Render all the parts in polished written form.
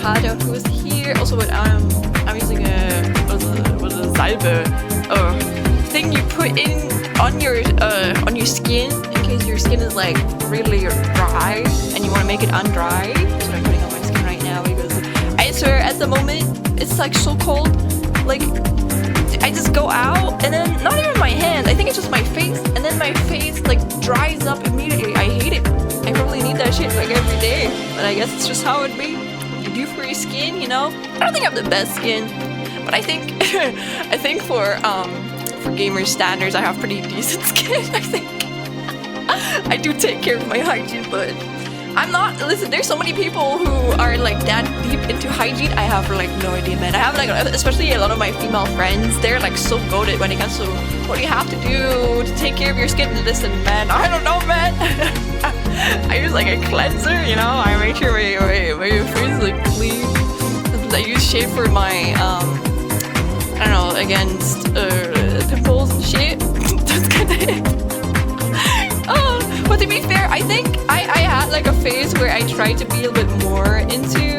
Kater who is here. Also, but I'm using a salve thing you put in on your skin in case your skin is like really dry and you want to make it undry. That's what I'm putting on my skin right now because I swear at the moment it's like so cold. Like I just go out and then not even my hands. I think it's just my face, and then my face like dries up immediately. I hate it. I probably need that shit like every day, but I guess it's just how it be. What you do for your skin, you know. I don't think I have the best skin, but I think for gamer standards, I have pretty decent skin. I think I do take care of my hygiene, but I'm not. Listen, there's so many people who are like that deep into hygiene. I have like no idea, man. I have like, especially a lot of my female friends, they're like so goated when it comes to what do you have to do to take care of your skin. Listen, man, I don't know, man. I use like a cleanser, you know. I make sure my face is like clean. I use shea for my I don't know, against pimples and shit. That's kind of it. But to be fair, I think I had like a phase where I tried to be a bit more into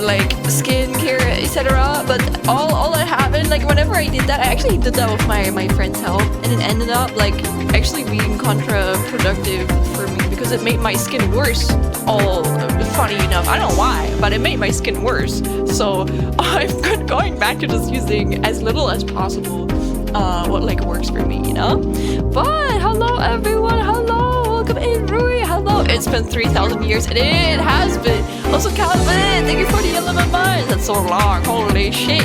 like skincare, etc. But all that happened, like whenever I did that, I actually did that with my friend's help, and it ended up like actually being counterproductive for me because it made my skin worse. All funny enough, I don't know why, but it made my skin worse. So I'm going back to just using as little as possible. What like works for me, you know? But hello everyone, hello, welcome in Rui, hello. It's been 3,000 years, and it has been. Also Calvin, thank you for the 11 months, that's so long, holy shit.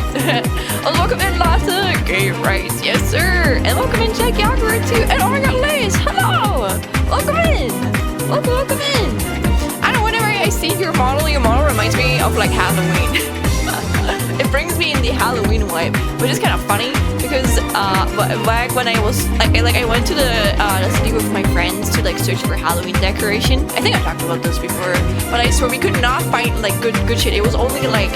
Also welcome in Latte, Gay Rights, yes sir. And welcome in Jack Yager too, and Oregon Lace, hello. Welcome in, welcome in. I don't know, whenever I see your model reminds me of like Halloween. It brings me in the Halloween vibe, which is kind of funny because back when I was like I went to the city with my friends to like search for Halloween decoration. I think I talked about this before, but I swear we could not find like good shit. It was only like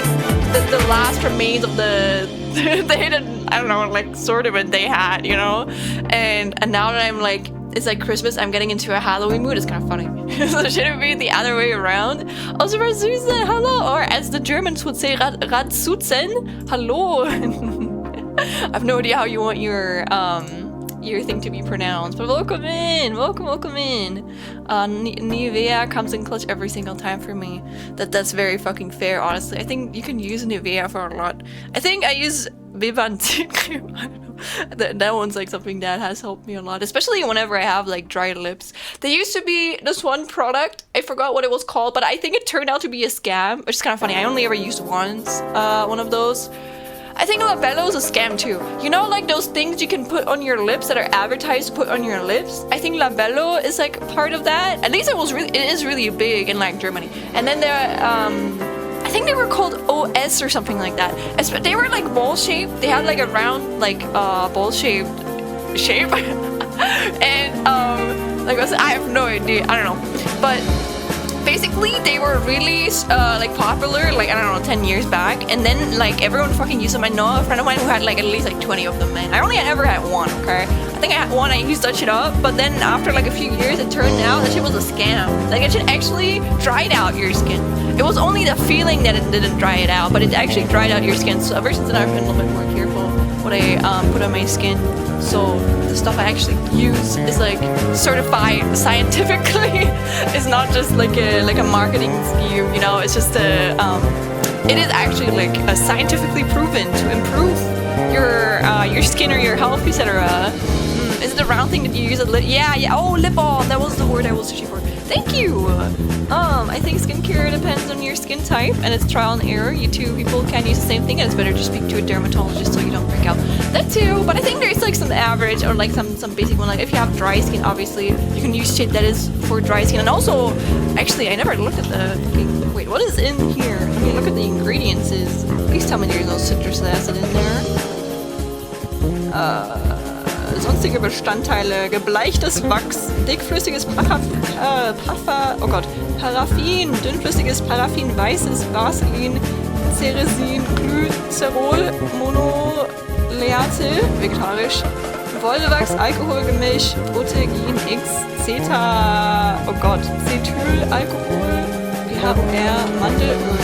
the last remains of the hidden, I don't know, like sort of what they had, you know. And now that I'm like, it's like Christmas, I'm getting into a Halloween mood. It's kind of funny. So should it be the other way around? Also, Razuzen, hello, or as the Germans would say, Radzuzen, hello. I have no idea how you want your thing to be pronounced, but welcome in, welcome in. Nivea comes in clutch every single time for me. That's very fucking fair, honestly. I think you can use Nivea for a lot. I think I use Vivantin cream. I don't know. That one's like something that has helped me a lot, especially whenever I have like dry lips. There used to be this one product, I forgot what it was called, but I think it turned out to be a scam, which is kind of funny. I only ever used once one of those. I think Labello is a scam too. You know, like those things you can put on your lips that are advertised to put on your lips? I think Labello is like part of that. At least it is really big in like Germany. And then there I think they were called OS or something like that. They were like ball shaped. They had like a round like ball shaped shape. And like I have no idea. I don't know. But basically they were really like popular like, I don't know, 10 years back, and then like everyone fucking used them. I know a friend of mine who had like at least like 20 of them, man. I only ever had one, okay? I think I had one, I used that shit up, but then after like a few years it turned out that shit was a scam. Like it should actually dried out your skin. It was only the feeling that it didn't dry it out, but it actually dried out your skin. So ever since then I've been a little bit more careful what I put on my skin. So the stuff I actually use is like certified scientifically. It's not just like a marketing scheme, you know. It's just it is actually like scientifically proven to improve your skin or your health, etc. Is it the round thing that you use? Yeah. Oh, lip balm. That was the word I was searching for. Thank you. I think skincare depends on your skin type, and it's trial and error. You two people can use the same thing, and it's better to speak to a dermatologist so you don't freak out. That too, but I think there's like some average or like some basic one. Like if you have dry skin, obviously you can use shit that is for dry skin. And also, actually, I never looked at the fucking. Wait, what is in here? Let me look at the ingredients. Please tell me there's no citrus acid in there. Sonstige Bestandteile, gebleichtes Wachs, dickflüssiges Paraffin, dünnflüssiges Paraffin, weißes Vaseline, Ceresin, Glycerol, Monoleatil, vegetarisch, Volvax, Alkoholgemisch, Protein X, Zeta, oh Gott, Cetylalkohol, PHR, Mandelöl,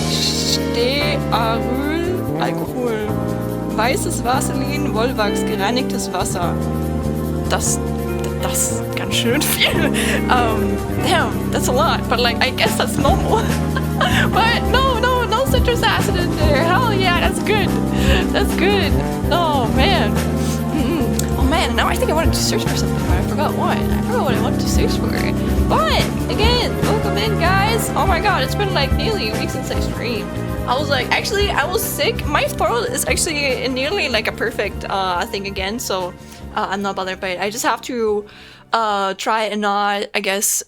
Stearyl, Alkohol, weißes Vaseline, Volvax, gereinigtes Wasser. Das ist ganz schön viel. Damn, that's a lot, but like, I guess that's normal. But no citrus acid in there. Hell yeah, that's good. That's good. Oh man. Oh man, now I think I wanted to search for something, but I forgot what. I forgot what I wanted to search for. But again, welcome in, guys. Oh my god, it's been like nearly a week since I streamed. I was like, actually, I was sick. My throat is actually nearly like a perfect thing again, so I'm not bothered by it. I just have to try and not, I guess,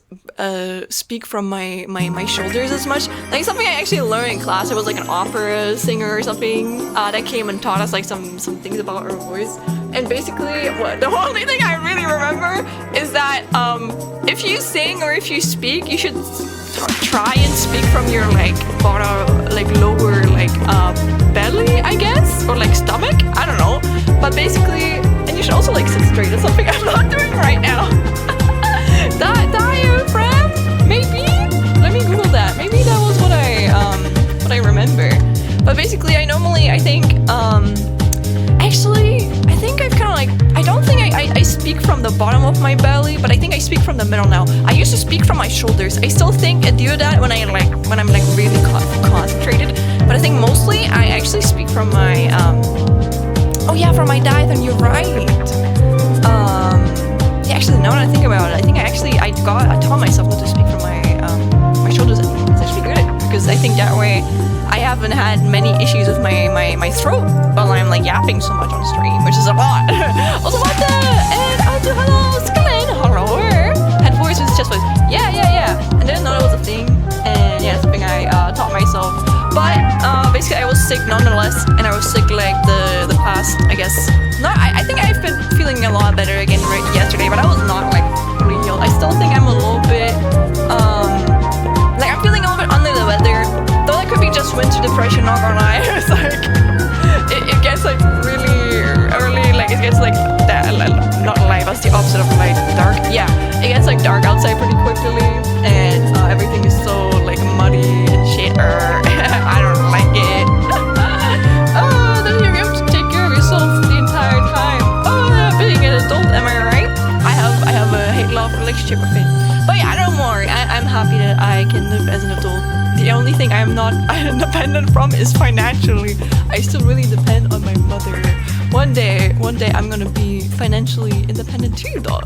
speak from my shoulders as much. Like something I actually learned in class. It was like an opera singer or something that came and taught us like some things about our voice. And basically, the only thing I really remember is that if you sing or if you speak, you should try and speak from your like bottom, like lower, like belly, I guess, or like stomach. I don't know. But basically, and you should also like sit straight. That's something I'm not doing right now. Diaphragm? Maybe? Let me Google that. Maybe that was what I remember. But basically, I think actually, I think I've kind of like, I don't think I speak from the bottom of my belly, but I think I speak from the middle now. I used to speak from my shoulders. I still think I do that when I'm like really concentrated. But I think mostly I actually speak from my, oh yeah, from my diaphragm, you're right. Yeah, actually, now that I think about it, I think I taught myself not to speak from my shoulders. It's actually good, because I think that way I haven't had many issues with my throat while I'm like yapping so much on stream, which is a lot. Also, what the? And also, hello, Skellen, hello. And voice was just voice. Yeah. I didn't know that was a thing, and yeah, something I taught myself. But basically, I was sick nonetheless, and I was sick like the past, I guess. No, I think I've been feeling a lot better again yesterday, but I was not like fully healed. I still think I'm a little bit like I'm feeling a little bit under the weather. Though that could be just winter depression, not gonna lie. It's like it gets like really early, like it gets like that, not light, that's the opposite of like dark. Yeah, it gets like dark outside pretty quickly, and everything is so like muddy and shit. I don't like it. Then you have to take care of yourself the entire time. Being an adult, am I right? I have a hate-love relationship with it. But yeah, don't worry. I'm happy that I can live as an adult. The only thing I'm not independent from is financially. I still really depend on my mother. One day I'm gonna be financially independent too, though.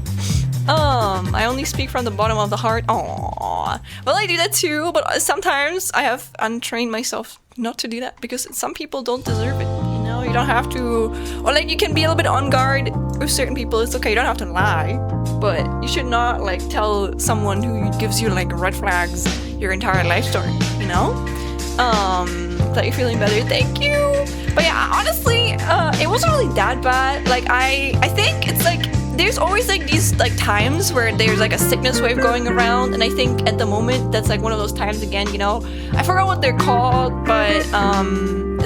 I only speak from the bottom of the heart. Aww. Well, I do that too, but sometimes I have untrained myself not to do that, because some people don't deserve it. You know, you don't have to, or like you can be a little bit on guard with certain people. It's okay, you don't have to lie, but you should not like tell someone who gives you like red flags your entire life story, you know? That you're feeling better, thank you. But yeah, honestly, it wasn't really that bad. Like I think it's like, there's always like these like times where there's like a sickness wave going around, and I think at the moment that's like one of those times again, you know. I forgot what they're called, but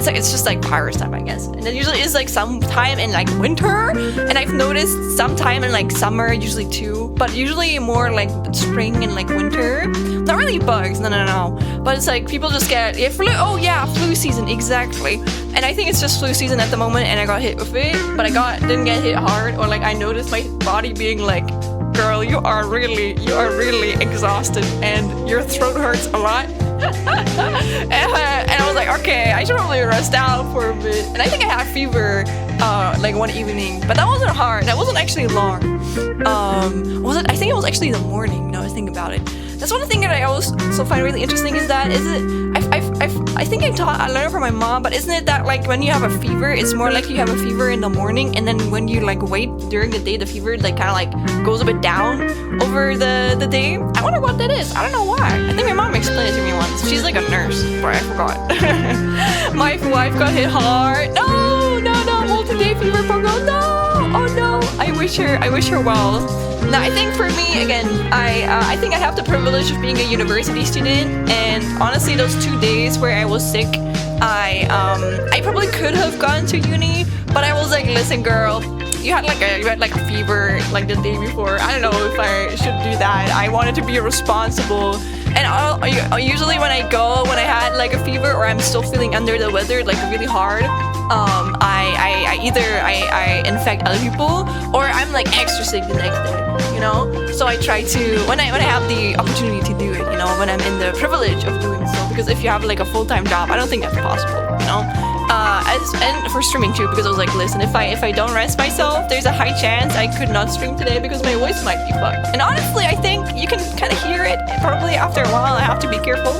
it's just like virus time, I guess. And then usually it's like some time in like winter, and I've noticed some time in like summer usually too, but usually more like spring and like winter. Not really bugs, no. But it's like people just get flu. Oh yeah, flu season, exactly. And I think it's just flu season at the moment, and I got hit with it, but didn't get hit hard, or like I noticed my body being like, girl, you are really exhausted and your throat hurts a lot. and I was like, okay, I should probably rest out for a bit. And I think I had fever like one evening, but that wasn't hard. That wasn't actually long. Was it? I think it was actually the morning. Now I think about it. That's one thing that I also find really interesting is that I think I learned from my mom, but isn't it that like when you have a fever, it's more like you have a fever in the morning, and then when you like wait during the day, the fever like kind of like goes a bit down over the day. I wonder what that is. I don't know why. I think my mom explained it to me once. She's like a nurse, but I forgot. My wife got hit hard. No, multi-day fever for girl. No, oh no. I wish her well. Now, I think for me, again, I think I have the privilege of being a university student, and honestly, those 2 days where I was sick, I probably could have gone to uni, but I was like, listen, girl, you had like a fever like the day before. I don't know if I should do that. I wanted to be responsible. And usually when I had like a fever or I'm still feeling under the weather like really hard, I infect other people, or I'm like extra sick the next day, you know? So I try to, when I have the opportunity to do it, you know, when I'm in the privilege of doing so, because if you have like a full-time job, I don't think that's possible, you know? And for streaming too, because I was like, listen, if I don't rest myself, there's a high chance I could not stream today because my voice might be fucked. And honestly, I think you can kind of hear it. Probably after a while, I have to be careful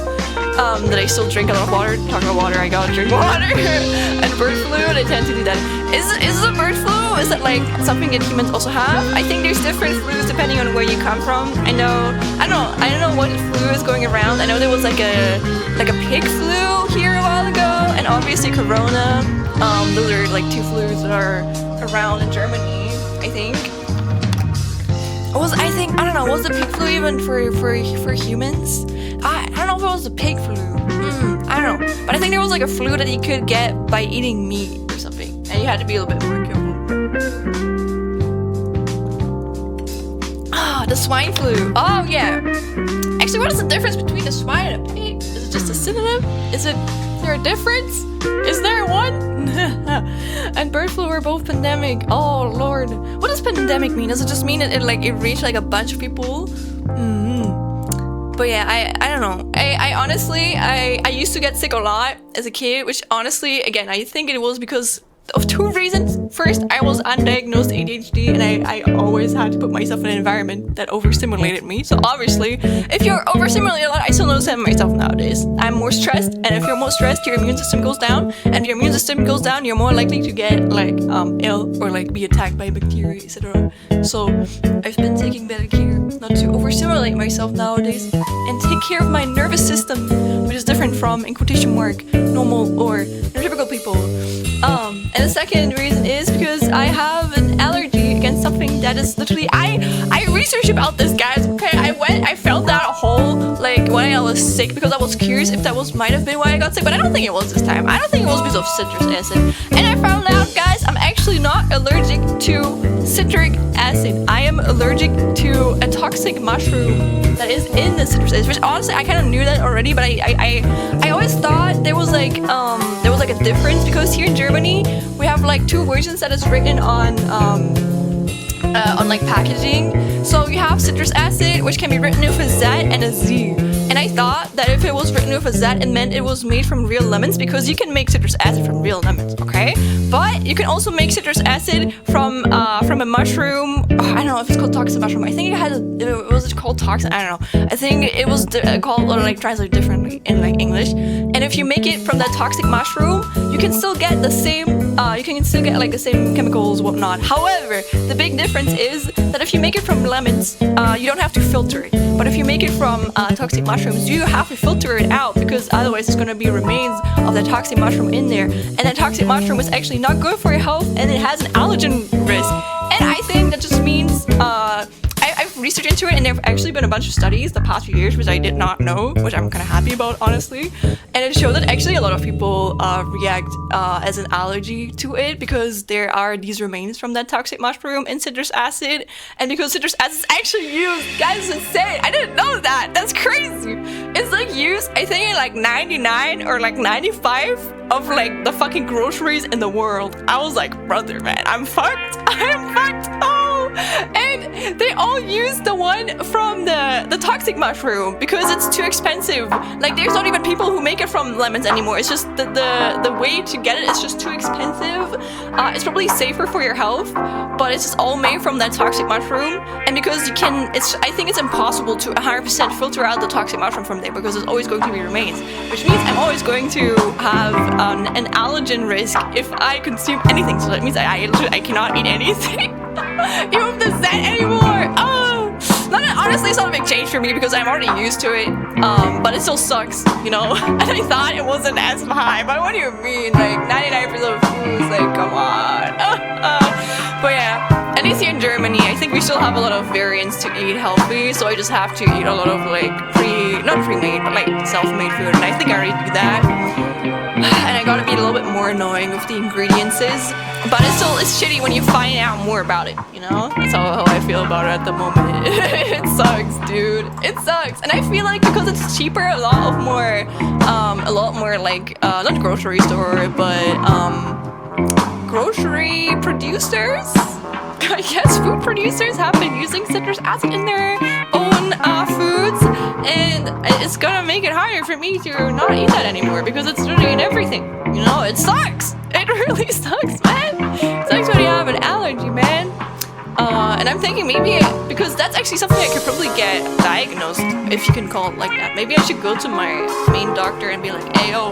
that I still drink a lot of water. Talking about water, I gotta drink water. And bird flu, they tend to do that. Is the bird flu? Is it like something that humans also have? I think there's different flus depending on where you come from. I don't know what flu is going around. I know there was like a pig flu here a while ago, and obviously Corona. Those are like two flus that are around in Germany, I think. Was the pig flu even for humans? I don't know if it was the pig flu. I don't know. But I think there was like a flu that you could get by eating meat or something. And you had to be a little bit more careful. The swine flu. Oh yeah. Actually, what is the difference between a swine and a pig? Is it just a synonym? Is there a difference? Is there one? And bird flu were both pandemic. Oh lord. What does pandemic mean? Does it just mean it reached like a bunch of people? But yeah, I don't know. I honestly, I used to get sick a lot as a kid, which honestly, again, I think it was because of two reasons. First, I was undiagnosed ADHD, and I always had to put myself in an environment that overstimulated me. So obviously, if you're overstimulated a lot, I still notice that myself nowadays. I'm more stressed, and if you're more stressed, your immune system goes down. And if your immune system goes down, you're more likely to get like ill or like be attacked by bacteria, etc. So I've been taking better care not to overstimulate myself nowadays and take care of my nervous system, which is different from, in quotation mark, normal or neurotypical people. And the second reason is because I have an allergy against something that is literally, I researched about this, guys, okay? I felt that a hole, like, when I was sick, because I was curious if that might have been why I got sick, but I don't think it was this time. I don't think it was because of citrus acid. And I found out, guys, I'm actually not allergic to citric acid. I am allergic to a toxic mushroom that is in the citrus acid, which honestly, I kind of knew that already, but I always thought there was like a difference, because here in Germany, we have like two versions that is written on like packaging. So you have citrus acid, which can be written with a Z and a Z. And I thought that if it was written with a Z, it meant it was made from real lemons, because you can make citrus acid from real lemons, okay? But you can also make citrus acid from a mushroom. Oh, I don't know if it's called toxic mushroom. I think was it called toxic? I don't know. I think it was called, or like translated differently in like English. And if you make it from that toxic mushroom, you can still get the same. You can still get like the same chemicals, whatnot. However, the big difference is that if you make it from lemons, you don't have to filter it. But if you make it from toxic mushrooms, you have to filter it out, because otherwise it's going to be remains of the toxic mushroom in there. And that toxic mushroom is actually not good for your health, and it has an allergen risk. And I think that just means I've researched into it, and there have actually been a bunch of studies the past few years, which I did not know, which I'm kind of happy about, honestly. And it showed that actually a lot of people react as an allergy to it, because there are these remains from that toxic mushroom in citrus acid, and because citrus acid is actually used, guys, it's insane. I didn't know that. That's crazy. It's like used, I think, in like 99 or like 95 of like the fucking groceries in the world. I was like, brother, man, I'm fucked. I'm fucked. Oh, and they all use the one from the toxic mushroom because it's too expensive. Like, there's not even people who make it from lemons anymore. It's just the way to get it is just too expensive. It's probably safer for your health, but it's just all made from that toxic mushroom. And because you can, I think it's impossible to 100% filter out the toxic mushroom from there, because there's always going to be remains, which means I'm always going to have an allergen risk if I consume anything. So that means I cannot eat anything. You have the Zen anymore. Oh, honestly, it's not a big change for me because I'm already used to it. But it still sucks, you know. And I thought it wasn't as high. But what do you mean? Like 99% of food is like, come on. But yeah, at least here in Germany, I think we still have a lot of variants to eat healthy. So I just have to eat a lot of like not pre-made, but like self-made food. And I think I already do that. and I gotta be a little bit more annoying with the ingredients. But it's shitty when you find out more about it, you know? That's how I feel about it at the moment. It sucks, dude. It sucks. And I feel like because it's cheaper, a lot more like, not grocery store, but, grocery producers? I guess food producers have been using citrus acid in their own foods, and it's gonna make it harder for me to not eat that anymore because it's really in everything. You know, it sucks. It really sucks, man. It sucks when you have an allergy, man. And I'm thinking maybe because that's actually something I could probably get diagnosed, if you can call it like that. Maybe I should go to my main doctor and be like, "Hey, yo,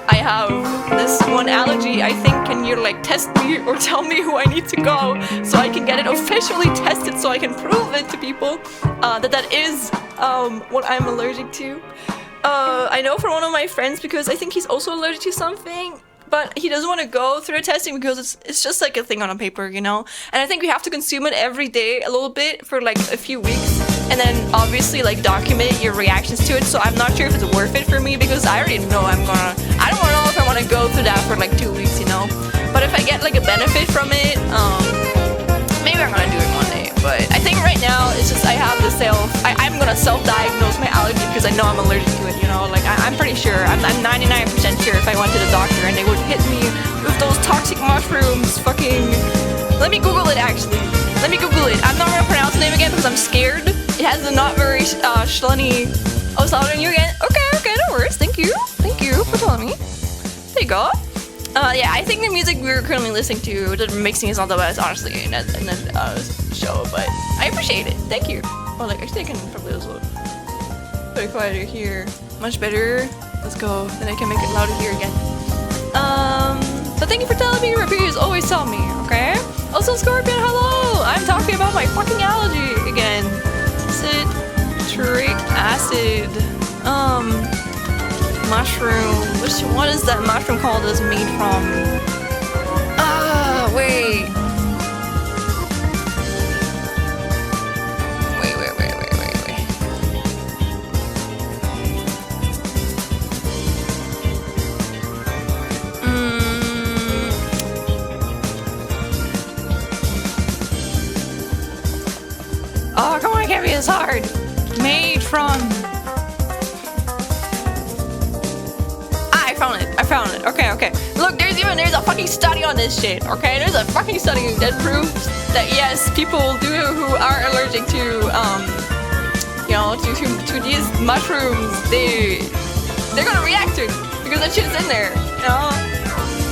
I have this one allergy, I think, can you like test me or tell me who I need to go so I can get it officially tested so I can prove it to people that is what I'm allergic to." I know for one of my friends because I think he's also allergic to something, but he doesn't want to go through the testing because it's just like a thing on a paper, you know? And I think we have to consume it every day a little bit for like a few weeks and then obviously like document your reactions to it. So I'm not sure if it's worth it for me because I already know I don't want to know if I want to go through that for like 2 weeks, you know? But if I get like a benefit from it, maybe I'm gonna do it one day. But I think right now it's just I'm gonna self-diagnose my allergy because I know I'm allergic to it, you know? Like I'm pretty sure, I'm 99% sure if I went to the doctor and they would hit me with those toxic mushrooms, let me Google it actually. Let me Google it. I'm not gonna pronounce the name again because I'm scared. It has a not very schlunny. Oh, Salvador, you again? Okay, no worries. Thank you for telling me. There you go. Yeah, I think the music we're currently listening to, the mixing is not the best, honestly, in that show, but I appreciate it. Thank you. Oh, like, actually, I can probably also put it quieter here. Much better. Let's go. Then I can make it louder here again. But thank you for telling me your reviews. Always tell me, okay? Also, Scorpion, hello! I'm talking about my fucking allergy again. Citric acid. Mushroom. What is that mushroom called that's made from? Wait. Oh, come on, it can't be this hard. Made from... I found it. Okay. Look, there's a fucking study on this shit, okay? There's a fucking study that proves that yes, people who are allergic to, you know, to these mushrooms, they're gonna react to it because that shit's in there, you know?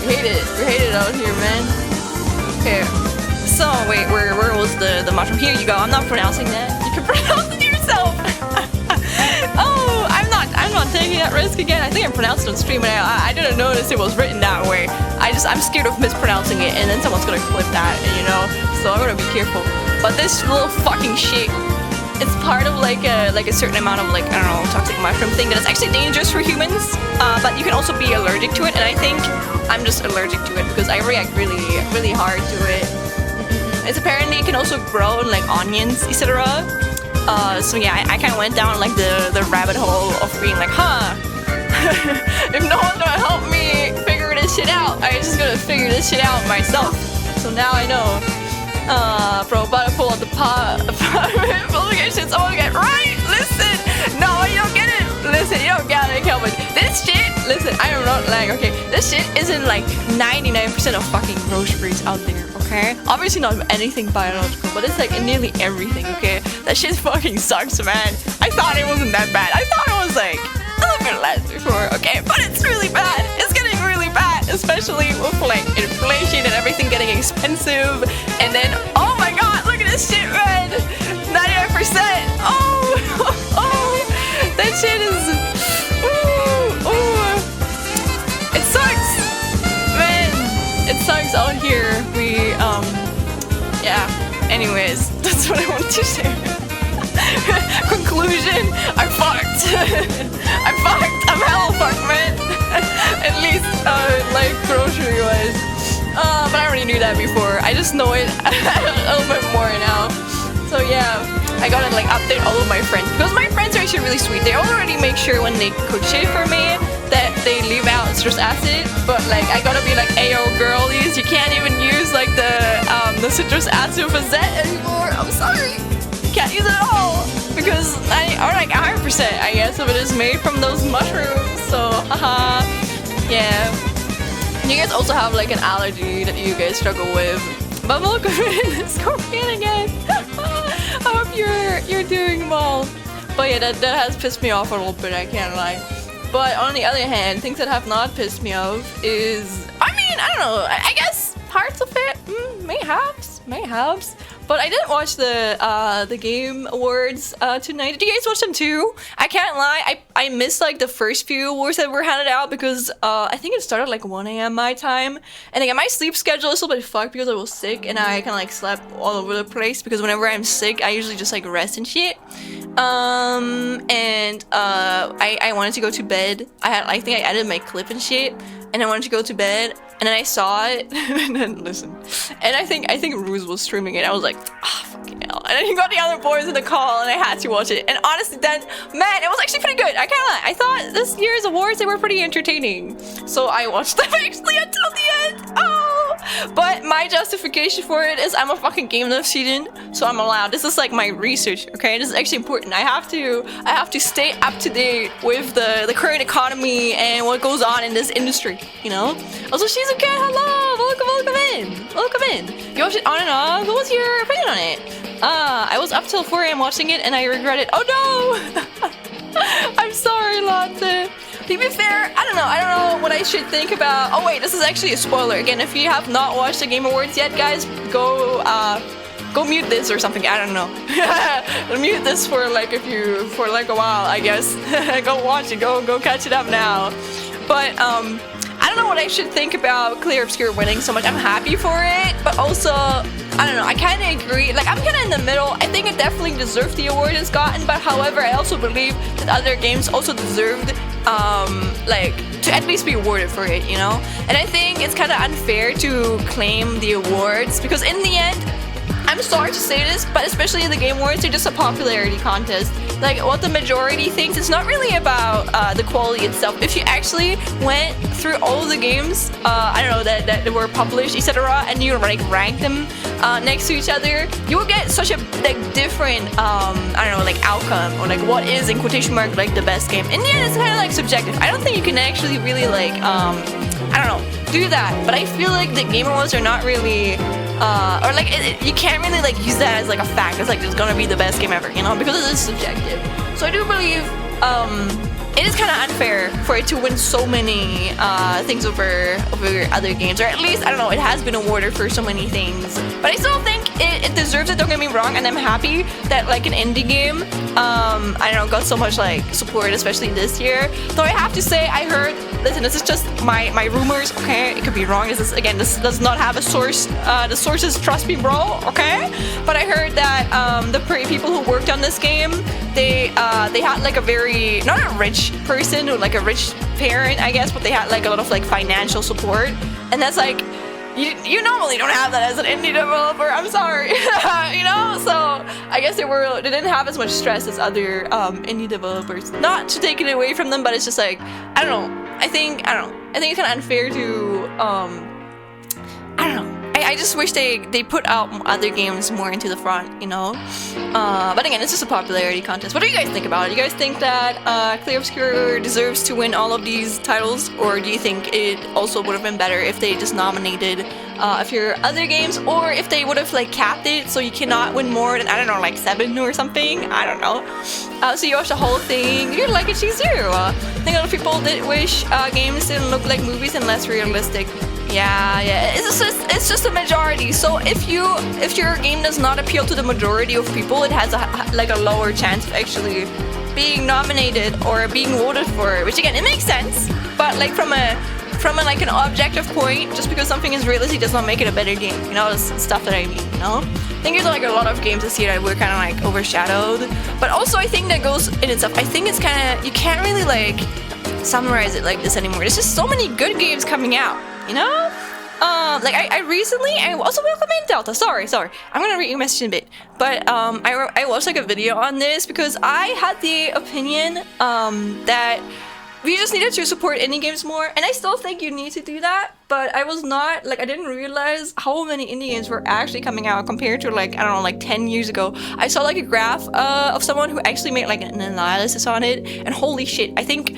We hate it out here, man. Okay. So, wait, where was the mushroom? Here you go. I'm not pronouncing that. You can pronounce it yourself. Oh, I'm not taking that risk again. I think I pronounced it on stream, and I didn't notice it was written that way. I'm scared of mispronouncing it, and then someone's gonna clip that, you know? So I'm gonna be careful. But this little fucking shit, it's part of like a certain amount of like, I don't know, toxic mushroom thing that is actually dangerous for humans. But you can also be allergic to it, and I think I'm just allergic to it because I react really, really hard to it. It's apparently it can also grow in like onions, etc. So yeah, I kind of went down like the rabbit hole of being like, if no one's gonna help me figure this shit out, I'm just gonna figure this shit out myself. So now I know. Bro, about to pull out the publications. Oh, okay, right? Listen, no, you don't get it. Listen, you don't get it, Kelvin. This shit, listen, I am not like, okay, this shit isn't like 99% of fucking groceries out there, okay? Obviously not anything biological, but it's like in nearly everything, okay? That shit fucking sucks, man. I thought it wasn't that bad. I thought it was like a little bit less before, okay? But it's really bad. It's getting really bad, especially with like inflation and everything getting expensive. And then, oh my god, look at this shit, man. 99%. That shit is, it sucks, man. It sucks out here. Yeah. Anyways, that's what I want to share. Conclusion: I'm fucked. I'm hella fucked, man. At least, like grocery-wise. But I already knew that before. I just know it a little bit more now. So yeah, I gotta like update all of my friends because my friends are actually really sweet. They already make sure when they cook shit for me that they leave out citrus acid, but like I gotta be like, ayo girlies, you can't even use like the citrus acid with a Z anymore. I'm sorry, you can't use it at all because or like 100% I guess if it is made from those mushrooms. So haha, yeah. You guys also have like an allergy that you guys struggle with. But welcome in, Scorpion again. I hope you're doing well. But yeah, that has pissed me off a little bit, I can't lie. But on the other hand, things that have not pissed me off is, I mean, I don't know, I guess parts of it, mayhaps. But I didn't watch the Game Awards tonight. Did you guys watch them too? I can't lie, I missed like the first few awards that were handed out because I think it started like 1 a.m. my time. And again, my sleep schedule is a little bit fucked because I was sick and I kind of like slept all over the place because whenever I'm sick, I usually just like rest and shit. I wanted to go to bed. I think I added my clip and shit, and I wanted to go to bed, and then I saw it, and then listen, and I think Ruse was streaming it. I was like, ah, fucking hell. And then he got the other boys in the call, and I had to watch it. And honestly, then, man, it was actually pretty good. I can't lie. I thought this year's awards, they were pretty entertaining. So I watched them actually until the end. Oh! But my justification for it is I'm a fucking game dev student, so I'm allowed. This is like my research, okay? This is actually important. I have to stay up to date with the current economy and what goes on in this industry, you know? Also, Shizuke, hello! Welcome in. You watched it on and off? What was your opinion on it? I was up till 4 a.m. watching it and I regret it. Oh no! I'm sorry, Latte. To be fair, I don't know what I should think about. Oh wait, this is actually a spoiler. Again, if you have not watched the Game Awards yet, guys, go mute this or something. I don't know. Mute this for like a while, I guess. Go watch it. Go catch it up now. But I don't know what I should think about Clear Obscure winning so much. I'm happy for it, but also, I don't know, I kind of agree. Like, I'm kind of in the middle. I think it definitely deserved the award it's gotten, but however, I also believe that other games also deserved, like, to at least be awarded for it, you know? And I think it's kind of unfair to claim the awards, because in the end, I'm sorry to say this, but especially in the Game Awards, they're just a popularity contest. Like, what the majority thinks, it's not really about the quality itself. If you actually went through all of the games, I don't know, that were published, etc., and you like rank them next to each other, you will get such a like different, I don't know, like outcome, or like what is, in quotation mark, like the best game. In the end, it's kind of like subjective. I don't think you can actually really like, I don't know, do that. But I feel like the Game Awards are not really, or like you can't really like use that as like a fact. It's like it's gonna be the best game ever, you know, because it is subjective. So I do believe it is kind of unfair for it to win so many things over other games, or at least I don't know, it has been awarded for so many things. But I still think it deserves it. Don't get me wrong, and I'm happy that like an indie game, I don't know, got so much like support, especially this year. Though I have to say, I heard. Listen, this is just my rumors, okay? It could be wrong. This does not have a source. The sources, trust me, bro, okay? But I heard that the people who worked on this game, they had like a very, not a rich person or like a rich parent, I guess, but they had like a lot of like financial support, and that's like, you normally don't have that as an indie developer. I'm sorry, you know. So I guess they didn't have as much stress as other indie developers. Not to take it away from them, but it's just like, I don't know. I think it's kind of unfair to I don't know. I just wish they put out other games more into the front, you know? But again, it's just a popularity contest. What do you guys think about it? Do you guys think that Clear Obscure deserves to win all of these titles? Or do you think it also would have been better if they just nominated a few other games? Or if they would have like capped it so you cannot win more than, I don't know, like 7 or something? I don't know. So you watched the whole thing. You didn't like it, Shizu. I think a lot of people did wish games didn't look like movies and less realistic. Yeah, it's just a majority. So if your game does not appeal to the majority of people, it has a lower chance of actually being nominated or being voted for. Which again, it makes sense. But like from an objective point, just because something is realistic does not make it a better game. You know, it's stuff that I mean. You know, I think there's like a lot of games this year that were kind of like overshadowed. But also, I think that goes in itself. I think it's kind of, you can't really like summarize it like this anymore. There's just so many good games coming out. You know? Like I also welcome in Delta. Sorry. I'm gonna read your message in a bit. But I watched like a video on this because I had the opinion that we just needed to support indie games more, and I still think you need to do that, but I was not, like, I didn't realize how many indie games were actually coming out compared to, like, I don't know, like 10 years ago. I saw, like, a graph of someone who actually made, like, an analysis on it, and holy shit, I think,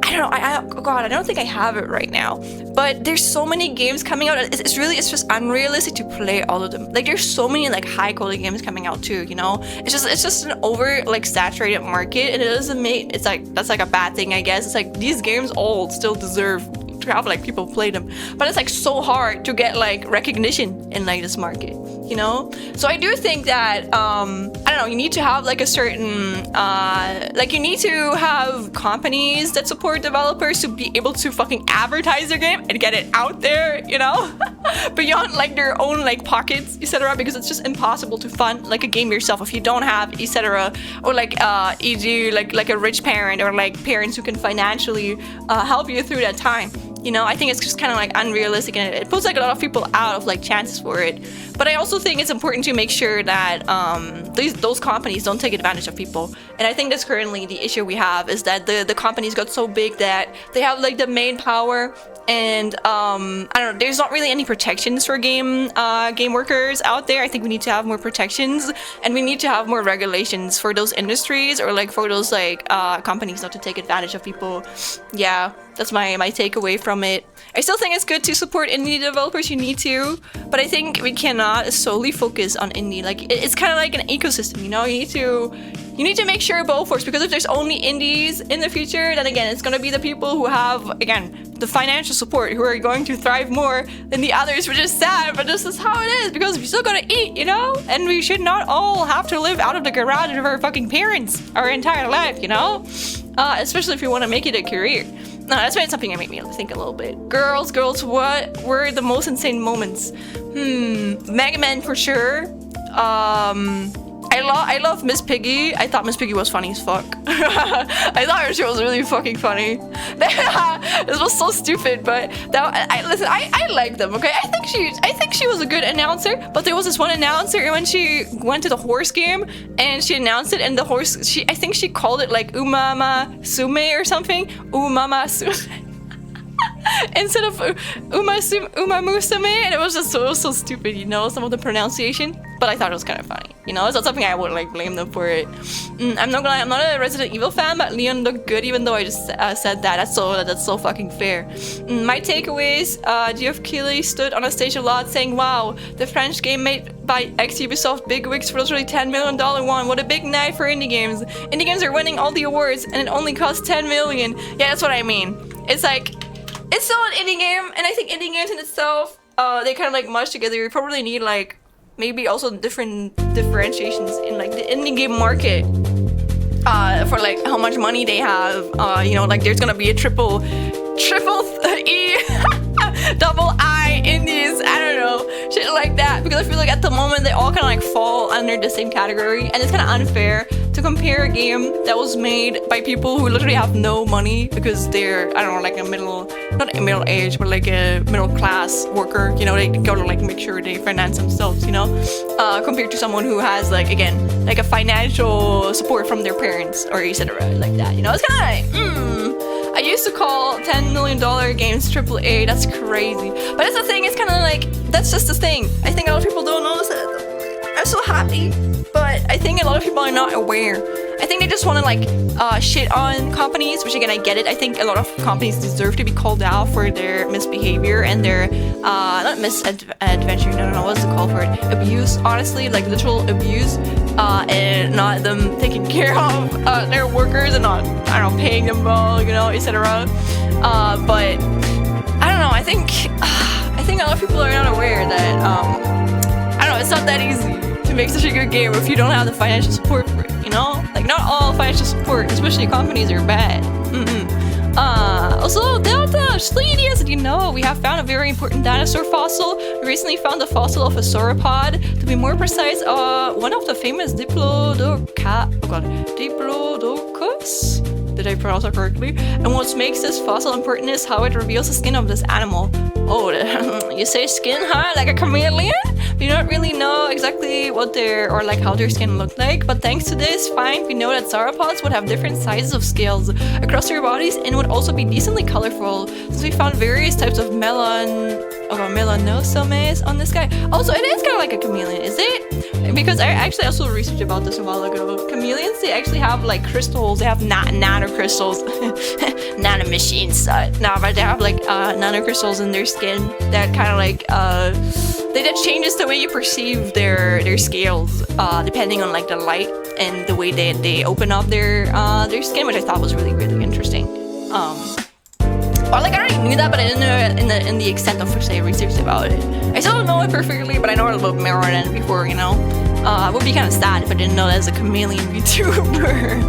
I don't know, oh god, I don't think I have it right now, but there's so many games coming out, it's just unrealistic to play all of them. Like, there's so many, like, high quality games coming out too, you know? It's just an over, like, saturated market, and it doesn't make, it's like, that's like a bad thing, I guess. It's like, these games all still deserve to have, like, people play them, but it's, like, so hard to get, like, recognition in, like, this market, you know? So I do think that, I don't know, you need to have, like, a certain, like, you need to have companies that support developers to be able to fucking advertise their game and get it out there, you know? Beyond, like, their own, like, pockets, etc., because it's just impossible to fund, like, a game yourself if you don't have, etc., or, like, e.g., like a rich parent, or, like, parents who can financially help you through that time. You know, I think it's just kind of, like, unrealistic, and it puts, like, a lot of people out of, like, chances for it. But I also think it's important to make sure that those companies don't take advantage of people. And I think that's currently the issue we have, is that the companies got so big that they have, like, the main power, and I don't know, there's not really any protections for game workers out there. I think we need to have more protections, and we need to have more regulations for those industries, or, like, for those, like, companies not to take advantage of people. Yeah, that's my takeaway from it. I still think it's good to support indie developers, you need to, but I think we cannot solely focus on indie. Like, it's kind of like an ecosystem, you know? You need to make sure both works, because if there's only indies in the future, then again, it's gonna be the people who have, again, the financial support, who are going to thrive more than the others, which is sad, but this is how it is, because we still gotta eat, you know? And we should not all have to live out of the garage of our fucking parents our entire life, you know? Especially if you want to make it a career. No, that's why something that made me think a little bit. Girls, what were the most insane moments? Mega Man for sure. I love Miss Piggy. I thought Miss Piggy was funny as fuck. I thought she was really fucking funny. This was so stupid, but listen, I like them. Okay, I think she was a good announcer. But there was this one announcer when she went to the horse game and she announced it, and the horse, I think she called it like Umama Sume or something. Umama Sume. Instead of Umamusume, and it was just so stupid, you know, some of the pronunciation, but I thought it was kind of funny, you know. It's not something I would, like, blame them for it. I'm not gonna lie, I'm not a Resident Evil fan, but Leon looked good, even though I just said that. That's so fucking fair. My takeaways: Geoff Keighley stood on a stage a lot saying, "Wow, the French game made by ex-Ubisoft bigwigs for literally $10 million one. What a big night for indie games. Indie games are winning all the awards, and it only costs $10 million." Yeah, that's what I mean. It's like, it's still an indie game, and I think indie games in itself, they kind of, like, mush together. You probably need, like, maybe also different differentiations in, like, the indie game market, for, like, how much money they have. You know, like, there's gonna be a triple E, double I indies, I don't know, shit like that, because I feel like at the moment they all kind of, like, fall under the same category, and it's kind of unfair to compare a game that was made by people who literally have no money because they're, I don't know, like not a middle age, but like a middle class worker, you know, they gotta, like, make sure they finance themselves, you know, compared to someone who has, like, again, like, a financial support from their parents or etc. like that, you know. It's kind of like, I used to call $10 million games AAA, that's crazy, but that's the thing, it's kind of like, that's just the thing. I think a lot of people don't notice it. I'm so happy, but I think a lot of people are not aware. I think they just want to, like, shit on companies, which again, I get it. I think a lot of companies deserve to be called out for their misbehavior and their, not misadventure, no, what's the call for it? Abuse, honestly, like, literal abuse, and not them taking care of their workers and not, I don't know, paying them well, you know, etc. But, I don't know, I think a lot of people are not aware that, I don't know, it's not that easy to make such a good game if you don't have the financial support for it, you know? Like, not all financial support, especially companies, are bad. Also, Delta, Sleedius, did you know we have found a very important dinosaur fossil? We recently found the fossil of a sauropod. To be more precise, one of the famous Diplodocus? Did I pronounce that correctly? And what makes this fossil important is how it reveals the skin of this animal. Oh, you say skin, huh? Like a chameleon? We don't really know exactly what their or like how their skin looked like, but thanks to this find, we know that sauropods would have different sizes of scales across their bodies and would also be decently colorful. So we found various types of melanosomes on this guy. Also, it is kind of like a chameleon, is it? Because I actually also researched about this a while ago. Chameleons, they actually have like crystals. They have nanocrystals, nanomachines. No, but they have like nanocrystals in their skin that kind of like that changes the way you perceive their scales, depending on like the light and the way they open up their skin, which I thought was really interesting. Or like I already knew that, but I didn't know it in the extent of which I researched about it. I still don't know it perfectly, but I know a little bit more than before, you know. I would be kind of sad if I didn't know that as a chameleon VTuber.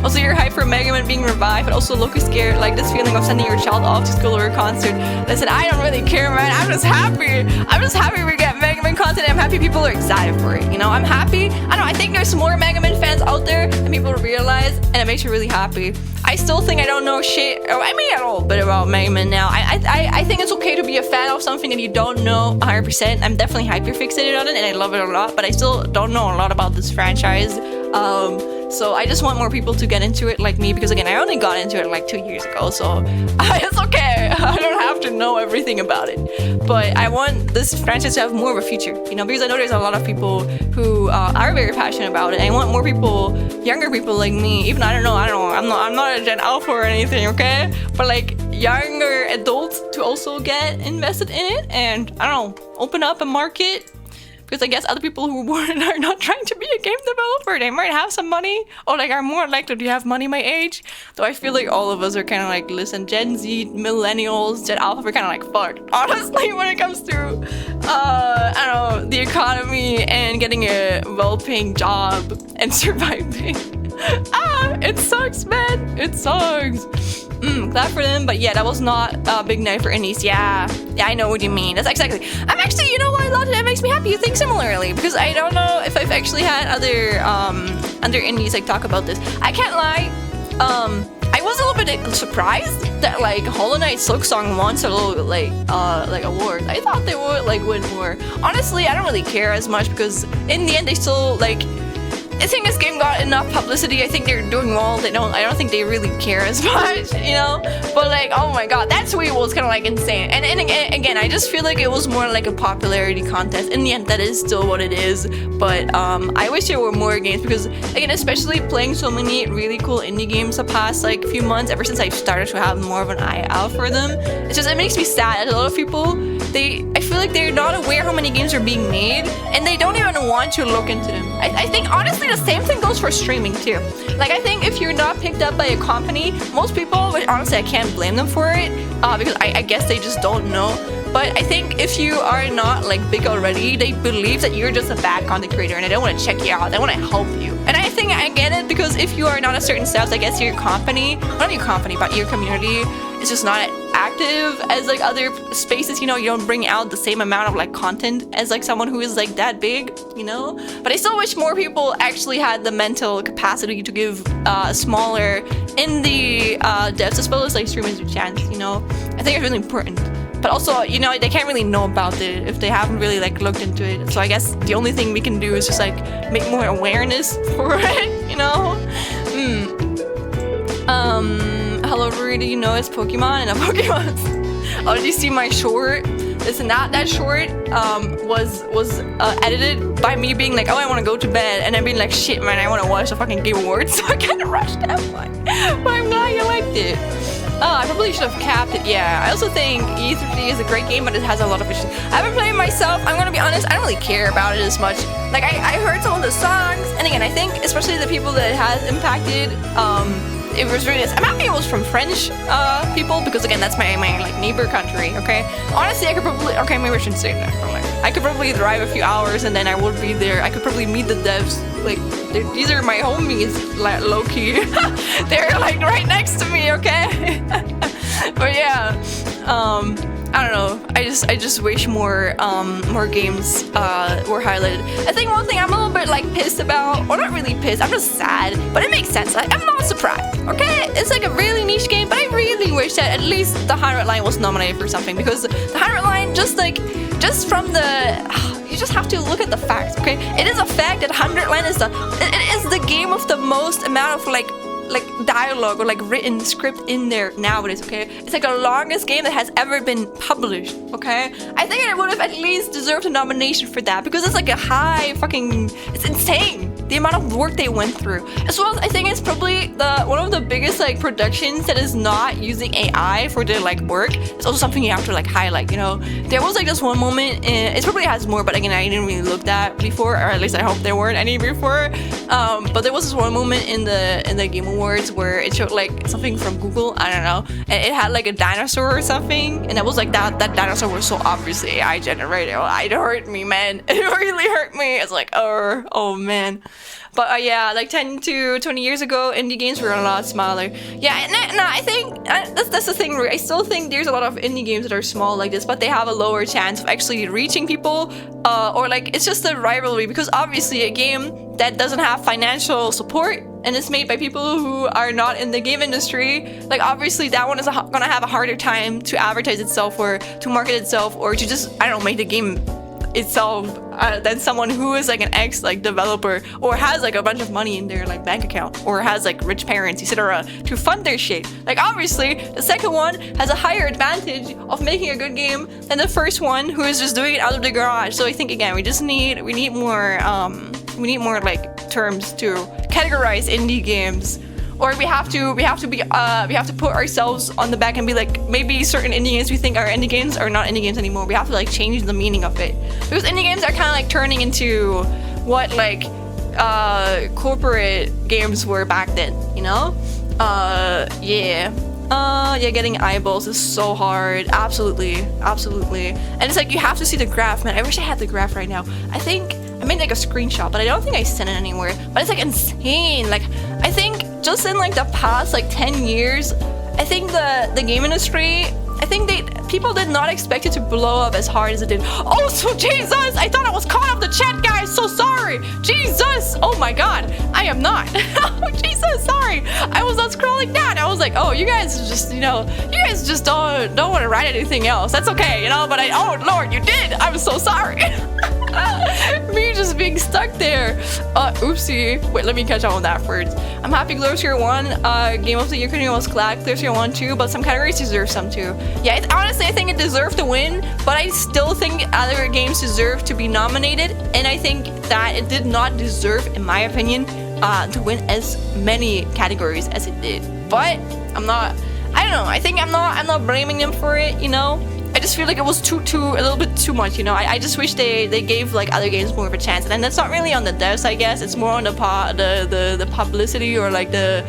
Also, you're hyped for Mega Man being revived, but also low-key scared, like this feeling of sending your child off to school or a concert. Listen, I don't really care, man. I'm just happy. I'm just happy we get Mega Man content. I'm happy people are excited for it. You know, I'm happy. I don't know. I think there's more Mega Man fans out there than people realize, and it makes me really happy. I still think I don't know shit. I mean, a little bit about Mega Man now. I think it's okay to be a fan of something that you don't know 100%. I'm definitely hyper-fixated on it, and I love it a lot, but I still don't know a lot about this franchise. So I just want more people to get into it like me, because again, I only got into it like 2 years ago, so it's okay. I don't have to know everything about it. But I want this franchise to have more of a future, you know, because I know there's a lot of people who are very passionate about it. I want more people, younger people like me, even I'm not a Gen Alpha or anything, okay? But like younger adults to also get invested in it and, I don't know, open up a market. Because I guess other people who are not trying to be a game developer, they might have some money, or like are more likely to have money my age. Though I feel like all of us are kind of like, listen, Gen Z, millennials, Gen Alpha, we're kind of like fucked. Honestly, when it comes to, I don't know, the economy and getting a well-paying job and surviving. It sucks, man. It sucks. Glad for them, but yeah, that was not a big night for indies. Yeah, I know what you mean. That's exactly. I'm actually, you know what? A lot of that makes me happy. You think similarly, because I don't know if I've actually had other indies like talk about this. I can't lie. I was a little bit surprised that like Hollow Knight Silksong won a little bit like awards. I thought they would like win more. Honestly, I don't really care as much because in the end they still like. I think this game got enough publicity. I think they're doing well. I don't think they really care as much, you know? But like, oh my god, that tweet was kind of like insane. And again, I just feel like it was more like a popularity contest. In the end, that is still what it is. But I wish there were more games because, again, especially playing so many really cool indie games the past like few months, ever since I started to have more of an eye out for them, it makes me sad. A lot of people, I feel like they're not aware how many games are being made, and they don't even want to look into them. I think honestly the same thing goes for streaming too. Like I think if you're not picked up by a company, most people, which honestly I can't blame them for it, because I guess they just don't know. But I think if you are not like big already, they believe that you're just a bad content creator and they don't want to check you out. They want to help you. And I think I get it because if you are not a certain status, I guess your company, not your company, but your community is just not active as like other spaces, you know, you don't bring out the same amount of like content as like someone who is like that big, you know. But I still wish more people actually had the mental capacity to give smaller indie devs as well as like streamers a chance, you know. I think it's really important. But also, you know, they can't really know about it if they haven't really like looked into it. So I guess the only thing we can do is just like make more awareness for it, you know. Hello, Rudy, you know it's Pokemon and a Pokemon. Oh, did you see my short? Listen, that short was edited by me being like, oh, I want to go to bed, and then being like, shit, man, I want to watch the fucking Game Awards, so I kind of rushed that one. But I'm glad you liked it. Oh, I probably should have capped it. Yeah, I also think E3 is a great game, but it has a lot of issues. I haven't played it myself. I'm gonna be honest, I don't really care about it as much. Like, I heard some of the songs, and again, I think especially the people that it has impacted, it was really nice. I'm happy it was from French people because again, that's my like neighbor country. Okay, honestly, I could probably maybe I shouldn't say that. But, like, I could probably drive a few hours and then I would be there. I could probably meet the devs. Like these are my homies, like low key. They're like right next to me. Okay, but yeah. I don't know. I just wish more games were highlighted. I think one thing I'm a little bit like pissed about, or not really pissed, I'm just sad, but it makes sense. I'm not surprised. Okay, it's like a really niche game, but I really wish that at least the 100 line was nominated for something, because the 100 line just from the you just have to look at the facts. Okay, it is a fact that 100 line is the game of the most amount of like dialogue or like written script in there nowadays. Okay, it's like the longest game that has ever been published. Okay, I think it would have at least deserved a nomination for that, because it's like a high fucking, it's insane the amount of work they went through. As well as I think it's probably one of the biggest like productions that is not using AI for their like work. It's also something you have to like highlight, you know. There was like this one moment it probably has more, but again, I didn't really look that before, or at least I hope there weren't any before. But there was this one moment in the Game Awards where it showed like something from Google, I don't know, and it had like a dinosaur or something, and it was like that dinosaur was so obviously AI generated. It hurt me, man. It really hurt me. It's like, oh man. But yeah, like 10 to 20 years ago, indie games were a lot smaller. Yeah, and I think that's the thing. I still think there's a lot of indie games that are small like this, but they have a lower chance of actually reaching people, or like it's just a rivalry, because obviously a game that doesn't have financial support and is made by people who are not in the game industry, like obviously that one is gonna have a harder time to advertise itself or to market itself or to just, I don't know, make the game itself than someone who is like an ex like developer or has like a bunch of money in their like bank account or has like rich parents, etc. to fund their shit. Like obviously the second one has a higher advantage of making a good game than the first one who is just doing it out of the garage. So I think again we need more like terms to categorize indie games. Or we have to put ourselves on the back and be like, maybe certain indie games we think are indie games are not indie games anymore. We have to like change the meaning of it, because indie games are kind of like turning into what like corporate games were back then, you know? Yeah, getting eyeballs is so hard. Absolutely. And it's like you have to see the graph, man. I wish I had the graph right now. I think I made like a screenshot, but I don't think I sent it anywhere. But it's like insane. Like I think just in like the past like 10 years, I think the game industry, I think people did not expect it to blow up as hard as it did. Oh, so Jesus! I thought I was caught off the chat, guys. So sorry. Jesus! Oh my God, I am not. Oh Jesus, sorry. I was not scrolling down. I was like, oh, you guys just, you guys just don't want to write anything else. That's okay, you know. But oh Lord, you did. I'm so sorry. Me just being stuck there. Oopsie. Wait, let me catch up on that first. I'm happy Glow Tier 1 Game of the Year was glad Glow Tier 1 too, but some categories deserve some too. Yeah, honestly, I think it deserved to win, but I still think other games deserve to be nominated, and I think that it did not deserve, in my opinion, to win as many categories as it did. But I don't know. I think I'm not blaming them for it, you know. I just feel like it was a little bit too much, you know. I just wish they gave like other games more of a chance, and that's not really on the devs, I guess. It's more on the publicity or like the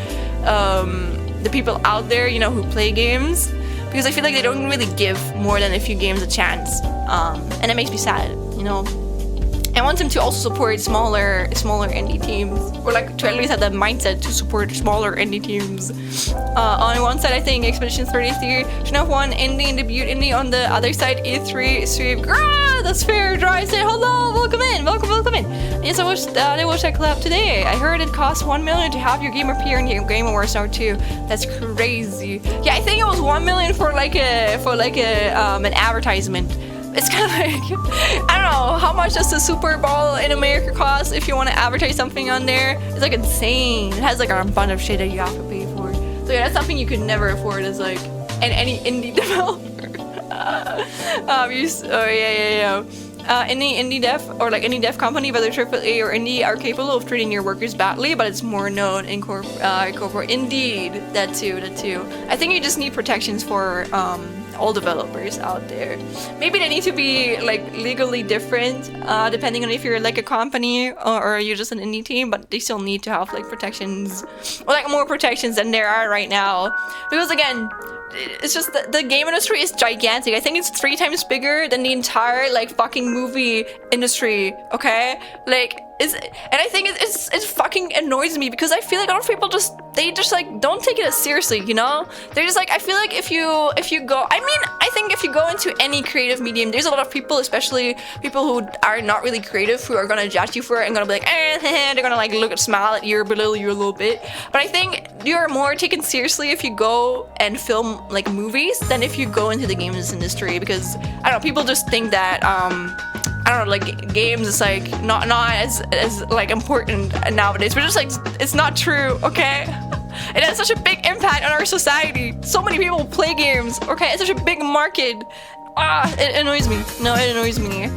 people out there, you know, who play games, because I feel like they don't really give more than a few games a chance, and it makes me sad, you know. I want them to also support smaller indie teams, or like to at least have the mindset to support smaller indie teams. On one side, I think Expedition 33 should have won indie and debut indie. On the other side, E3 Sweep. That's fair. Dry said hello, welcome in. Yes, I watched that collab today. I heard it costs 1 million to have your game appear in your Game Awards now too. That's crazy. Yeah, I think it was 1 million for an advertisement. It's kind of like, I don't know, how much does the Super Bowl in America cost if you want to advertise something on there? It's like insane. It has like a bunch of shit that you have to pay for. So yeah, that's something you could never afford as like any indie developer. Any indie dev or like any dev company, whether AAA or indie, are capable of treating your workers badly, but it's more known in corporate. Indeed, that too. I think you just need protections for all developers out there. Maybe they need to be like legally different, depending on if you're like a company or you're just an indie team, but they still need to have like protections, or like more protections than there are right now. Because again, it's just the game industry is gigantic. I think it's 3 times bigger than the entire like fucking movie industry. Okay, like and I think it fucking annoys me, because I feel like a lot of people they just like don't take it as seriously, you know? They're just like, I feel like if you go, I mean, I think if you go into any creative medium, there's a lot of people, especially people who are not really creative, who are gonna judge you for it and gonna be like, they're gonna like smile at you or belittle you a little bit. But I think you're more taken seriously if you go and film like movies than if you go into the games industry, because I don't know, people just think that I don't know, like games is like not as like important nowadays, but just like it's not true, okay? It has such a big impact on our society. So many people play games, okay? It's such a big market. It annoys me. No, it annoys me.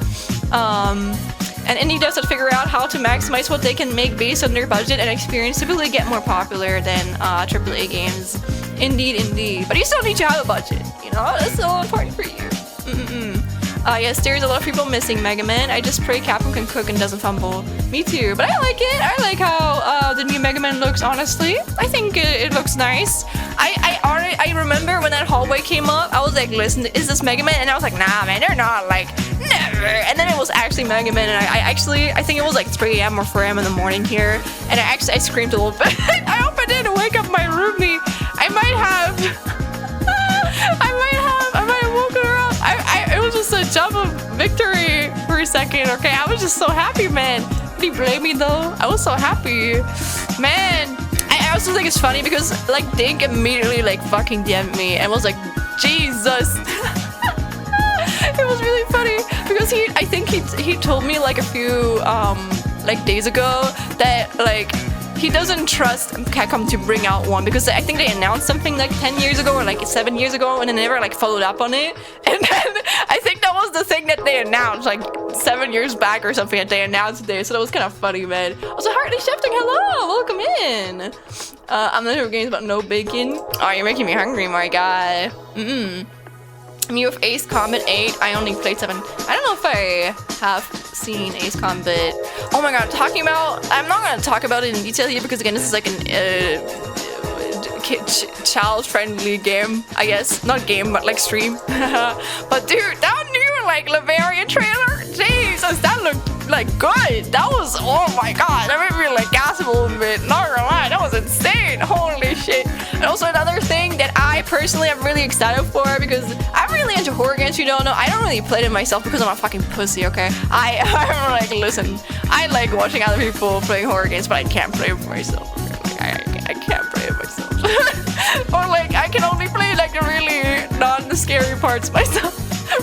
And indie devs that figure out how to maximize what they can make based on their budget and experience typically get more popular than AAA games. Indeed. But you still need to have a budget, you know? That's so important for you. Yes, there's a lot of people missing Mega Man. I just pray Capcom can cook and doesn't fumble. Me too, but I like it. I like how the new Mega Man looks, honestly. I think it looks nice. I remember when that hallway came up, I was like, listen, is this Mega Man? And I was like, nah, man, they're not, like, never. And then it was actually Mega Man, and I think it was like 3 a.m. or 4 a.m. in the morning here, and I screamed a little bit. I hope I didn't wake up my roomie. I might have woken her up. It was just a jump of victory for a second, okay? I was just so happy, man. Did he blame me though? I was so happy. Man, I also think it's funny because like Dink immediately like fucking DM'd me and was like, Jesus. It was really funny because I think he told me like a few like days ago that like he doesn't trust Capcom to bring out one because I think they announced something like 10 years ago or like 7 years ago and then they never like followed up on it. And then I think that was the thing that they announced like 7 years back or something that they announced today. So that was kind of funny, man. Also, Hartley Shifting, hello, welcome in. I'm not sure games about no bacon. Oh, you're making me hungry, my guy. Me with Ace Combat 8, I only played 7. I don't know if I have seen Ace Combat. Oh my god, I'm not gonna talk about it in detail here because again, this is like an child-friendly game, I guess. Not game, but like stream. But dude, that new like Lavarian trailer, Jesus, that looked like good. That was, oh my god, that made me like gasp a little bit. Not gonna lie, that was insane. Holy shit. And also another thing that I personally am really excited for because I'm really into horror games. You don't know, I don't really play them myself because I'm a fucking pussy, okay? I'm like, listen, I like watching other people playing horror games, but I can't play them myself. I can't play it myself. Or like, I can only play like the really non-scary parts myself.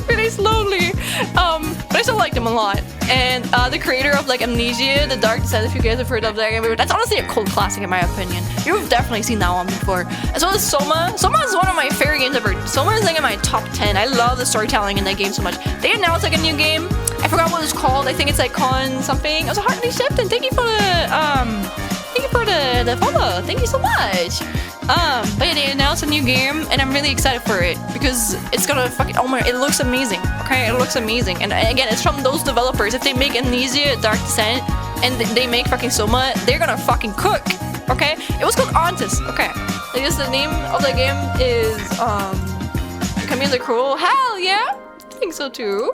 Really slowly. But I still like them a lot. And the creator of like Amnesia, The Dark Descent, if you guys have heard of that game, that's honestly a cult classic in my opinion. You've definitely seen that one before. As well as Soma. Soma is one of my favorite games ever. Soma is like in my top 10. I love the storytelling in that game so much. They announced like a new game. I forgot what it's called. I think it's like Con something. It was a Hartley Shipton. Thank you for the follow. Thank you so much. But yeah, they announced a new game and I'm really excited for it because it's gonna fucking, oh my, it looks amazing. Okay, it looks amazing. And again, it's from those developers. If they make Amnesia, Dark Descent, and they make fucking Soma, they're gonna fucking cook. Okay? It was called Ontis. Okay. I guess the name of the game is Chameleons Are Cruel. Hell yeah! I think so too.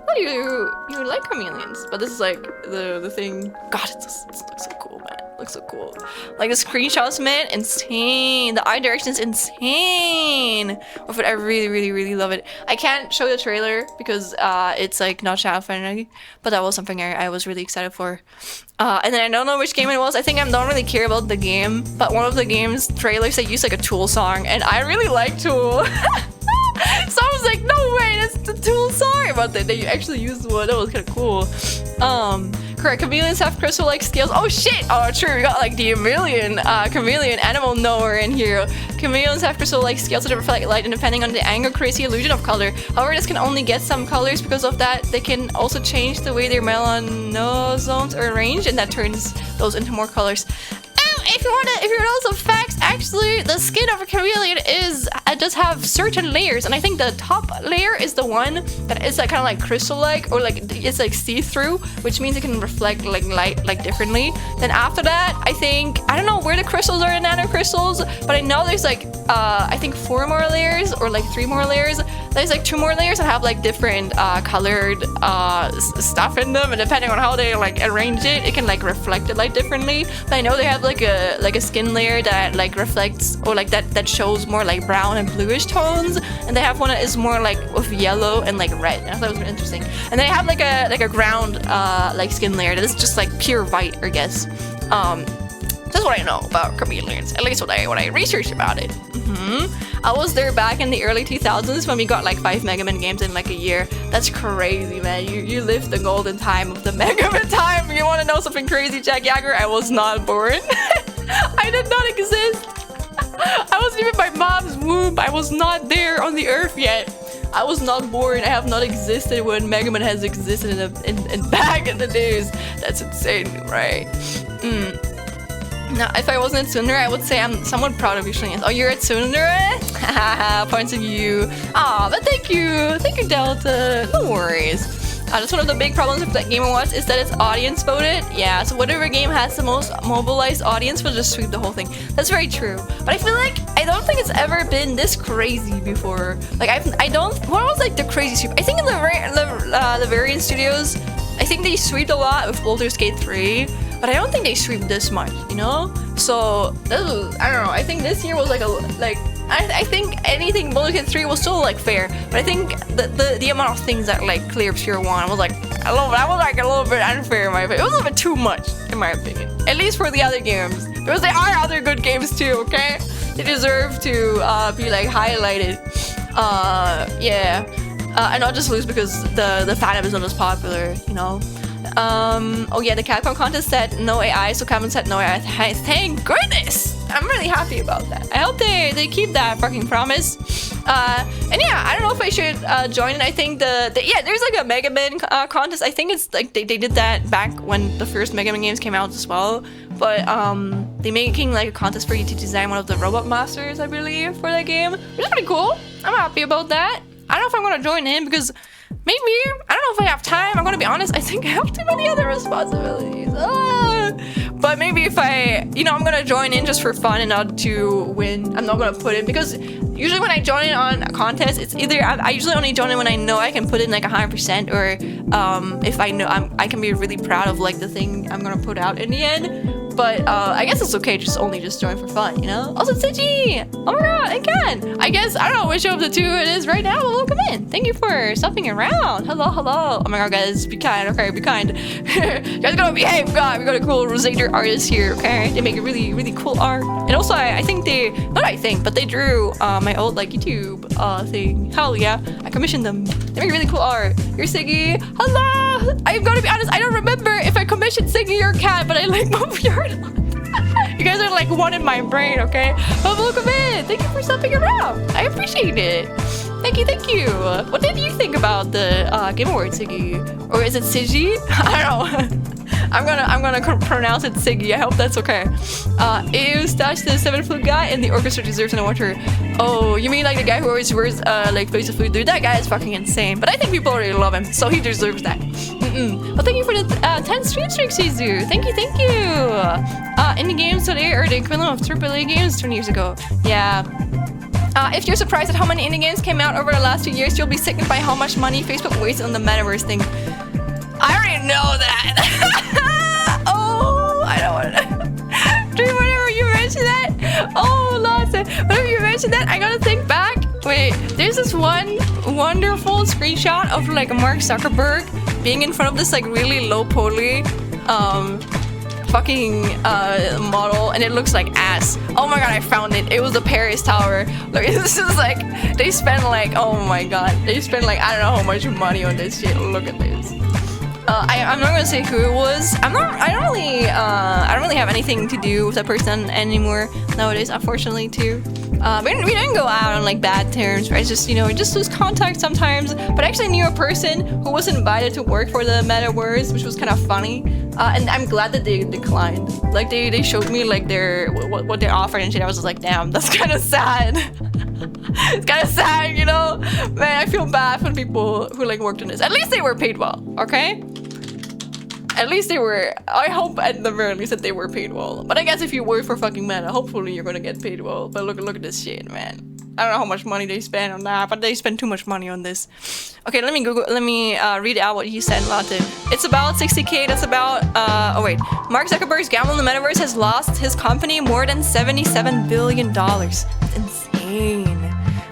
Well, you like chameleons, but this is like the thing. God, it looks so cool, man. It looks so cool. Like the screenshots, man, insane. The eye direction is insane. With it, I really love it. I can't show the trailer because it's like not child friendly, but that was something I was really excited for. And then I don't know which game it was. I think I don't really care about the game, but one of the game's trailers they used like a Tool song, and I really like Tool. So I was like, no way, that's the Tool song. But they actually used one. That was kind of cool. Correct. Chameleons have crystal-like scales. Oh shit! Oh, true. We got like the chameleon animal knower in here. Chameleons have crystal-like scales that reflect light, and depending on the angle, creates the illusion of color. However, this can only get some colors. Because of that, they can also change the way their melanosomes are arranged, and that turns those into more colors. If you want some facts, actually, the skin of a chameleon is does have certain layers, and I think the top layer is the one that is like kind of like crystal-like, or like it's like see-through, which means it can reflect like light like differently. Then after that, I don't know where the crystals are in nanocrystals, but I know there's like I think 4 more layers or like 3 more layers. There's like 2 more layers that have like different colored stuff in them, and depending on how they like arrange it, it can like reflect the light differently. But I know they have like a skin layer that like reflects, or like that shows more like brown and bluish tones, and they have one that is more like with yellow and like red. I thought that was really interesting. And they have like a ground like skin layer that is just like pure white, I guess. That's what I know about chameleons, at least when I researched about it. I was there back in the early 2000s when we got like 5 Mega Man games in like a year. That's crazy, man. You lived the golden time of the Mega Man time. You want to know something crazy, Jack Jagger? I was not born. I did not exist. I wasn't even in my mom's womb. I was not there on the earth yet. I was not born. I have not existed when Mega Man has existed in back in the days. That's insane, right? Now, if I wasn't at Tsundere, I would say I'm somewhat proud of you, Shlingis. Oh, you're at Tsundere? Haha, points at you. Aw, but thank you. Thank you, Delta. No worries. That's one of the big problems with that Game & Watch, is that it's audience voted. Yeah, so whatever game has the most mobilized audience will just sweep the whole thing. That's very true. But I feel like, I don't think it's ever been this crazy before. Like, what was like the crazy sweep? I think in the Varian Studios, I think they sweeped a lot with Baldur's Gate 3. But I don't think they sweeped this much, you know? So, this was, I don't know, I think this year was like I think anything Baldur's Gate 3 was still like fair, but I think the amount of things that like cleared Tier 1 was like a little bit unfair in my opinion. It was a little bit too much, in my opinion. At least for the other games. Because there are other good games too, okay? They deserve to be like highlighted. Yeah. And not just lose because the fandom is not as popular, you know? Oh yeah, the Capcom contest said no AI, so Capcom said no AI. Thank goodness! I'm really happy about that. I hope they keep that fucking promise. And yeah, I don't know if I should join it. I think yeah, there's like a Mega Man contest. I think it's like they did that back when the first Mega Man games came out as well. But they're making like a contest for you to design one of the Robot Masters, I believe, for that game, which is pretty cool. I'm happy about that. I don't know if I'm gonna join in because maybe, I don't know if I have time. I'm gonna be honest, I think I have too many other responsibilities. But maybe if I'm gonna join in just for fun and not to win. I'm not gonna put in, because usually when I join in on a contest, it's either, I usually only join in when I know I can put in like 100%, or if I know I can be really proud of like the thing I'm gonna put out in the end. But I guess it's okay just join for fun, you know? Also, Tsiji! Oh my god, I can! I guess, I don't know which of the two it is right now, but welcome in. Thank you for stopping around. Hello, hello. Oh my god, guys, be kind, okay? Be kind. You guys gotta behave, god. We got a cool Rosator artist here, okay? They make a really, really cool art. And also, I think but they drew my old, like, YouTube thing. Hell yeah. I commissioned them. They make really cool art. You're Siggy. Hello! I'm gonna be honest, I don't remember if I commissioned Siggy or Cat, but I like both of your You guys are like one in my brain, okay? But welcome in. Thank you for stopping around. I appreciate it. Thank you. What did you think about the Game Awards, Siggy? Or is it Siggy? I don't know. I'm gonna pronounce it Siggy. I hope that's okay. Ew, Stash, the 7-foot guy in the orchestra deserves an award. Oh, you mean like the guy who always wears like face of food? Dude, that guy is fucking insane. But I think people already love him, so he deserves that. Well, thank you for the 10 stream streaks, Shizu. Thank you. Indie games today are the equivalent of AAA games 20 years ago. Yeah. If you're surprised at how many indie games came out over the last few years, you'll be sickened by how much money Facebook wasted on the metaverse thing. I already know that. Oh, I don't want to. Dream, whenever you mention that. Oh, lots of. Whenever you mention that, I gotta think back. Wait, there's this one wonderful screenshot of like Mark Zuckerberg being in front of this like really low poly fucking model, and it looks like ass. Oh my god, I found it. It was the Paris Tower. Look, this is like, they spent like, oh my god, they spent like, I don't know how much money on this shit. Look at this. I'm not gonna say who it was. I don't really have anything to do with that person anymore nowadays, unfortunately, too. We didn't go out on like bad terms, right? It's just, just lose contact sometimes. But I actually knew a person who was invited to work for the Metaverse, which was kind of funny. And I'm glad that they declined. Like they showed me like their what they offered and shit. I was just like, damn, that's kind of sad. It's kind of sad, you know. Man, I feel bad for people who like worked on this. At least they were paid well, okay? At least they were. I hope at the very least that they were paid well. But I guess if you work for fucking Meta, hopefully you're gonna get paid well. But look at this shit, man. I don't know how much money they spend on that, but they spend too much money on this. Okay, let me read out what he said, Latte. It's about 60K. That's about oh wait, Mark Zuckerberg's gamble in the metaverse has lost his company more than $77 billion. That's insane.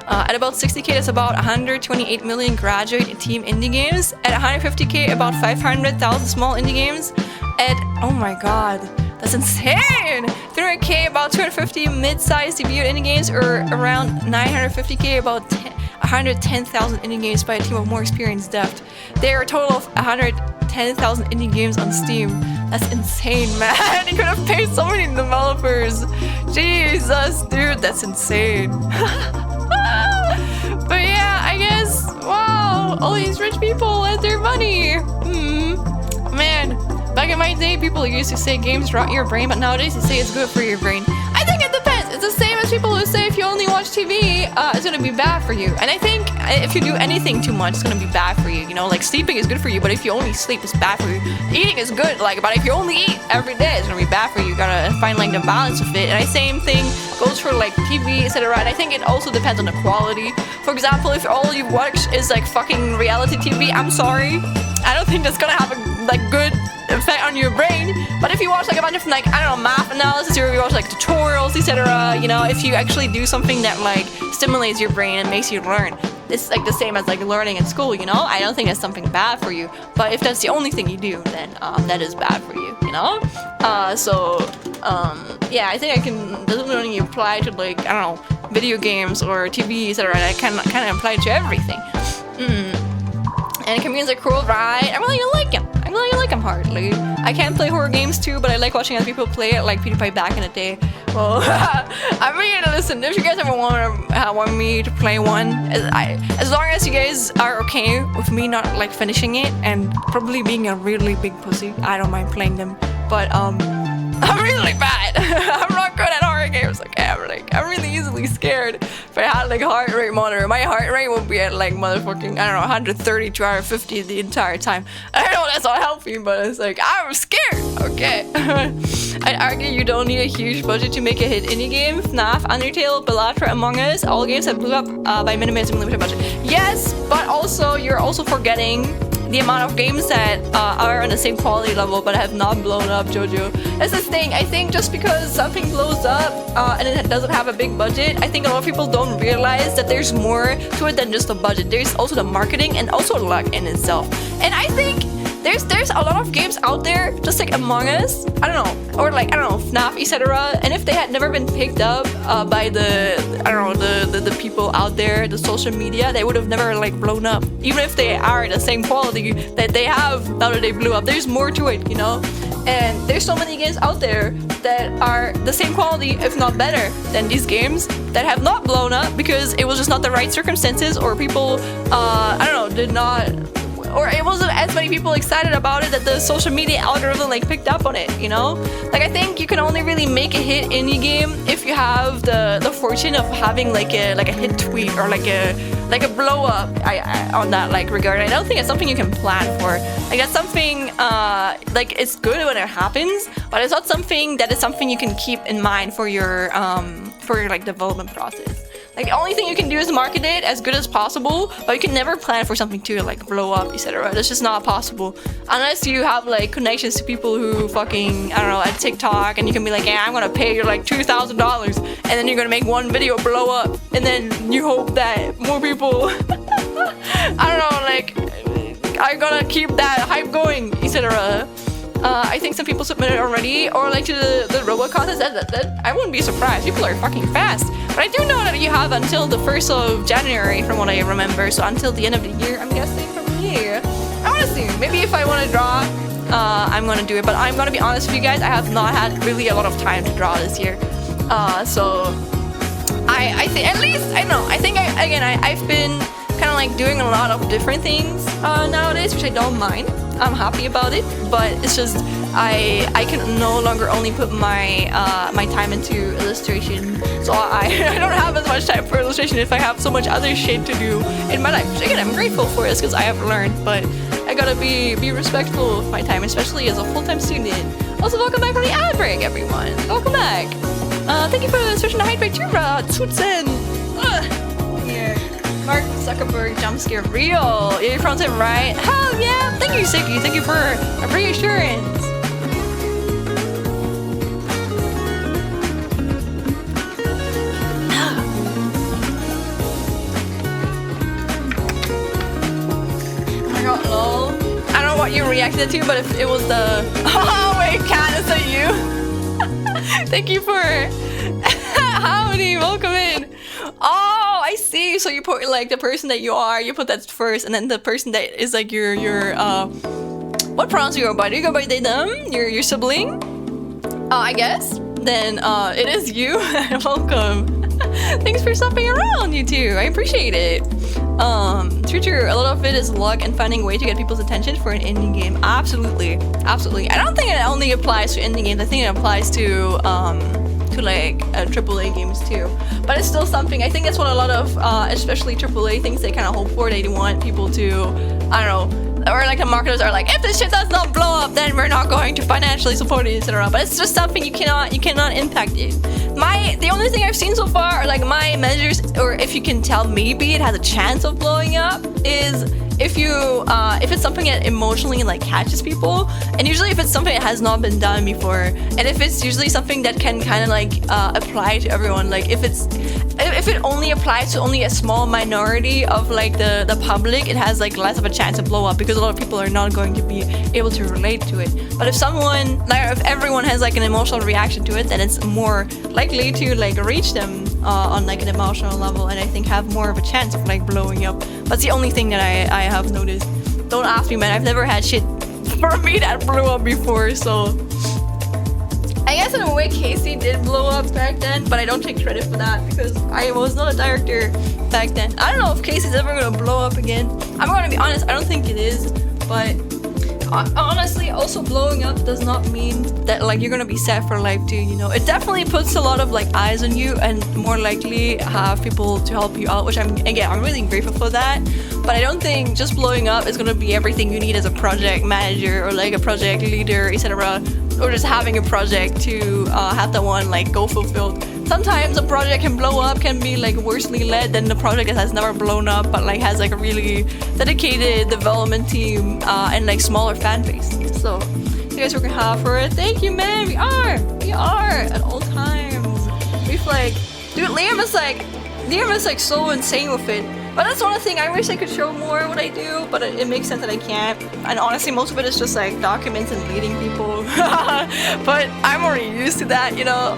At about 60K, that's about 128 million graduate team indie games. At 150K, about 500,000 small indie games. At, oh my god, that's insane! 300K, about 250 mid-sized debut indie games, or around 950K, about 110,000 indie games by a team of more experienced devs. There are a total of 110,000 indie games on Steam. That's insane, man. You could have paid so many developers. Jesus, dude, that's insane. But yeah, I guess, wow, all these rich people and their money. Man, back in my day, people used to say games rot your brain, but nowadays they say it's good for your brain. I think it depends. It's the same as people who say if you only watch TV, it's gonna be bad for you. And I think if you do anything too much, it's gonna be bad for you. You know, like sleeping is good for you, but if you only sleep, it's bad for you. Eating is good, like, but if you only eat every day, it's gonna be bad for you. You gotta find like the balance of it. And the same thing goes for like TV, etc. And I think it also depends on the quality. For example, if all you watch is like fucking reality TV, I'm sorry, I don't think that's gonna have a like good effect on your brain. But if you watch like a bunch of like, I don't know, math analysis, or if you watch like tutorials, etc., you know, if you actually do something that like stimulates your brain and makes you learn, it's like the same as like learning in school, you know. I don't think it's something bad for you. But if that's the only thing you do, then that is bad for you, you know. Yeah, I think I can doesn't only apply to like, I don't know, video games or TV, etc. I kind of apply to everything. And comedians are cool, right? I really like them. I really like them hardly. I can't play horror games too, but I like watching other people play it, like PewDiePie back in the day. Well, I mean, listen, if you guys ever want me to play one, as long as you guys are okay with me not like finishing it and probably being a really big pussy, I don't mind playing them. But I'm really bad. I'm not good at horror games. Like I'm really easily scared. If I had like a heart rate monitor, my heart rate would be at like motherfucking, I don't know, 130 to 150 the entire time. I know that's not healthy, but it's like I'm scared. Okay. I'd argue you don't need a huge budget to make a hit indie game. FNAF, Undertale, Bellatra, Among Us, all games that blew up by minimizing limited budget. Yes, but also you're also forgetting the amount of games that are on the same quality level but have not blown up, Jojo. That's the thing. I think just because something blows up and it doesn't have a big budget, I think a lot of people don't realize that there's more to it than just the budget. There's also the marketing and also luck in itself. And I think there's a lot of games out there, just like Among Us, I don't know, or like, I don't know, FNAF, etc. And if they had never been picked up by the, I don't know, the people out there, the social media, they would have never like blown up. Even if they are the same quality that they have now that they blew up, there's more to it, you know? And there's so many games out there that are the same quality, if not better, than these games that have not blown up because it was just not the right circumstances, or people, I don't know, did not, or it wasn't as many people excited about it that the social media algorithm like picked up on it, you know? Like I think you can only really make a hit indie game if you have the fortune of having like a hit tweet or like a blow up on that like regard. I don't think it's something you can plan for. Like that's something like it's good when it happens, but it's not something that is something you can keep in mind for your like development process. Like the only thing you can do is market it as good as possible, but you can never plan for something to like blow up, etc. That's just not possible unless you have like connections to people who fucking, I don't know, at TikTok, and you can be like, yeah, I'm gonna pay you like $2,000, and then you're gonna make one video blow up, and then you hope that more people, I don't know, like are gonna keep that hype going, etc. I think some people submitted already, or like to the robot contest. That I wouldn't be surprised. People are fucking fast. But I do know that you have until the 1st of January, from what I remember. So until the end of the year, I'm guessing from here. I want to see. Maybe if I want to draw, I'm gonna do it. But I'm gonna be honest with you guys. I have not had really a lot of time to draw this year. So I think at least I don't know. I think I've been kind of like doing a lot of different things nowadays, which I don't mind. I'm happy about it, but it's just I can no longer only put my my time into illustration, so I don't have as much time for illustration if I have so much other shit to do in my life. Which again, I'm grateful for this because I have learned, but I gotta be respectful of my time, especially as a full-time student. Also, welcome back from the ad break, everyone. Welcome back. Thank you for switching to Hydrate too, bro. Tutsen. Here. Mark Zuckerberg jump scare real. You're from him, right? Hell yeah! Thank you, Siggy. Thank you for reassurance. Oh my god, lol. I don't know what you reacted to, but if it was the oh wait, Kat, is that you? Thank you for howdy, welcome in. Oh, I see. So you put like the person that you are, you put that first, and then the person that is like your what pronouns do you go by? Do you go by they them? Your sibling? I guess. Then it is you. Welcome. Thanks for stopping around, you two. I appreciate it. True. A lot of it is luck and finding a way to get people's attention for an indie game. Absolutely, absolutely. I don't think it only applies to indie games. I think it applies to like AAA games too. But it's still something. I think that's what a lot of, especially AAA things they kind of hope for. They want people to, I don't know. Or like the marketers are like, if this shit does not blow up, then we're not going to financially support it, etc. But it's just something you cannot impact it. The only thing I've seen so far are like my measures, or if you can tell maybe it has a chance of blowing up, is if it's something that emotionally like catches people, and usually if it's something that has not been done before, and if it's usually something that can kind of like apply to everyone, like if it only applies to only a small minority of like the public, it has like less of a chance to blow up because a lot of people are not going to be able to relate to it. But if everyone has like an emotional reaction to it, then it's more likely to like reach them on like an emotional level, and I think have more of a chance of like blowing up. That's the only thing that I have noticed. Don't ask me, man. I've never had shit for me that blew up before, so I guess in a way Casey did blow up back then, but I don't take credit for that because I was not a director back then. I don't know if Casey's ever gonna blow up again. I'm gonna be honest, I don't think it is, but honestly, also blowing up does not mean that like you're gonna be set for life too, you know. It definitely puts a lot of like eyes on you and more likely have people to help you out, which I'm really grateful for that. But I don't think just blowing up is gonna be everything you need as a project manager or like a project leader, etc. Or just having a project to have that one like go fulfilled. Sometimes a project can blow up, can be like worsely led than the project that has never blown up, but like has like a really dedicated development team and like smaller fan base. So you guys working hard for it. Thank you, man. We are at all times. We've like, dude, Liam is like so insane with it. But that's one thing, I wish I could show more what I do, but it makes sense that I can't. And honestly, most of it is just like documents and leading people. But I'm already used to that, you know.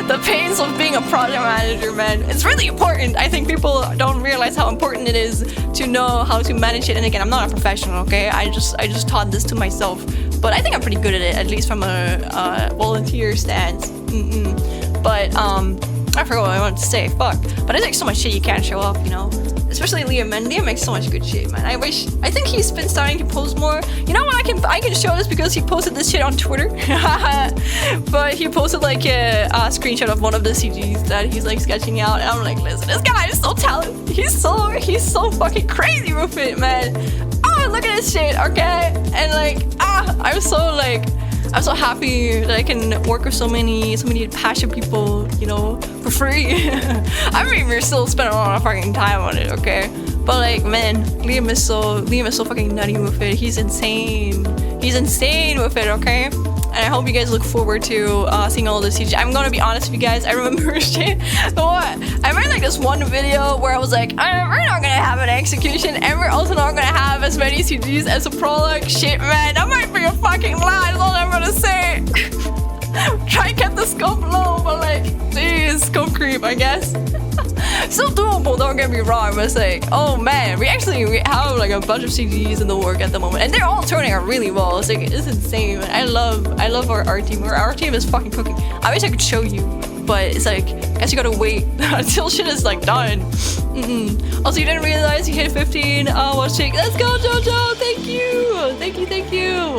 The pains of being a project manager, man. It's really important. I think people don't realize how important it is to know how to manage it. And again, I'm not a professional, okay? I just taught this to myself. But I think I'm pretty good at it, at least from a volunteer stance. But I forgot what I wanted to say, fuck. But there's like so much shit you can't show off, you know? Especially Liam, man. Liam makes so much good shit, man. I think he's been starting to post more. You know what, I can show this because he posted this shit on Twitter. But he posted like a screenshot of one of the CGs that he's like sketching out, and I'm like, listen, this guy is so talented. He's so fucking crazy with it, man. Oh, look at this shit, okay? And like, I'm so happy that I can work with so many passionate people, you know, for free. I mean, we're still spending a lot of fucking time on it, okay? But like, man, Liam is so fucking nutty with it. He's insane with it, okay? And I hope you guys look forward to seeing all this CG. I'm gonna be honest with you guys, I remember shit. I made like this one video where I was like, we're not gonna have an execution, and we're also not gonna have as many CGs as a prologue. Shit, man, that might be a fucking lie, that's all I'm gonna say. Try and get the scope low, but like, geez, scope creep, I guess. Still doable, don't get me wrong, but it's like, oh man, we have like a bunch of CGs in the work at the moment, and they're all turning out really well. It's like, it's insane, man. I love our art team. Our art team is fucking cooking. I wish I could show you, but it's like, I guess you gotta wait until shit is like done. Also, you didn't realize you hit 15 watching. Let's go, Jojo! Thank you!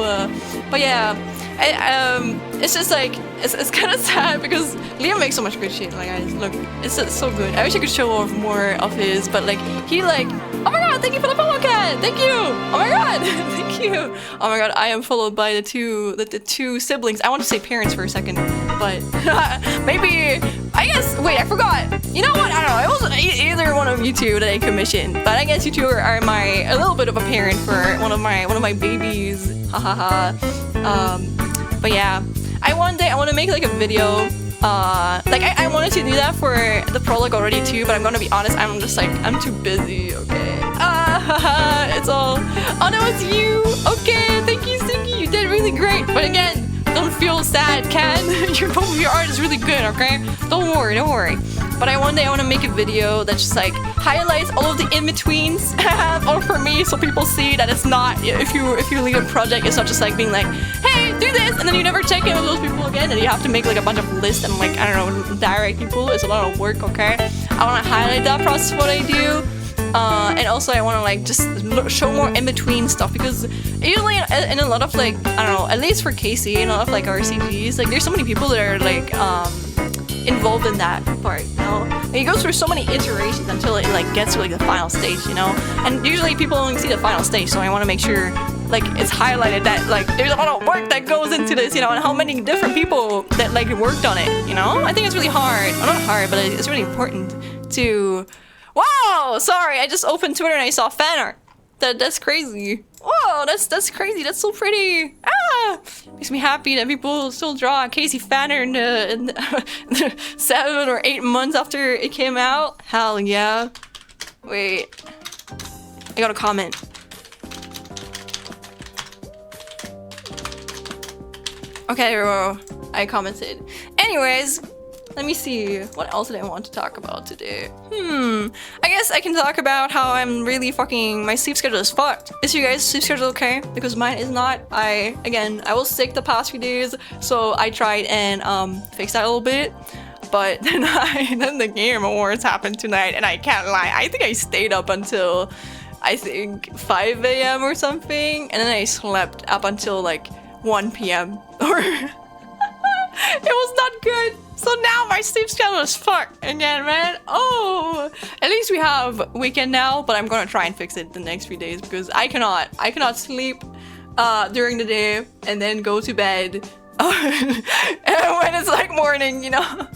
But yeah, it's just like, it's kind of sad because Liam makes so much good shit. Like, guys, look, it's so good. I wish I could show off more of his, but like, he like, oh my god, thank you for the follow, cat! Thank you! Oh my god, thank you! Oh my god, I am followed by the two siblings. I want to say parents for a second, but maybe, I guess, wait, I forgot. You know what? I don't know. It wasn't either one of you two that I commissioned, but I guess you two are a little bit of a parent for one of my babies. Hahaha. But yeah, one day I want to make like a video. Like I wanted to do that for the prologue already too, but I'm gonna be honest, I'm just like, I'm too busy, okay? It's all, oh no, it's you! Okay, thank you, Stinky, you did really great, but again, don't feel sad, Ken. Your art is really good, okay? Don't worry. But one day I want to make a video that just like highlights all of the in-betweens or for me, so people see that it's not, if you lead a project, it's not just like being like, hey, do this, and then you never check in with those people again, and you have to make like a bunch of lists and like, I don't know, direct people. It's a lot of work, okay? I want to highlight that process, what I do. And also I want to like just show more in-between stuff, because usually in a lot of like, I don't know, at least for Casey and a lot of like RCGs, like there's so many people that are like involved in that part, you know? And it goes through so many iterations until it like gets to like the final stage, you know? And usually people only see the final stage, so I want to make sure like it's highlighted that like there's a lot of work that goes into this, you know, and how many different people that like worked on it, you know? I think it's really hard, well, not hard, but it's really important to... Wow! Sorry, I just opened Twitter and I saw fan art. That's crazy. Whoa, that's crazy. That's so pretty. Makes me happy that people still draw Casey fan art in the 7 or 8 months after it came out. Hell yeah. Wait, I got a comment. Okay, I commented. Anyways. Let me see, what else did I want to talk about today? I guess I can talk about how I'm really fucking, my sleep schedule is fucked. Is you guys' sleep schedule okay? Because mine is not. I was sick the past few days, so I tried and fix that a little bit. But then the Game Awards happened tonight, and I can't lie, I think I stayed up until, I think 5 AM or something, and then I slept up until like 1 PM, or it was not good. So now my sleep schedule is fucked again, man. Oh, at least we have weekend now, but I'm gonna try and fix it the next few days, because I cannot sleep during the day and then go to bed when it's like morning, you know.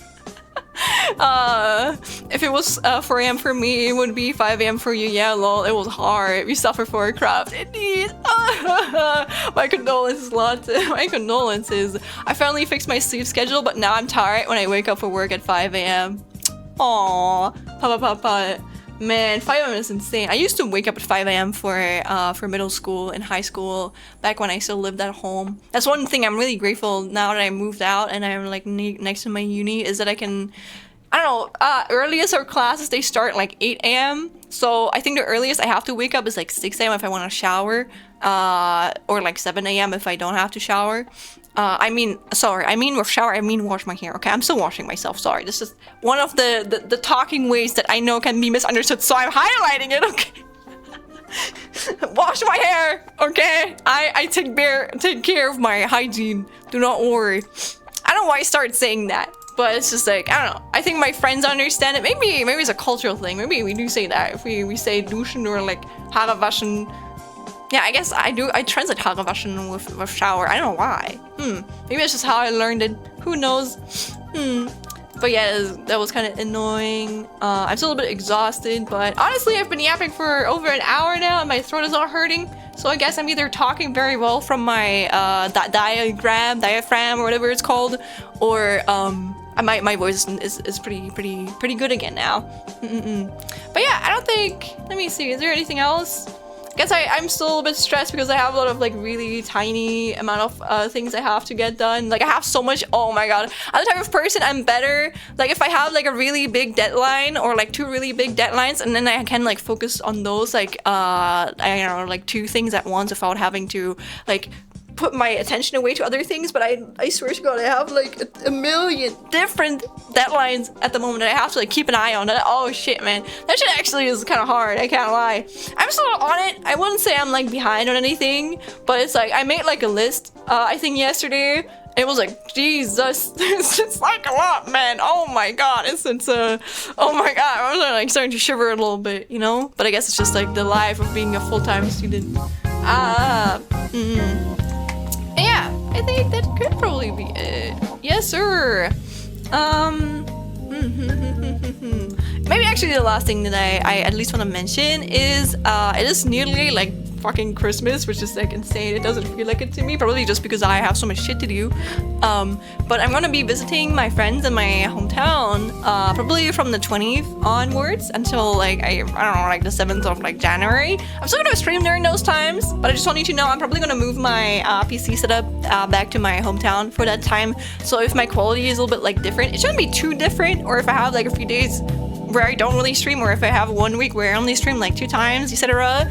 If it was 4 AM for me, it would be 5 AM for you. Yeah, lol, it was hard. We suffer for our craft, indeed. My condolences, lots. My condolences. I finally fixed my sleep schedule, but now I'm tired when I wake up for work at 5 AM. Aww, papa. Man, 5 AM is insane. I used to wake up at 5 AM for middle school and high school, back when I still lived at home. That's one thing I'm really grateful now that I moved out and I'm like next to my uni, is that I can, I don't know, earliest our classes, they start like 8 AM. So I think the earliest I have to wake up is like 6 AM if I want to shower, or like 7 AM if I don't have to shower. I mean with shower, I mean wash my hair, okay? I'm still washing myself, sorry. This is one of the talking ways that I know can be misunderstood, so I'm highlighting it, okay? Wash my hair, okay? I take care of my hygiene, do not worry. I don't know why I started saying that, but it's just like, I don't know. I think my friends understand it. Maybe it's a cultural thing. Maybe we do say that. If we say duschen or like harawaschen. Yeah, I guess I do. I translate harawaschen with shower. I don't know why. Maybe it's just how I learned it. Who knows? But yeah, that was kind of annoying. I'm still a bit exhausted, but honestly, I've been yapping for over an hour now and my throat is all hurting. So I guess I'm either talking very well from my diaphragm or whatever it's called, or my voice is pretty good again now. But yeah, I don't think, let me see, is there anything else? I guess I'm still a bit stressed because I have a lot of like really tiny amount of things I have to get done. Like I have so much, oh my god. I'm the type of person, I'm better like if I have like a really big deadline or like 2 really big deadlines, and then I can like focus on those, like I don't know, like 2 things at once without having to like put my attention away to other things, but I swear to God, I have like a million different deadlines at the moment that I have to like keep an eye on. Oh shit, man, that shit actually is kind of hard. I can't lie. I'm still on it. I wouldn't say I'm like behind on anything, but it's like I made like a list. I think yesterday. It was like, Jesus, it's like a lot, man. Oh my God, oh my God, I was like starting to shiver a little bit, you know? But I guess it's just like the life of being a full-time student. Yeah, I think that could probably be it. Yes, sir. Maybe actually the last thing that I at least want to mention is, it is nearly like fucking Christmas, which is like insane. It doesn't feel like it to me, probably just because I have so much shit to do. But I'm gonna be visiting my friends in my hometown, probably from the 20th onwards until like I don't know, like the 7th of like January. I'm still gonna stream during those times, but I just want you to know I'm probably gonna move my PC setup back to my hometown for that time. So if my quality is a little bit like different, it shouldn't be too different, or if I have like a few days where I don't really stream, or if I have 1 week where I only stream like 2 times, etc.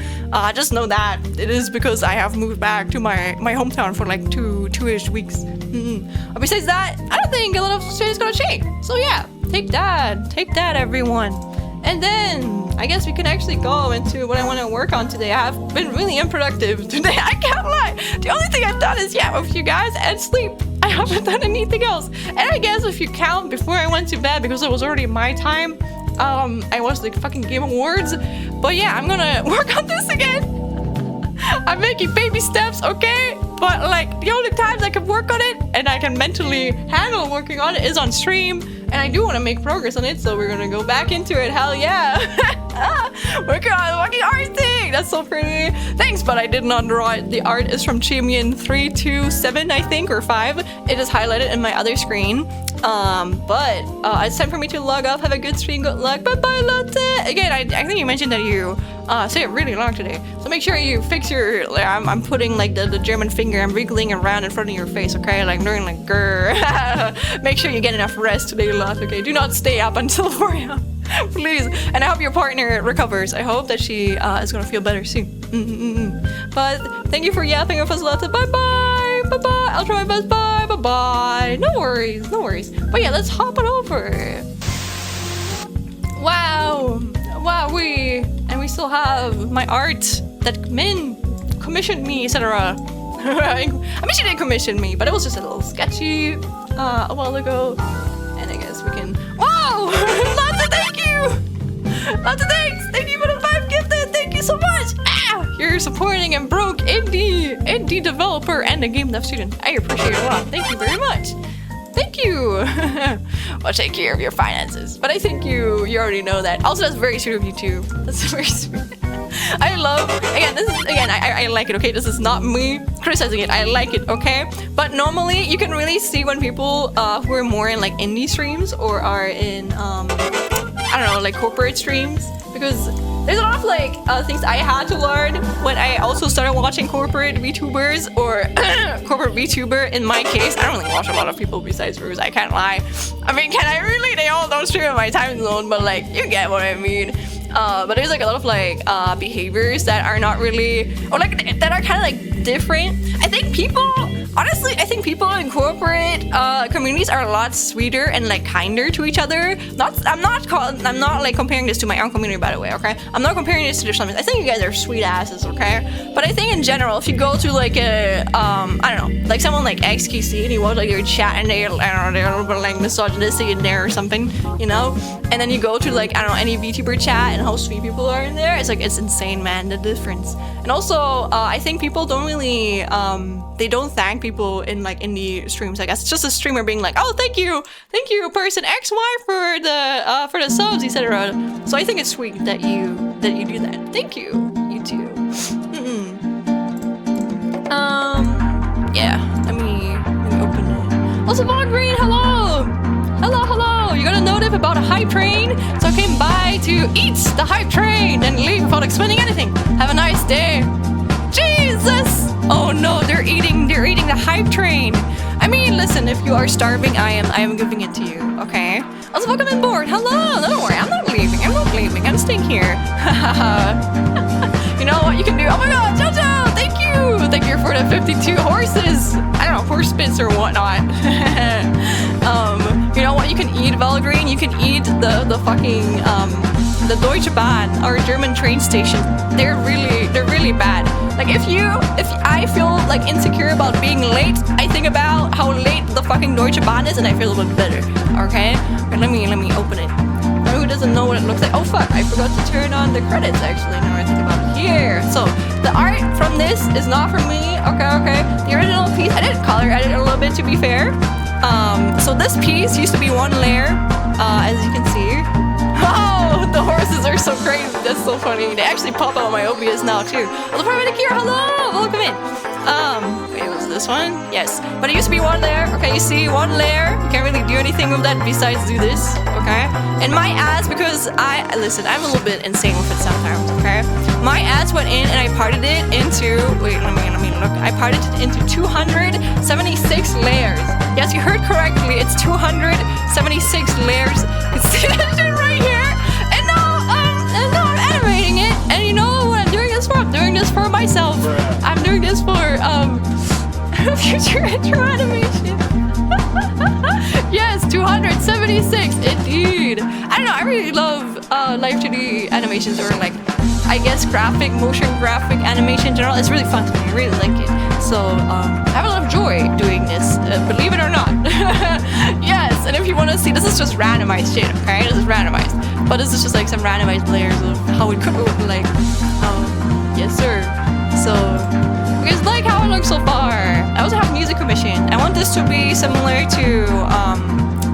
Just know that it is because I have moved back to my hometown for like two-ish weeks. But besides that, I don't think a lot of shit is gonna change. So yeah, take that everyone. And then I guess we can actually go into what I want to work on today. I have been really unproductive today. I can't lie. The only thing I've done is with you guys and sleep. I haven't done anything else. And I guess if you count before I went to bed, because it was already my time, I watched like fucking Game Awards. But yeah, I'm gonna work on this again. I'm making baby steps, okay? But like the only times I can work on it and I can mentally handle working on it is on stream. And I do want to make progress on it, so we're gonna go back into it. Hell yeah. Working on the fucking art thing. That's so pretty. Thanks, but I did not draw it. The art is from Chimian327, I think, or 5. It is highlighted in my other screen. But it's time for me to log off. Have a good stream. Good luck. Bye-bye, Lotte. Again, I think you mentioned that you say it really long today. So make sure you fix your... I'm putting like the German finger. I'm wiggling around in front of your face, okay? Like doing like grrr. Make sure you get enough rest today, Lotte, okay? Do not stay up until 4 a.m. Please. And I hope your partner recovers. I hope that she is gonna feel better soon. But thank you for yapping with us, Lotte. Bye-bye. Bye-bye. I'll try my best. Bye. Bye-bye. No worries. No worries. But yeah, let's hop it over. Wow. Wow, we still have my art that Min commissioned me, etc. I mean, she didn't commission me, but it was just a little sketchy a while ago. And I guess we can... Wow! Lots of thank you! Lots of thanks! Thank you for the 5 gifted! Thank you so much! You're supporting and broke indie developer and a game dev student. I appreciate it a lot. Thank you very much. Thank you. I'll take care of your finances. But I think you already know that. Also, that's very sweet of you too. That's very sweet. I love, I like it, okay? This is not me criticizing it. I like it, okay? But normally, you can really see when people who are more in like indie streams or are in, I don't know, like corporate streams. Because there's a lot of like things I had to learn when I also started watching corporate VTubers or corporate VTuber. In my case, I don't really watch a lot of people besides Ruse, I can't lie. I mean, can I really? They all don't stream in my time zone, but like, you get what I mean. But there's like a lot of like behaviors that are not really, or like that are kind of like different. I think people in corporate communities are a lot sweeter and like kinder to each other. I'm not like comparing this to my own community, by the way, okay? I'm not comparing this to the Islamists. I think you guys are sweet asses, okay? But I think in general, if you go to like a I don't know, like someone like XQC and you watch like your chat and they're, I don't know, they're a little bit like misogynistic in there or something, you know? And then you go to like, I don't know, any VTuber chat and how sweet people are in there, it's like, it's insane, man, the difference. And also, I think people don't really, they don't thank people in like indie streams. I guess it's just a streamer being like, oh, thank you, person XY for the subs, etc. So I think it's sweet that you do that. Thank you, you too. Yeah. Let me open it. Also, Von Green, hello. You got a notif about a hype train, so I came by to eat the hype train and leave without explaining anything. Have a nice day. Jesus! Oh no, they're eating the hype train. I mean, listen, if you are starving, I am giving it to you, okay? Also, welcome on board. Hello, don't worry, I'm not leaving, I'm staying here. You know what you can do? Oh my god, Jojo, thank you for for the 52 horses. I don't know, horse bits or whatnot. You know what you can eat, Valgreen? You can eat the fucking the Deutsche Bahn or German train station. They're really bad. Like if I feel like insecure about being late, I think about how late the fucking Deutsche Bahn is and I feel a little bit better. Okay? But let me open it. Who doesn't know what it looks like? Oh fuck, I forgot to turn on the credits actually, now I think about it. Here. So the art from this is not for me. Okay. The original piece, I did color edit it a little bit to be fair. So this piece used to be one layer, as you can see. Oh, the horses are so crazy. That's so funny. They actually pop out of my OBS now too. Hello, Paramedic here. Hello, welcome in. Wait, was this one? Yes, but it used to be one layer. Okay, you see, one layer. You can't really do anything with that besides do this. Okay, and my ads, because listen, I'm a little bit insane with it sometimes. Okay, my ads went in and I parted it into. Wait, let me look. I parted it into 276 layers. Yes, you heard correctly. It's 276 layers. You can see that shit right here. And now I'm animating it. And you know what I'm doing this for? I'm doing this for myself. I'm doing this for future intro animation. Yes, 276 indeed. I don't know. I really love live 2D animations, or like, I guess motion graphic animation in general. It's really fun to me. I really like it. So I have a lot of joy doing this, believe it or not. Yes, and if you want to see, this is just randomized shit, okay? This is randomized. But this is just like some randomized layers of how it could look like. Yes, sir. So, you guys like how it looks so far? I also have music commission. I want this to be similar to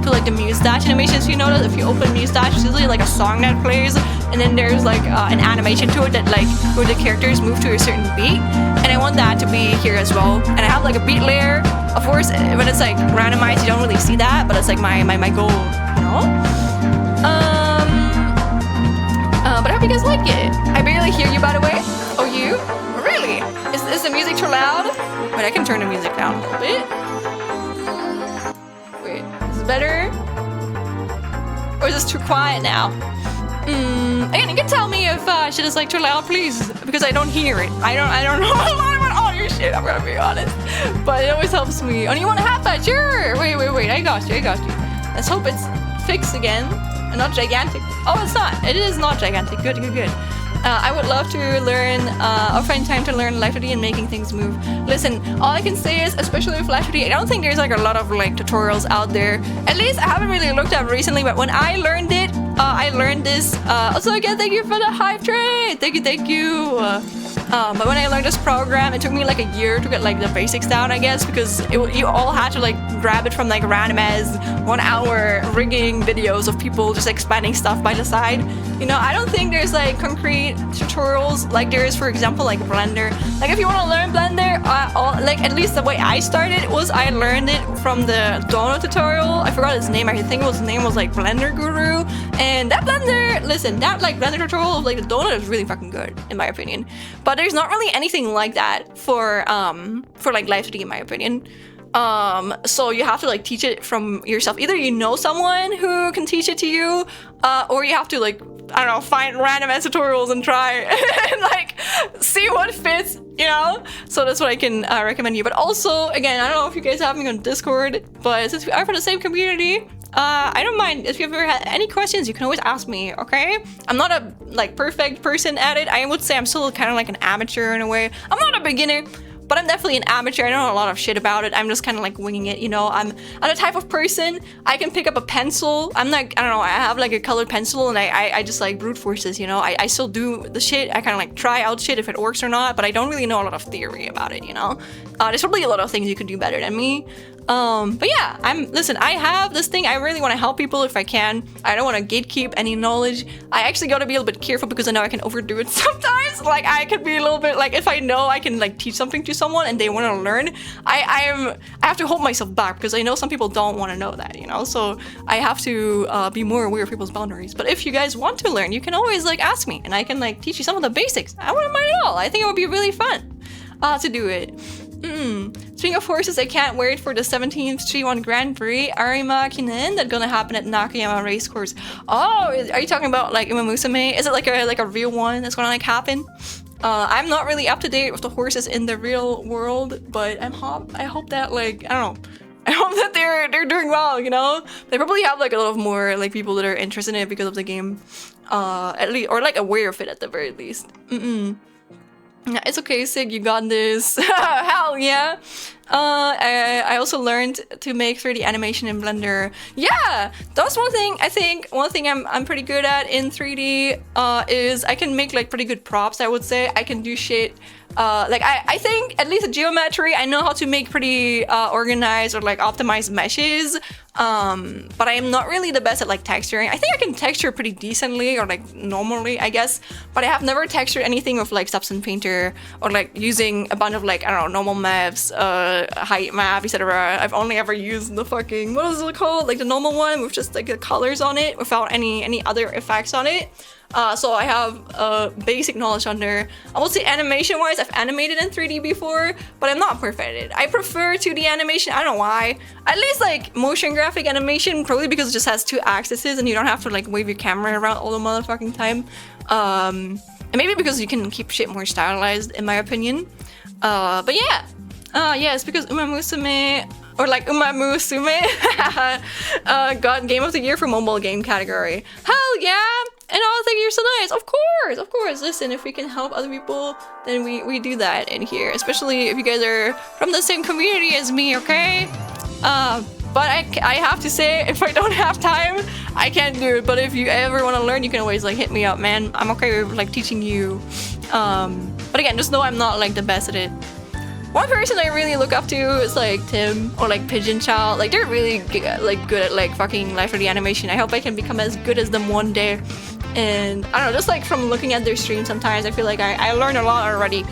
like the Mustache animations. You know that if you open Mustache, it's usually like a song that plays, and then there's like an animation to it that like where the characters move to a certain beat, and I want that to be here as well. And I have like a beat layer. Of course, when it's like randomized, you don't really see that, but it's like my goal, you know. But I hope you guys like it. I barely hear you, by the way. Oh, you? Really? Is the music too loud? Wait, I can turn the music down a little bit. Wait, is it better? Or is this too quiet now? Again, you can tell me if shit is like too loud, please, because I don't hear it. I don't know a lot about all your shit, I'm gonna be honest. But it always helps me. Oh, you wanna have that? Sure! Wait, I got you. Let's hope it's fixed again and not gigantic. Oh, it's not. It is not gigantic. Good. I would love to learn, or find time to learn Live 2D and making things move. Listen, all I can say is, especially with Live 2D, I don't think there's like a lot of like tutorials out there. At least I haven't really looked up recently, but when I learned it, I learned this. Also, again, thank you for the hype train. Thank you. But when I learned this program, it took me like a year to get like the basics down, I guess, because you all had to like grab it from like random as 1 hour rigging videos of people just expanding stuff by the side. You know, I don't think there's like concrete tutorials like there is, for example, like Blender. Like if you want to learn Blender, like at least the way I started was I learned it from the Dono tutorial. I forgot his name. I think his name was like Blender Guru. And that Blender tutorial of like the Dono is really fucking good in my opinion. But there's not really anything like that for like Live 2D in my opinion. So you have to like teach it from yourself. Either you know someone who can teach it to you, or you have to like, I don't know, find random ass tutorials and try and like see what fits, you know? So that's what I can recommend you. But also, again, I don't know if you guys have me on Discord, but since we are from the same community, I don't mind if you've ever had any questions, you can always ask me, okay? I'm not a like perfect person at it. I would say I'm still kind of like an amateur in a way. I'm not a beginner, but I'm definitely an amateur. I don't know a lot of shit about it. I'm just kind of like winging it, you know? I'm the type of person, I can pick up a pencil. I'm like, I don't know, I have like a colored pencil and I just like brute forces, you know? I still do the shit. I kind of like try out shit if it works or not, but I don't really know a lot of theory about it, you know? There's probably a lot of things you could do better than me. But yeah, listen, I have this thing. I really want to help people if I can. I don't want to gatekeep any knowledge. I actually got to be a little bit careful because I know I can overdo it sometimes. Like I could be a little bit like, if I know I can like teach something to someone and they want to learn, I have to hold myself back because I know some people don't want to know that, you know? So I have to be more aware of people's boundaries. But if you guys want to learn, you can always like ask me and I can like teach you some of the basics. I wouldn't mind at all. I think it would be really fun to do it. Speaking of horses, I can't wait for the 17th G1 Grand Prix Arima Kinen that's gonna happen at Nakayama Racecourse. Oh, are you talking about like Uma Musume? Is it like a real one that's gonna like happen? I'm not really up to date with the horses in the real world, but I hope that like I don't know. I hope that they're doing well, you know? They probably have like a lot of more like people that are interested in it because of the game. At least, or like aware of it at the very least. Yeah, it's okay, Sig, you got this. Hell yeah. I also learned to make 3D animation in Blender. Yeah, that's one thing. I think one thing I'm pretty good at in 3D is I can make like pretty good props. I would say I can do shit. Like I think at least in geometry I know how to make pretty organized or like optimized meshes. But I am not really the best at like texturing. I think I can texture pretty decently or like normally, I guess. But I have never textured anything with like Substance Painter or like using a bunch of like, I don't know, normal maps, height map, etc. I've only ever used the fucking, what is it called? Like the normal one with just like the colors on it without any other effects on it. So I have basic knowledge on there. I will say animation wise, I've animated in 3D before, but I'm not perfect at it. I prefer 2D animation, I don't know why. At least like motion graphic animation, probably because it just has 2 axes and you don't have to like wave your camera around all the motherfucking time. And maybe because you can keep shit more stylized, in my opinion. But yeah. Yeah, it's because Uma Musume, or like Uma Musume, got Game of the Year for mobile game category. Hell yeah! And oh, thank you, you're so nice. Of course. Listen, if we can help other people, then we do that in here. Especially if you guys are from the same community as me, okay? But I have to say, if I don't have time, I can't do it. But if you ever want to learn, you can always like hit me up, man. I'm okay with like teaching you. But again, just know I'm not like the best at it. One person I really look up to is like Tim or like Pigeon Child. Like they're really like good at like fucking live 3D animation. I hope I can become as good as them one day. And I don't know, just like from looking at their streams sometimes, I feel like I learn a lot already.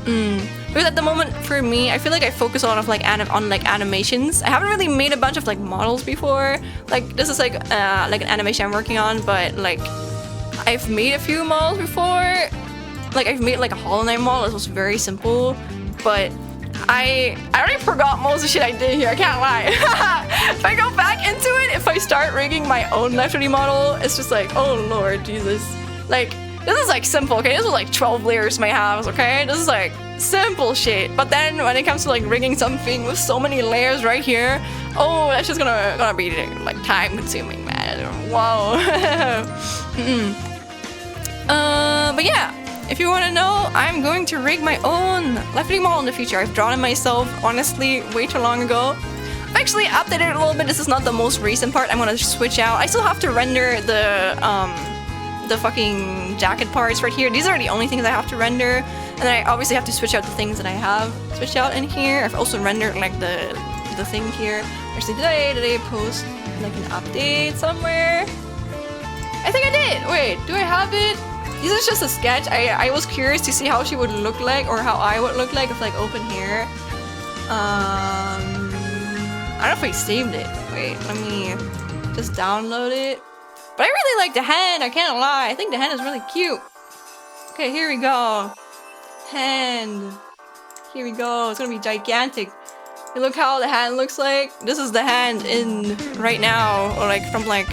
Because at the moment for me, I feel like I focus a lot of like on animations. I haven't really made a bunch of like models before. Like this is like an animation I'm working on, but like I've made a few models before. Like I've made like a Hollow Knight model. It was very simple, but I already forgot most of the shit I did here, I can't lie. If I go back into it, if I start rigging my own live 3D model, it's just like, oh lord Jesus. Like, this is like simple, okay? This was like 12 layers in my house, okay? This is like simple shit. But then when it comes to like rigging something with so many layers right here, oh, that's just gonna be like time consuming, man. Whoa. But yeah. If you want to know, I'm going to rig my own live 3D model in the future. I've drawn it myself, honestly, way too long ago. I've actually updated it a little bit. This is not the most recent part. I'm gonna switch out. I still have to render the fucking jacket parts right here. These are the only things I have to render. And then I obviously have to switch out the things that I have switched out in here. I've also rendered like the thing here. Actually, did I post like an update somewhere? I think I did. Wait, do I have it? This is just a sketch. I was curious to see how she would look like, or how I would look like if like open here. I don't know if I saved it. Wait, let me just download it. But I really like the hand, I can't lie. I think the hand is really cute. Okay, here we go. Hand. Here we go. It's gonna be gigantic. You look how the hand looks like. This is the hand in right now, or like from like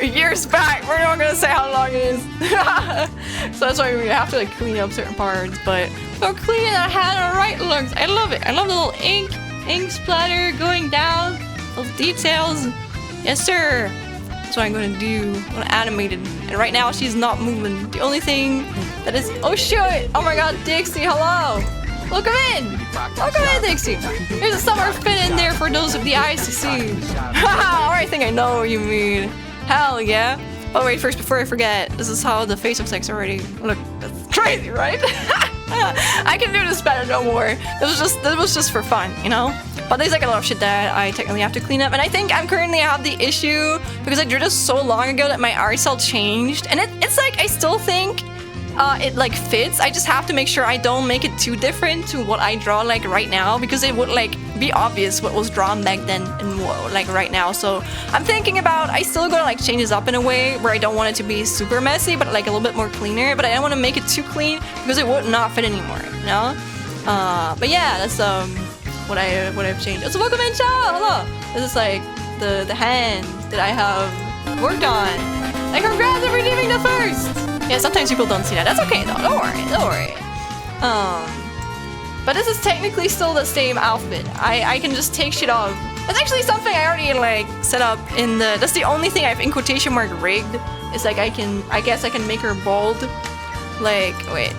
years back. We're not gonna say how long it is. So that's why we have to like clean up certain parts. But so clean that hand alright looks. I love it. I love the little ink splatter going down. Those details. Yes sir. That's what I'm gonna do. I'm gonna animate it. And right now she's not moving. The only thing that is, oh shit! Oh my god, Dixie, hello! Welcome in! Welcome in, Dixie! There's a summer fit in there for those of the eyes to see. Haha, I think I know what you mean. Hell yeah. Oh wait, first, before I forget, this is how the face looks like already. Look, that's crazy, right? I can do this better no more. This was just for fun, you know? But there's like a lot of shit that I technically have to clean up. And I think I'm currently have the issue because I drew this so long ago that my art cell changed. And it's like, I still think it like fits. I just have to make sure I don't make it too different to what I draw like right now, because it would like be obvious what was drawn back then and what, like right now. So I'm thinking about, I still gonna like change this up in a way where I don't want it to be super messy, but like a little bit more cleaner. But I don't want to make it too clean because it would not fit anymore, you know? But yeah, that's what I've changed. So welcome in, ciao, hello. This is like the hand that I have worked on. And congrats on redeeming the first. Yeah, sometimes people don't see that. That's okay though. Don't worry. Don't worry. But this is technically still the same outfit. I can just take shit off. That's actually something I already like set up in the. That's the only thing I've in quotation mark rigged. It's like I guess I can make her bald. Like wait.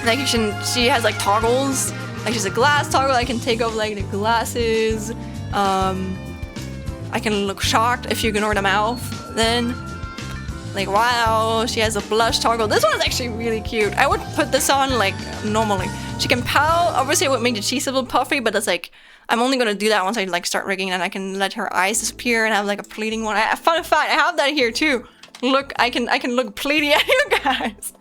Like she has like toggles. Like she's a glass toggle. I can take off like the glasses. I can look shocked if you ignore the mouth. Then. Like, wow, she has a blush toggle. This one's actually really cute. I would put this on, like, normally. She can pout. Obviously, it would make the cheeks a little puffy, but it's like, I'm only gonna do that once I, like, start rigging, and I can let her eyes disappear and have, like, a pleading one. Fun fact, I have that here, too. Look, I can look pleady at you guys.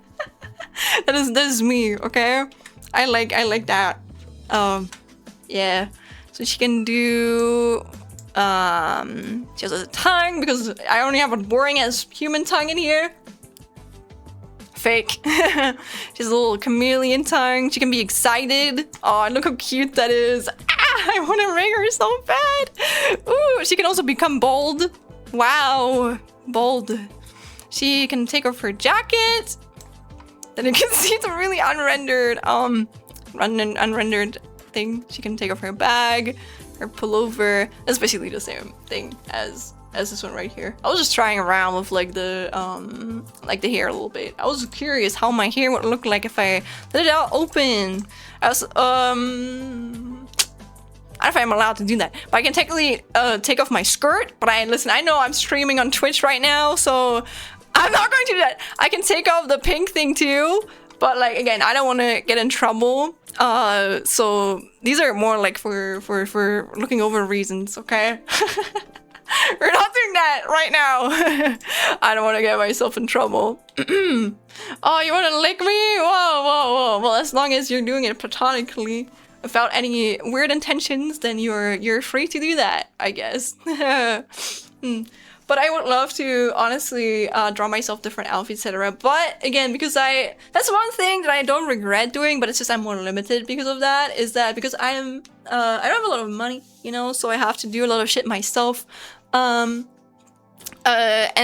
That is me, okay? I like that. Yeah. So she can do... she has a tongue because I only have a boring ass human tongue in here. Fake. She has a little chameleon tongue. She can be excited. Oh, look how cute that is. Ah, I want to ring her so bad. Ooh, she can also become bold. Wow, bold. She can take off her jacket. Then you can see it's a really unrendered, unrendered thing. She can take off her bag. Her pullover. That's basically the same thing as this one right here. I was just trying around with like the hair a little bit. I was curious how my hair would look like if I let it out open. I was I don't know if I'm allowed to do that, but I can technically take off my skirt. But listen, I know I'm streaming on Twitch right now, so I'm not going to do that. I can take off the pink thing too, but like again, I don't want to get in trouble. So these are more like for looking over reasons, okay? We're not doing that right now. I don't want to get myself in trouble. Oh, you want to lick me? Whoa, whoa, whoa. Well, as long as you're doing it platonically, without any weird intentions, then you're free to do that, I guess. But I would love to honestly draw myself different outfits, etc. But again, because that's one thing that I don't regret doing, but it's just I'm more limited because of that. Is that because I don't have a lot of money, you know, so I have to do a lot of shit myself. And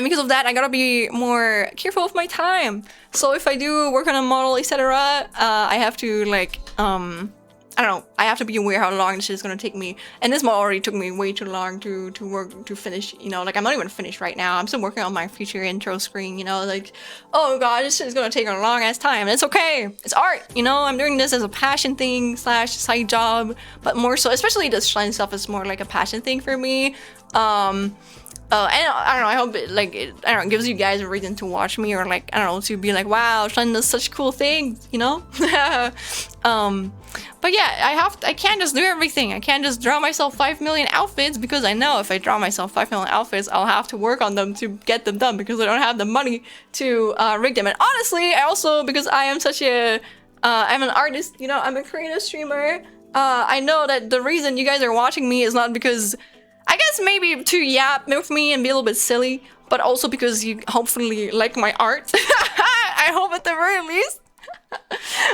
because of that, I gotta be more careful with my time. So if I do work on a model, etc., I have to like I don't know. I have to be aware how long this shit is gonna take me. And this model already took me way too long to work to finish. You know, like I'm not even finished right now. I'm still working on my future intro screen. You know, like oh god, this shit is gonna take a long ass time. And it's okay. It's art. You know, I'm doing this as a passion thing / side job, but more so, especially this Schlein stuff is more like a passion thing for me. And I don't know, I hope it, like, I don't know, gives you guys a reason to watch me, or like, I don't know, to be like, wow, Schlein does such cool things, you know? But yeah, I can't just do everything. I can't just draw myself 5 million outfits, because I know if I draw myself 5 million outfits, I'll have to work on them to get them done, because I don't have the money to rig them. And honestly, I also, because I am such a, I'm an artist, you know, I'm a creative streamer, I know that the reason you guys are watching me is not because, I guess maybe to yap with me and be a little bit silly, but also because you hopefully like my art. I hope at the very least.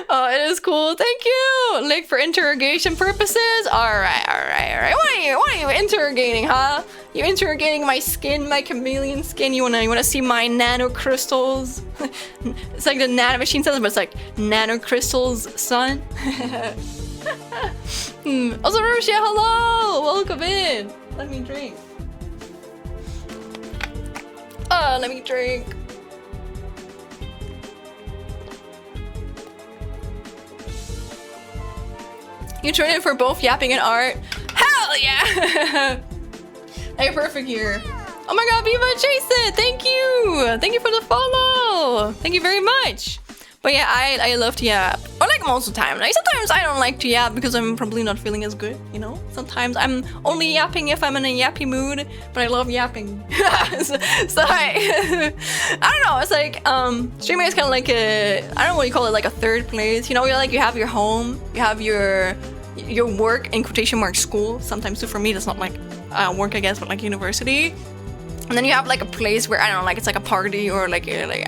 It is cool. Thank you. Like for interrogation purposes. All right. What are you interrogating, huh? You interrogating my skin, my chameleon skin? You wanna see my nanocrystals? It's like the nanomachine says, but it's like nanocrystals, son. Also, Rushia, hello. Welcome in. Let me drink. Let me drink. You traded for both yapping and art? Hell yeah! Hey, perfect here. Oh my god, Viva Jason! Thank you! Thank you for the follow! Thank you very much! But yeah, I love to yap. Or like most of the time. Like sometimes I don't like to yap because I'm probably not feeling as good, you know? Sometimes I'm only yapping if I'm in a yappy mood, but I love yapping. so I don't know, it's like streaming is kind of like a, I don't know what you call it, like a third place. You know, you have your home, you have your work in quotation mark school. Sometimes too, for me that's not like work, I guess, but like university. And then you have like a place where, I don't know, like it's like a party, or like I don't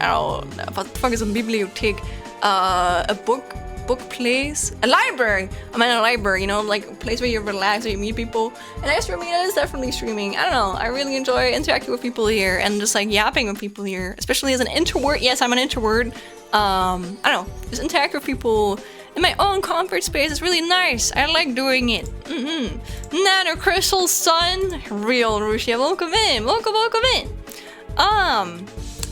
know, what the fuck is a bibliothèque? A book book place, a library. I'm in a library, you know, like a place where you relax, where you meet people. And I guess for me, that is definitely streaming. I don't know. I really enjoy interacting with people here and just like yapping with people here, especially as an introvert. Yes, I'm an introvert. I don't know, just interact with people in my own comfort space is really nice. I like doing it. Nano Crystal Sun, real Rushia, welcome in, welcome in.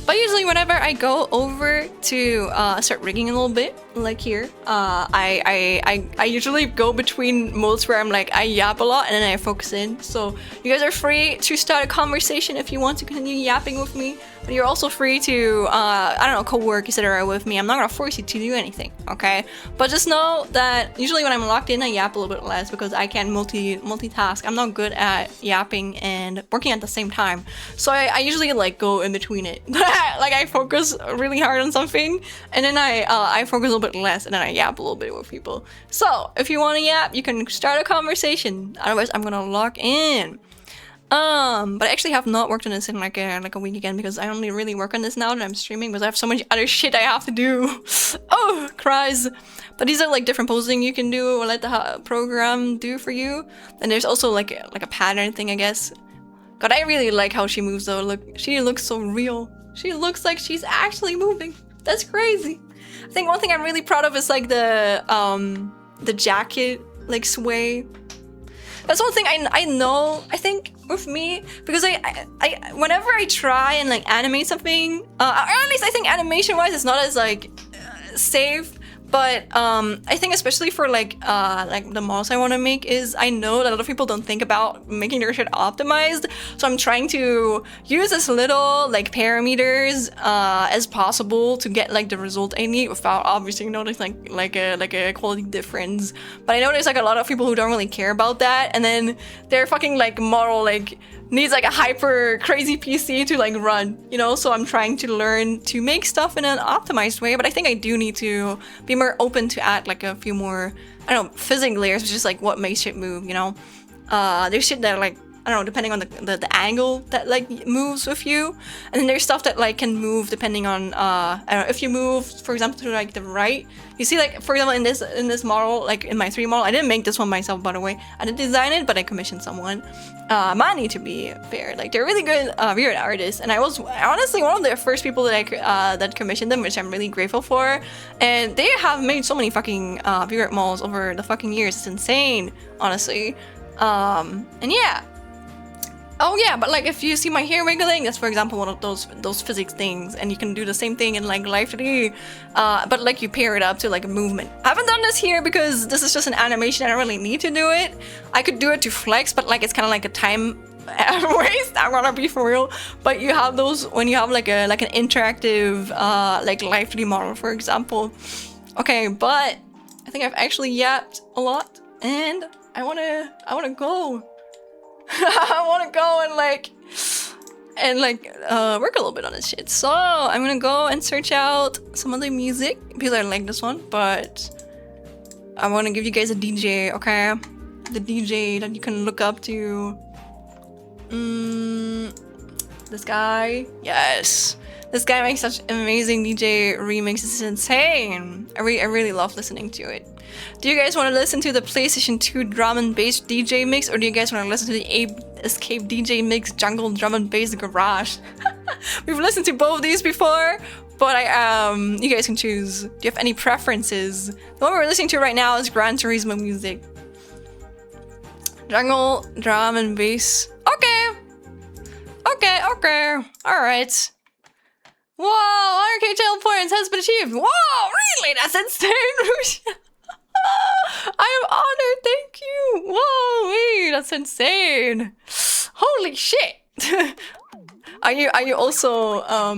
But usually whenever I go over to start rigging a little bit, like here, I usually go between modes where I'm like, I yap a lot and then I focus in. So you guys are free to start a conversation if you want to continue yapping with me. But you're also free to, I don't know, co-work, etc. with me. I'm not gonna force you to do anything, okay? But just know that usually when I'm locked in, I yap a little bit less because I can multitask. I'm not good at yapping and working at the same time. So I usually like go in between it. Like I focus really hard on something and then I focus a little bit less and then I yap a little bit with people. So if you want to yap, you can start a conversation. Otherwise, I'm gonna lock in. But I actually have not worked on this in like a week again because I only really work on this now that I'm streaming because I have so much other shit I have to do. Oh, cries. But these are like different posing you can do or let the program do for you. And there's also like a pattern thing, I guess. God, I really like how she moves though. Look, she looks so real. She looks like she's actually moving. That's crazy. I think one thing I'm really proud of is like the jacket like sway. That's one thing I know, I think, with me, because I whenever I try and like animate something, or at least I think animation-wise it's not as like safe, but I think especially for like the models I want to make is I know that a lot of people don't think about making their shit optimized, so I'm trying to use as little like parameters as possible to get like the result I need without obviously noticing like a quality difference. But I know there's like a lot of people who don't really care about that, and then their fucking like model like needs like a hyper crazy PC to like run, you know? So I'm trying to learn to make stuff in an optimized way, but I think I do need to be more open to add like a few more, I don't know, physics layers, which is like what makes shit move, you know? There's shit that like, I don't know, depending on the angle that like moves with you. And then there's stuff that like can move depending on, I don't know, if you move, for example, to like the right, you see like, for example, in this model, like in my 3 model, I didn't make this one myself, by the way. I didn't design it, but I commissioned someone. Mani, to be fair, like they're really good weird artists. And I was honestly one of the first people that that commissioned them, which I'm really grateful for. And they have made so many fucking weird models over the fucking years. It's insane, honestly. And yeah. Oh yeah, but like if you see my hair wiggling, that's for example one of those physics things, and you can do the same thing in like Live 3D, but like you pair it up to like a movement. I haven't done this here because this is just an animation. I don't really need to do it. I could do it to flex, but like it's kind of like a time waste. I'm gonna be for real. But you have those when you have like an interactive like Live 3D model, for example. Okay, but I think I've actually yapped a lot, and I wanna go. I want to go and work a little bit on this shit. So I'm gonna go and search out some of the music because I like this one, but I want to give you guys a DJ, okay? The DJ that you can look up to. This guy, yes. This guy makes such amazing DJ remixes. It's insane. I really love listening to it. Do you guys want to listen to the PlayStation 2 drum and bass DJ mix, or do you guys want to listen to the Ape Escape DJ mix jungle drum and bass garage? We've listened to both of these before, but you guys can choose. Do you have any preferences? The one we're listening to right now is Gran Turismo music. Jungle, drum and bass. Okay. Alright. Whoa, 100k channel points has been achieved. Whoa, really? That's insane. I am honored, thank you. Whoa, wait, that's insane. Holy shit. Are you also I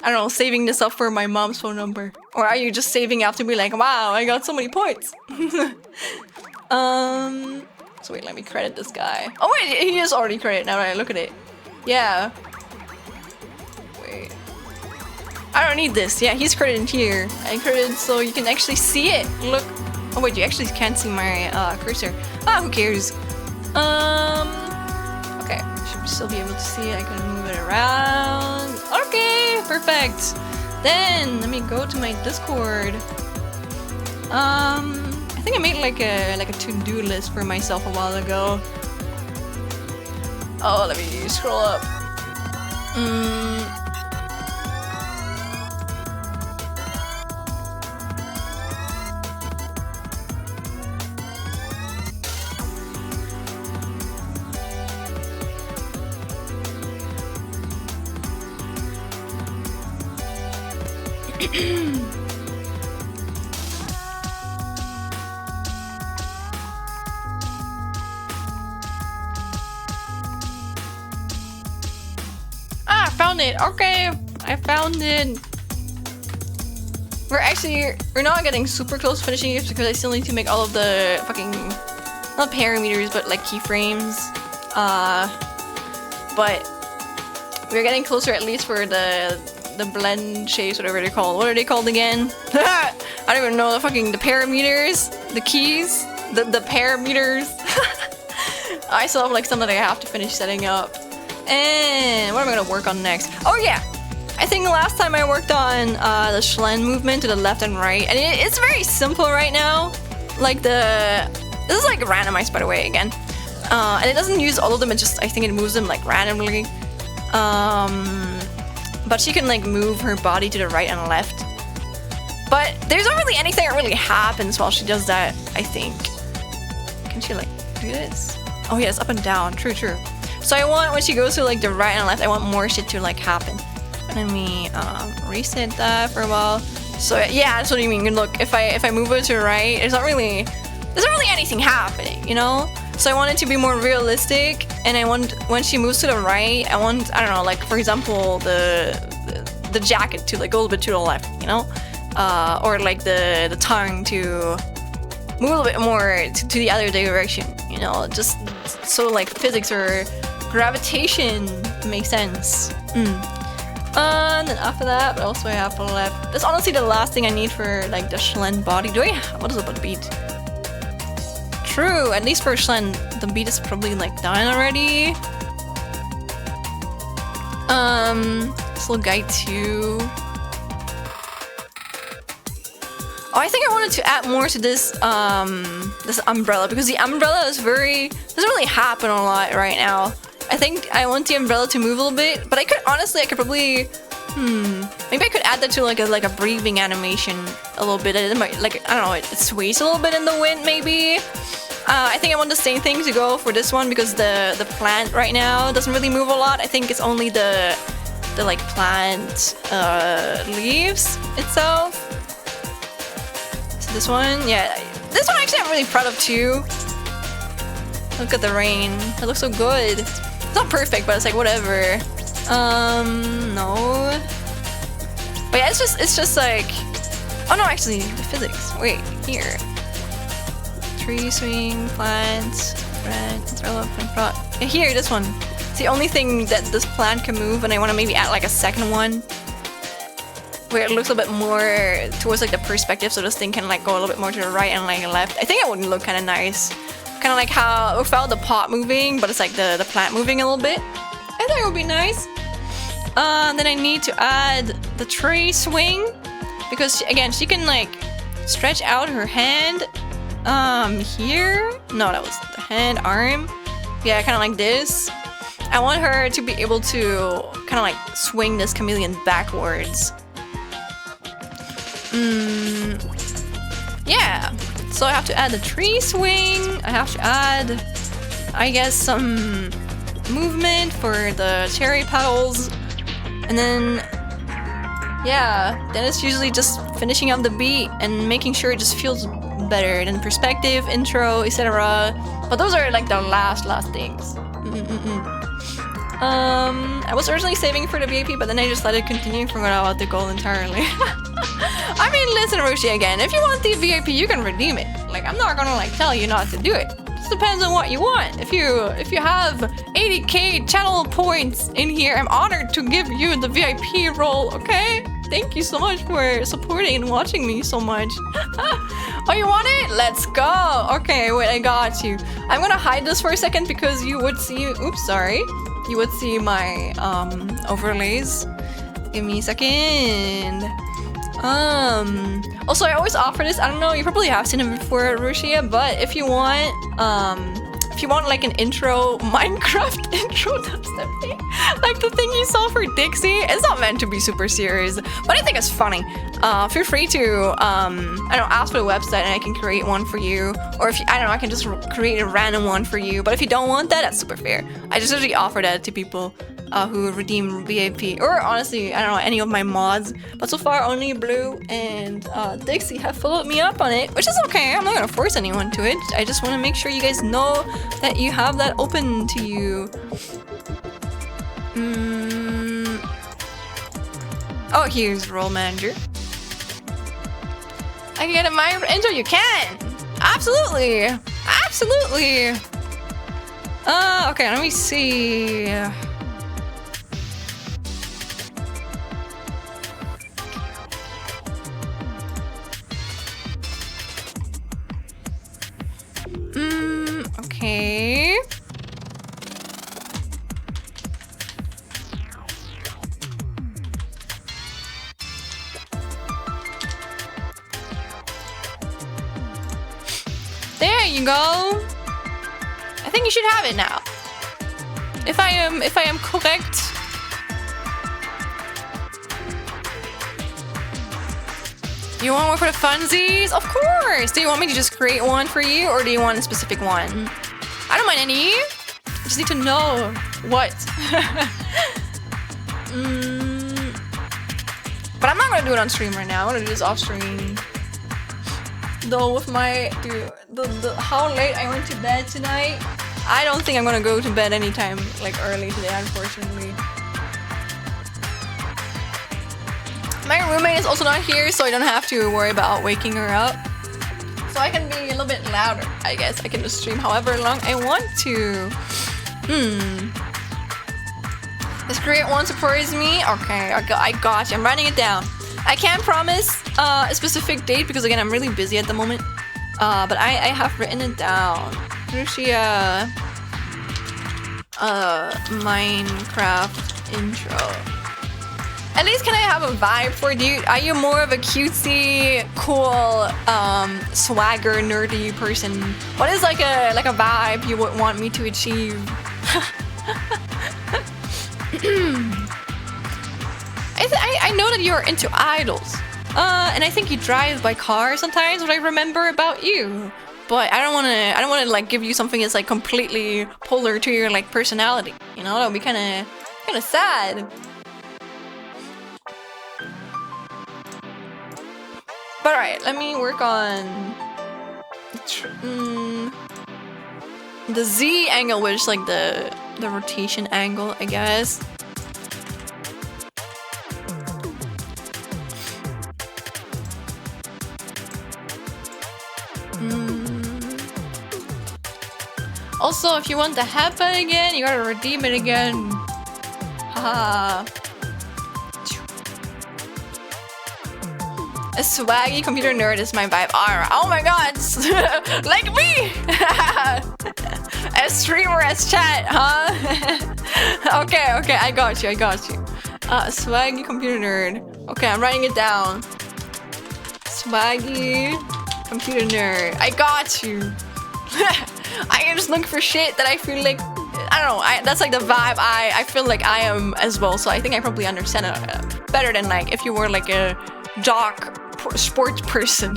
don't know, saving this up for my mom's phone number? Or are you just saving up to be like, wow, I got so many points? So wait, let me credit this guy. Oh wait, he is already credited now that I look at it. Yeah. Wait. I don't need this. Yeah, he's credited here. I credited so you can actually see it. Look. Oh wait, you actually can't see my cursor. Ah, who cares? Okay, should still be able to see it. I can move it around. Okay, perfect. Then let me go to my Discord. I think I made like a to-do list for myself a while ago. Oh, let me scroll up. Ah, I found it. Okay, I found it. We're not getting super close to finishing it because I still need to make all of the fucking, not parameters, but like keyframes. But we're getting closer at least for the blend shapes, whatever they're called. What are they called again? I don't even know the parameters, the keys, the parameters. I still have like some that I have to finish setting up. And what am I gonna work on next? Oh yeah, I think the last time I worked on the Schlen movement to the left and right, and it's very simple right now. Like this is like randomized by the way again, and it doesn't use all of them. It just I think it moves them like randomly. But she can like move her body to the right and left. But there's not really anything that really happens while she does that, I think. Can she like do this? Oh yes, up and down. True, true. So I want when she goes to like the right and left, I want more shit to like happen. Let me reset that for a while. So yeah, that's what you mean. Look, if I move it to the right, there's not really anything happening, you know? So I want it to be more realistic, and I want when she moves to the right, I don't know, like for example, the jacket to like go a little bit to the left, you know, or like the tongue to move a little bit more to the other direction, you know, just so like physics or gravitation makes sense. And then after that, what else do I have left? That's honestly the last thing I need for like the Schlen body. What is about the beat? True, at least for Schlen, the beat is probably like done already. This little guy too. Oh, I think I wanted to add more to this this umbrella because the umbrella is doesn't really happen a lot right now. I think I want the umbrella to move a little bit, but I could probably maybe I could add that to like a breathing animation a little bit. It might, like, I don't know, it sways a little bit in the wind maybe. I think I want the same thing to go for this one because the plant right now doesn't really move a lot. I think it's only the like plant leaves itself. So this one, yeah, this one actually I'm really proud of too. Look at the rain, it looks so good. It's not perfect, but it's like whatever. No. But yeah, it's just like, oh no, actually the physics. Wait, here. Tree swing, plant, red, front. Yeah, here, this one. It's the only thing that this plant can move, and I want to maybe add like a second one where it looks a bit more towards like the perspective, so this thing can like go a little bit more to the right and like left. I think that would look kind of nice. Kind of like how without the pot moving, but it's like the plant moving a little bit. I think it would be nice. Then I need to add the tree swing because again, she can like stretch out her hand. Here? No, that was the hand, arm. Yeah, kind of like this. I want her to be able to kind of like swing this chameleon backwards. Yeah. So I have to add the tree swing. I have to add, I guess, some movement for the cherry petals. And then, yeah, then it's usually just finishing up the beat and making sure it just feels better than perspective, intro, etc. But those are like the last things. I was originally saving for the VIP, but then I just let it continue and forgot about the goal entirely. I mean, listen, Roshi, again, if you want the VIP, you can redeem it. Like, I'm not gonna like tell you not to do it. It just depends on what you want. If you have 80k channel points in here, I'm honored to give you the VIP role, okay? Thank you so much for supporting and watching me so much. Oh, you want it? Let's go. Okay, wait, I got you. I'm gonna hide this for a second because you would see, oops, sorry. You would see my overlays. Give me a second. Also, I always offer this. I don't know, you probably have seen it before, Rushia, but if you want like an intro Minecraft intro dubstep thing, like the thing you saw for Dixie, it's not meant to be super serious, but I think it's funny. Feel free to I don't know, ask for the website and I can create one for you, or if you, I don't know, I can just create a random one for you. But if you don't want that, that's super fair. I just usually offer that to people who redeem VIP, or honestly, I don't know, any of my mods. But so far, only Blue and Dixie have followed me up on it, which is okay. I'm not gonna force anyone to it. I just want to make sure you guys know that you have that open to you. Oh, here's Role Manager. I can get a Minecraft intro. You can, absolutely, absolutely. Okay, let me see. Okay. There you go. I think you should have it now. If I am correct. You want one for the funsies? Of course! Do you want me to just create one for you, or do you want a specific one? I don't mind any. I just need to know what. But I'm not gonna do it on stream right now. I'm gonna do this off stream. Though with my the how late I went to bed tonight, I don't think I'm gonna go to bed anytime like early today, unfortunately. My roommate is also not here, so I don't have to worry about waking her up. So I can be a little bit louder, I guess. I can just stream however long I want to. This create one supports me. Okay, I got you. I'm writing it down. I can't promise a specific date because again, I'm really busy at the moment. But I have written it down. Rushia, Minecraft intro. At least can I have a vibe for you? Are you more of a cutesy, cool, swagger, nerdy person? What is like a vibe you would want me to achieve? I know that you're into idols, and I think you drive by car sometimes. What I remember about you, but I don't wanna like give you something that's like completely polar to your like personality. You know, that would be kind of sad. But alright, let me work on the Z angle, which is like the rotation angle, I guess. Also, if you want the hat button again, you gotta redeem it again. Haha. A swaggy computer nerd is my vibe. Alright. Oh my god, like me! As streamer, as chat, huh? Okay, I got you. Swaggy computer nerd. Okay, I'm writing it down. Swaggy computer nerd. I got you. I can just look for shit that I feel like, I don't know, that's like the vibe I feel like I am as well. So I think I probably understand it better than like if you were like a jock sports person.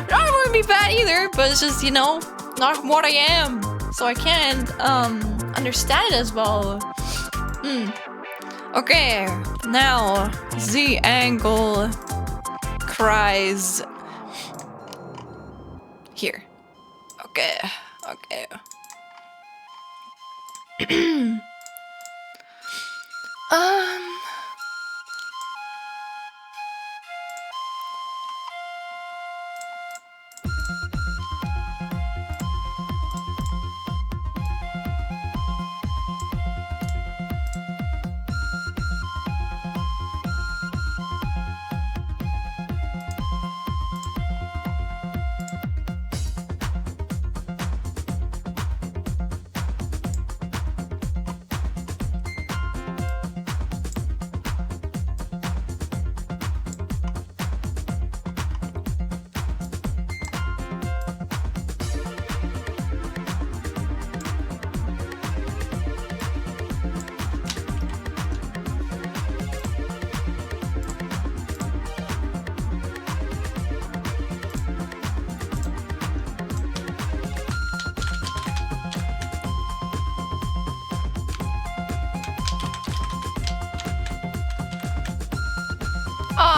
That wouldn't be bad either, but it's just, you know, not what I am, so I can't understand it as well. Okay, now Z angle cries here. Okay.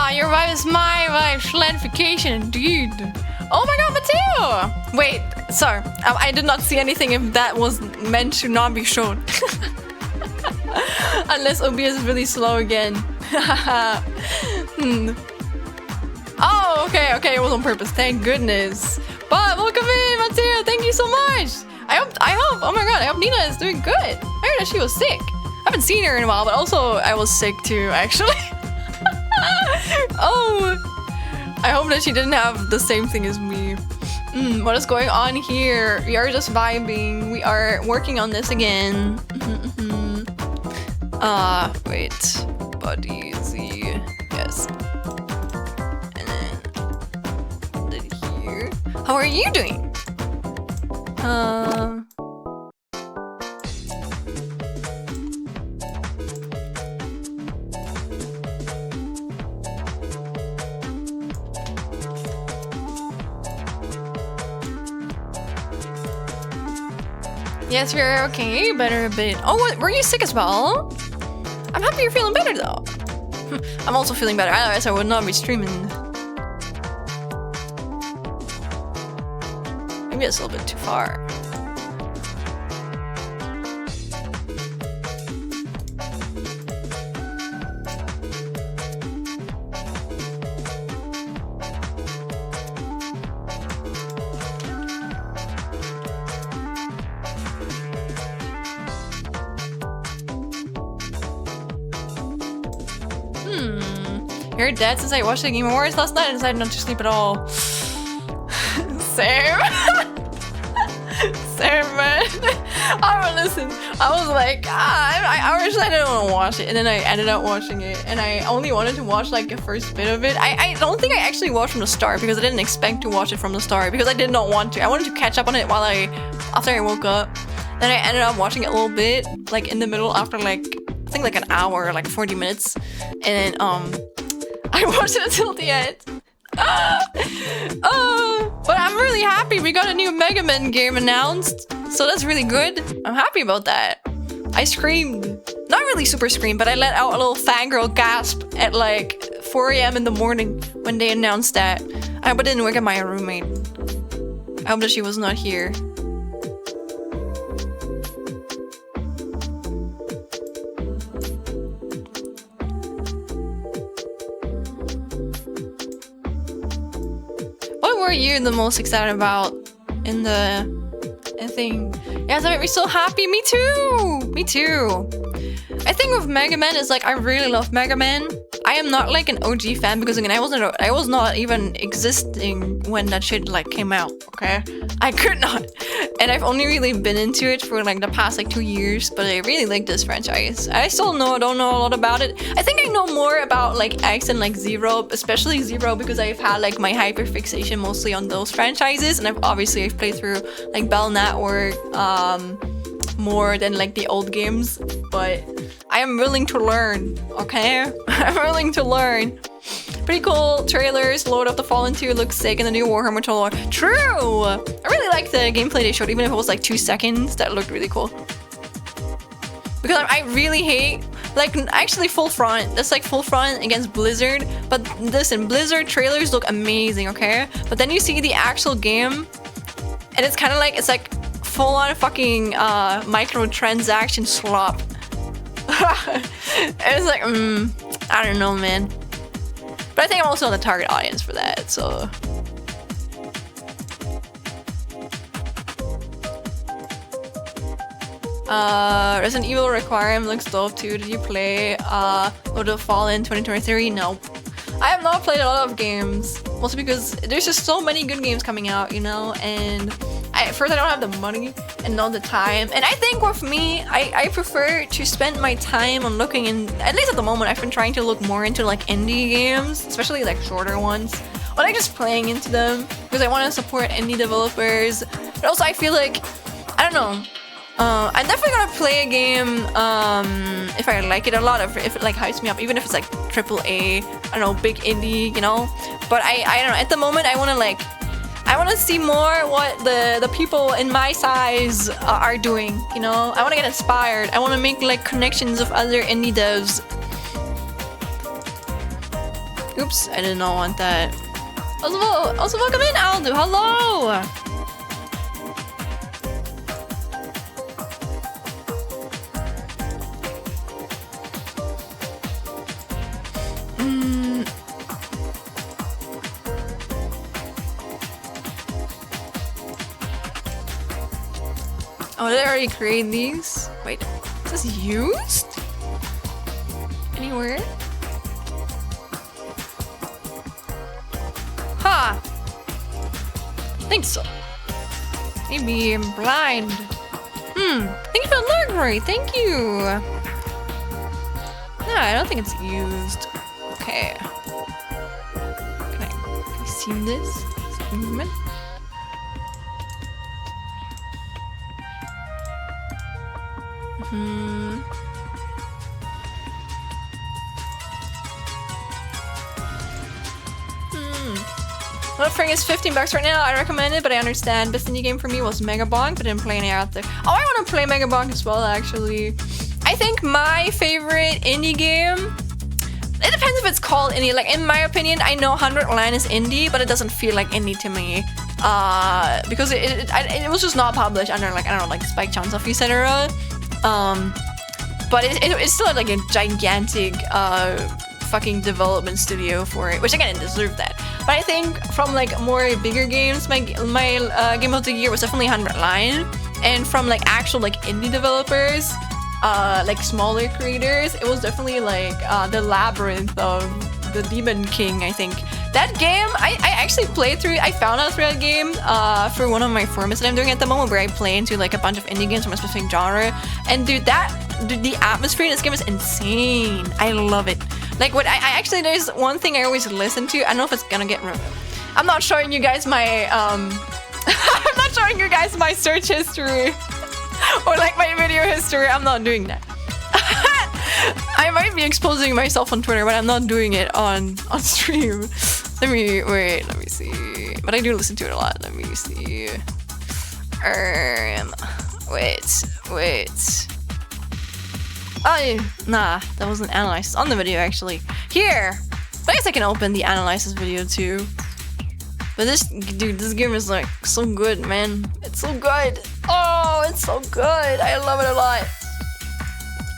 Ah, your vibe is my vibe. Schlanification, indeed. Oh my god, Mateo! Wait, sorry. I did not see anything if that was meant to not be shown. Unless OBS is really slow again. Oh, okay, it was on purpose. Thank goodness. But welcome in, Mateo. Thank you so much. I hope, oh my god, I hope Nina is doing good. I heard that she was sick. I haven't seen her in a while, but also I was sick too, actually. Oh, I hope that she didn't have the same thing as me. What is going on here? We are just vibing. We are working on this again. Wait. Buddy Z. Yes. And then here. How are you doing? Yes, we're okay. Better a bit. Oh, what? Were you sick as well? I'm happy you're feeling better though. I'm also feeling better. Otherwise, I would not be streaming. Maybe it's a little bit too far. You're dead since I watched the Game Awards last night and decided not to sleep at all. Same. Same, man. I don't listen. I was like, I wish I didn't want to watch it, and then I ended up watching it, and I only wanted to watch like the first bit of it. I don't think I actually watched from the start because I didn't expect to watch it from the start because I did not want to. I wanted to catch up on it after I woke up. Then I ended up watching it a little bit, like in the middle after like I think like an hour, like 40 minutes, and then I watched it until the end. But I'm really happy we got a new Mega Man game announced, so that's really good. I'm happy about that. I screamed. Not really super screamed, but I let out a little fangirl gasp at like 4 AM in the morning when they announced that. I hope it didn't wake up my roommate. I hope that she was not here. What were you the most excited about in the thing? Yeah, that made me so happy. Me too. Me too. I think with Mega Man is like I really love Mega Man. I am not like an OG fan because again I was not even existing when that shit like came out. Okay, I could not, and I've only really been into it for like the past like 2 years. But I really like this franchise. I still don't know a lot about it. I think I know more about like X and like Zero, especially Zero because I've had like my hyper fixation mostly on those franchises, and I've played through like Bell Network more than like the old games, but I am willing to learn, okay? I'm willing to learn. Pretty cool trailers. Lord of the Fallen 2 looks sick, and the new Warhammer Total War. True! I really liked the gameplay they showed, even if it was like 2 seconds. That looked really cool. Because I really hate, like, actually Full Front. That's like Full Front against Blizzard. But listen, Blizzard trailers look amazing, okay? But then you see the actual game, and it's kind of like, it's like full-on fucking microtransaction slop. It's like, I don't know, man. But I think I'm also the target audience for that, so. Resident Evil Requiem looks dope too. Did you play Lord of the Fallen 2023? No. I have not played a lot of games. Mostly because there's just so many good games coming out, you know, and first I don't have the money and not the time. And I think with me, I prefer to spend my time on looking in, at least at the moment, I've been trying to look more into like indie games, especially like shorter ones, or like just playing into them because I want to support indie developers. But also I feel like, I don't know, I'm definitely gonna play a game if I like it a lot, if it like hypes me up, even if it's like AAA, I don't know, big indie, you know. But I don't know, at the moment I want to see more what the people in my size are doing, you know. I want to get inspired. I want to make like connections of other indie devs. Oops, I did not want that. Also welcome in, Aldo. Hello. Oh, did I already create these? Wait, is this used? Anywhere? Ha! Think so. Maybe I'm blind. Thank you for the lurk, Rory. Thank you. No, I don't think it's used. Okay. Can I see this? Movement? Well, Frank is 15 bucks right now. I recommend it, but I understand. Best indie game for me was Megabonk, but didn't play any out there. Oh, I want to play Megabonk as well, actually. I think my favorite indie game, it depends if it's called indie. Like, in my opinion, I know 100 Land is indie, but it doesn't feel like indie to me. Because it was just not published under, like, I don't know, like Spike Chunsoft, etc. But it's still like a gigantic fucking development studio for it, which again, it deserved that. But I think from like more bigger games, my game of the year was definitely 100 Line, and from like actual like indie developers, like smaller creators, it was definitely like the Labyrinth of the Demon King. I think that game I actually played through. I found out through that game for one of my formats that I'm doing at the moment, where I play into like a bunch of indie games from a specific genre. And dude, the atmosphere in this game is insane. I love it. Like what I actually, there's one thing I always listen to. I don't know if it's gonna get. I'm not showing you guys my I'm not showing you guys my search history or like my video history. I'm not doing that. I might be exposing myself on Twitter, but I'm not doing it on stream. Let me see. But I do listen to it a lot. Let me see. Wait. Oh, nah, that wasn't analysis on the video actually. Here, but I guess I can open the analysis video too. But this game is like so good, man. It's so good. Oh, it's so good. I love it a lot.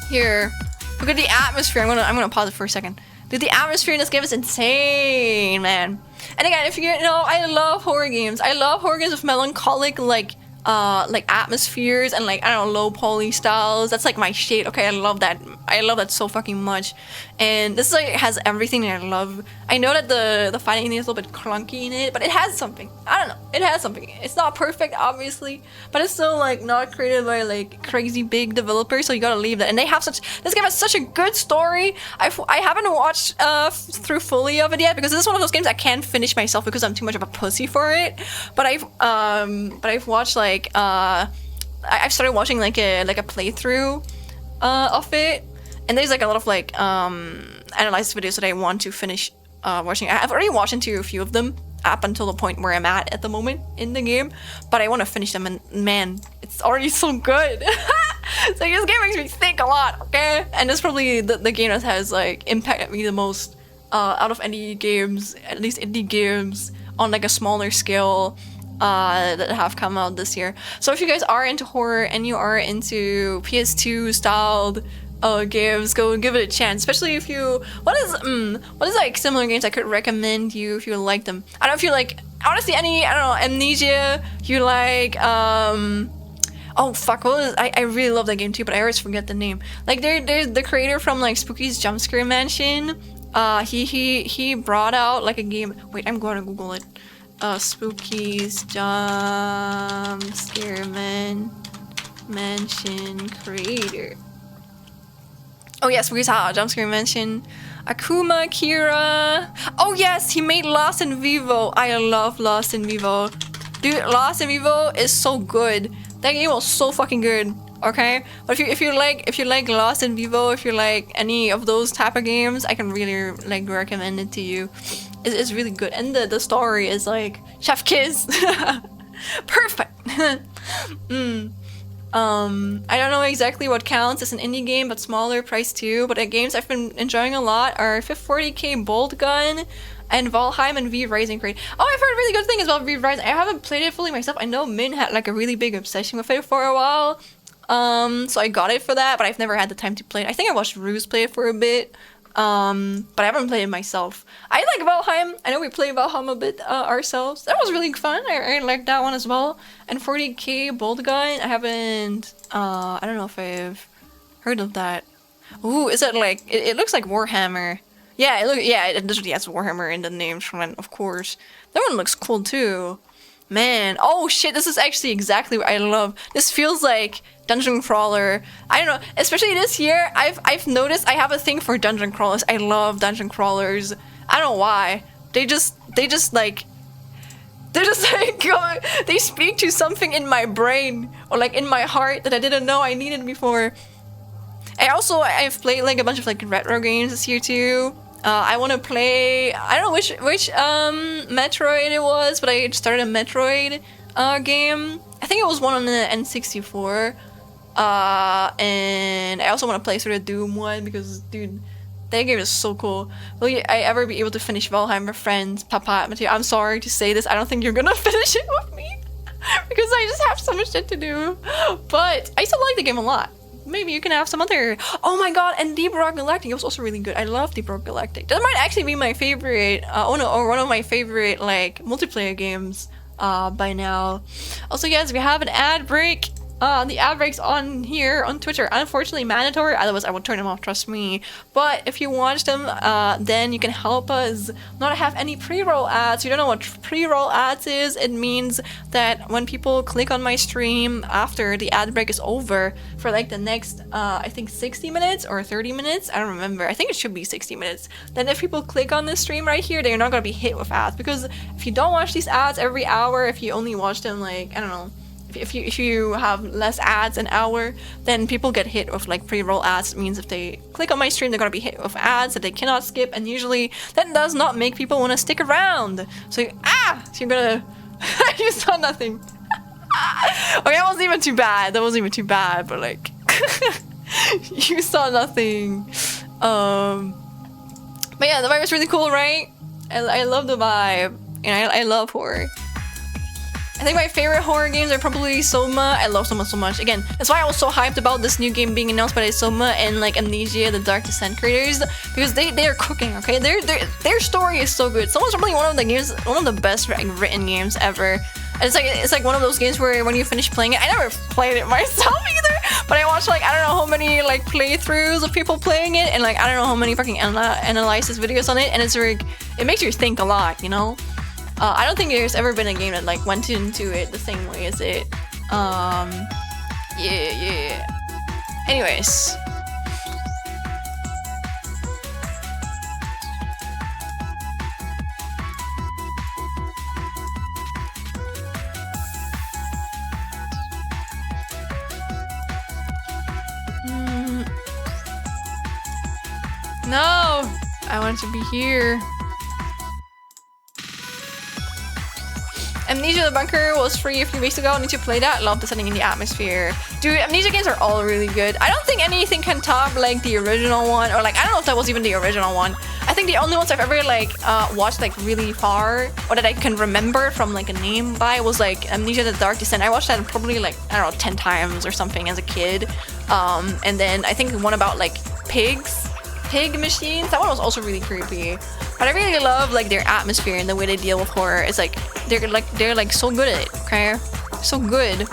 Here, look at the atmosphere. I'm gonna pause it for a second. Dude, the atmosphere in this game is insane, man. And again, if you know, I love horror games. I love horror games with melancholic like atmospheres and like, I don't know, low poly styles. That's like my shit. Okay, I love that. I love that so fucking much. And this like has everything that I love. I know that the fighting is a little bit clunky in it, but it has something. I don't know. It has something. It's not perfect, obviously, but it's still like not created by like crazy big developers, so you gotta leave that. And they have this game has such a good story. I haven't watched through fully of it yet, because this is one of those games I can't finish myself because I'm too much of a pussy for it. But I've watched like I've started watching like a playthrough of it, and there's like a lot of like analysis videos that I want to finish watching. I've already watched into a few of them up until the point where I'm at the moment in the game, but I want to finish them, and man, it's already so good. So this game makes me think a lot, okay? And it's probably the game that has like impacted me the most out of any games, at least indie games on like a smaller scale that have come out this year. So if you guys are into horror and you are into PS2 styled games, go give it a chance. Especially if you what is like similar games I could recommend you if you like them. I don't know if you like, honestly, any, I don't know, Amnesia. You like oh fuck, what was I really love that game too, but I always forget the name. Like there's the creator from like Spooky's Jumpscare Mansion. He brought out like a game. Wait, I'm going to Google it. Spooky's Jumpscare Mansion creator. Oh yes, Spooky's Jumpscare Mansion. Akuma Kira. Oh yes, he made Lost in Vivo. I love Lost in Vivo. Dude, Lost in Vivo is so good. That game was so fucking good. Okay, but if you like Lost in Vivo, if you like any of those type of games, I can really like recommend it to you. It's really good, and the story is like chef kiss. Perfect. I don't know exactly what counts as an indie game, but smaller price too. But the games I've been enjoying a lot are 540k Bolt Gun and Valheim and V Rising Crate. Oh, I've heard really good things about V Rising. I haven't played it fully myself. I know Min had like a really big obsession with it for a while. So I got it for that, but I've never had the time to play it. I think I watched Ruse play it for a bit. But I haven't played it myself. I like Valheim. I know we played Valheim a bit ourselves. That was really fun. I liked that one as well. And 40k Bolt Gun. I haven't. I don't know if I've heard of that. Ooh, is it like? It looks like Warhammer. Yeah, it literally has Warhammer in the name, of course. That one looks cool too. Man, oh shit, this is actually exactly what I love. This feels like dungeon crawler. I don't know, especially this year, I've noticed I have a thing for dungeon crawlers. I love dungeon crawlers. I don't know why. They just like they speak to something in my brain or like in my heart that I didn't know I needed before. I've played like a bunch of like retro games this year too. I want to play. I don't know which Metroid it was, but I started a Metroid game. I think it was one on the N64. And I also want to play sort of Doom one because, dude, that game is so cool. Will I ever be able to finish Valheim with friends? Papa, Mateo, I'm sorry to say this. I don't think you're gonna finish it with me because I just have so much shit to do. But I still like the game a lot. Maybe you can have some other. Oh my god, and Deep Rock Galactic was also really good. I love Deep Rock Galactic. That might actually be my favorite. Or one of my favorite like multiplayer games. By now. Also, yes, we have an ad break. The ad breaks on here on Twitch are unfortunately mandatory, otherwise I would turn them off, trust me. But if you watch them, then you can help us not have any pre-roll ads. You don't know what pre-roll ads is? It means that when people click on my stream after the ad break is over for like the next, I think 60 minutes or 30 minutes, I don't remember. I think it should be 60 minutes. Then if people click on this stream right here, they're not gonna be hit with ads, because if you don't watch these ads every hour, if you only watch them like, I don't know, if you have less ads an hour, then people get hit with like pre-roll ads. It means if they click on my stream, they're gonna be hit with ads that they cannot skip, and usually that does not make people want to stick around. So you're gonna you saw nothing. Okay, that wasn't even too bad. But like you saw nothing. But yeah, the vibe is really cool, right? I love the vibe, and I love horror. I think my favorite horror games are probably Soma. I love Soma so much. Again, that's why I was so hyped about this new game being announced by Soma and like Amnesia, the Dark Descent creators, because they are cooking. Okay, their story is so good. Soma's probably one of the best written games ever. And it's like one of those games where when you finish playing it, I never played it myself either, but I watched like I don't know how many like playthroughs of people playing it, and like I don't know how many fucking analysis videos on it, and it's like it makes you think a lot, you know. I don't think there's ever been a game that like went into it the same way as it. Yeah. Anyways. No! I want to be here. Amnesia the Bunker was free a few weeks ago. I need to play that. Love the setting in the atmosphere. Dude, Amnesia games are all really good. I don't think anything can top like the original one, or like I don't know if that was even the original one. I think the only ones I've ever like watched like really far, or that I can remember from like a name by, was like Amnesia the Dark Descent. I watched that probably like, I don't know, 10 times or something as a kid. And then I think one about like pig machines. That one was also really creepy. But I really love like their atmosphere and the way they deal with horror. It's like they're like so good at it, okay? So good.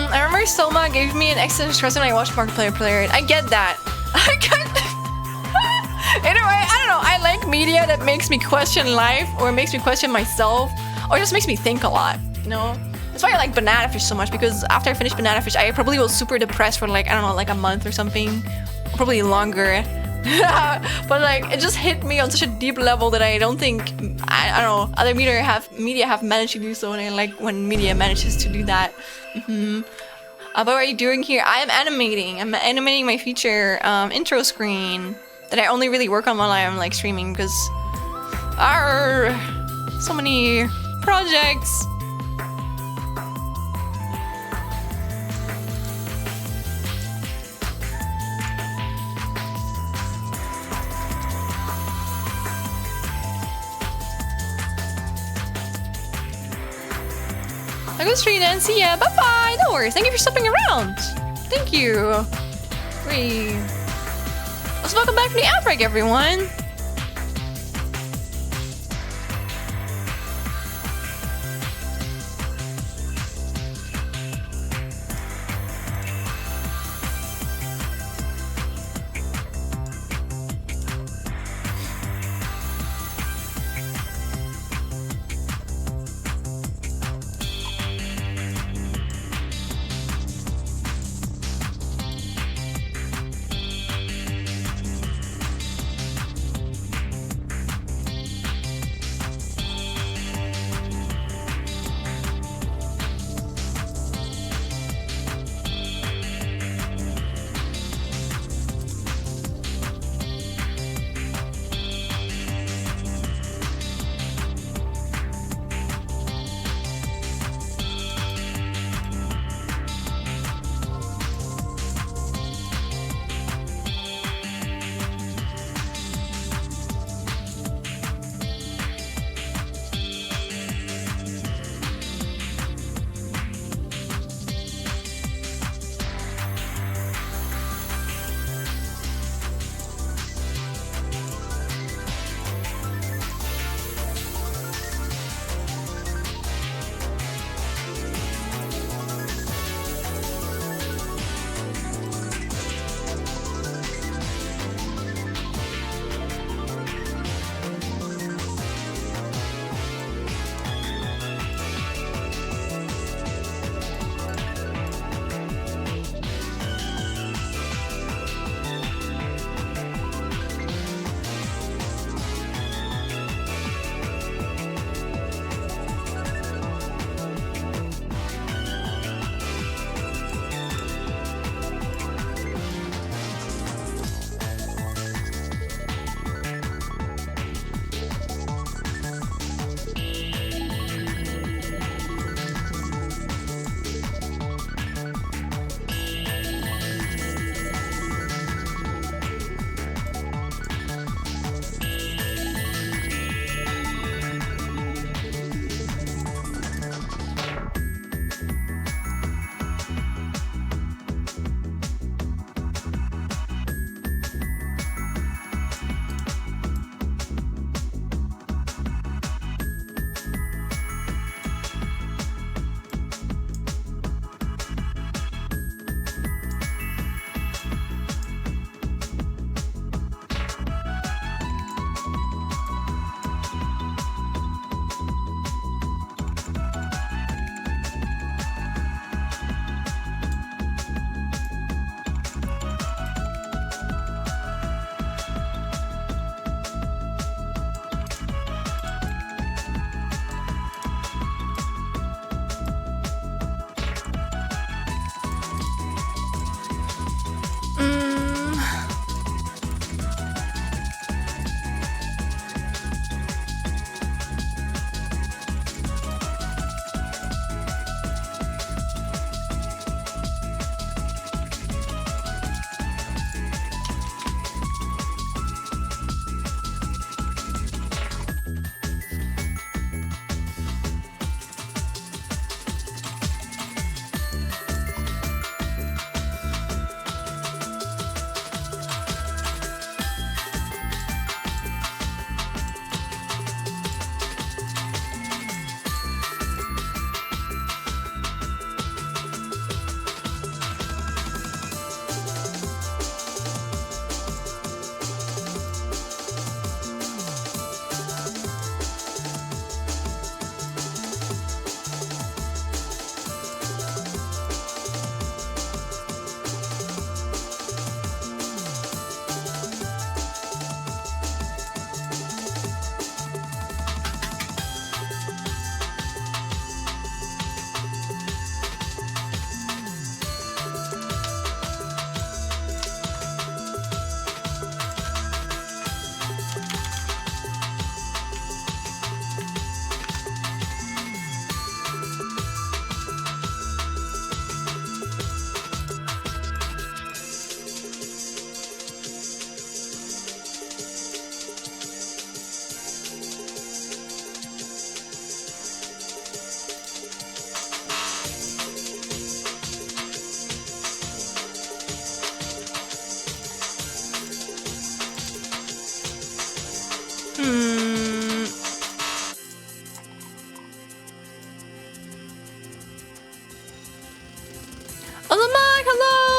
I remember Soma gave me an extra stress when I watched Markiplier play it. I get that. Anyway, I don't know. I like media that makes me question life, or makes me question myself, or just makes me think a lot, you know? That's why I like Banana Fish so much, because after I finished Banana Fish, I probably was super depressed for like, I don't know, like a month or something, probably longer. But like it just hit me on such a deep level that I don't think I don't know, other media have managed to do so, and I like when media manages to do that. But what are you doing here? I am animating. I'm animating my feature intro screen that I only really work on while I'm like streaming, because so many projects. I go straight and see ya. Bye bye. No worries. Thank you for stopping around. Thank you. Great. Also, welcome back from the outbreak, everyone.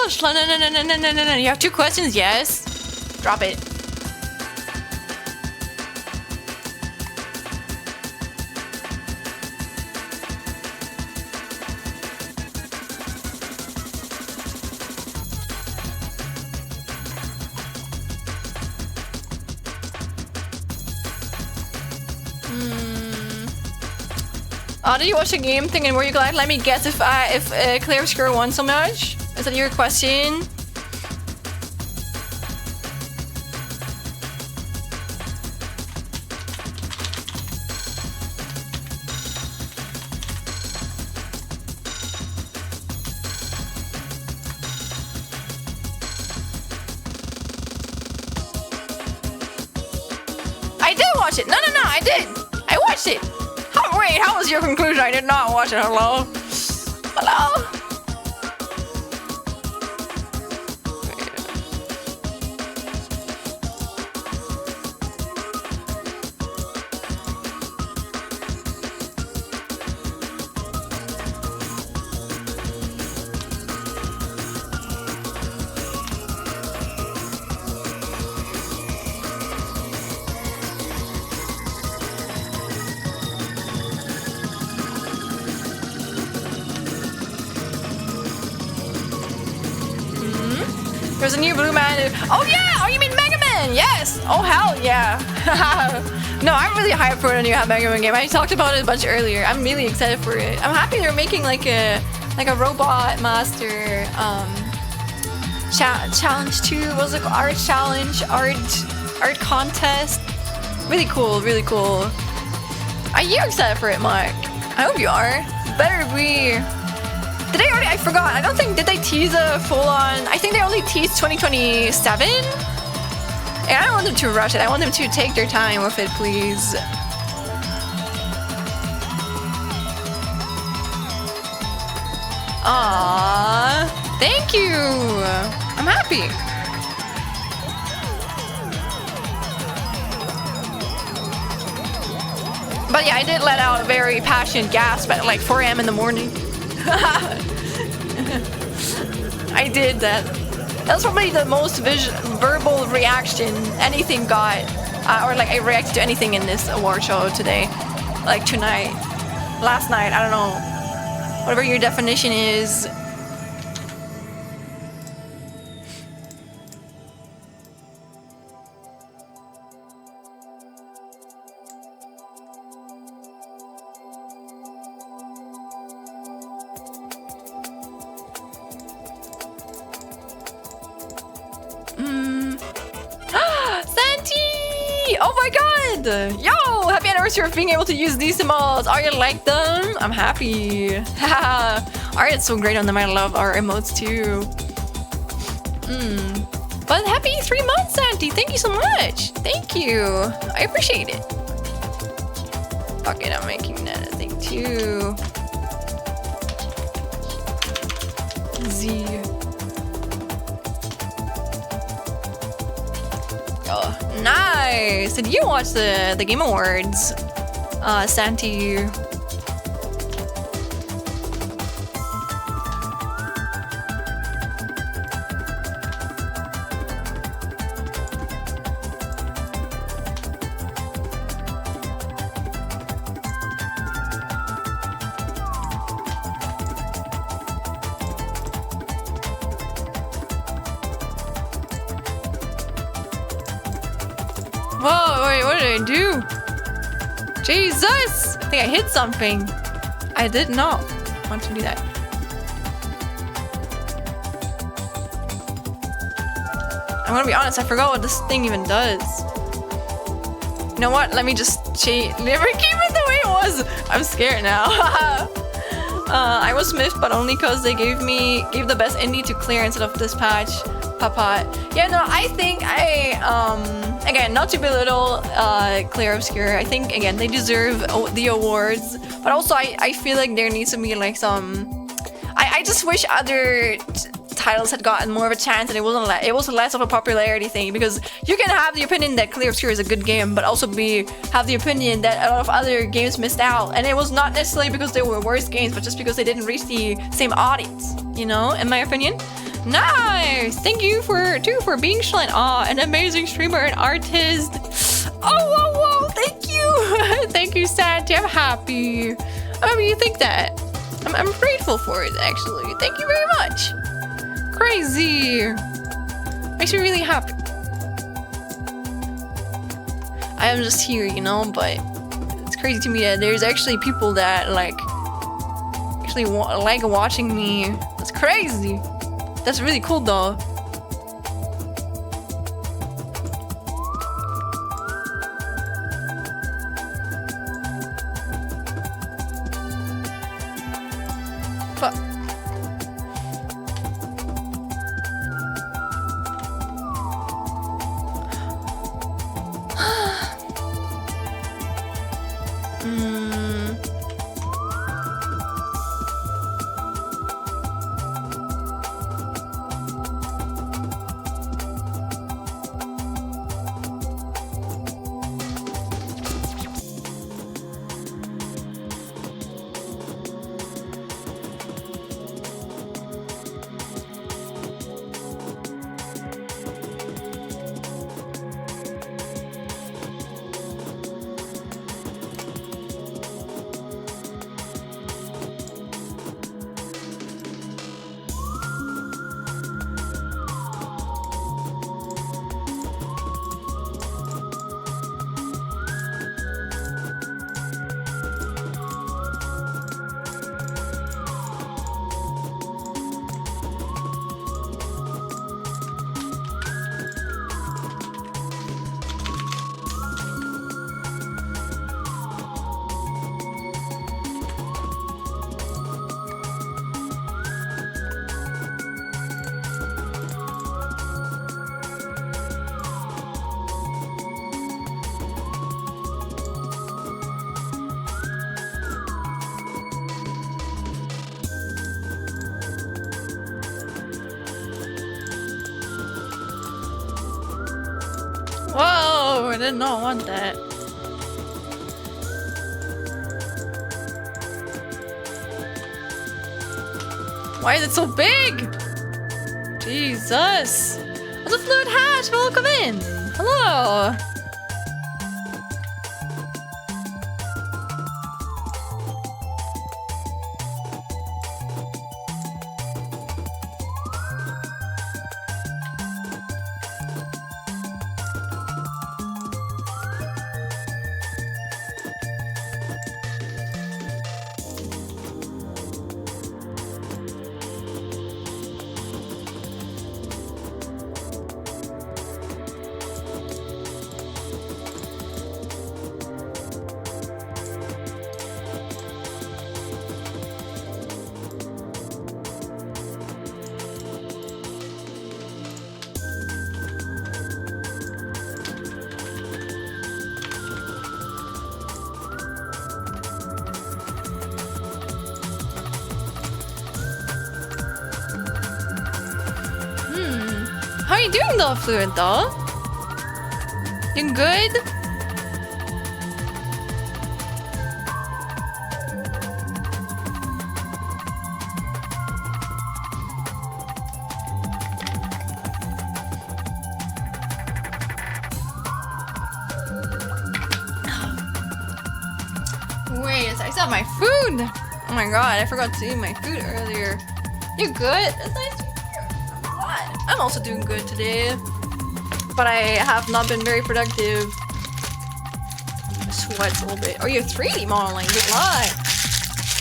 gosh. No. You have 2 questions? Yes. Drop it. Did you watch the game thing and were you glad? Let me guess if Clear Obscure won so much? Is that your question? I did watch it. No, I did. I watched it. Wait, how was your conclusion? I did not watch it. Hello? Hello? There's a new Blue Man. Oh yeah! Oh, you mean Mega Man? Yes! Oh hell yeah! No, I'm really hyped for the new Mega Man game. I talked about it a bunch earlier. I'm really excited for it. I'm happy they're making like a Robot Master challenge too. What's it called? Art challenge, art contest. Really cool, really cool. Are you excited for it, Mark? I hope you are. Better be. Did they already? I forgot. I don't think, did they tease a full-on? I think they only teased 2027. And I don't want them to rush it. I want them to take their time with it, please. Aww. Thank you. I'm happy. But yeah, I did let out a very passionate gasp at like 4 a.m. in the morning. I did that. That's probably the most verbal reaction anything got, or like I reacted to anything in this award show today, like tonight, last night. I don't know, whatever your definition is. Oh my god! Yo! Happy anniversary of being able to use these emotes! Are you like them? I'm happy. Haha. Art is so great on them. I love our emotes too. But happy 3 months, Auntie! Thank you so much! Thank you! I appreciate it. Fuck it, I'm making that a thing too. Z. Oh, nice! Did you watch the Game Awards, Santi? Whoa, wait, what did I do? Jesus! I think I hit something. I did not want to do that. I'm gonna be honest, I forgot what this thing even does. You know what? Let me just cheat. Never keep it the way it was. I'm scared now. I was miffed, but only because they gave the best indie to clear instead of this patch. Papa. Yeah, no, I think again, not to belittle Clear Obscure, I think again they deserve the awards, but also I feel like there needs to be like some. I just wish other titles had gotten more of a chance, and it was less of a popularity thing, because you can have the opinion that Clear Obscure is a good game, but also have the opinion that a lot of other games missed out, and it was not necessarily because they were worse games, but just because they didn't reach the same audience. You know, in my opinion. Nice! Thank you for being Schlein. Aw, an amazing streamer and artist. Oh, whoa, thank you! Thank you, Santi. I'm happy. I mean, you think that. I'm grateful for it, actually. Thank you very much. Crazy. Makes me really happy. I am just here, you know, but it's crazy to me that there's actually people that like watching me. That's crazy. That's really cool though. But whoa, I did not want that. Why is it so big? Jesus. What's a fluid hatch? Welcome in. Hello. How are you doing though, Fluent though? Doing good? Wait, I still have my food! Oh my god, I forgot to eat my food earlier. You good? That's nice to hear. What? I'm also doing good today. But I have not been very productive. Sweats a little bit. Oh, you're 3D modeling. Good luck.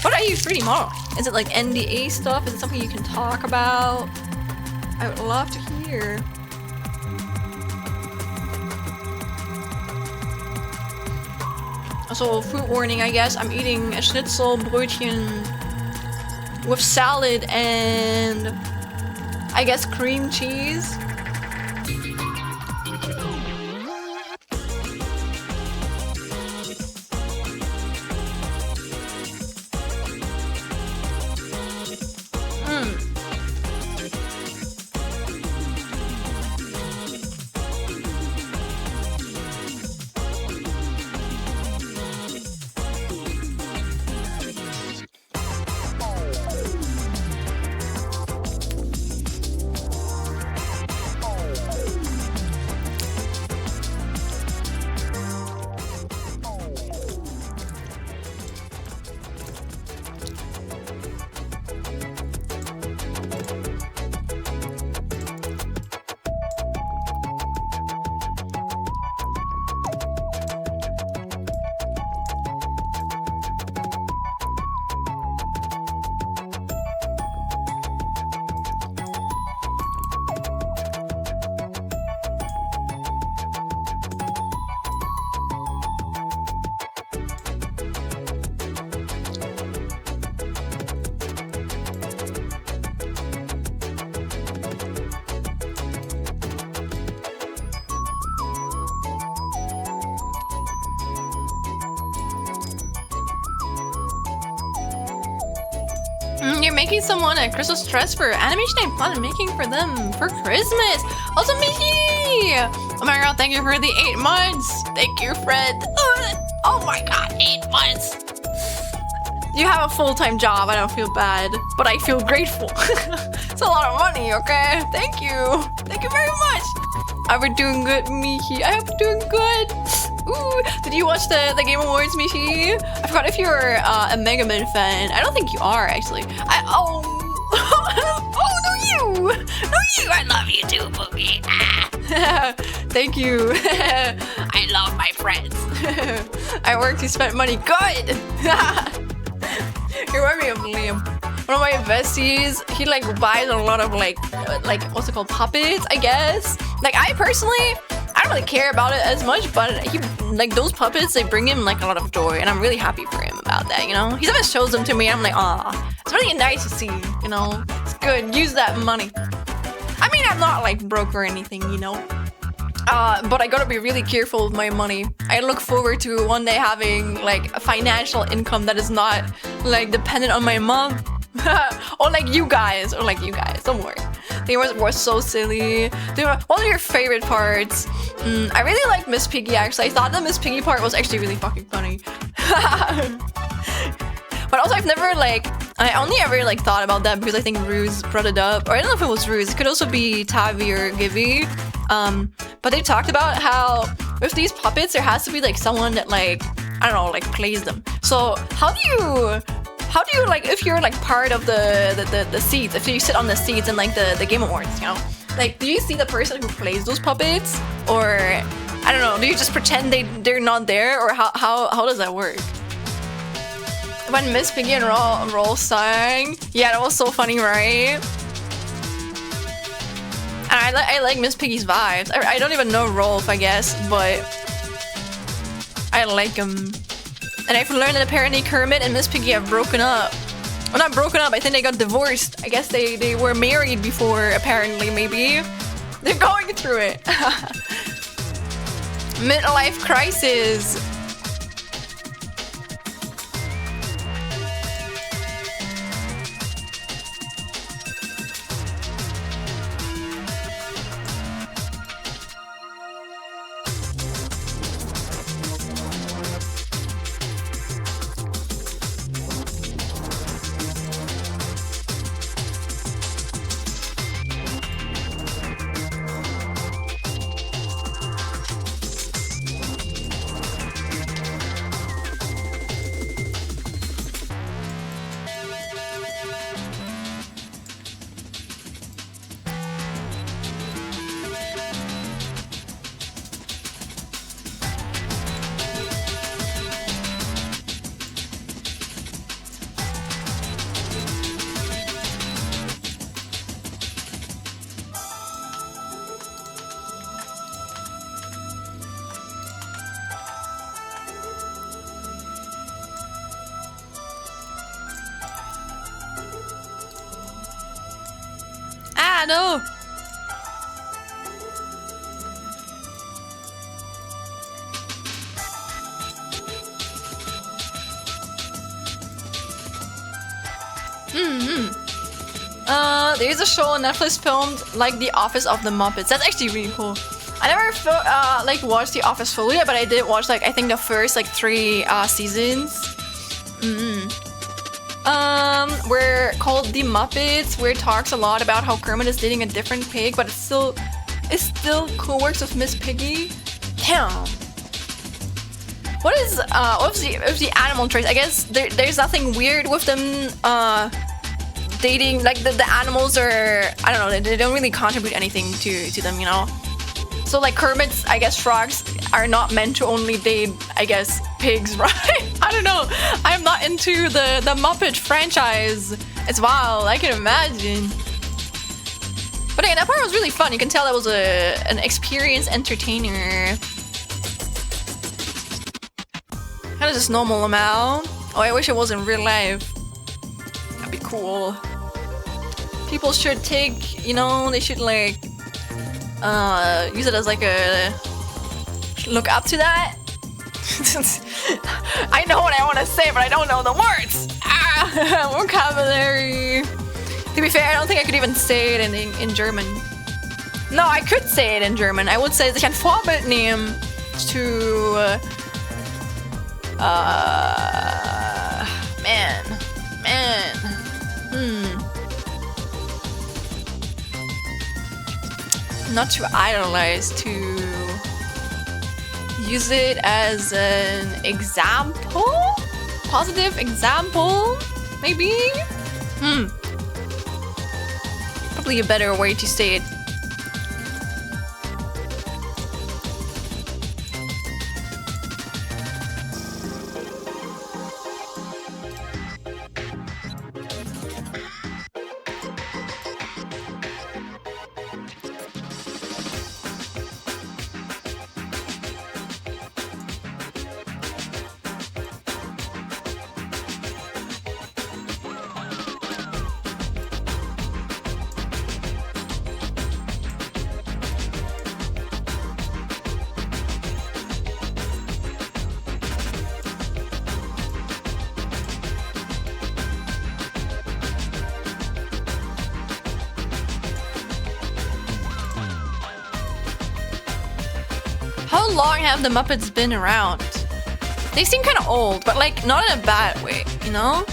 What are you 3D modeling? Is it like NDA stuff? Is it something you can talk about? I would love to hear. Also, food warning, I guess. I'm eating a schnitzel brötchen with salad and I guess cream cheese. You're making someone a Christmas dress for animation I plan on making for them for Christmas. Also, Mickey! Oh my god, thank you for the 8 months. Thank you, Fred. Oh my god, 8 months. You have a full-time job. I don't feel bad, but I feel grateful. It's a lot of money, okay? Thank you. Thank you very much. Are we doing good, Mickey? I hope you're doing good. Ooh, did you watch the Game Awards, Mickey? I forgot if you're a Mega Man fan. I don't think you are, actually. Oh, no, you. No, you. I love you too, Pookie. Thank you. I love my friends. I worked to spend money. Good. You remind me of Liam. One of my besties, he like buys a lot of like what's it called, puppets, I guess. Like I personally, I don't really care about it as much, but he like those puppets, they bring him like a lot of joy, and I'm really happy for him about that, you know. He always shows them to me, and I'm like, ah, it's really nice to see, you know. It's good. Use that money. I mean, I'm not like broke or anything, you know. But I gotta be really careful with my money. I look forward to one day having like a financial income that is not like dependent on my mom. Or like you guys, don't worry. They were so silly. They were one of your favorite parts. I really liked Miss Piggy, actually. I thought the Miss Piggy part was actually really fucking funny. But also I only ever like thought about that because I think Ruse brought it up. Or I don't know if it was Ruse, it could also be Tavi or Gibby. But they talked about how with these puppets there has to be like someone that like, I don't know, like plays them. So how do you like, if you're like part of the seats, if you sit on the seats in like the Game Awards, you know, like do you see the person who plays those puppets, or I don't know, do you just pretend they're not there, or how does that work? When Miss Piggy and Roll sang, yeah, that was so funny, right? And I like Miss Piggy's vibes. I don't even know Rolf, I guess, but I like him. And I've learned that apparently Kermit and Miss Piggy have broken up. Well, not broken up, I think they got divorced. I guess they were married before, apparently, maybe. They're going through it. Midlife crisis. No. There's a show on Netflix filmed like The Office of the Muppets. That's actually really cool. I never like watched The Office fully, but I did watch like I think the first like 3 seasons. We're called The Muppets, where it talks a lot about how Kermit is dating a different pig, but it still co-works with Miss Piggy. Damn. What's the animal traits? I guess there's nothing weird with them dating. Like the animals are, I don't know, they don't really contribute anything to them, you know. So like Kermit's, I guess frogs are not meant to only date, I guess, pigs, right? I don't know. I'm not into the Muppet franchise. It's wild. I can imagine. But yeah, that part was really fun. You can tell that was an experienced entertainer. Kind of just normal amount. Oh, I wish it was in real life. That'd be cool. People should take, you know, they should like use it as like a look up to that. I know what I want to say, but I don't know the words. Ah! Vocabulary. To be fair, I don't think I could even say it in German. No, I could say it in German. I would say, sich ein Vorbild nehmen to... man. Not to idolize, to use it as an example? Positive example, maybe? Probably a better way to say it. How long have the Muppets been around? They seem kind of old, but like not in a bad way, you know?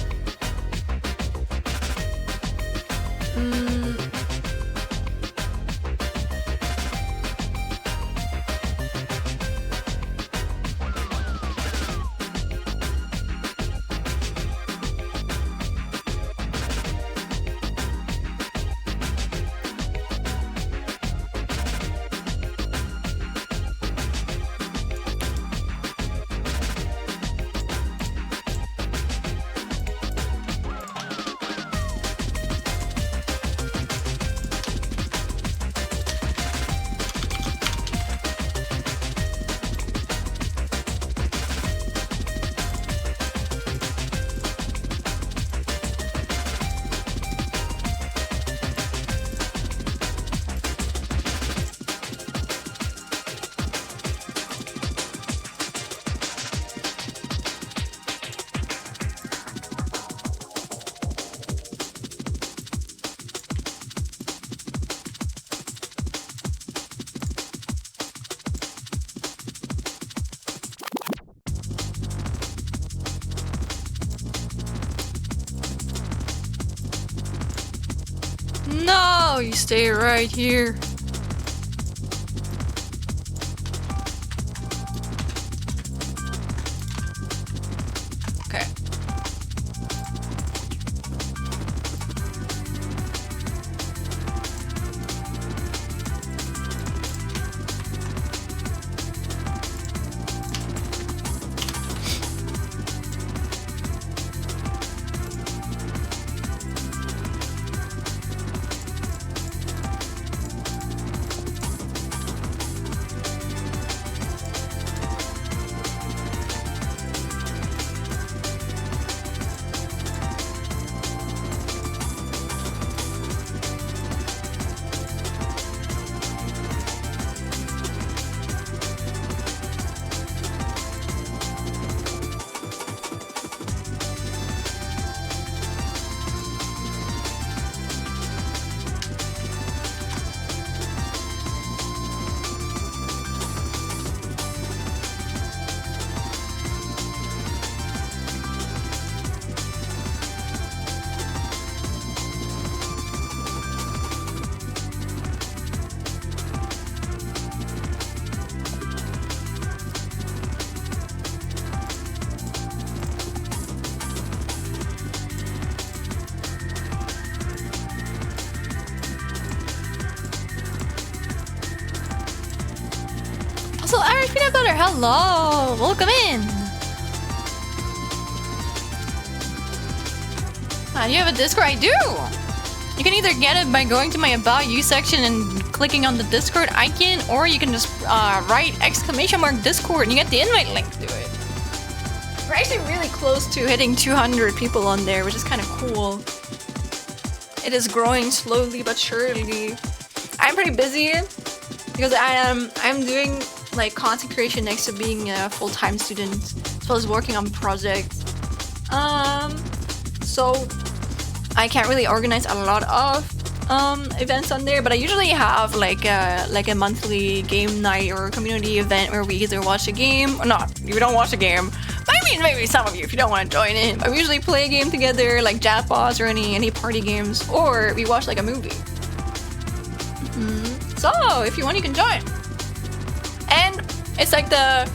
No, you stay right here. Okay. Also, Irish Peanut Butter, hello! Welcome in! Do you have a Discord? I do! You can either get it by going to my About You section and clicking on the Discord icon, or you can just write !Discord and you get the invite link to it. We're actually really close to hitting 200 people on there, which is kind of cool. It is growing slowly but surely. I'm pretty busy because I'm doing like content creation next to being a full-time student, as well as working on projects. so I can't really organize a lot of events on there, but I usually have like a monthly game night or community event where we either watch a game or not. You don't watch a game. I mean, maybe some of you if you don't want to join in. But we usually play a game together, like Jackboss or any party games, or we watch like a movie. So if you want, you can join. And it's like the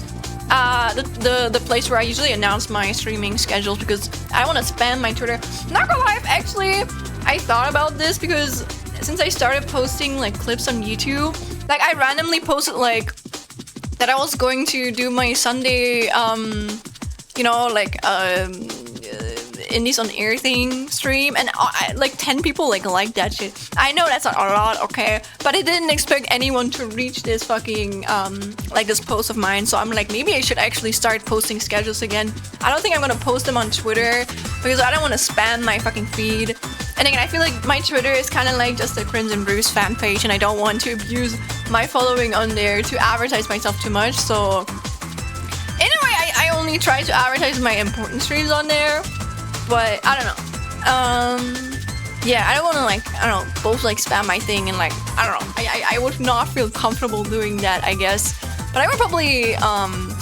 place where I usually announce my streaming schedule because I want to spam my Twitter. Not gonna lie, actually, I thought about this because since I started posting like clips on YouTube, like I randomly posted like that I was going to do my Sunday, you know, like Indies on Air thing stream, and like 10 people like that shit. I know that's not a lot, okay, but I didn't expect anyone to reach this fucking like this post of mine. So I'm like, maybe I should actually start posting schedules again. I don't think I'm gonna post them on Twitter because I don't want to spam my fucking feed. And again, I feel like my Twitter is kind of like just a Crimson Bruce fan page, and I don't want to abuse my following on there to advertise myself too much. So anyway, I only try to advertise my important streams on there. But I don't know. Yeah, I don't want to like, I don't know, both like spam my thing and like, I don't know. I would not feel comfortable doing that, I guess. But I would probably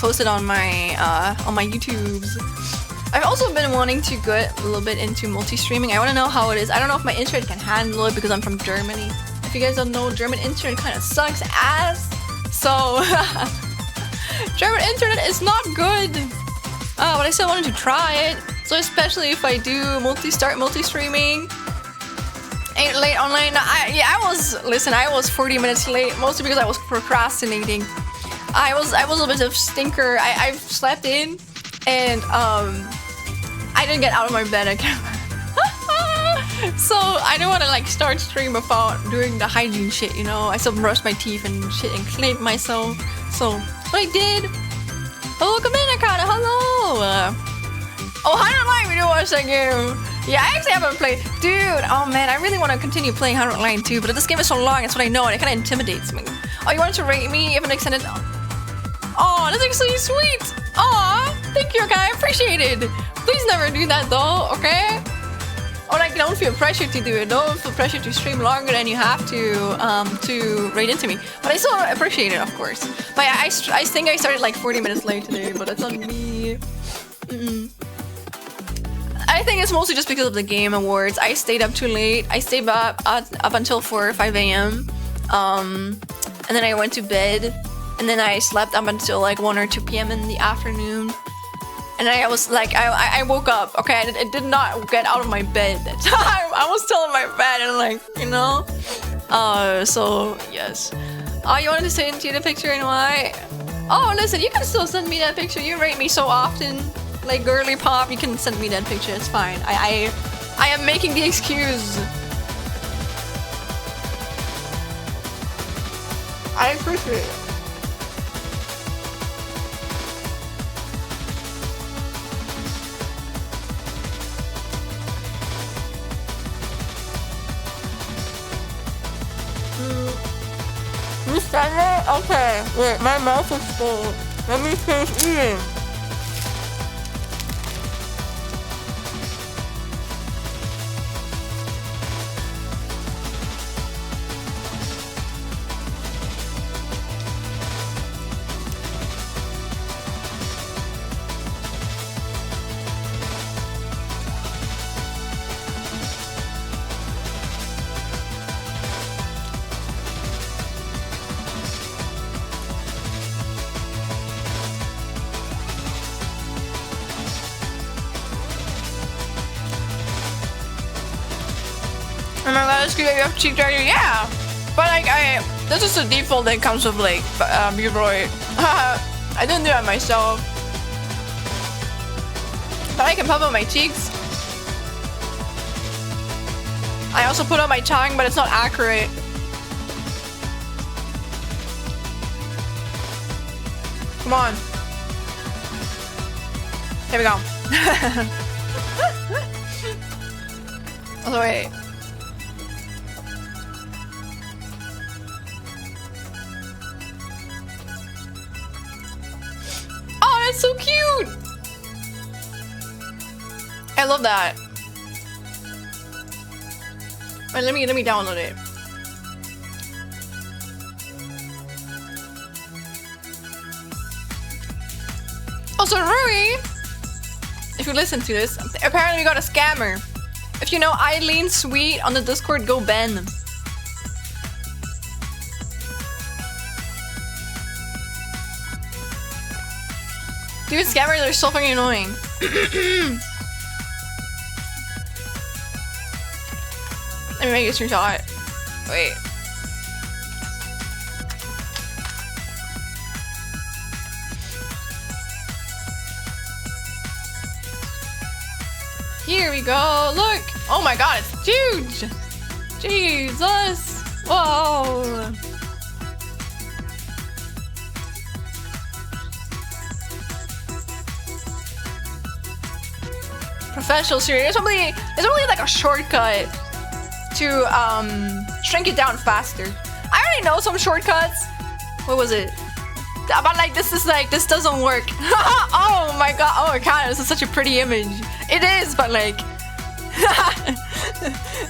post it on my YouTubes. I've also been wanting to get a little bit into multi-streaming. I want to know how it is. I don't know if my internet can handle it because I'm from Germany. If you guys don't know, German internet kind of sucks ass. So German internet is not good. But I still wanted to try it. So especially if I do start multi-streaming and late online. I was 40 minutes late, mostly because I was procrastinating. I was a little bit of stinker. I slept in and I didn't get out of my bed again. So I don't want to like start stream without doing the hygiene shit, you know. I still brushed my teeth and shit and cleaned myself. So what I did. Oh, welcome in, Akana. Hello. Oh, 100 Line, we do watch that game. Yeah, I actually haven't played. Dude, oh man, I really want to continue playing 100 Line too, but this game is so long, that's what I know, and it kind of intimidates me. Oh, you wanted to rate me if an extended... Oh, that's actually sweet. Aw, thank you, okay, I appreciate it. Please never do that though, okay? Or like, don't feel pressure to do it. Don't feel pressure to stream longer than you have to rate into me. But I still appreciate it, of course. But yeah, I think I started like 40 minutes late today, but that's on me. I think it's mostly just because of the Game Awards. I stayed up too late. I stayed up until 4 or 5 a.m. And then I went to bed. And then I slept up until like 1 or 2 p.m. in the afternoon. And I was like, I woke up, okay? I did not get out of my bed that time. I was still in my bed and like, you know? So, yes. Oh, you wanted to send you the picture and why? Oh, listen, you can still send me that picture. You rate me so often. Like girly pop, you can send me that picture. It's fine. I am making the excuse. I appreciate it. You said it? Okay. Wait, my mouth is full. Let me finish eating. Oh my god, it's good that you have cheap charger. Yeah, but like this is the default that comes with like Bubroid. I didn't do it myself, but I can pop on my cheeks. I also put on my tongue, but it's not accurate. Come on. Here we go. Oh wait. Oh, that's so cute! I love that. Alright, let me download it. Also, Rui, if you listen to this, apparently we got a scammer. If you know Eileen Sweet on the Discord, go ban them. Dude, scammers are so fucking annoying. Let me make a screenshot. Wait. Here we go. Look. Oh my god, it's huge. Jesus. Whoa. Professional series. There's only like a shortcut to shrink it down faster. I already know some shortcuts. What was it? But like this doesn't work. Oh my god. Oh my god, this is such a pretty image. It is, but like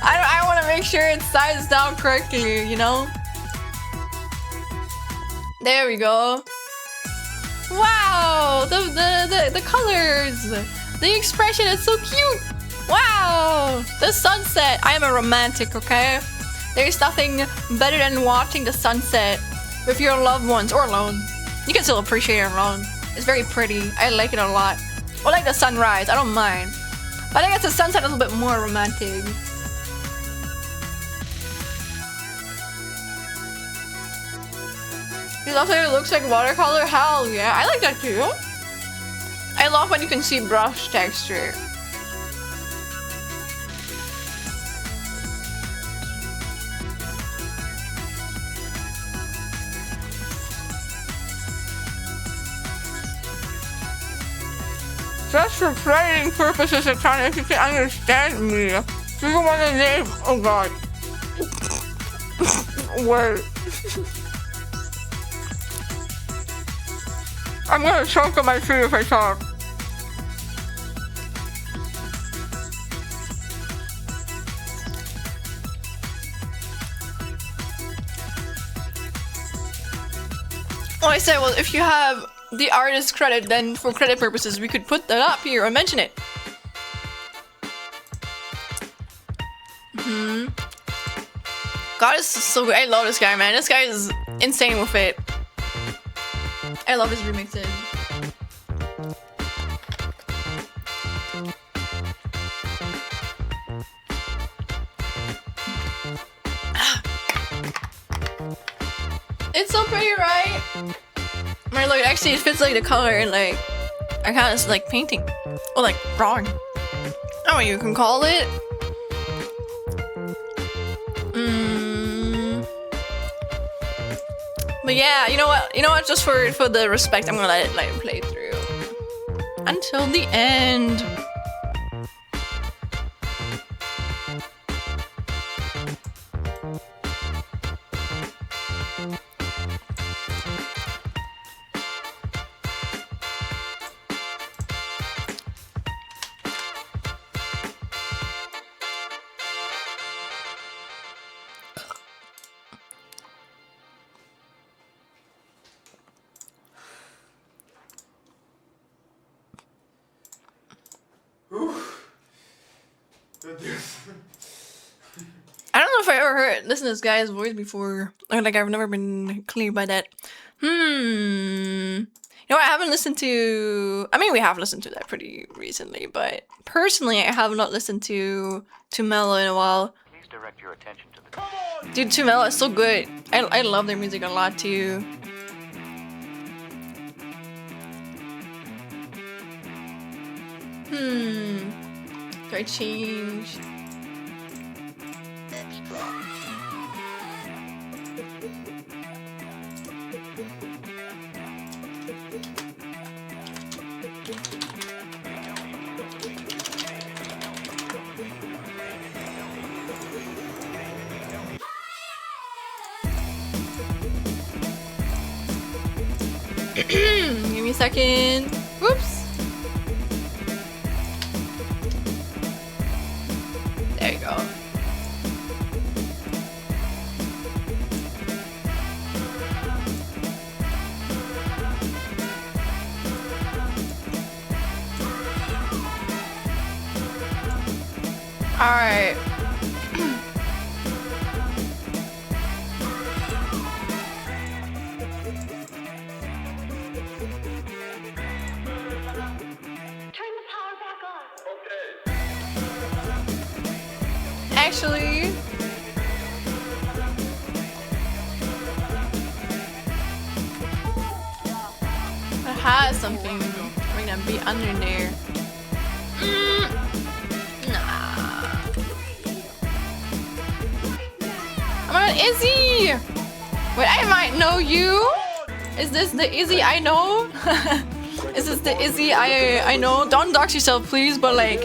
I want to make sure it's sized down correctly, you know? There we go. Wow, the colors, the expression is so cute. Wow, the sunset. I am a romantic, okay? There's nothing better than watching the sunset with your loved ones or alone. You can still appreciate it alone. It's very pretty. I like it a lot. Or like the sunrise. I don't mind. But I guess the sunset is a little bit more romantic. You love that it looks like watercolor? Hell yeah. I like that too. I love when you can see brush texture. Just for playing purposes, I'm trying to, if you can understand me. Do you want a name? Oh god. Wait. I'm gonna choke on my food if I talk. Oh, I said, well, if you have the artist credit, then for credit purposes, we could put that up here or mention it. God, this is so good. I love this guy, man. This guy is insane with it. I love his remixes. It's so pretty, right? Right, look, actually it fits like the color and like I kind of like painting. Or like drawing. Oh, you can call it. But yeah, you know what? Just for the respect, I'm gonna let it like play through until the end. I don't know if I ever listened to this guy's voice before. Or like I've never been cleared by that. You know, I haven't listened to. I mean, we have listened to that pretty recently, but personally, I have not listened to Mellow in a while. Please direct your attention to the. Dude, Mellow is so good. I love their music a lot too. Do I change? Give me a second. Whoops. There you go. Alright. Actually, it has something gonna be under there. Nah. I'm an Izzy! Wait, I might know you? Is this the Izzy I know? Is this the Izzy I know? Don't dox yourself, please, but like,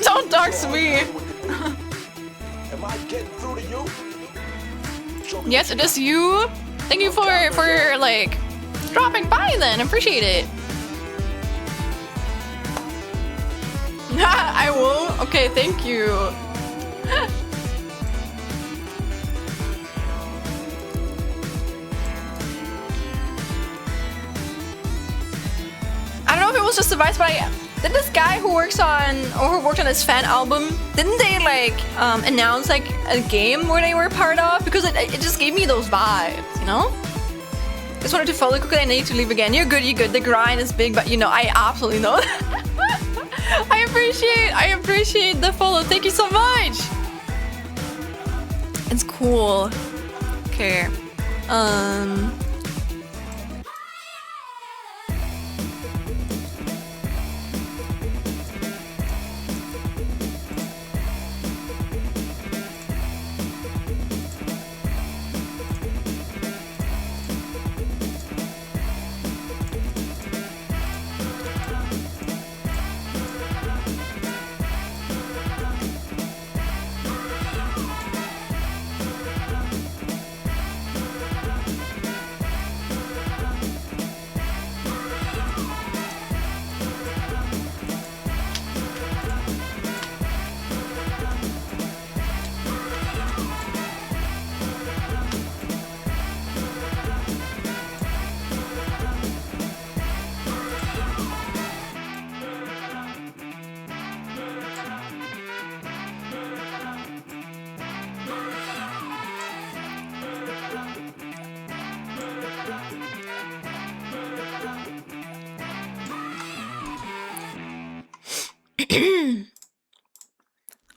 don't dox me. Yes, it is you. Thank you for like dropping by then. Appreciate it. I won't. Okay, thank you. I don't know if it was just a vibe, but did this guy who works on or who worked on his fan album, didn't they like announce like a game where they were part of? Because it just gave me those vibes, you know? Just wanted to follow quickly. I need to leave again. You're good, you're good. The grind is big, but you know, I absolutely know. I appreciate the follow. Thank you so much. It's cool. Okay.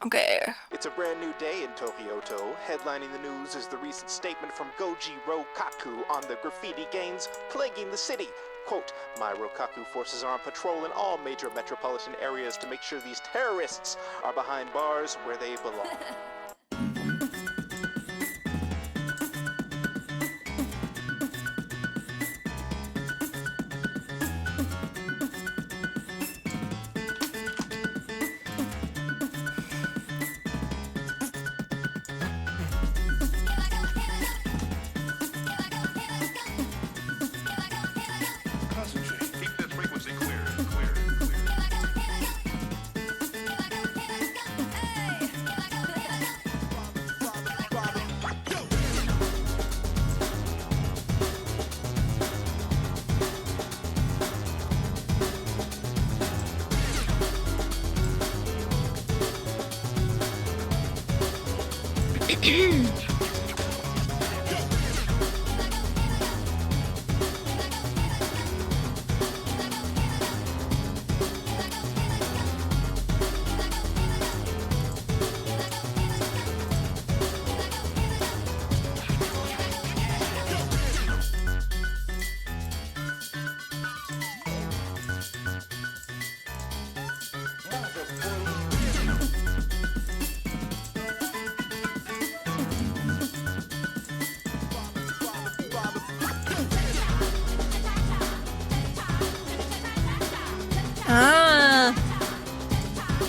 Okay. It's a brand new day in Tokyo-to. Headlining the news is the recent statement from Goji Rokaku on the graffiti gangs plaguing the city. Quote, my Rokaku forces are on patrol in all major metropolitan areas to make sure these terrorists are behind bars where they belong.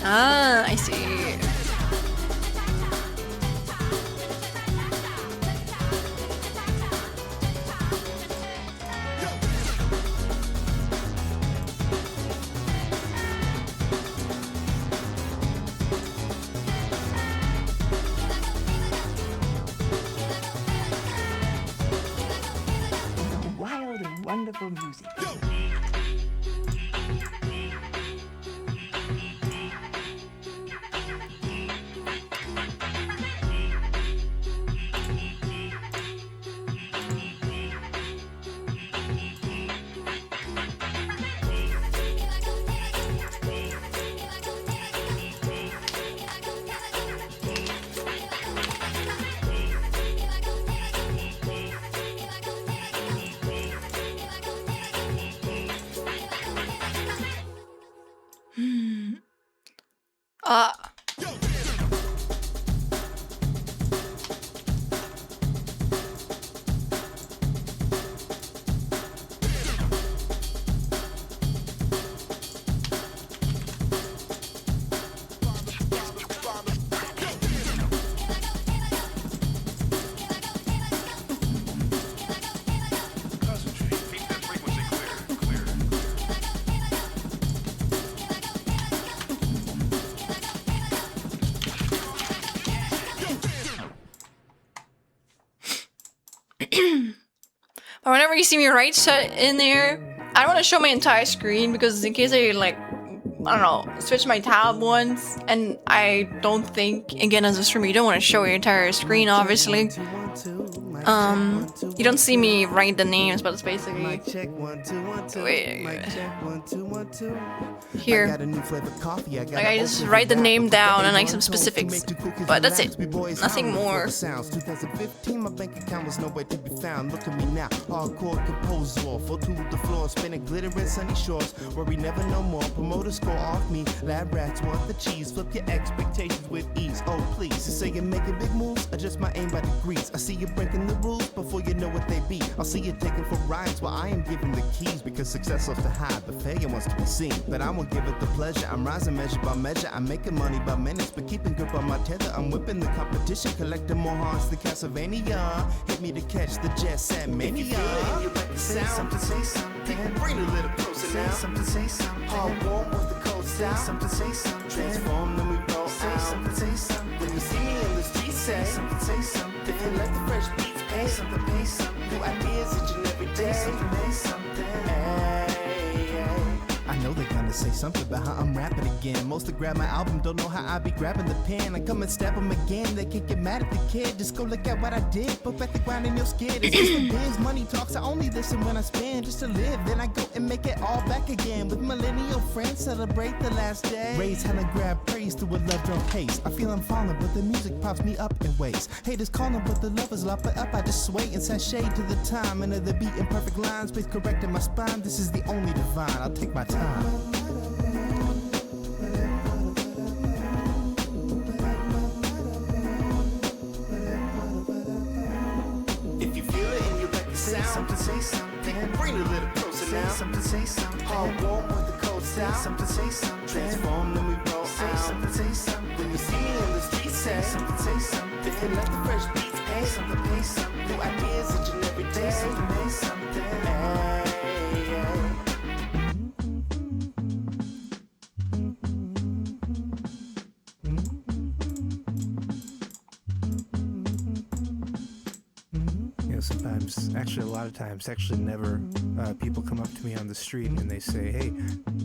I see. Wild and wonderful music. Keep that frequency clear. But whenever you see me right shut in there, I don't want to show my entire screen because in case I like, I don't know, switch my tab once and I don't think, again as a streamer, you don't want to show your entire screen obviously. You don't see me write the names, but it's basically here. Like I just write the name down and like some specifics, but that's it. Nothing more. 2015, my bank account was nowhere to be found. Look at me now, hardcore composer, full to the floor, spinning glitter in sunny shores, where we never know more. Promoters score off me, lab rats want the cheese. Flip your expectations with ease. Oh please, you say you're making big moves, adjust my aim by degrees. I see you breaking the rules before you know what they be. I'll see you taking for rides while I am giving the keys, because success loves to hide, but failure wants to be seen. But I won't give it the pleasure. I'm rising measure by measure. I'm making money by minutes, but keeping grip on my tether. I'm whipping the competition, collecting more hearts than Castlevania. Hit me to catch the jet set mania. If you feel it in your back, say something, say something. Bring a little closer now. Say something, say something. Hard warm with the cold style. Say something, say something. Transform, then we roll say out. Say something, say something. When you see me in the street, say something, say something. If you let the fresh beats pay something, pay something. New ideas each and every day. Something, pay something. I know they're gonna say something about how I'm rapping again. Most that grab my album don't know how I be grabbing the pen. I come and stab them again, they can't get mad at the kid. Just go look at what I did, put back the grind in your skid. It's just the biz, money talks, I only listen when I spend. Just to live, then I go and make it all back again. With millennial friends, celebrate the last day. Raise hell and grab praise to a love drum pace. I feel I'm falling, but the music props me up in ways. Haters calling, but the lovers lop it up. I just sway and sashay to the time. And the beat in perfect lines, space correcting my spine. This is the only divine, I'll take my time. If you feel it in your back, say something, say something. Bring a little closer now. Say something, say something. Hard warm with the cold style. Say something, say something. Transform, then we roll out. Say something, say something. When you see me in the street, say something, say something. If you let the fresh beats pay something, pay something. New ideas each and every day. Something, pay something. Sometimes, actually a lot of times, actually never, people come up to me on the street and they say, hey,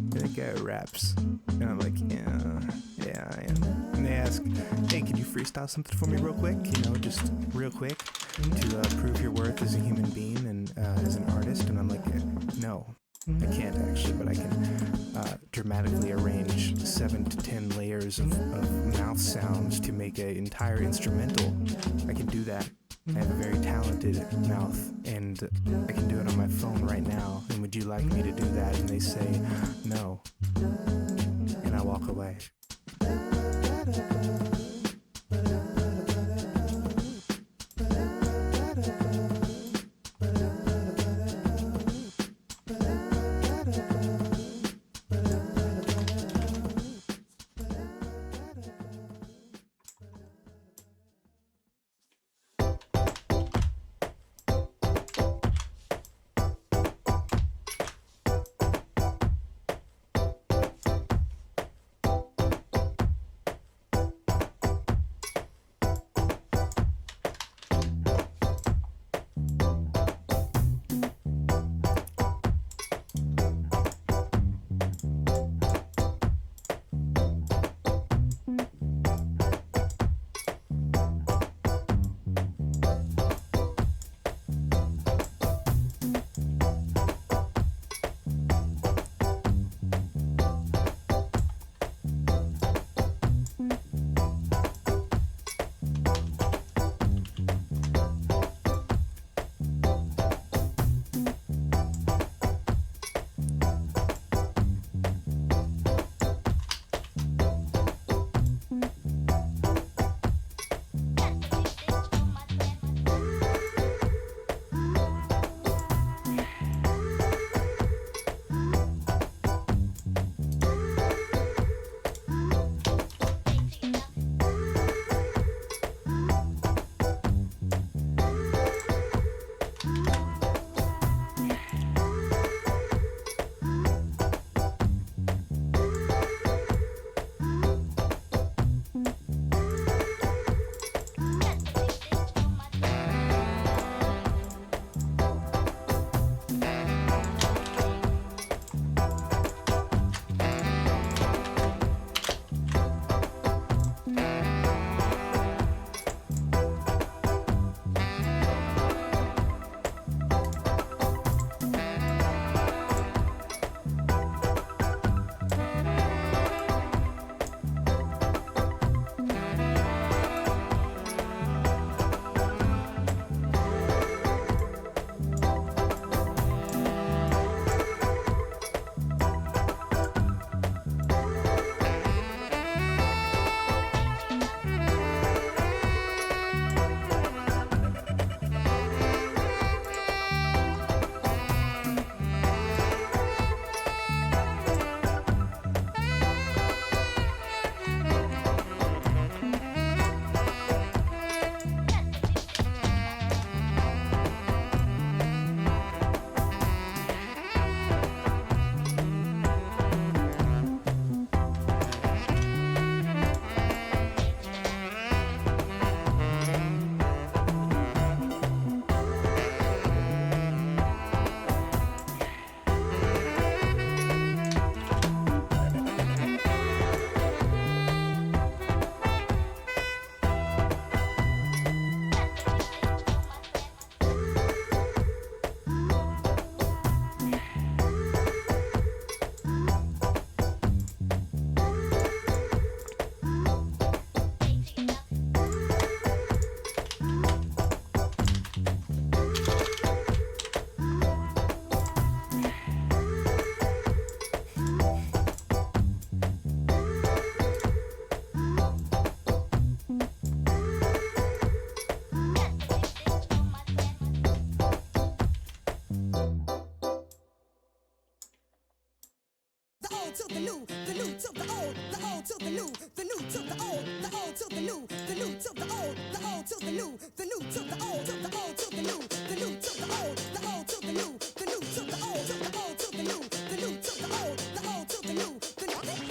that guy raps. And I'm like, yeah, I am. And they ask, hey, could you freestyle something for me real quick? You know, just real quick to prove your worth as a human being and as an artist. And I'm like, no, I can't actually, but I can dramatically arrange 7 to 10 layers of mouth sounds to make an entire instrumental. I can do that. I have a very talented mouth, and I can do it on my phone right now. And would you like me to do that? And they say, no. And I walk away. old to the new to the old to the new to the old to the new to the old to the new to the old to the old to the new to the old to the new to the old to the new to the old to the new to the new.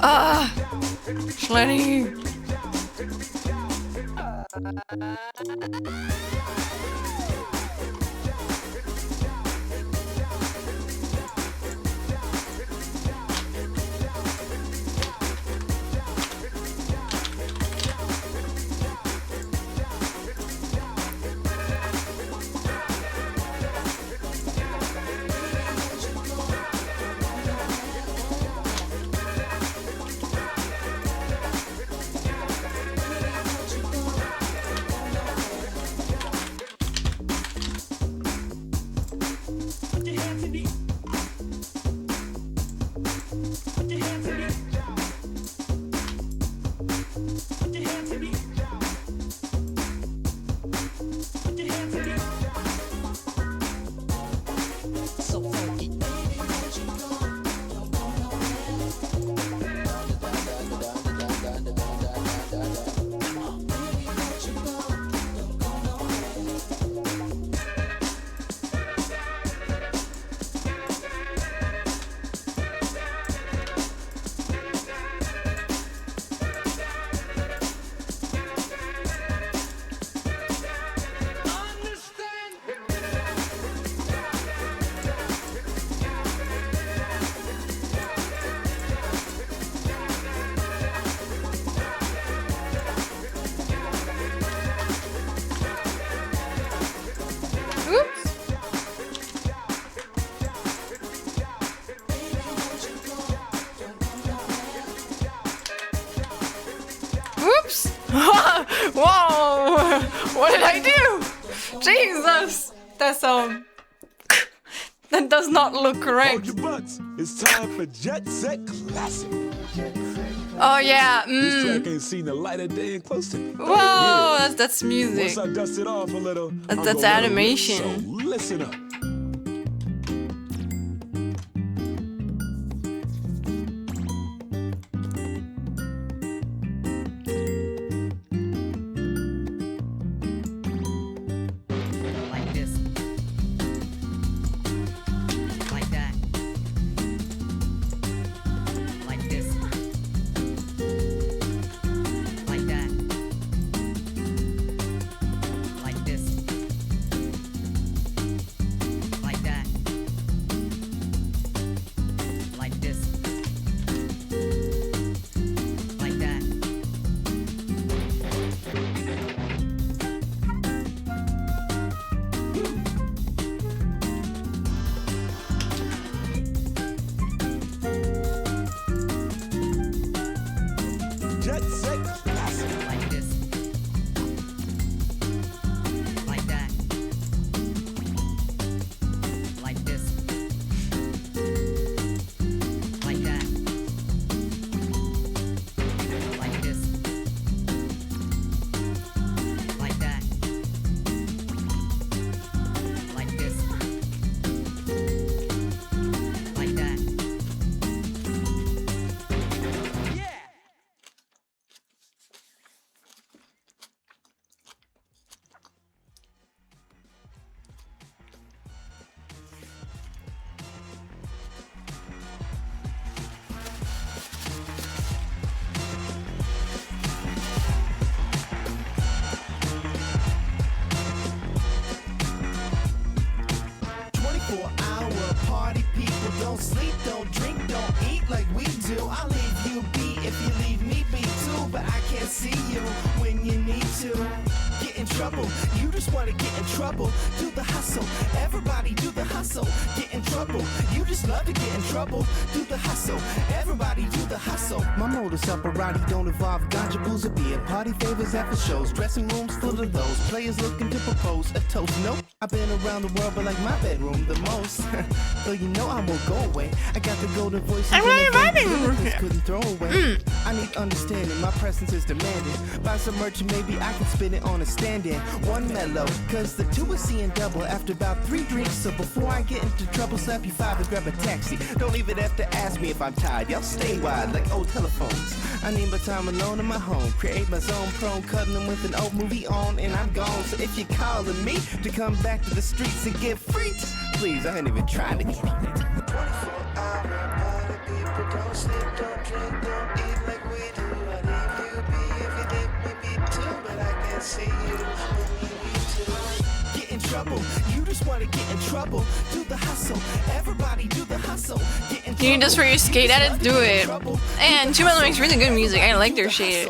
Ah, Schlenny. Whoa! What did I do? Jesus! That's that does not look correct. Hold your butts. It's time for Jet Set Classic. Oh yeah. This track ain't seen the light of day in close to 30 Whoa, years. that's music. Once I dust it off a little, I'm That's gonna let it rip, animation. So listen up. Like this. Like that. Like this. Like that. Like this. Like that. Like this. Like that. Jet Set Classic. Like this. Like that. Like this. Like that. Like this. Like that. Like this. Like that. Yeah! Party people don't sleep, don't drink, don't eat like we do. I'll leave you be if you leave me be too, but I can't see you when you need to. Get in trouble, you just wanna get in trouble. Do the hustle, everybody do the hustle. Get in trouble, you just love to get in trouble. Do the hustle, everybody do the hustle. My modus operandi don't involve ganja, booze, or beer. Party favors after shows, dressing rooms full of those. Players looking to propose a toast. Nope, I've been around the world, but like my bedroom the most. Though you know I won't go away. I got the golden voice. I'm not inviting you. Couldn't throw away. I need understanding. My presence is demanded. Buy some merch and maybe I can spin it on a stand-in. One mellow, cause the two is seeing double after about 3 drinks. So before I get into trouble, slap you 5 and grab a taxi. Don't even have to ask me if I'm tired. Y'all stay wide like old telephones. I need my time alone in my home. Create my zone prone, cuddling with an old movie on, and I'm gone. So if you're calling me to come back to the streets and get freaked, please, I ain't even trying to get on it. 24-hour party people don't sleep, don't drink, don't eat like we do. I leave you be if you leave me be too, but I can't see you when you need to. Get in trouble, you just wanna get in trouble. Do the hustle, everybody do the hustle. Get in trouble. You need this for your skate edit? Do it. And Two Men makes really good music. I like their shit.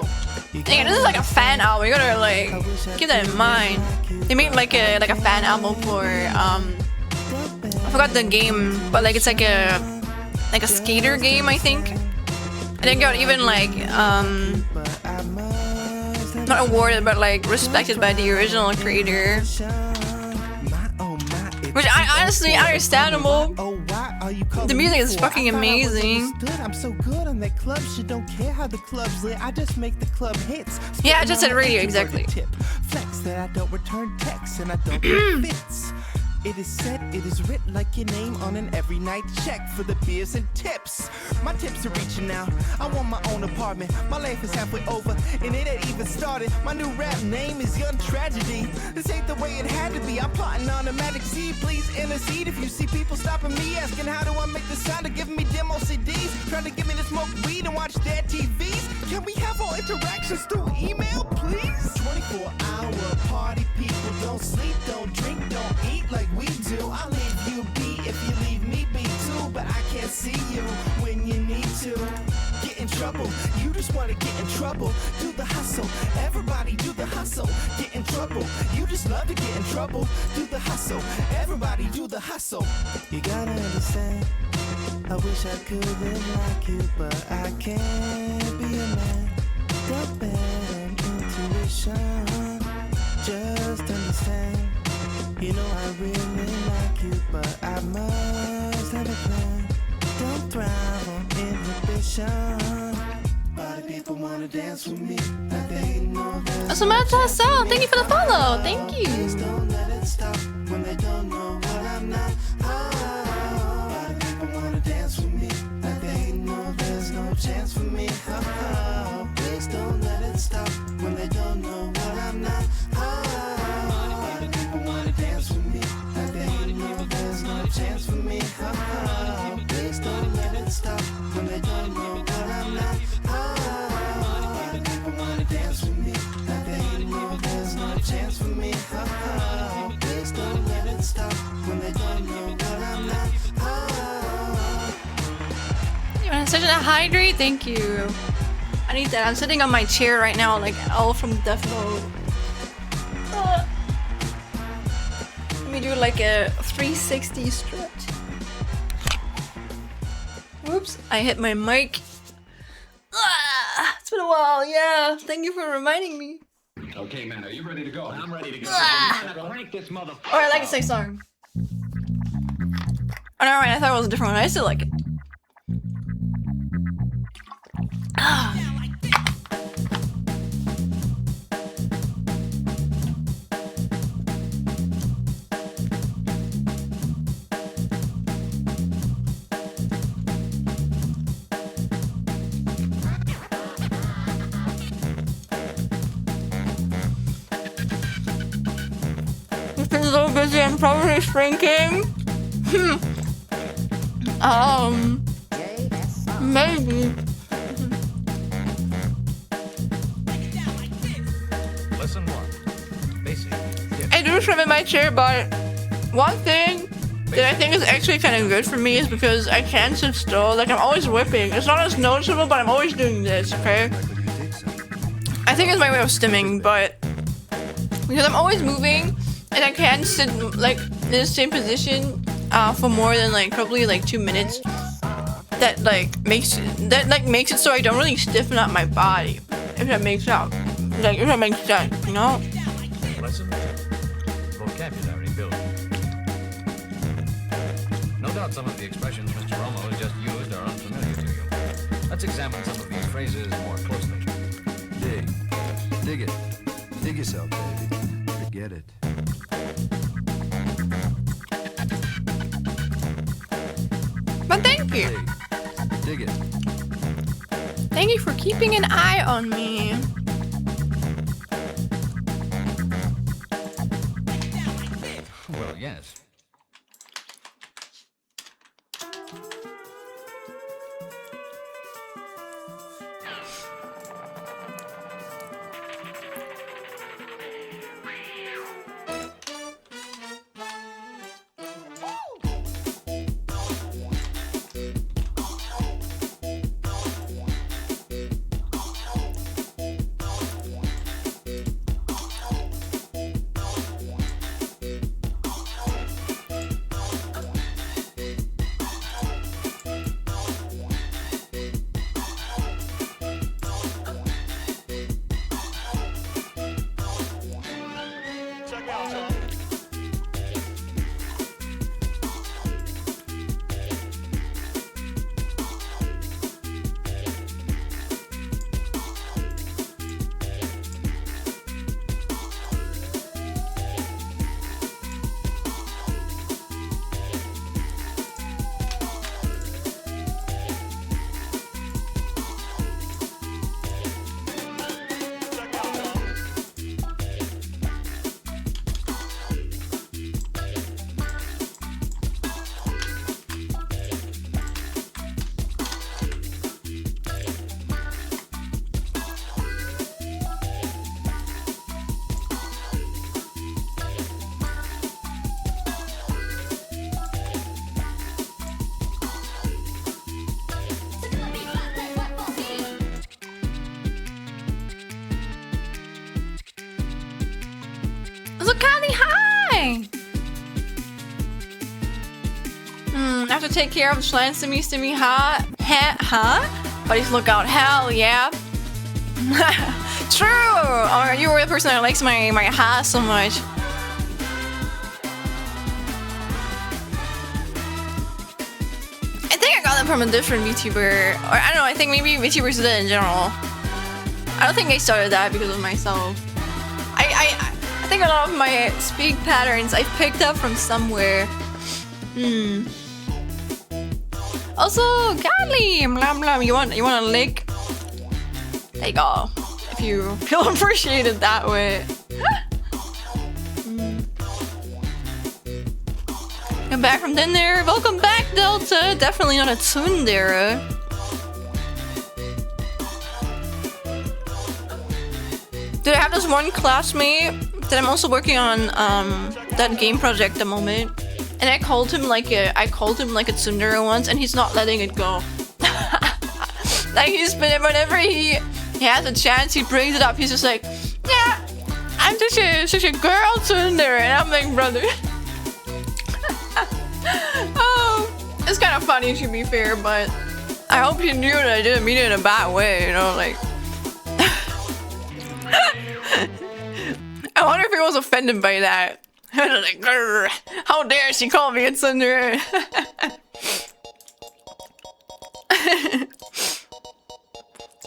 Yeah, this is like a fan album. You gotta like keep that in mind. They made like a fan album for I forgot the game, but like it's like a skater game, I think. And it got even like not awarded but like respected by the original creator. Which I honestly understandable. The music is fucking amazing. I'm so good on that club shit. Don't care how the club's lit. I just make the club hits. Yeah, I just said radio, exactly. Flex that I don't return texts and I don't get fits. It is said, it is written like your name on an every night check for the beers and tips. My tips are reaching out. I want my own apartment. My life is halfway over and it ain't even started. My new rap name is Young Tragedy. This ain't the way it had to be. I'm plotting on a magic seed. Please intercede if you see people stopping me, asking how do I make the sound of giving me demo CDs, trying to get me to smoke weed and watch their TVs. Can we have all interactions through email, please? 24-hour party people don't sleep, don't drink, don't eat like we do. I'll leave you be if you leave me be too, but I can't see you when you need to. Get in trouble, you just wanna get in trouble. Do the hustle, everybody do the hustle. Get in trouble, you just love to get in trouble. Do the hustle, everybody do the hustle. You gotta understand, I wish I could live like you, but I can't be a man. Don't bet I'm into it. inhibition. Just understand, you know I really like you, but I must have a plan. Don't thrive on inhibition. Body people wanna dance with me, but they know there's Samantha Sal, thank you for the follow. Thank you. don't let it stop when they don't know what I'm not. Body people wanna dance with me, but they know there's no chance for me. Please don't let it stop when they don't know what I'm not. Body people wanna dance with me, but they know there's no chance for me. Please don't let it stop when they don't know what I'm not. Body people wanna dance with me, but they know there's no chance for me. Please don't let it stop when they don't know what I'm not. You want such a hydrate? Thank you. I need that. I'm sitting on my chair right now, like all from Death Mode. Let me do like a 360 stretch. Whoops! I hit my mic. It's been a while. Yeah. Thank you for reminding me. Okay, man, are you ready to go? I'm ready to go. Crank this motherfucker. Oh, I like the same song. Oh, never mind. I thought it was a different one. I still like it. I've been so busy. I'm probably shrinking. Maybe. Lesson 1. Basic. I do swim in my chair, but one thing that I think is actually kind of good for me is because I can't sit still. Like, I'm always whipping. It's not as noticeable, but I'm always doing this, okay? I think it's my way of stimming, but because I'm always moving and I can't sit like in the same position for more than like probably like 2 minutes, that makes it so I don't really stiffen up my body. If that makes sense, you know? Lesson 2. Vocabulary building. No doubt some of the expressions Mr. Romo has just used are unfamiliar to you. Let's examine some of these phrases more closely. Dig. Dig it. Dig yourself, baby. Forget it. But thank you. Dig it. Thank you for keeping an eye on me. Well, yes. Zucchini, hi! I have to take care of Schlan Stimmy, huh? Buddies, look out, hell yeah. True! Or you were the person that likes my hair so much. I think I got them from a different VTuber. Or I don't know, I think maybe VTubers do that in general. I don't think I started that because of myself. I think a lot of my speak patterns I picked up from somewhere. Also, Godly, blah blah. You want a lick? There you go. If you feel appreciated that way. I'm back from dinner. Welcome back, Delta. Definitely not a tsundere. Dude, I have this one classmate that I'm also working on that game project at the moment. And I called him like a tsundere once, and he's not letting it go. Like he's been, whenever he has a chance, he brings it up. He's just like, yeah, I'm such a girl tsundere, and I'm like, brother. Oh, it's kind of funny to be fair, but I hope you knew that I didn't mean it in a bad way, you know, like. I wonder if he was offended by that. Like, how dare she call me a tsundere?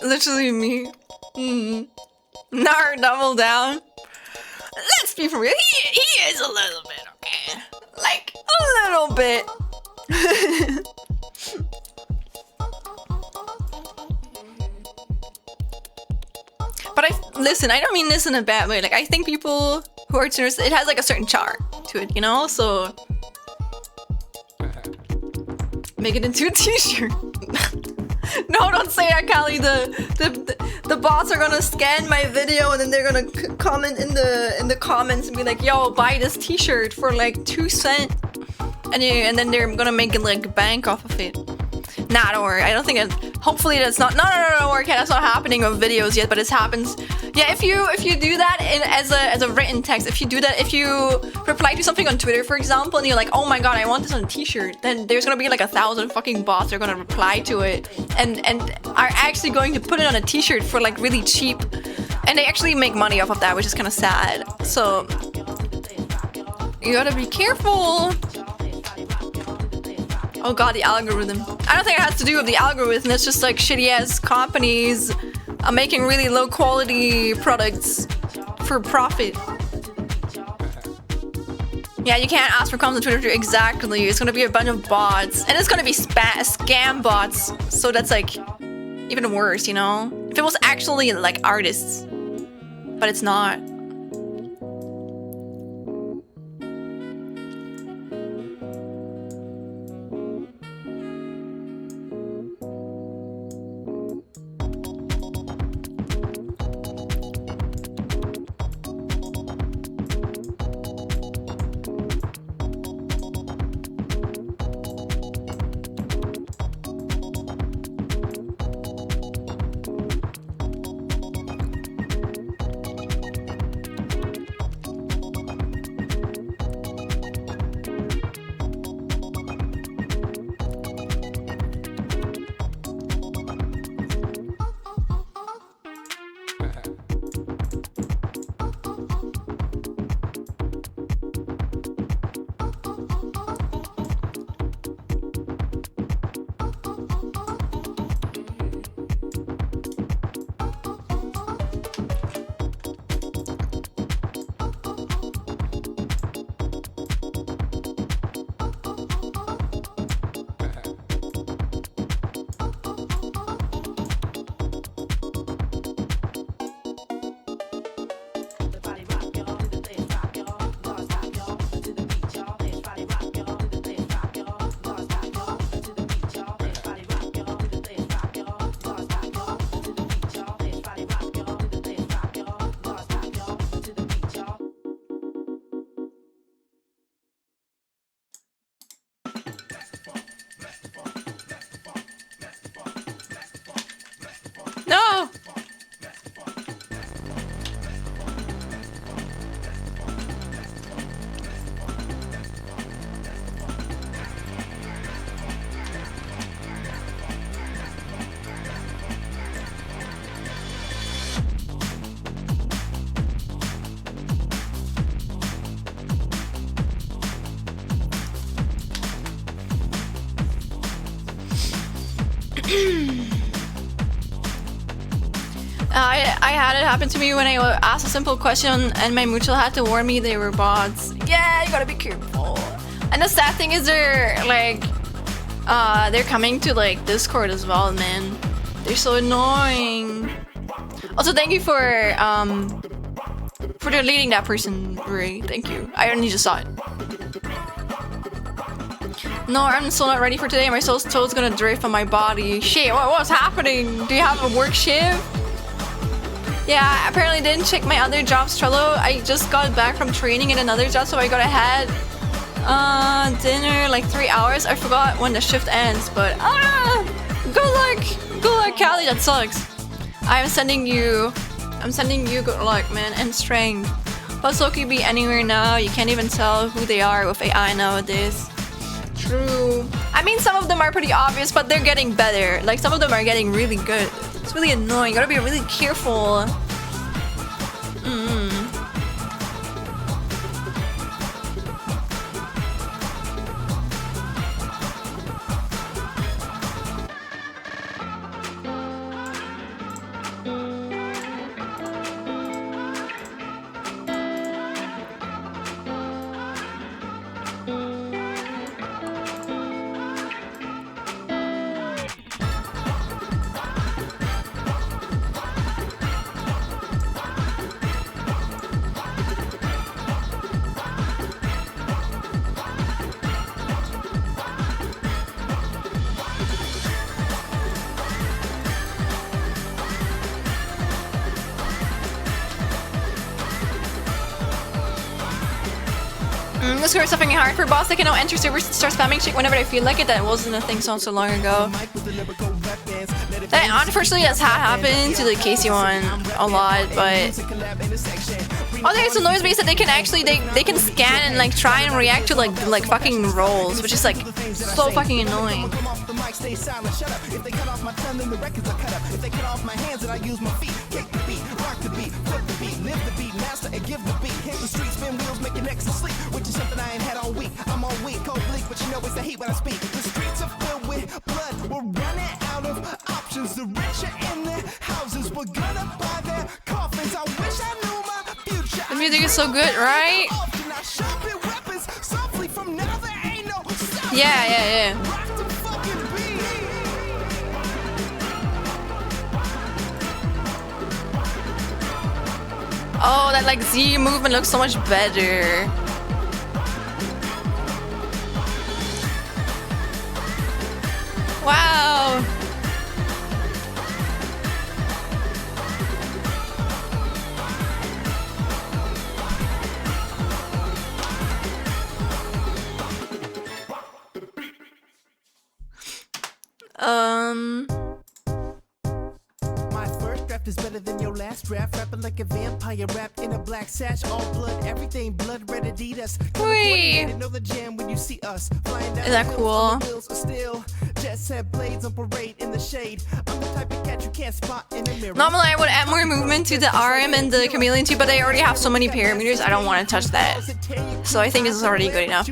Literally me. Nar, double down. Let's be for real. He is a little bit, okay? Like, a little bit. But listen, I don't mean this in a bad way. Like, I think people who are tsunderes, it has like a certain charm to it, you know? So make it into a t-shirt. No, don't say that, Callie. The bots are gonna scan my video and then they're gonna comment in the comments and be like, yo, buy this t-shirt for like 2 cents. And then they're gonna make it like bank off of it. Nah, don't worry. I don't think it. Hopefully that's not. No, don't worry. That's not happening of videos yet, but it happens. Yeah, if you do that as a written text, if you do that, if you reply to something on Twitter, for example, and you're like, oh my god, I want this on a t-shirt, then there's gonna be like 1,000 fucking bots that are gonna reply to it and are actually going to put it on a t-shirt for like really cheap, and they actually make money off of that, which is kind of sad. So you gotta be careful. Oh god, the algorithm. I don't think it has to do with the algorithm. It's just like shitty ass companies making really low quality products for profit. Yeah, you can't ask for comments on Twitter. Exactly. It's gonna be a bunch of bots, and it's gonna be scam bots. So that's like even worse, you know? If it was actually like artists, but it's not. I had it happen to me when I asked a simple question and my mutual had to warn me they were bots. Yeah, you gotta be careful. And the sad thing is they're coming to like Discord as well, man. They're so annoying. Also, thank you for deleting that person, Ray. Thank you. I only just saw it. No, I'm still not ready for today. My soul's gonna drift on my body. Shit, what's happening? Do you have a work shift? Yeah, apparently didn't check my other jobs, Trello. I just got back from training in another job, so I got ahead. Dinner, like 3 hours. I forgot when the shift ends, but good luck, Callie. That sucks. I'm sending you good luck, man, and strength. Plus, Loki be anywhere now. You can't even tell who they are with AI nowadays. True. I mean, some of them are pretty obvious, but they're getting better. Like, some of them are getting really good. It's really annoying. You gotta be really careful. Discord is something hard for boss. They can now enter servers and start spamming shit whenever they feel like it. That wasn't a thing so long ago. That unfortunately has happened to the Casey one a lot, but all that annoys me is that they can actually they can scan and like try and react to like fucking rolls, which is like so fucking annoying. Which is something I ain't had all week. I'm on weak, cold bleak, but you know it's the heat when I speak. The streets are filled with blood. We're running out of options. The rich are in their houses. We're gonna buy their coffins. I wish I knew my future. The music is so good, right? Yeah. Oh, that like Z movement looks so much better. Wow. My first draft is better than your last draft. Rapping like a vampire, wrapped in a black sash, all blood, everything blood red Adidas. Wee. Know the jam when you see us flying down. Is that cool? Still, jets have blades on parade in the shade. I'm the type of cat you can't spot in the mirror. Normally I would add more movement to the RM and the Chameleon too, but I already have so many parameters. I don't want to touch that. So I think this is already good enough.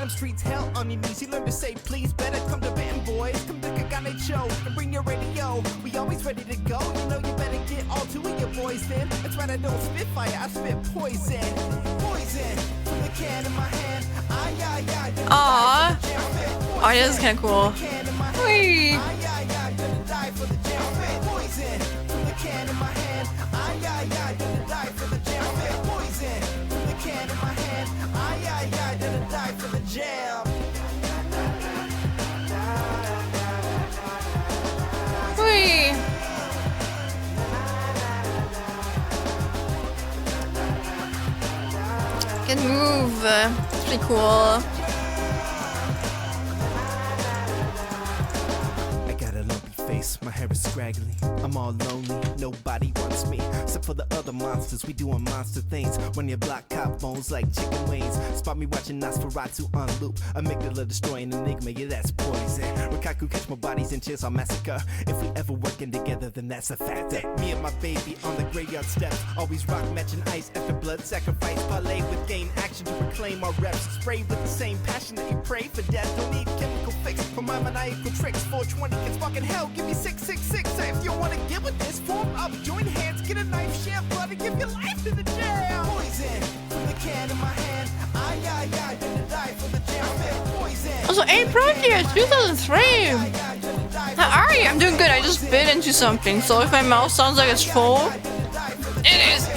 Streets hell on your knees. You learn to say please, better come to band, boys. Come to Kagane show and bring your radio. We always ready to go. You know you better get all two of your boys then. That's right, I don't spit fire, I spit poison. Poison from the can in my hand. Aww. Oh, this is kind of cool. Whee. Poison from the can in my hand. Die for the jam. Poison from the can in my hand. Die for the jam. Whee. Good move. It's pretty cool. I got a lumpy face stripes, my hair is scraggly. I'm all lonely, nobody wants me. Except for the other monsters, we doing monster things. When your block cop bones like chicken wings. Spot me watching Nosferatu on loop. Amygdala destroying Enigma, yeah that's poison. Rikaku catch my bodies in chairs on massacre. If we ever working together, then that's a fact. Me and my baby on the graveyard steps. Always rock matching ice after blood sacrifice. Parlay with gain action to reclaim our reps. Spray with the same passion that you pray for death. Don't need chemical fix for my maniacal tricks. 420 gets fucking hell, give me 666. Say if you wanna get with this, form up, join hands, get a knife, share blood, and give your life to the jam. Poison from the can in my hand. I didn't die for the jam. Poison. Also, April year 2003. How are you? I'm doing good. I just bit into something, so if my mouth sounds like it's full, it is.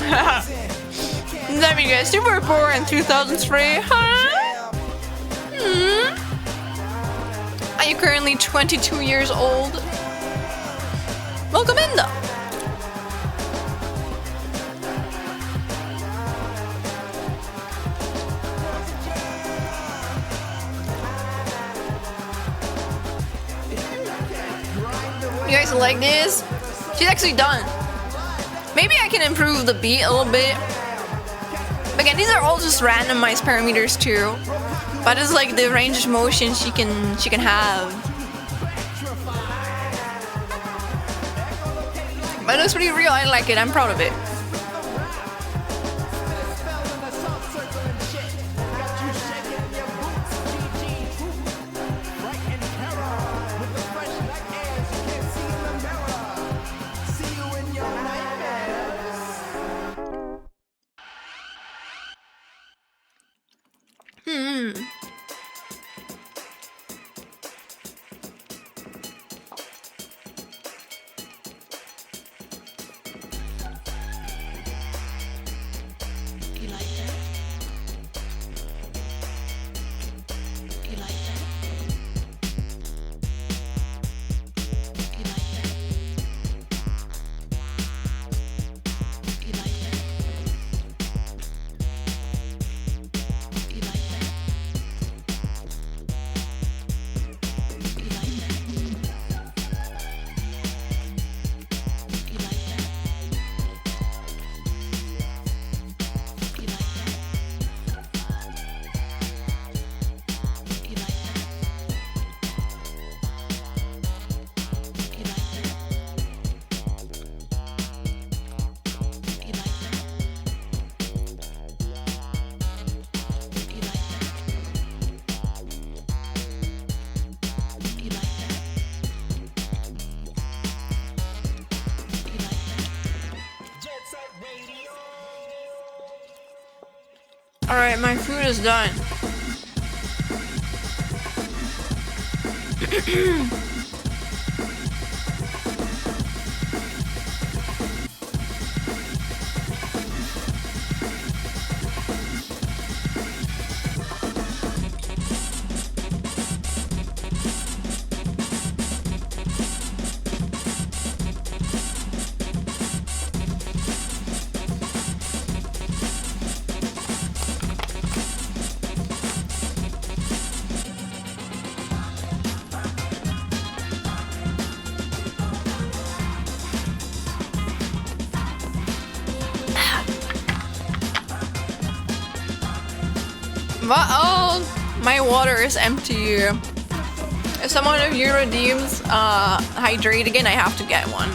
Let me guess, you were born in 2003, huh? Are you currently 22 years old? Welcome in, though. You guys like this? She's actually done. Maybe I can improve the beat a little bit. But again, these are all just randomized parameters too. But it's like the range of motion she can have. But it looks pretty real. I like it. I'm proud of it. Alright, my food is done. Oh, my water is empty. If someone of you redeems hydrate again, I have to get one.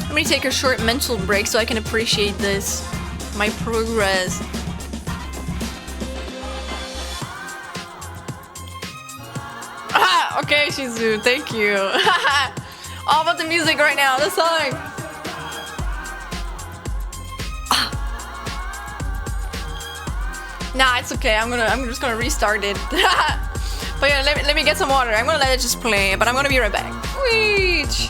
Let me take a short mental break so I can appreciate this, my progress. Okay, Shizu, thank you. All about the music right now, the song. Nah, it's okay. I'm just gonna restart it. But yeah, let me get some water. I'm gonna let it just play, but I'm gonna be right back. Weech.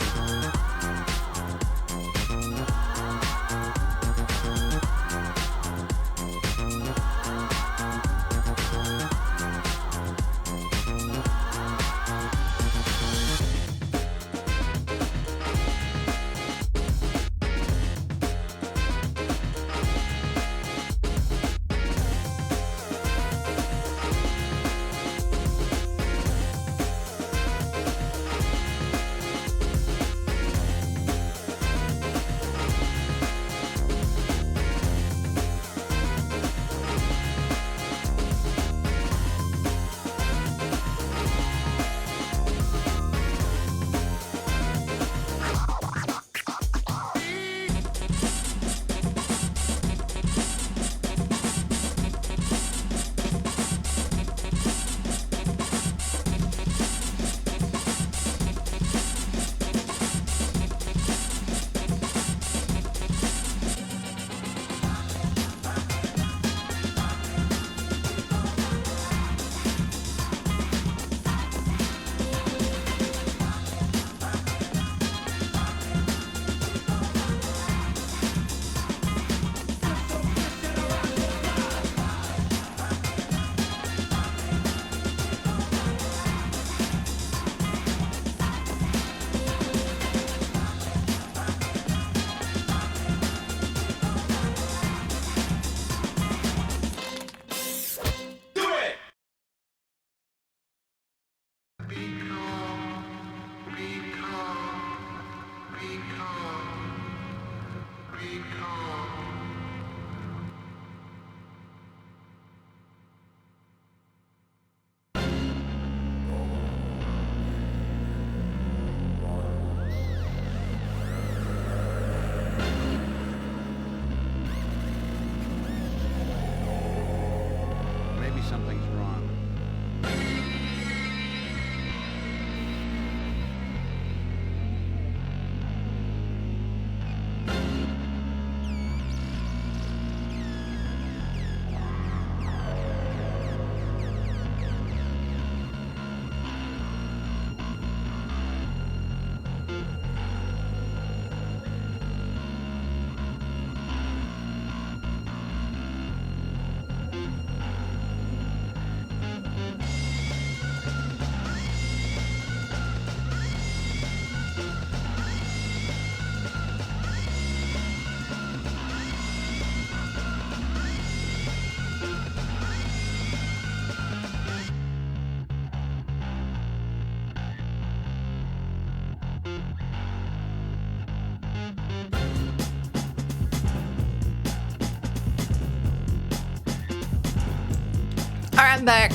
Alright, I'm back.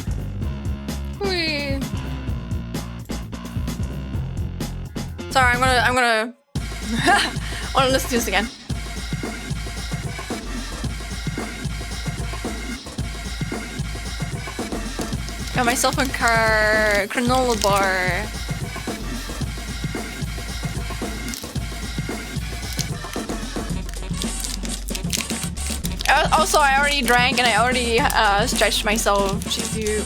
Whee. Sorry, I'm gonna I wanna listen to this again. Got myself a granola bar. Also, I already drank and I already stretched myself. Jeez, you.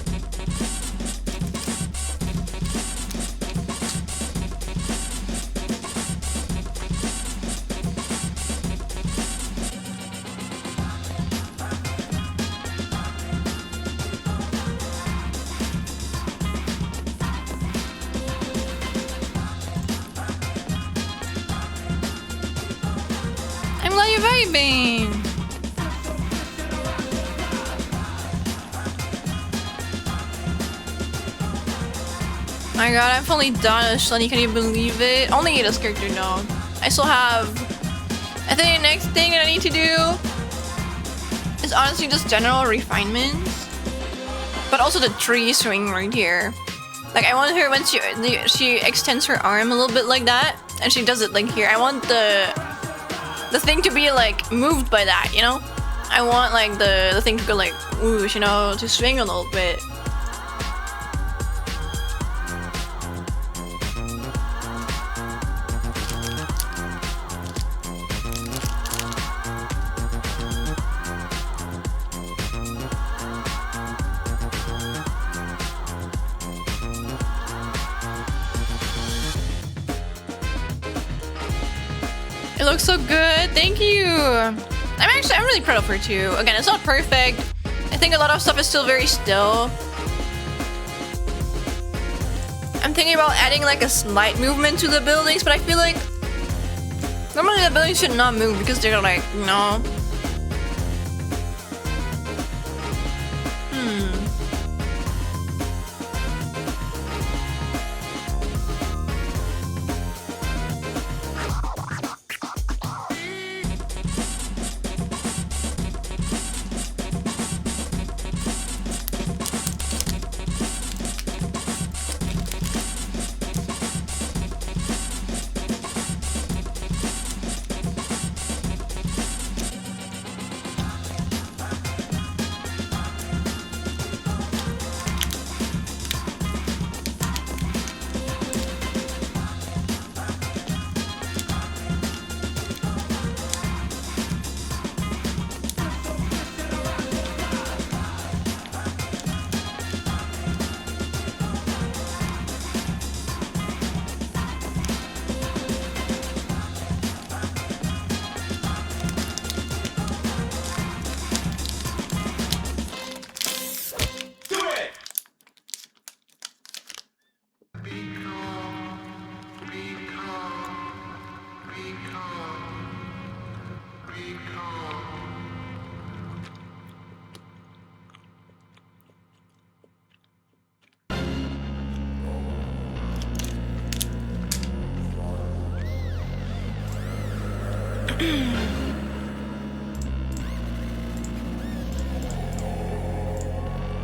I'm glad you're vibing. My god, I'm fully done with Shlenny, can you believe it? Only this character, no. I still have... I think the next thing that I need to do is honestly just general refinements. But also the tree swing right here. Like, I want her when she extends her arm a little bit like that, and she does it like here. I want the thing to be like moved by that, you know? I want like the thing to go like whoosh, you know, to swing a little bit. It looks so good. Thank you. I'm really proud of her too. Again, it's not perfect. I think a lot of stuff is still very still. I'm thinking about adding like a slight movement to the buildings, but I feel like normally the buildings should not move because they're like, no.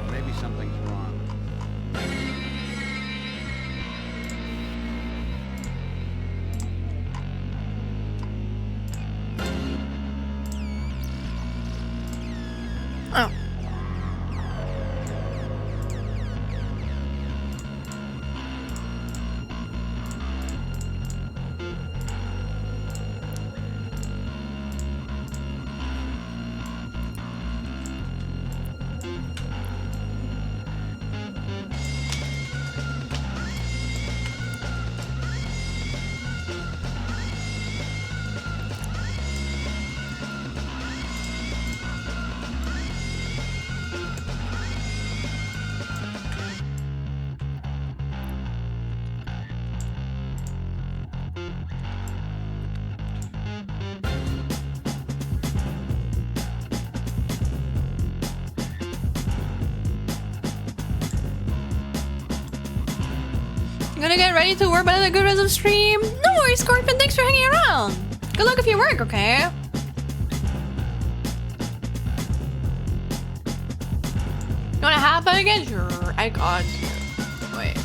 Maybe something's wrong. Oh. Gonna get ready to work by the good rest of stream. No worries, Scorpion. Thanks for hanging around. Good luck with your work, okay? You wanna have happen again? Sure, I got you. Wait.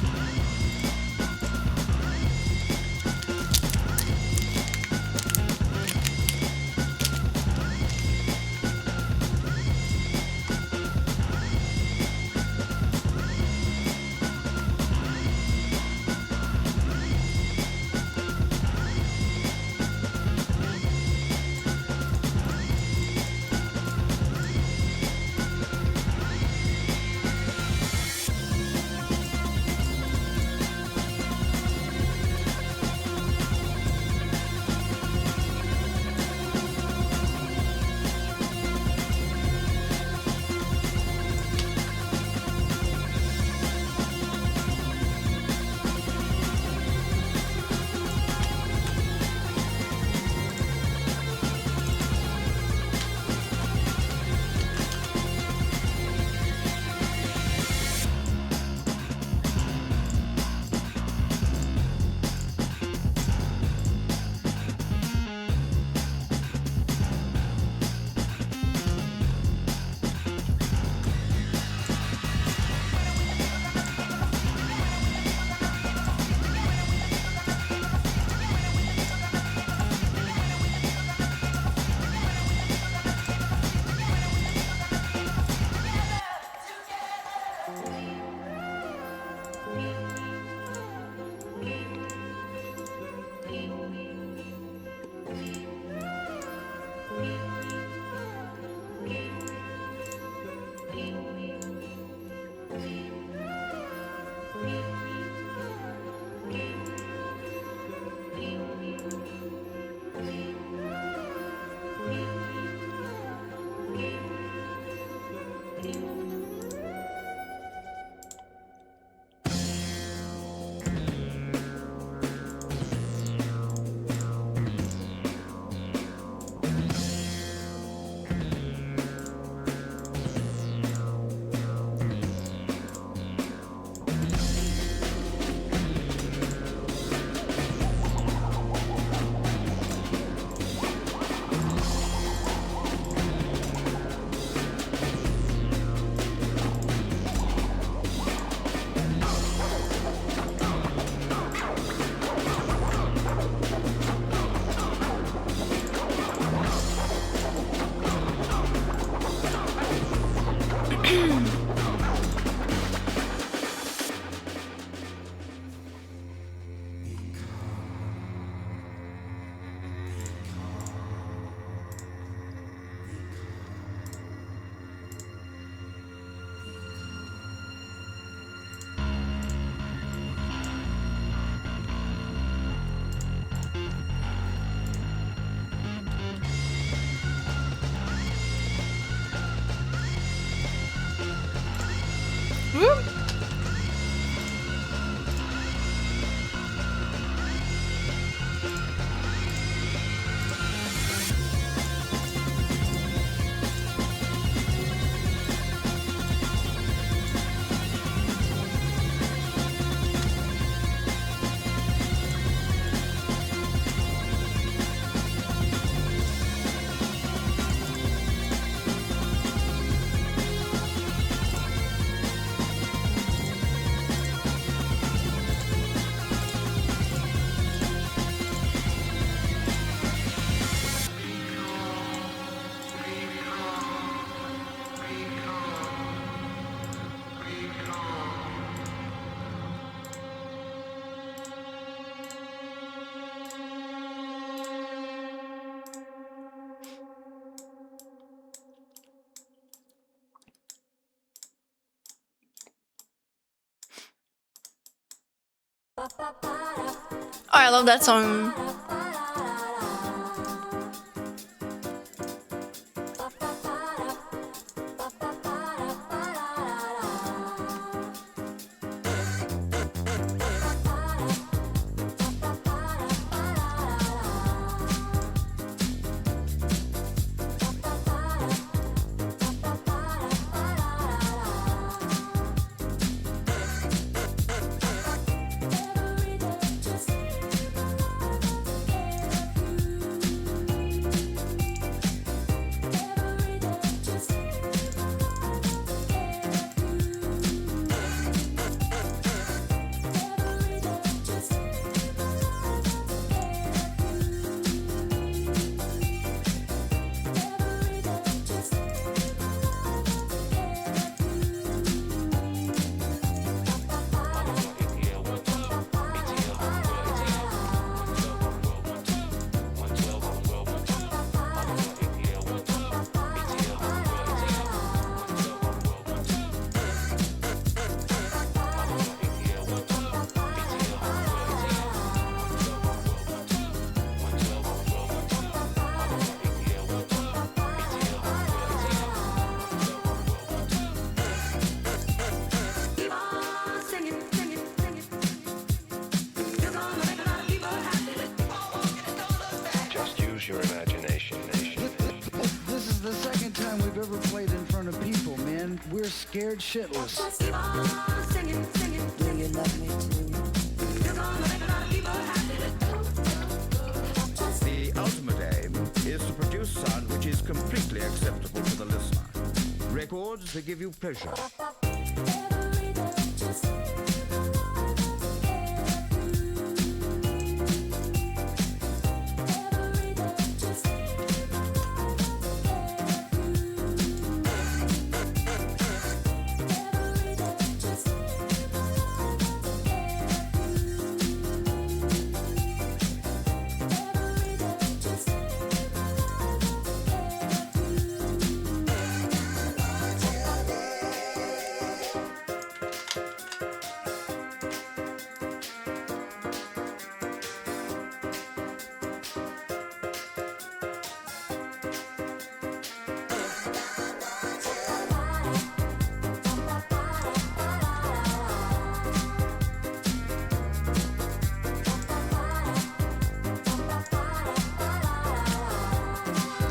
Oh, I love that song. ever played in front of people, man. We're scared shitless. Do you love me too? The ultimate aim is to produce sound which is completely acceptable to the listener. Records that give you pleasure.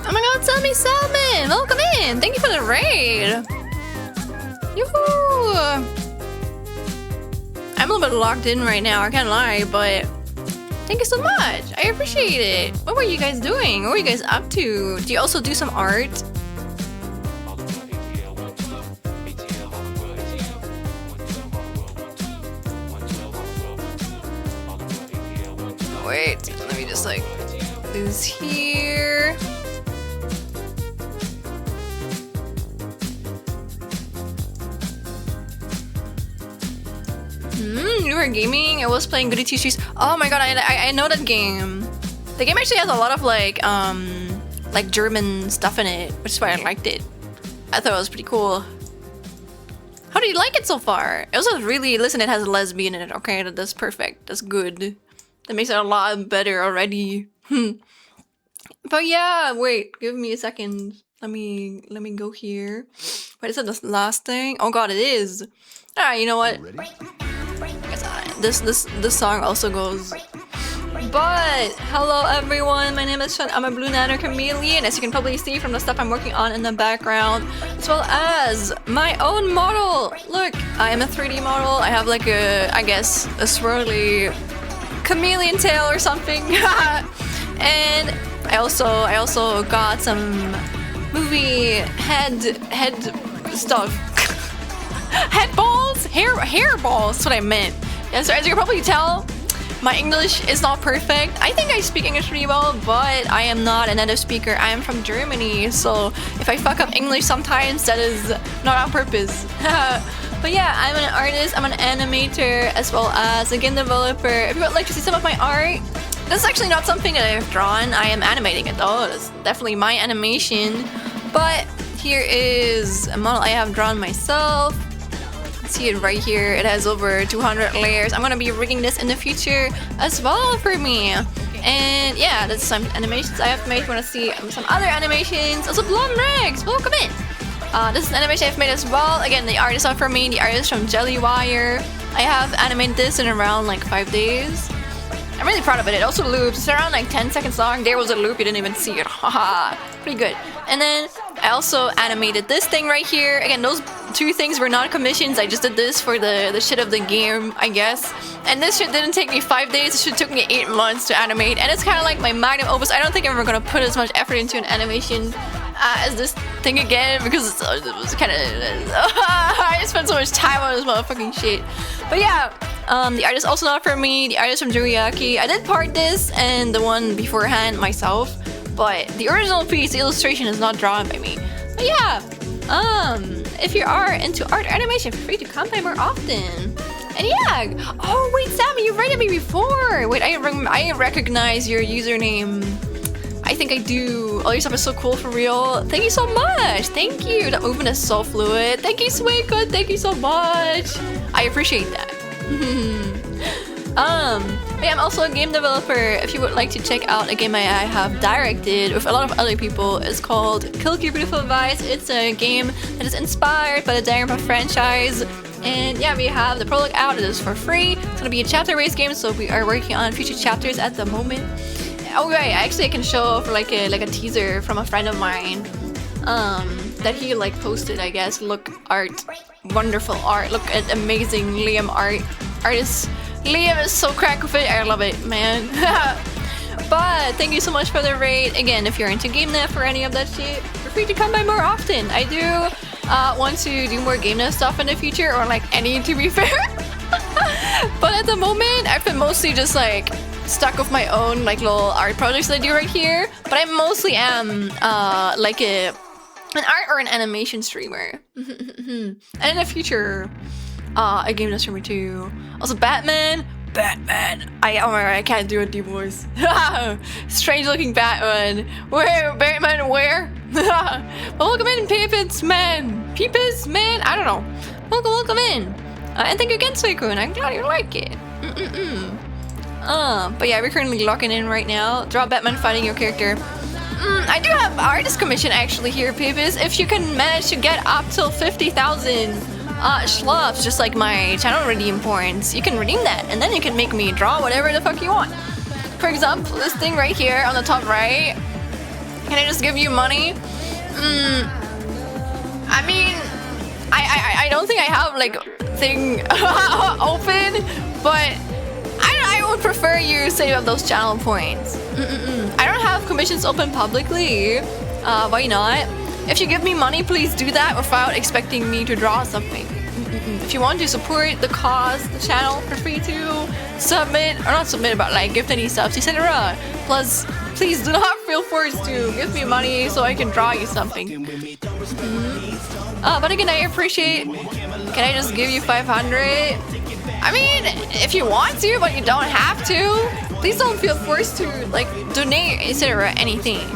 Oh my god, Sammy Salmon! Welcome in! Thank you for the raid! Yoo-hoo! I'm a little bit locked in right now, I can't lie, but thank you so much! I appreciate it! What were you guys doing? What were you guys up to? Do you also do some art? Wait, let me just like do this here. You were gaming? I was playing Goody Two Shoes. Oh my god, I know that game. The game actually has a lot of like German stuff in it, which is why I liked it. I thought it was pretty cool. How do you like it so far? It also really, listen, it has a lesbian in it. Okay, that's perfect. That's good. That makes it a lot better already. But yeah, wait, give me a second. Let me go here. Wait, is that the last thing? Oh god, it is. Alright, you know what? This song also goes. But hello everyone, my name is Sean. I'm a Blue Nanner Chameleon, as you can probably see from the stuff I'm working on in the background, as well as my own model. Look, I am a 3D model. I have like I guess a swirly chameleon tail or something. And I also got some movie head stuff. Head balls? Hair balls, that's what I meant. Yeah, so as you can probably tell, my English is not perfect. I think I speak English pretty well, but I am not a native speaker. I am from Germany, so if I fuck up English sometimes, that is not on purpose. But yeah, I'm an artist, I'm an animator, as well as a game developer. If you would like to see some of my art, this is actually not something that I've drawn. I am animating it though. It's definitely my animation. But here is a model I have drawn myself. See it right here. It has over 200 layers. I'm gonna be rigging this in the future as well for me. And yeah, that's some animations I have made. If you wanna see some other animations, also Blonde Rex, welcome in. This is an animation I've made as well. Again, the art is not from me. The art is from Jellywire. I have animated this in around like 5 days. I'm really proud of it. It also loops. It's around like 10 seconds long. There was a loop. You didn't even see it. Haha. Pretty good. And then I also animated this thing right here. Again, those two things were not commissions. I just did this for the shit of the game, I guess. And this shit didn't take me 5 days. This shit took me 8 months to animate. And it's kind of like my magnum opus. I don't think I'm ever going to put as much effort into an animation as this thing again, because it was kind of... I spent so much time on this motherfucking shit. But yeah, the art is also not for me. The art is from Juriaki. I did part this and the one beforehand myself, but the original piece, the illustration, is not drawn by me. But yeah, if you are into art or animation, feel free to come by more often. And yeah, oh wait, Sammy, you've rated me before. Wait, I recognize your username. I think I do. All your stuff is so cool for real. Thank you so much. Thank you. The movement is so fluid. Thank you, Swaycode. Thank you so much. I appreciate that. Yeah, I'm also a game developer. If you would like to check out a game I have directed with a lot of other people, it's called Kill Your Beautiful Vice. It's a game that is inspired by the Danganronpa franchise. And yeah, we have the prologue out. It is for free. It's gonna be a chapter-based game, so we are working on future chapters at the moment. Oh right, actually I can show for like a teaser from a friend of mine. that he like posted, I guess. Look, art, wonderful art. Look at amazing Liam artist. Liam is so crack with it. I love it, man. But thank you so much for the raid. Again, if you're into GameNet or any of that shit, feel free to come by more often. I do want to do more GameNet stuff in the future, or like any, to be fair. But at the moment, I've been mostly just like stuck with my own like little art projects that I do right here. But I mostly am like an art or an animation streamer. And in the future, a game streamer too. Also Batman. Oh my god, I can't do a deep voice. Strange looking Batman. Where? Batman where? Welcome in, Peepers man. Peepers man? I don't know. Welcome in. And thank you again, Seikun. I'm glad you like it. But yeah, we're currently locking in right now. Draw Batman fighting your character. I do have artist commission actually here, Peepers. If you can manage to get up till 50,000 schlubs, just like my channel redeem points, you can redeem that, and then you can make me draw whatever the fuck you want. For example, this thing right here on the top right. Can I just give you money? I mean, I don't think I have like thing open, but I would prefer you save up those channel points. I don't have commissions open publicly. Why not? If you give me money, please do that without expecting me to draw something. If you want to support the cause, the channel, feel free to submit, or not submit, but like gift any subs, etc. Plus, please do not feel forced to give me money so I can draw you something. But again, I appreciate. Can I just give you 500? I mean, if you want to, but you don't have to. Please don't feel forced to like donate, etc. Anything.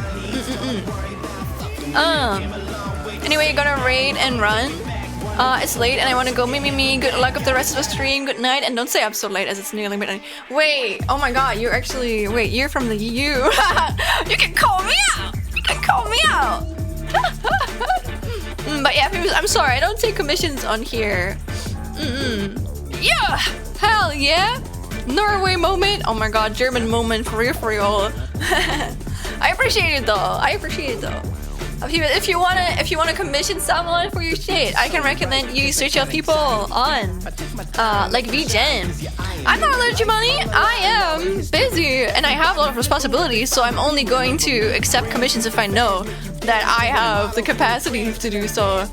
Anyway, gonna raid and run. It's late and I want to go. Me. Good luck with the rest of the stream. Good night, and don't say I'm so late as it's nearly midnight. Wait, oh my god, you're actually you're from the EU. You can call me out. But yeah, I'm sorry, I don't take commissions on here. Yeah, hell yeah. Norway moment. Oh my god, German moment for real. I appreciate it though. If you wanna commission someone for your shit, I can recommend you search out people on like VGen. I'm not allergic to money. I am busy and I have a lot of responsibilities, so I'm only going to accept commissions if I know that I have the capacity to do so.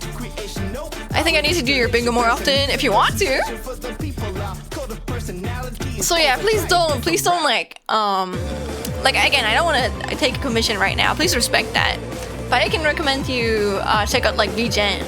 I think I need to do your bingo more often if you want to. So yeah, please don't like again, I don't want to take a commission right now. Please respect that. But I can recommend you check out like VGen.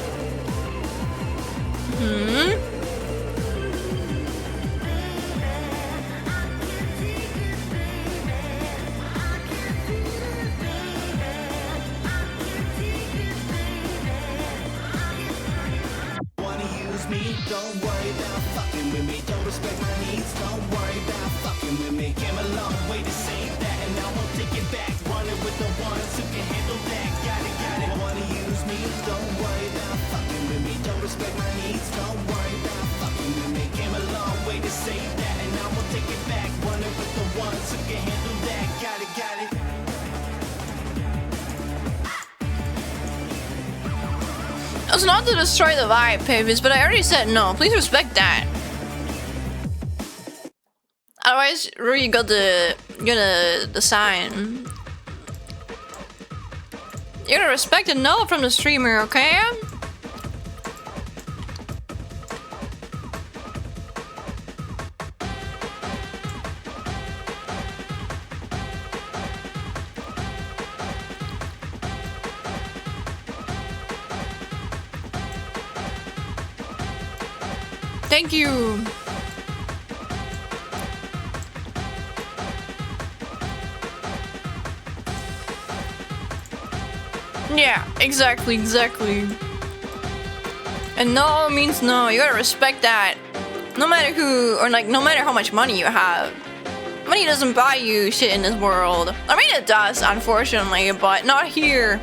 Wanna use me? Don't worry about fucking with me. Don't respect my needs. Don't worry about fucking with me. Came a long way to save that, and now I'll take it back. Running with the ones who can handle that. Got it. Wanna use me? Don't worry about fucking with me. Don't respect my needs. Don't worry about fucking with me. Came a long way to save that, and now I'll take it back. Running with the ones who can handle that. Got it. It was not to destroy the vibe, Pavis, but I already said no. Please respect that. Otherwise, Rui got the sign. You gotta respect a no from the streamer, okay? Thank you. Yeah, exactly. And no means no. You gotta respect that. No matter who, or like, no matter how much money you have. Money doesn't buy you shit in this world. I mean, it does, unfortunately, but not here.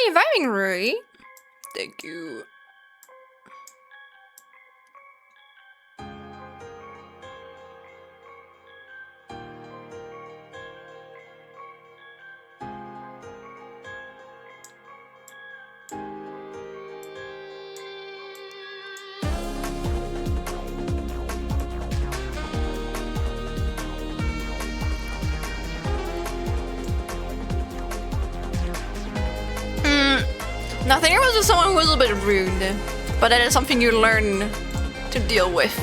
really vibing, Rui. Thank you. Nothing. I was just someone who was a little bit rude, but that is something you learn to deal with.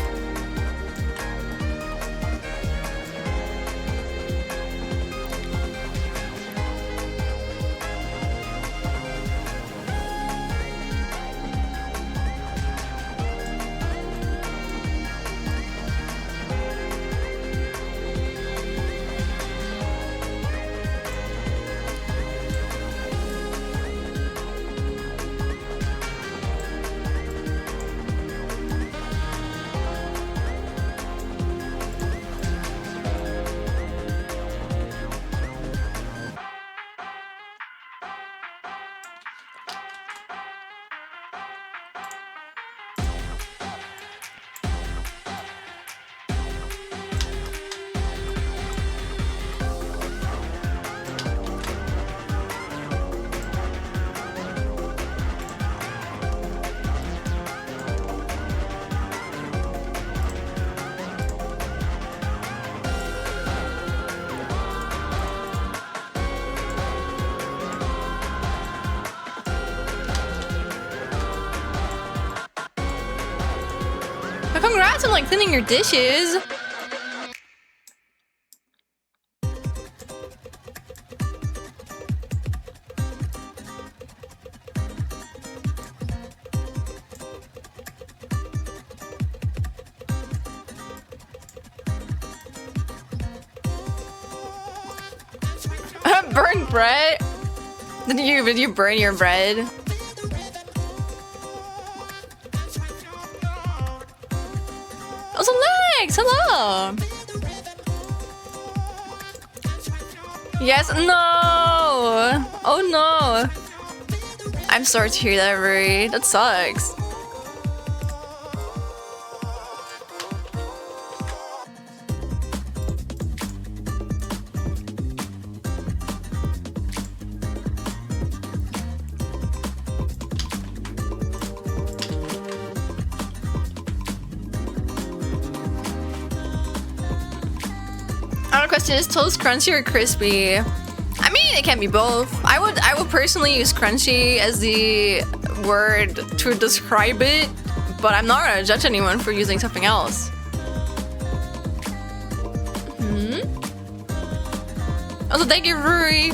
Congrats on like cleaning your dishes. Burn bread? Did you burn your bread? Also, Lex, hello. Yes, no. Oh no. I'm sorry to hear that, Rui. That sucks. Is toast crunchy or crispy? I mean, it can be both. I would personally use crunchy as the word to describe it, but I'm not gonna judge anyone for using something else. Also, thank you, Rui.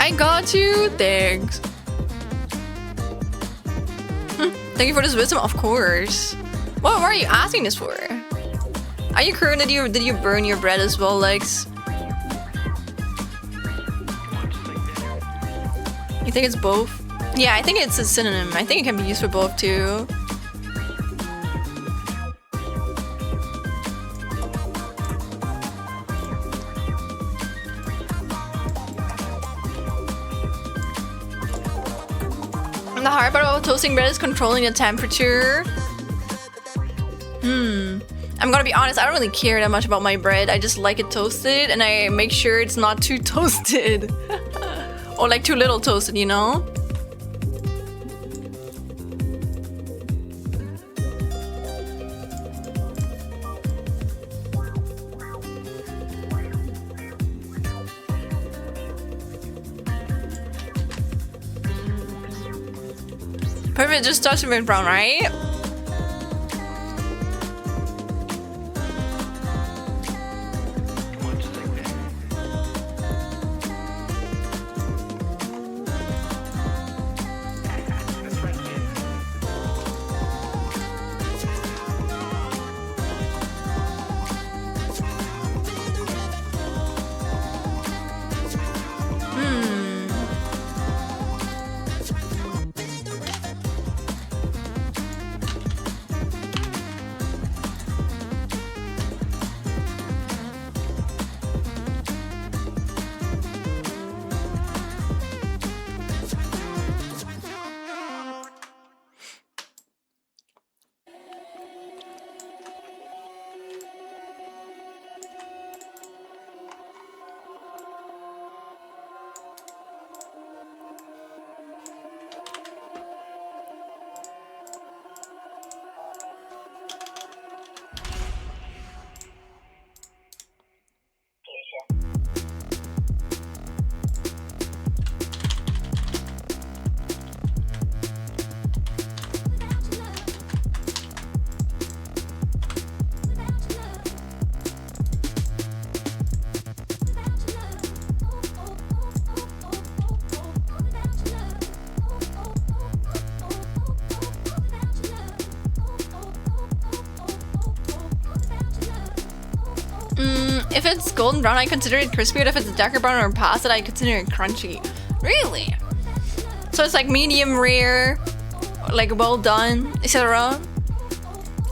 I got you. Thanks. Thank you for this wisdom, of course. What are you asking this for? Are you current? Did you burn your bread as well, Lex? You think it's both? Yeah, I think it's a synonym. I think it can be used for both too. The hard part about toasting bread is controlling the temperature. I'm gonna be honest, I don't really care that much about my bread. I just like it toasted and I make sure it's not too toasted. Or like too little toasted, you know? Perfect, just touch it with brown, right? If it's golden brown, I consider it crispy, but if it's darker brown or past it, I consider it crunchy. Really? So it's like medium rare, like well done, etc.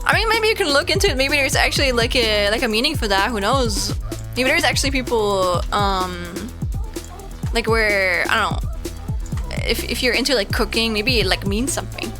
I mean, maybe you can look into it. Maybe there's actually like a meaning for that. Who knows? Maybe there's actually people like where I don't know. If you're into like cooking, maybe it like means something.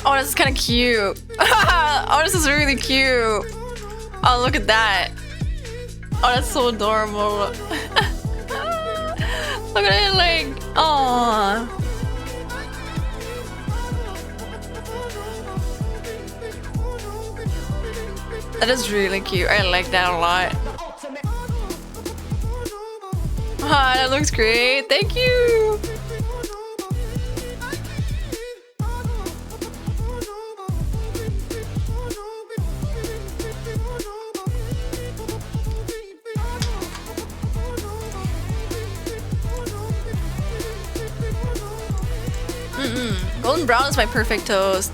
Oh, this is kind of cute. Oh, this is really cute. Oh, look at that. Oh, that's so adorable. Look at it, like, aww. That is really cute. I like that a lot. Ah, that looks great. Thank you. Golden brown is my perfect toast.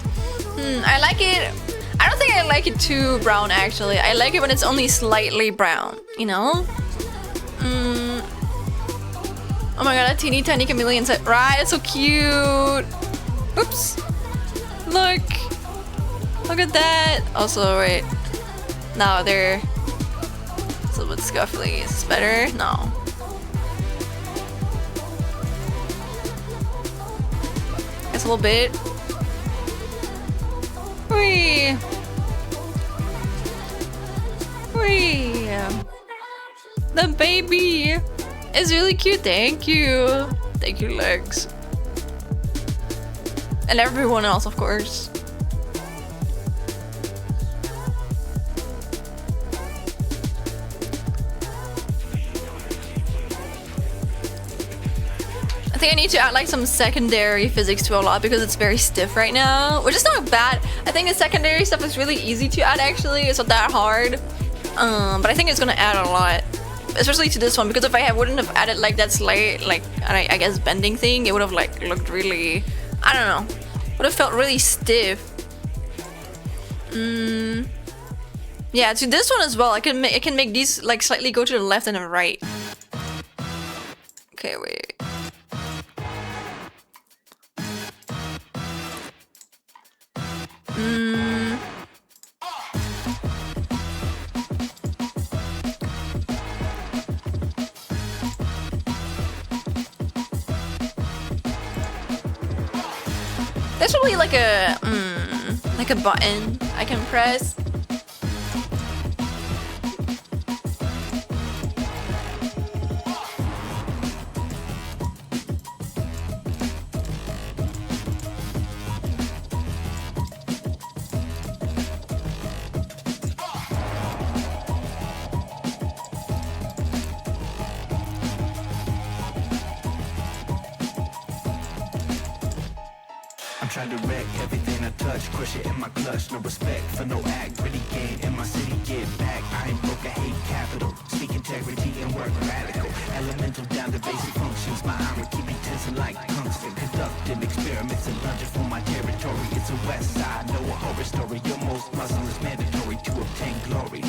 I like it. I don't think I like it too brown actually. I like it when it's only slightly brown, you know? Oh my god, a teeny tiny chameleon set. Right, it's so cute. Oops. Look. Look at that. Also, wait. No, they're it's a little bit scuffly. Is this better? No. It's a little bit. Wee. Wee. The baby is really cute. Thank you. Thank you, Legs. And everyone else, of course. I think I need to add like some secondary physics to a lot because it's very stiff right now, which is not bad. I think the secondary stuff is really easy to add actually. It's not that hard. But I think it's gonna add a lot, especially to this one, because if I wouldn't have added like that slight, like I guess bending thing, it would have like looked really, I don't know, would have felt really stiff. Yeah, to this one as well, I can make these like slightly go to the left and the right. Okay, wait. There's probably like a button I can press. try to wreck everything I touch, crush it in my clutch. No respect for no act, really game in my city, get back. I ain't broke, I hate capital. Speak integrity and work radical. Elemental down to basic functions. My iron keep me tensing like tungsten. Conducting experiments and lunging for my territory. It's a west side, no a horror story. Your most muscle is mandatory to obtain glory.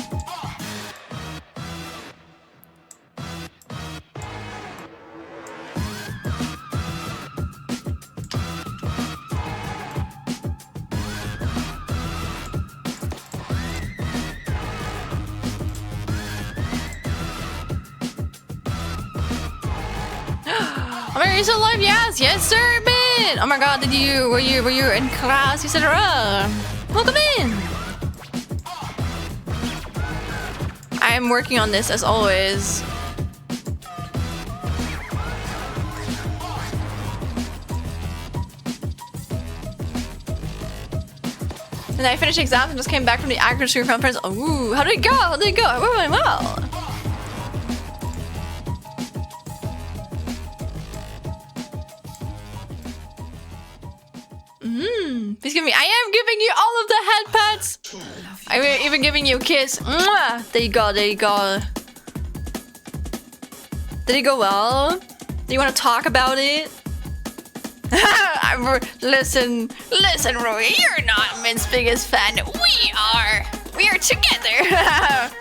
Oh my god, you're still alive? Yes sir, Ben! Oh my god, were you in class, etc.? Welcome in! I am working on this as always. And I finished exams and just came back from the agriculture conference. Ooh, how did it go? How did it go? It went well. Please give me. I am giving you all of the head pats. I'm even giving you a kiss. Mwah! There you go. There you go. Did it go well? Do you want to talk about it? Listen, Rui. You're not Min's biggest fan. We are. We are together.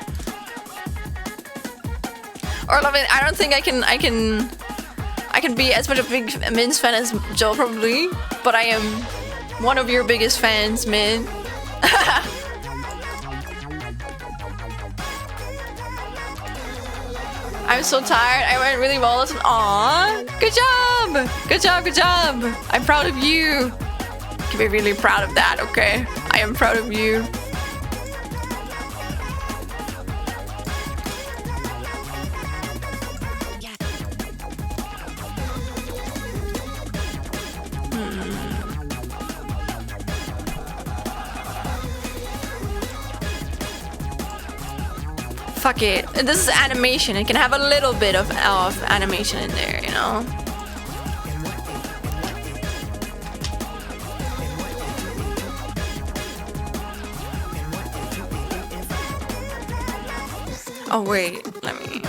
Orlovin, I don't think I can be as much of a big Min's fan as Joel probably, but I am one of your biggest fans, Min. I'm so tired. I went really well. Aww. Good job. Good job. Good job. I'm proud of you. You can be really proud of that, okay? I am proud of you. Fuck it. This is animation. It can have a little bit of animation in there, you know? Oh wait, let me...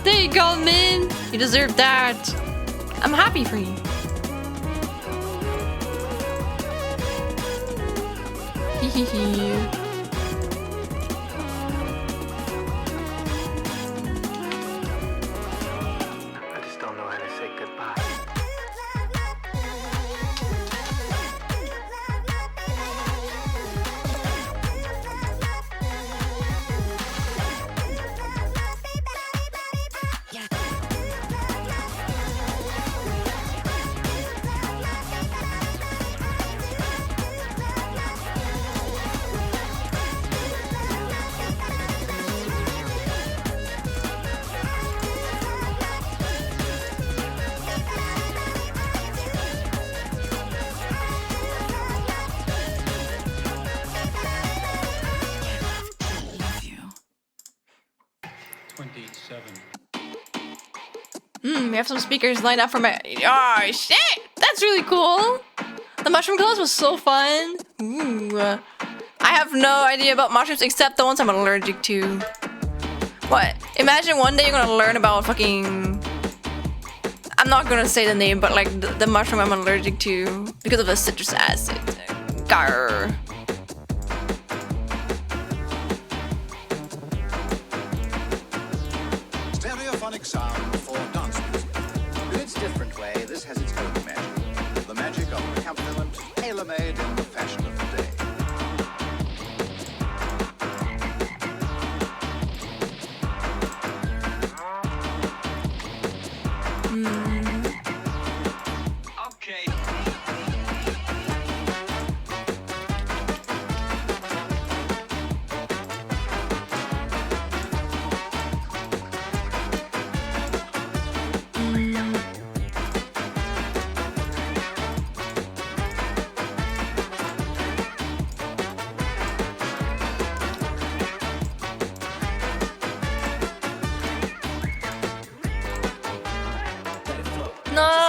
There you go, Min. You deserve that. I'm happy for you. Hehehe. I just don't know how to say goodbye. We have some speakers lined up for my... Oh, shit! That's really cool! The mushroom class was so fun! Ooh. I have no idea about mushrooms except the ones I'm allergic to. What? Imagine one day you're gonna learn about fucking... I'm not gonna say the name, but like the mushroom I'm allergic to because of the citrus acid. Garr. Stereophonic sound for dance music. In its different way, this has its own magic. The magic of an accompaniment tailor-made in the fashion of the day.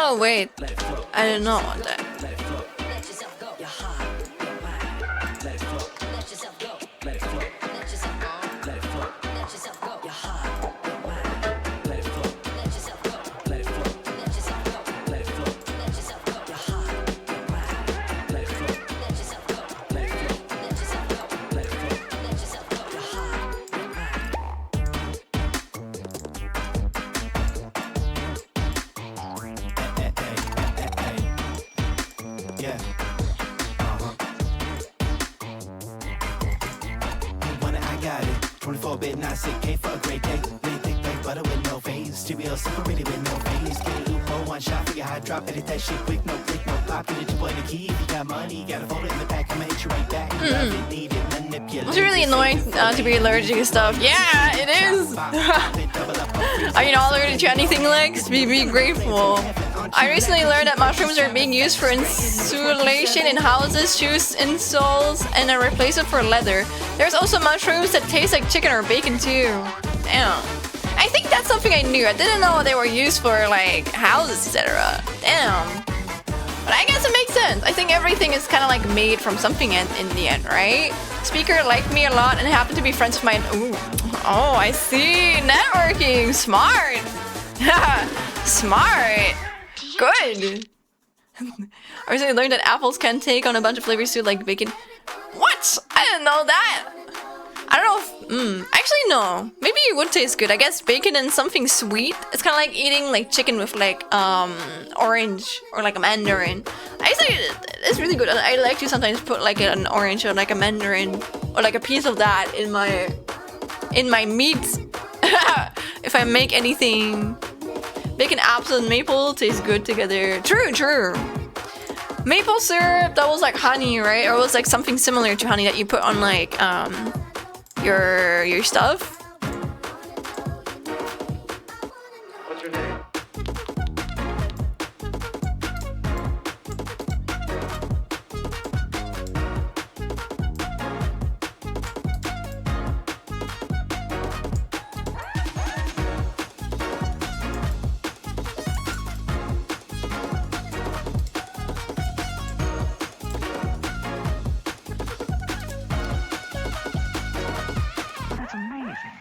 Oh wait, I didn't know about that. Yeah. When I got it, 24-bit, not sick, came for a great day. Really thick, like butter with no veins. Studio separated with no veins. Get a loophole, one shot, figure how I drop it. Hit that shit quick, no click, no pop. Get your boy the key. If you got money, you got a folder in the back. I'ma hit you right back. Love it, need it, manipulate. It's really annoying to be allergic to stuff. Yeah, it is. Are you not allergic to anything, Lex? Be grateful. I recently learned that mushrooms are being used for insulation in houses, shoes, insoles, and a replacement for leather. There's also mushrooms that taste like chicken or bacon too. Damn. I think that's something I knew. I didn't know they were used for like houses, etc. Damn. But I guess it makes sense. I think everything is kind of like made from something in the end, right? Speaker liked me a lot and happened to be friends with my... Ooh. Oh, I see. Networking. Smart. Smart. Good. I recently learned that apples can take on a bunch of flavors too, like bacon. What? I didn't know that. I don't know if... actually, no. Maybe it would taste good. I guess bacon and something sweet. It's kind of like eating like chicken with like orange or like a mandarin. I say it's really good. I like to sometimes put like an orange or like a mandarin or like a piece of that in my meat. If I make anything... Bacon, apples, and maple taste good together. True, true. Maple syrup, that was like honey, right? Or it was like something similar to honey that you put on like your stuff. What's your name? That's amazing.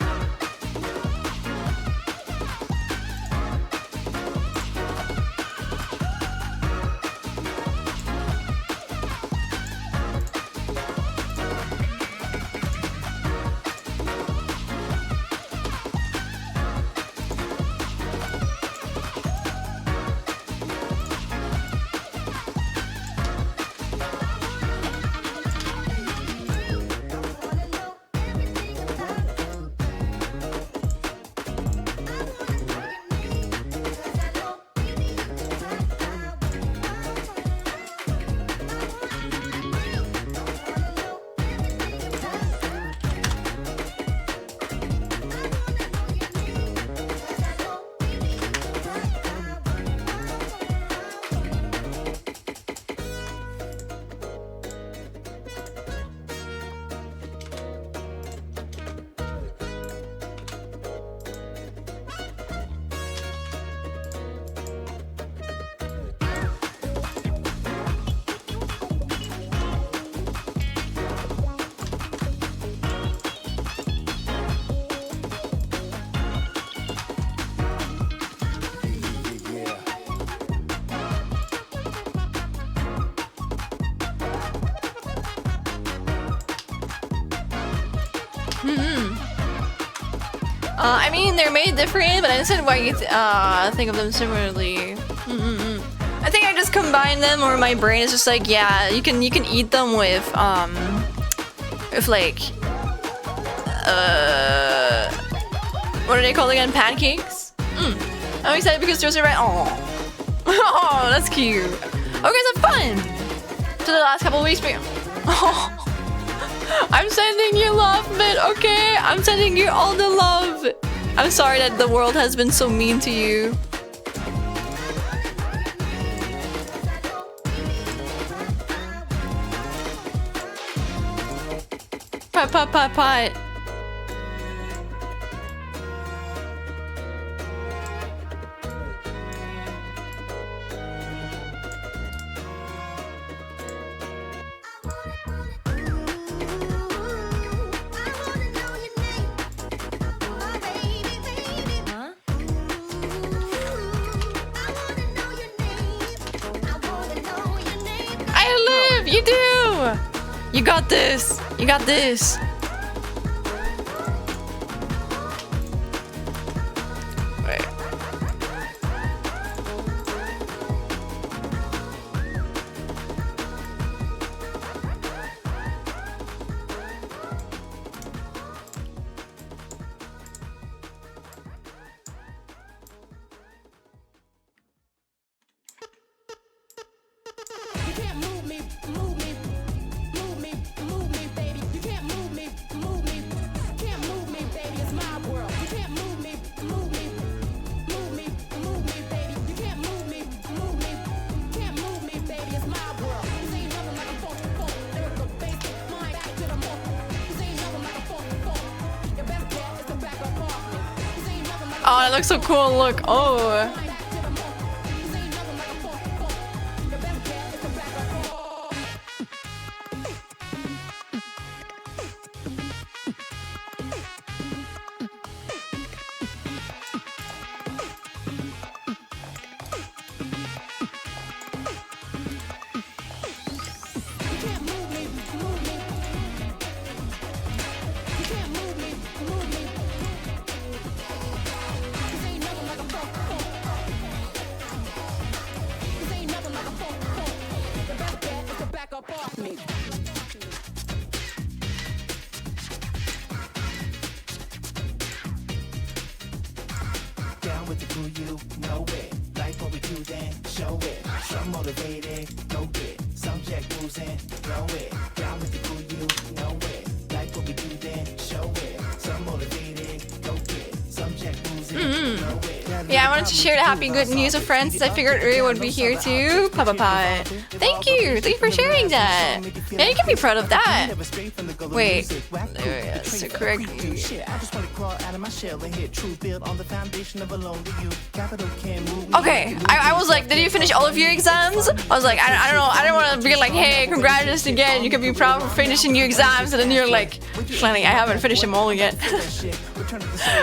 I mean, they're made different, but I understand why you think of them similarly. I think I just combine them, or my brain is just like, yeah, you can eat them with like, what are they called again? Pancakes? I'm excited because those are right. Oh, that's cute. Okay, so fun. To the last couple of weeks, I'm sending you love, man. Okay, I'm sending you all the love. I'm sorry that the world has been so mean to you. Pat. You do! You got this! You got this! Wait. You can't move me, move me, move me, move me, baby. You can't move me, move me. Can't move me, baby. It's my world. You can't move me, move me, move me, move me, baby. You can't move me, move me. Can't move me, baby. It's my world. This ain't nothing like a funk, lyrical bass, mind back to the more. This ain't nothing like a funk. Your best bet is to back up off me. This ain't nothing like a Oh, that looks so cool. Look. Oh. Down with the crew, you know it. Like what we do, then show it. Some motivated, go get. Some jack boozing, blow it. Down with the crew, you know it. Like what we do, then show it. Some motivated, go get. Some jack boozing, blow it. Yeah, I wanted to share the happy good news with friends since I figured Uri would be here too. Papa Pie. Thank you! Thank you for sharing that! Yeah, you can be proud of that! Wait. There it is. So correct. I just want to crawl out of my shell and hit true build on the foundation of a lonely you. Capital can move. Okay, I was like, did you finish all of your exams? I was like, I don't know, I don't want to be like, hey, congratulations again, you can be proud for finishing your exams, and then you're like, Flanny, I haven't finished them all yet.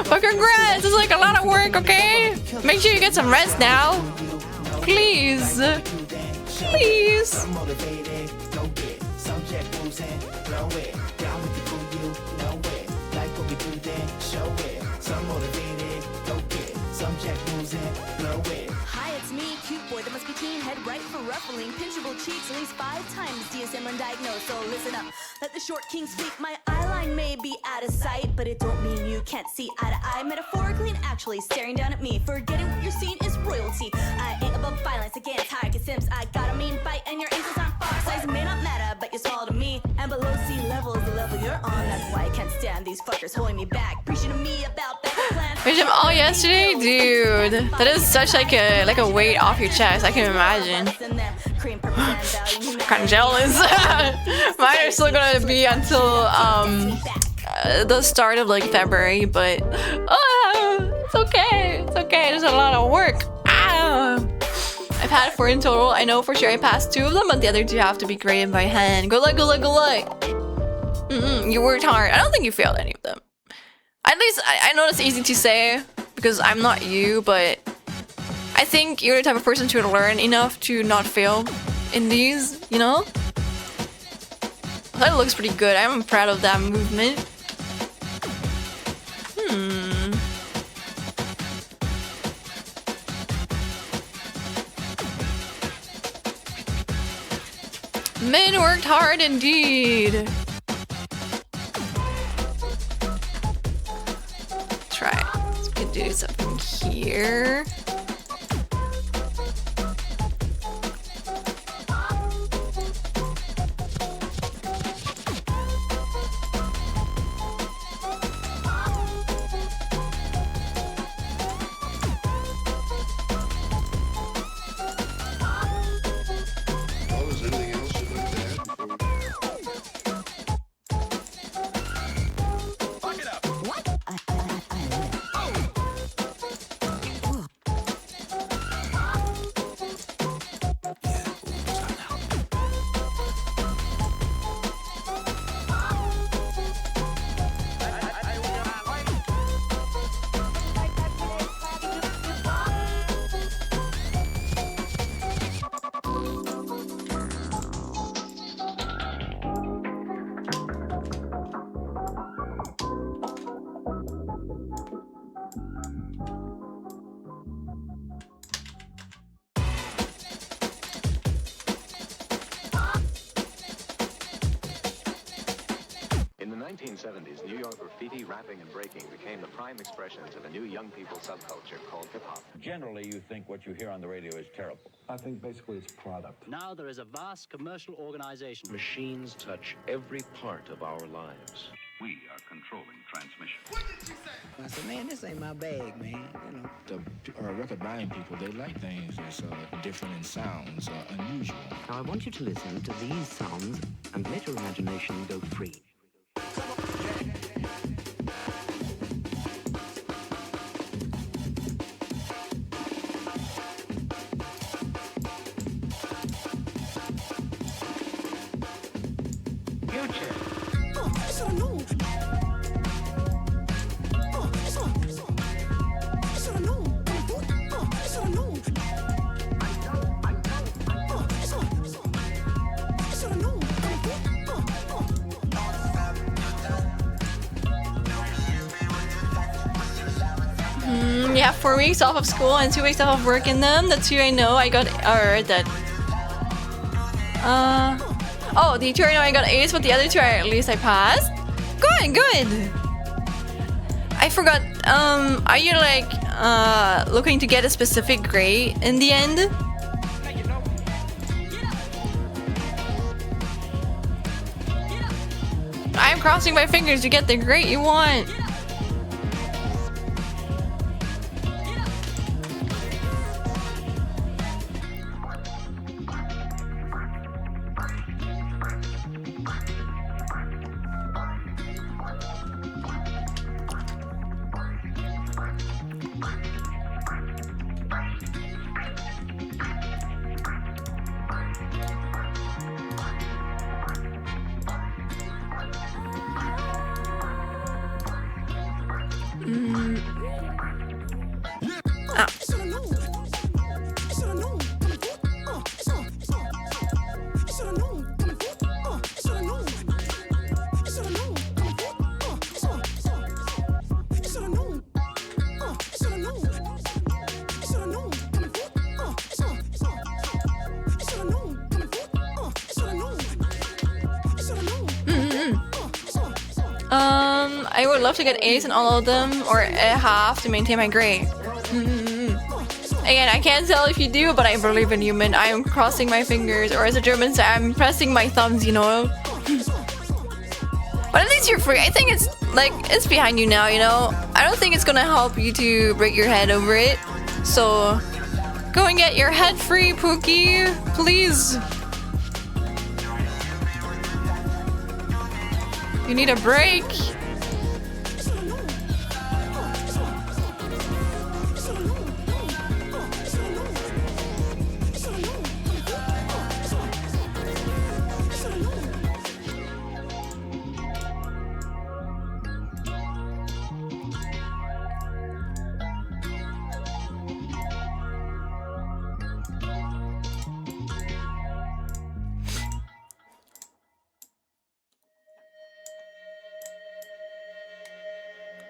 But congrats, it's like a lot of work, okay? Make sure you get some rest now. Please. Please. Hi, it's me, cute boy that must be keen, head right for ruffling, pinchable cheeks at least 5 times DSM undiagnosed, so listen up. Let the short king speak, my eyeline may be out of sight, but it don't mean you can't see eye to eye, metaphorically and actually staring down at me. Forgetting what you're seeing is royalty. I ain't above violence against target sims. I got a mean bite and your ankles on far size may not matter, but you're small to me. And below sea level is the level you're on. That's why I can't stand these fuckers holding me back, preaching to me about better plans. Finished them all yesterday? Dude, that is such like a weight off your chest, I can imagine. Kinda jealous. Mine are still gonna be until the start of like February, but it's okay. It's okay. There's a lot of work. I've had 4 in total. I know for sure I passed 2 of them, but the other 2 have to be graded by hand. Good luck, good luck, good luck. You worked hard. I don't think you failed any of them. At least I know it's easy to say because I'm not you, but I think you're the type of person to learn enough to not fail in these, you know? That looks pretty good. I'm proud of that movement. Men worked hard indeed. Try it. So we can do something here. 1970s, New York graffiti, rapping, and breaking became the prime expressions of a new young people subculture called hip-hop. Generally, you think what you hear on the radio is terrible. I think basically it's product. Now there is a vast commercial organization. Machines touch every part of our lives. We are controlling transmission. What did you say? I said, man, this ain't my bag, man. You know. The record buying people, they like things that's different in sounds, unusual. Now I want you to listen to these sounds and let your imagination go free. Yeah, 4 weeks off of school and 2 weeks off of work in them. The two I know I got are that. Oh, the two I know I got A's, but the other two at least I passed. Good, good. I forgot. Are you like looking to get a specific grade in the end? I'm crossing my fingers to get the grade you want. I would love to get A's in all of them, or a half to maintain my grade. Again, I can't tell if you do, but I believe in you, man. I am crossing my fingers, or as a German say, I'm pressing my thumbs, you know? But at least you're free. I think it's, like, it's behind you now, you know? I don't think it's gonna help you to break your head over it. So, go and get your head free, Pookie, please. You need a break.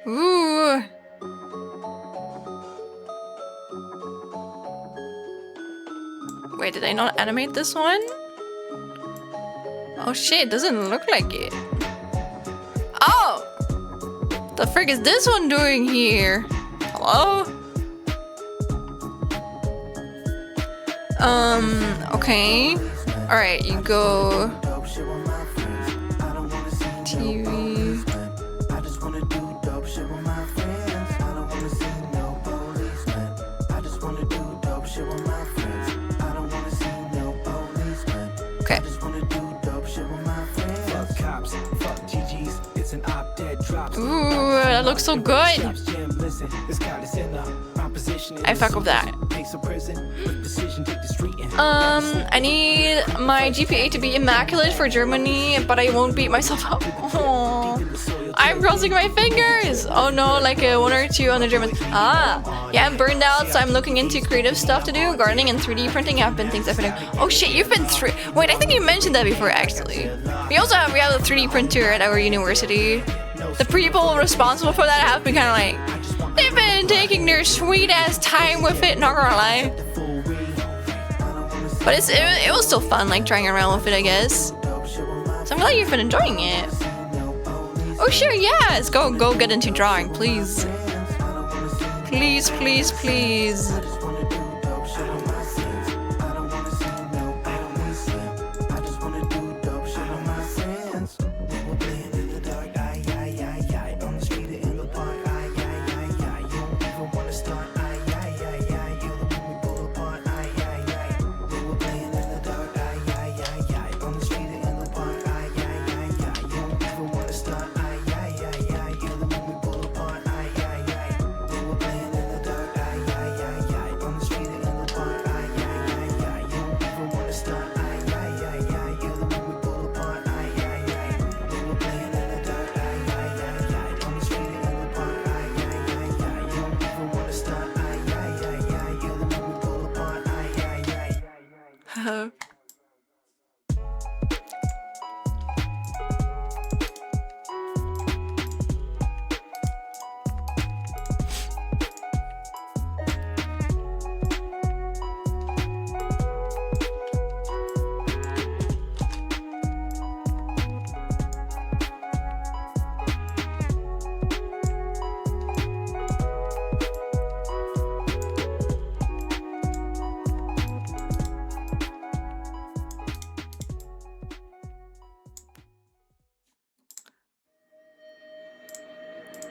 Ooh. Wait, did I not animate this one? Oh shit, doesn't look like it. Oh! The frick is this one doing here? Hello? Okay. Alright, you go... TV... Ooh, that looks so good. I fuck with that. I need my GPA to be immaculate for Germany, but I won't beat myself up. Aww. I'm crossing my fingers. Oh no, like a 1 or 2 on the German. Yeah, I'm burned out, so I'm looking into creative stuff to do. Gardening and 3D printing have been things I've been doing. Oh shit, you've been Wait, I think you mentioned that before, actually. We have a 3D printer at our university. The people responsible for that have been kind of like, they've been taking their sweet ass time with it, not gonna lie. But it was still fun, like trying around with it, I guess. So I'm glad you've been enjoying it. Oh sure, yes. Go get into drawing, please. Please, please, please.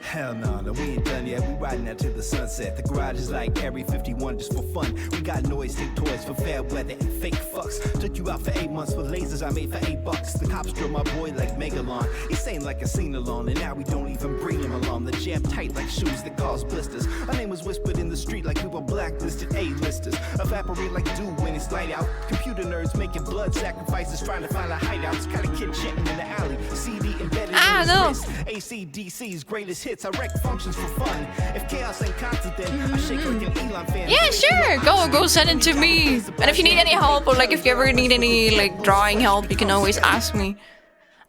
Hell no, we ain't done yet. We riding out to the sunset. The garage is like Area 51 just for fun. We got noise, stick toys for fair weather and fake fucks. Took you out for 8 months for lasers I made for $8. The cops drill my boy like Megalon. He's saying like a scene alone, and now we don't even bring him along. The jam tight like shoes that cause blisters. Our name was whispered in the street like we were blacklisted A-listers. Evaporate like dew when it's light out. Computer nerds making blood sacrifices, trying to find a hideout. It's kind of kid chatting in the alley. CD embedded in his wrist. AC/DC's greatest hits. I wreck functions for fun. If chaos ain't constant, then I shake like an Elon fan. Yeah, sure. Go send it to me. And if you need any help, or like if you ever need any like drawing help, you can always ask me.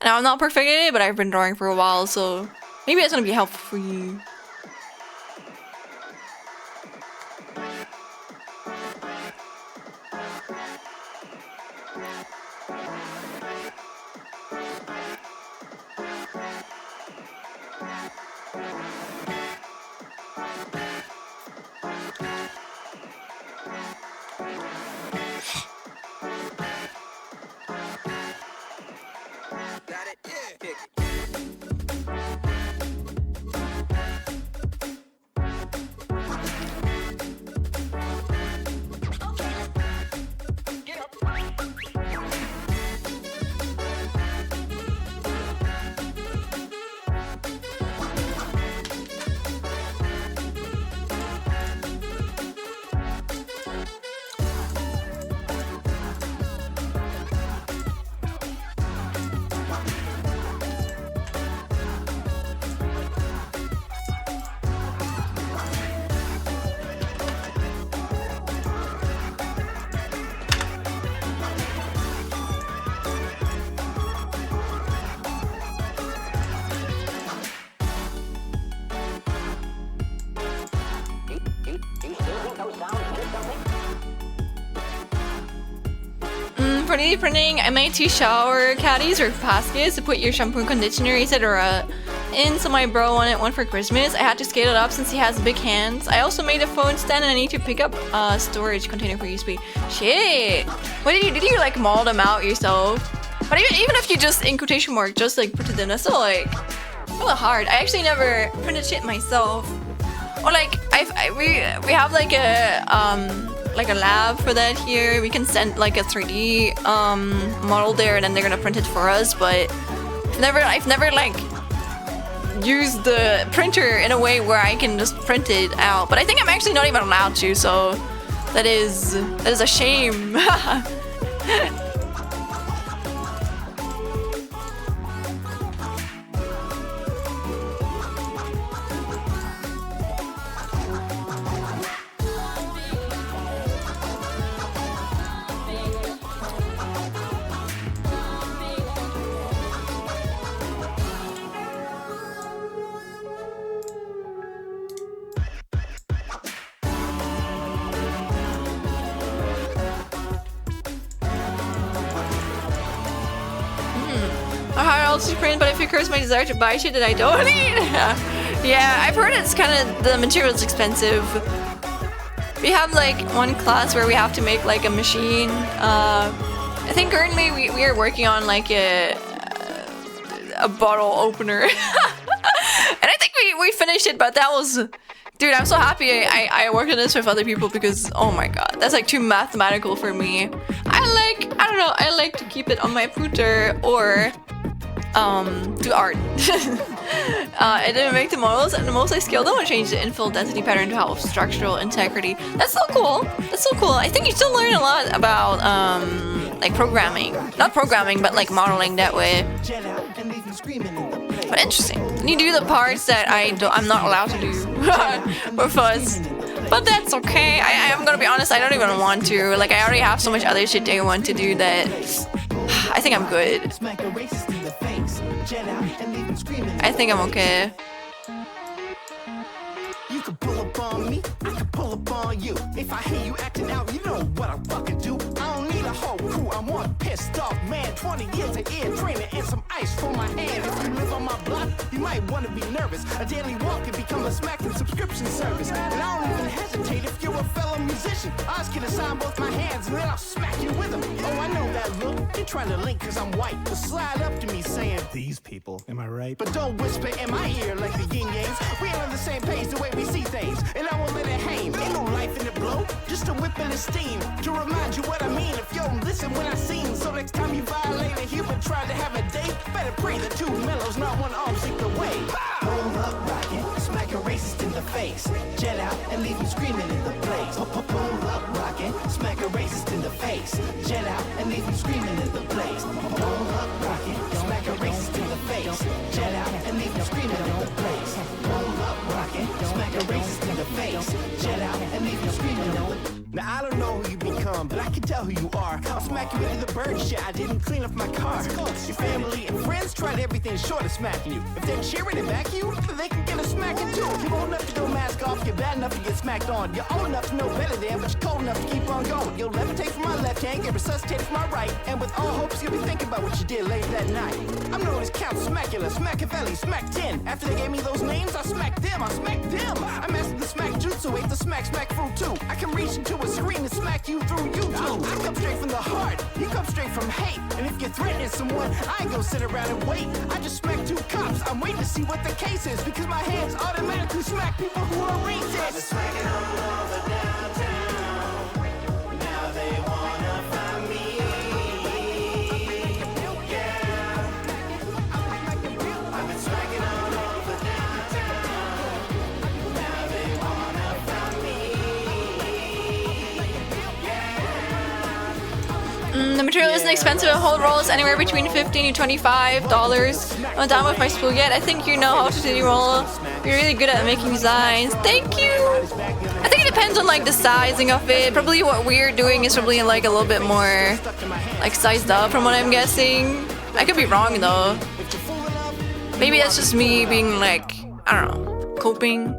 And I'm not perfect at it, but I've been drawing for a while, so maybe it's gonna be helpful for you. For 3D printing, I made 2 shower caddies or baskets to put your shampoo and conditioner, etc. in, so my bro wanted one for Christmas. I had to scale it up since he has big hands. I also made a phone stand and I need to pick up a storage container for USB. Shit! What did you like mold them out yourself? But even if you just, in quotation mark, just like printed them, that's still like a little hard. I actually never printed shit myself. Or like, we have like a lab for that here. We can send like a 3D model there, and then they're gonna print it for us. But I've never like used the printer in a way where I can just print it out. But I think I'm actually not even allowed to, so that is a shame. how to print, but if it curse my desire to buy shit that I don't need. Yeah, I've heard it's kind of, the material's expensive. We have like one class where we have to make like a machine. I think currently we are working on like a bottle opener. And I think we finished it, but that was... Dude, I'm so happy I worked on this with other people because, oh my god, that's like too mathematical for me. I like to keep it on my printer or do art. I didn't make the models, and the most I scaled them and changed the infill density pattern to help structural integrity. That's so cool. That's so cool. I think you still learn a lot about like programming. Not programming, but like modeling that way. But interesting. And you do the parts that I'm not allowed to do for fuzz. But that's okay. I'm gonna be honest, I don't even want to. Like, I already have so much other shit I want to do that I think I'm good. I think I'm okay. You can pull up on me, I can pull up on you. If I hear you acting out, you know what I fucking do. I don't need a whole crew, I'm one pissed off man. 20 years of ear training and some ice for my hand. If you live on my block, you might want to be nervous. A daily walk can become a smacking subscription service. And I don't even hesitate if you're a fellow musician. I just can assign both my hands and then I'll smack you with them. Oh, I know that look. You're trying to link cause I'm white. But slide up to me saying, these people, am I right? But don't whisper in my ear like the yin yangs. We're on the same page the way we see things. And I won't let it hang. Ain't no life in the blow, just a whip in the steam. To remind you what I mean if you don't listen when I sing. So next time you violate a human trying to have a date, better pray the two mellows, not one arm sink away. Roll up, rockin', smack a racist in the face. Jet out and leave him screaming in the place. Pull up, rockin', smack a racist in the face. Jet out and leave him screaming in the place. Pull up, rockin', smack a racist in the face. Jet out and leave him screaming in the place. Pull up, rockin', smack a racist in the face. Jet out and leave him screaming in the place. Now I don't know who you become, but I can tell who you are. I'll smack you into the bird shit. I didn't clean up my car. Your family and friends tried everything short of smacking you. If they're cheering and back you, they can get a smacking too. You're old enough to go mask off, you're bad enough to get smacked on. You're old enough to know better than, but you're cold enough to keep on going. You'll levitate from my left hand, get resuscitated from my right, and with all hopes you'll be thinking about what you did late that night. I'm known as Count Smackula, Smackavelli, Smack 10. After they gave me those names, I smacked them. I mastered the smack jutsu, ate the smack fruit too. I can reach into a screen and smack you through YouTube. I come straight from the heart, you come straight from hate. And if you're threatening someone, I ain't gonna sit around and wait. I just smack two cops, I'm waiting to see what the case is, because my hands automatically smack people who are racist. I've been smacking all over downtown. Now they wanna find me. Yeah. I've been smacking all over downtown. Now they wanna find me. The material isn't expensive. A whole roll is anywhere between $15 to $25. I'm not done with my spool yet. I think you know how to do roll. You're really good at making designs. Thank you. I think it depends on like the sizing of it. Probably what we're doing is probably like a little bit more like sized up from what I'm guessing. I could be wrong though. Maybe that's just me being like, I don't know, coping.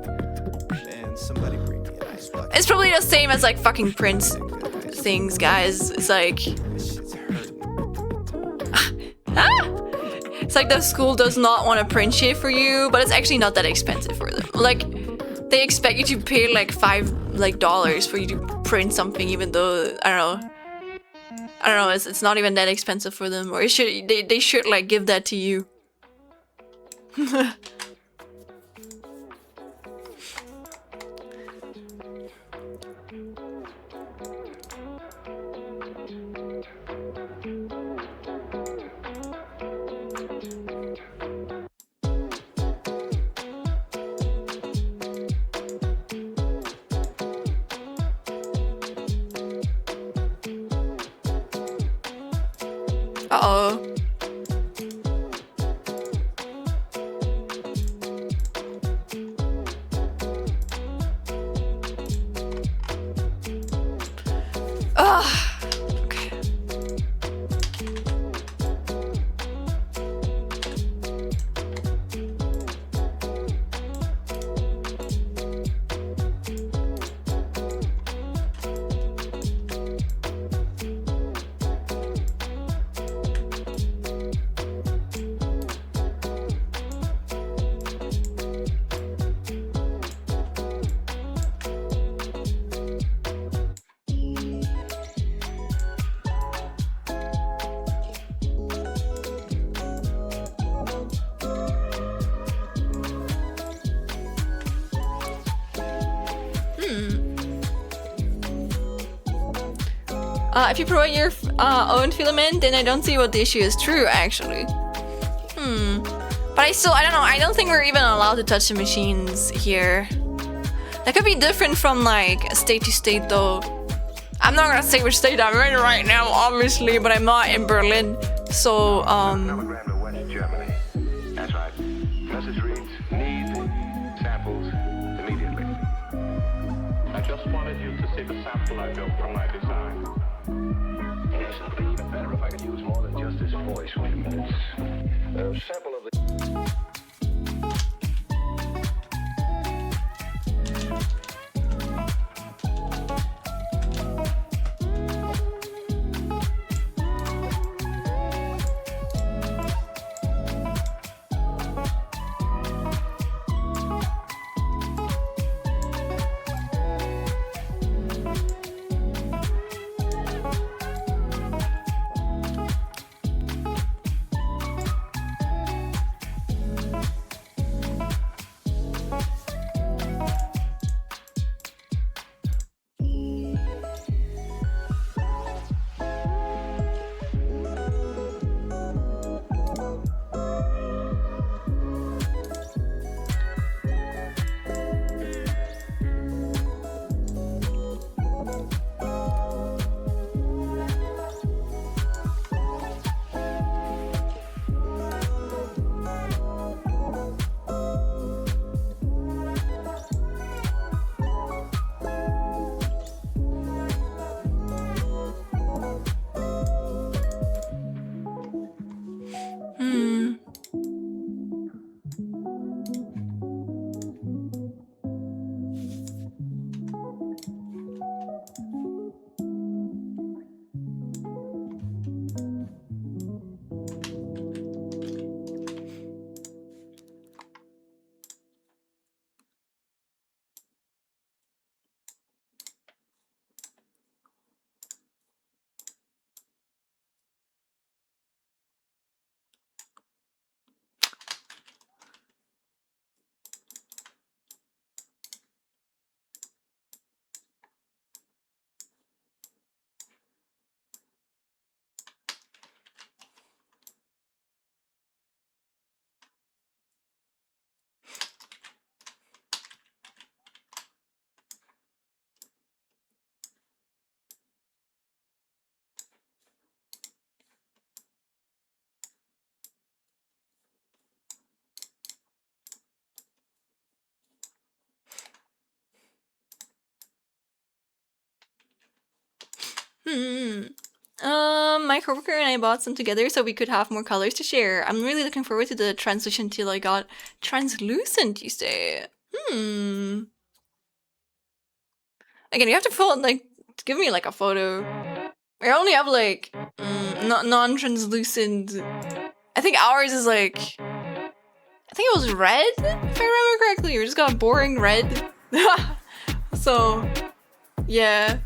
It's probably the same as like fucking Prince things, guys. It's like it's like the school does not want to print shit for you, but it's actually not that expensive for them. Like they expect you to pay like $5 for you to print something, even though I don't know. It's not even that expensive for them, or it should they should like give that to you. Uh-oh. Okay. If you provide your own filament, then I don't see what the issue is. True, actually. But I don't know. I don't think we're even allowed to touch the machines here. That could be different from like state to state, though. I'm not gonna say which state I'm in right now, obviously, but I'm not in Berlin, so West Germany. That's right. Message reads: need samples immediately. I just wanted you to see the sample I built from my design. Yes, it would be even better if I could use more than just this voice. Wait a minute. A sample of the. My coworker and I bought some together so we could have more colors to share. I'm really looking forward to the transition till I got translucent, you say? Again, you have to give me like a photo. I only have like non-translucent. I think ours is like, I think it was red, if I remember correctly. We just got boring red. So, yeah.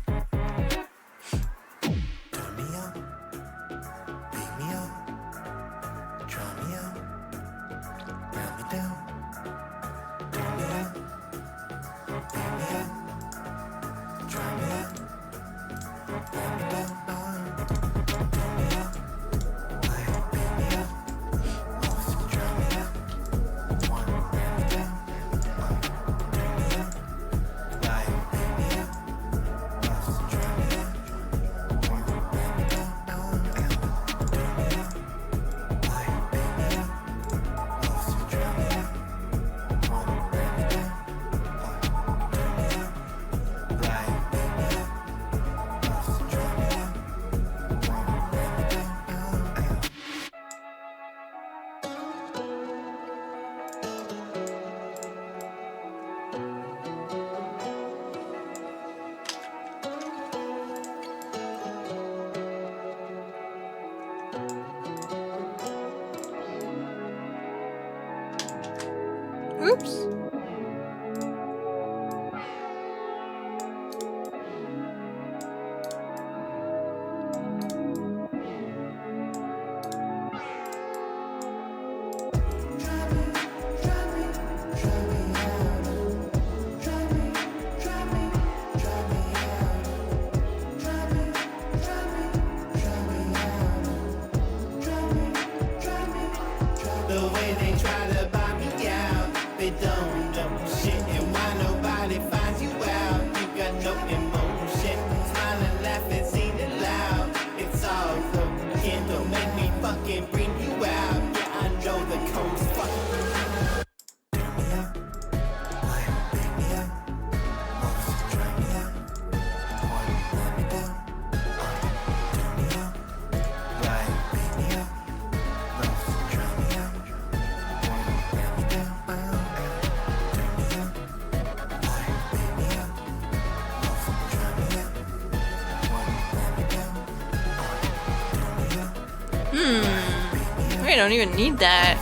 Oops. We don't even need that.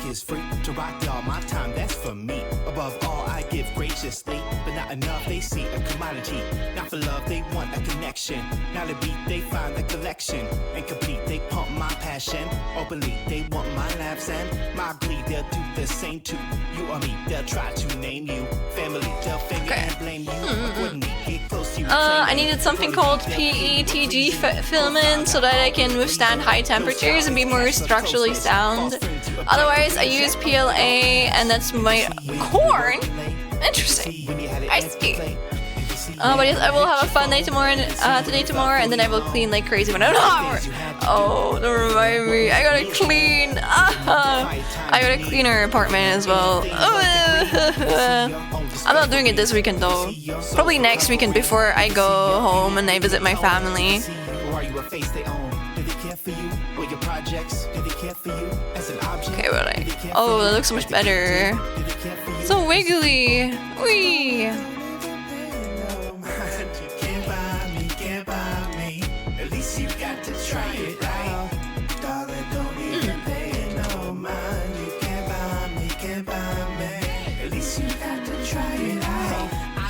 Is free to rock y'all. My time, that's for me. Above all, I give graciously, but not enough. They see a commodity. Not for love, they want a connection. Not a beat, they find the collection. Incomplete, they pump my passion. Openly, they want my laughs and my glee. They'll do the same to you or me. They'll try to name you. Family, they'll finger and blame you. Accordingly, get close to you. I needed something called PETG filament so that I can withstand high temperatures and be more structurally sound. Otherwise, I use PLA, and that's my corn. Interesting. I see. But yes, I will have a fun night tomorrow, and then I will clean like crazy when I'm not. Oh, don't remind me. I gotta clean. I gotta clean our apartment as well. I'm not doing it this weekend though. Probably next weekend before I go home and I visit my family. Okay, but oh, that looks so much better. So wiggly. Wee.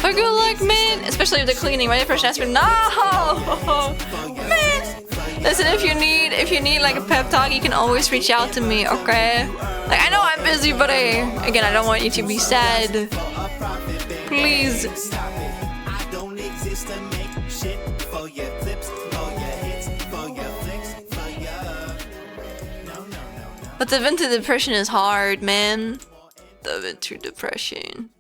For good luck, man. Especially with the cleaning. My first chance for no, man. Listen, if you need like a pep talk, you can always reach out to me, okay? Like I know I'm busy, but again, I don't want you to be sad. Please. But the winter depression is hard, man. The winter depression.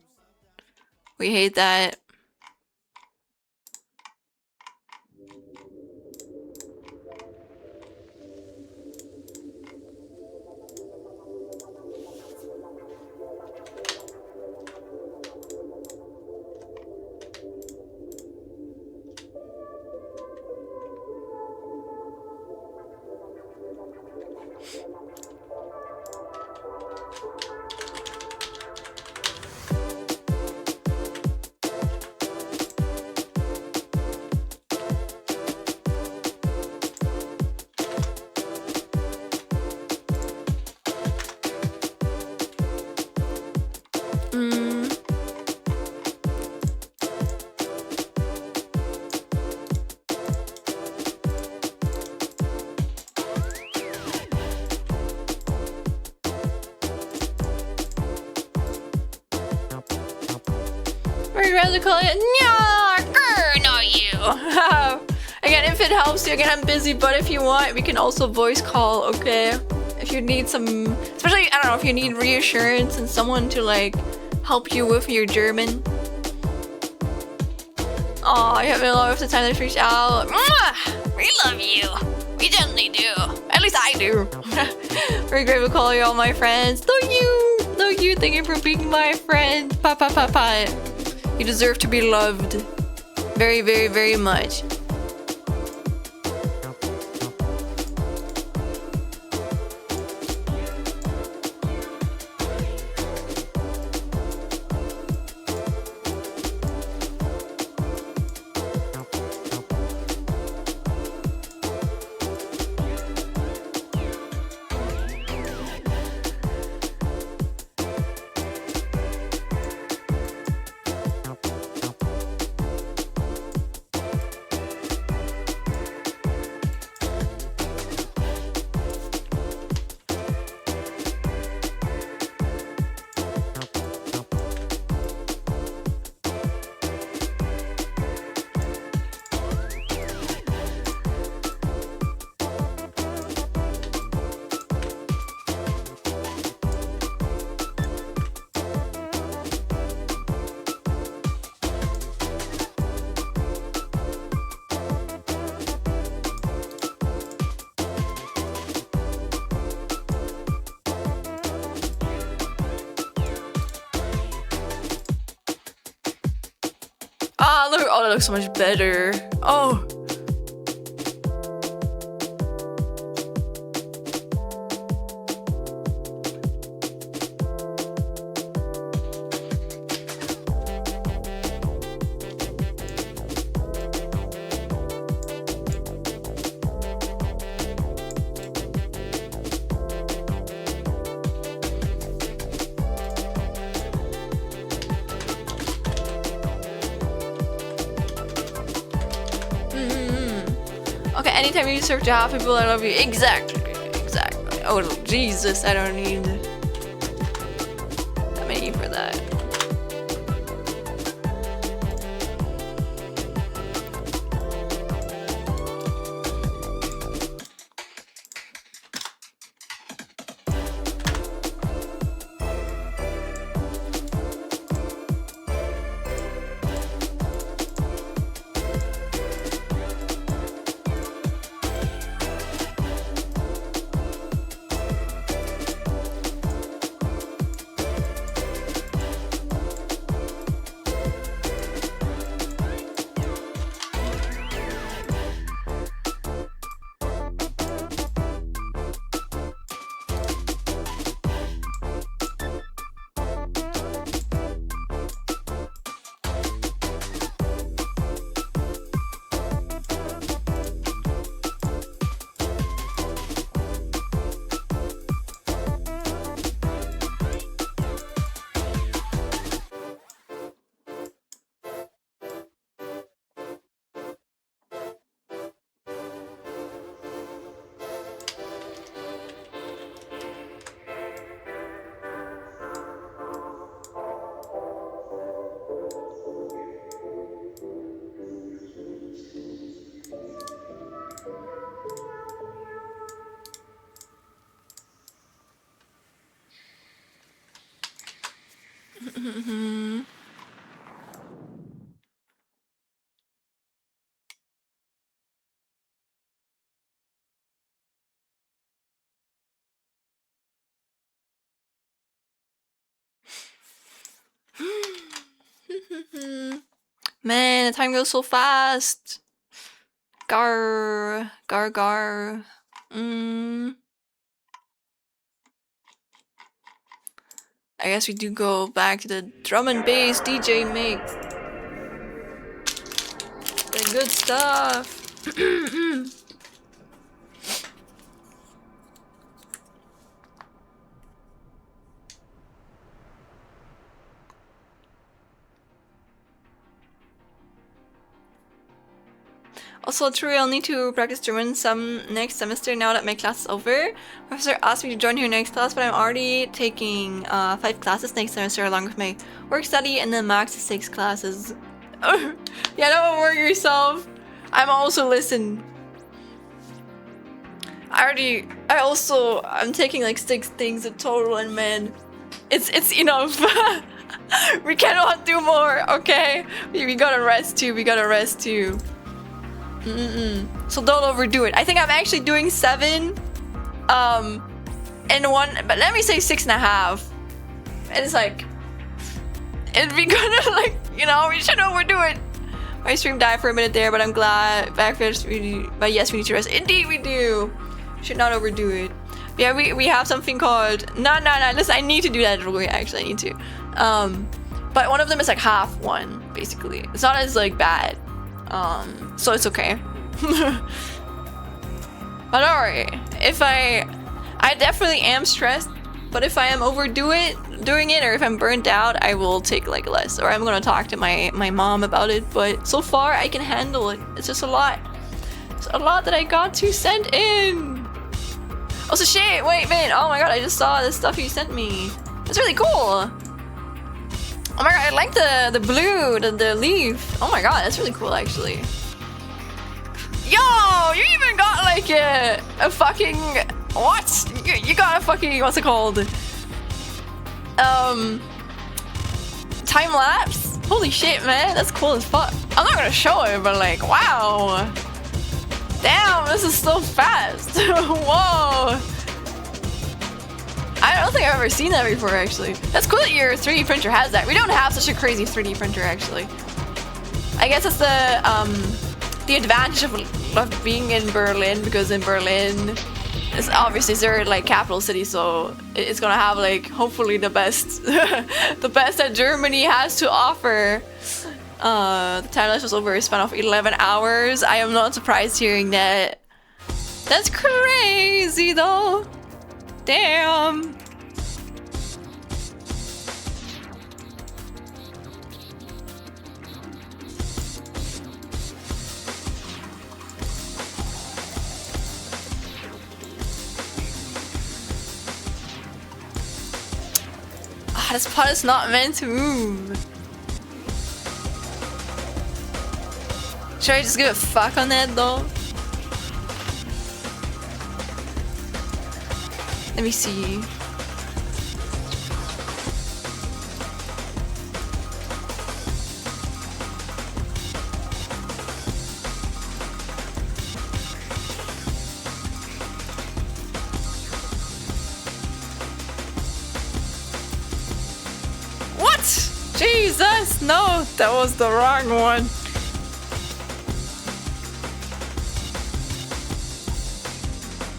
We hate that. We'd rather call it no you. Again, if it helps you, again, I'm busy, but if you want, we can also voice call, okay? If you need some, especially, I don't know, if you need reassurance and someone to like help you with your German. Oh, I haven't lost the time to reach out. Mwah! We love you. We definitely do. At least I do. Very grateful to call you all my friends. Thank you. Thank you for being my friend. Pa. You deserve to be loved. Very, very, very much. Ah, look! Oh, that looks so much better. Oh. Okay, anytime you search out people, I love you. Exactly. Oh, Jesus, I don't need that many for that. Man, the time goes so fast. Gar. I guess we do go back to the drum and bass DJ mix. The good stuff. Also, true, I'll need to practice German some next semester now that my class is over. Professor asked me to join her next class, but I'm already taking 5 classes next semester along with my work study and then max 6 classes. Yeah, don't worry yourself. I'm also listening. I'm taking like 6 things in total, and man, it's enough. We cannot do more, okay? We gotta rest too. So don't overdo it. I think I'm actually doing 7 in one, but let me say 6.5. And it's like, it'd be good to, like, you know, we shouldn't overdo it. My stream died for a minute there, but I'm glad but yes, we need to rest. Indeed we do. Should not overdo it. But yeah, we have something called no, listen, I need to do that really, actually I need to. But one of them is like half one, basically. It's not as like bad. So it's okay. But alright, if I definitely am stressed, but if I am doing it, or if I'm burnt out, I will take like less, or I'm gonna talk to my mom about it. But so far I can handle it. It's just a lot. It's a lot that I got to send in. Also shit, wait, man, oh my god, I just saw this stuff you sent me. That's really cool. Oh my god, I like the blue, the leaf. Oh my god, that's really cool actually. Yo, you even got like a fucking, what? You got a fucking, what's it called? Time lapse? Holy shit, man, that's cool as fuck. I'm not gonna show it, but like, wow. Damn, this is so fast. Whoa. I don't think I've ever seen that before, actually. That's cool that your 3D printer has that. We don't have such a crazy 3D printer, actually. I guess it's the advantage of being in Berlin, because in Berlin it's obviously their like capital city, so it's gonna have like hopefully the best the best that Germany has to offer. The time lapse was over a span of 11 hours. I am not surprised hearing that. That's crazy though. Damn. This pot is not meant to move. Should I just give a fuck on that though? Let me see. Jesus, no, that was the wrong one.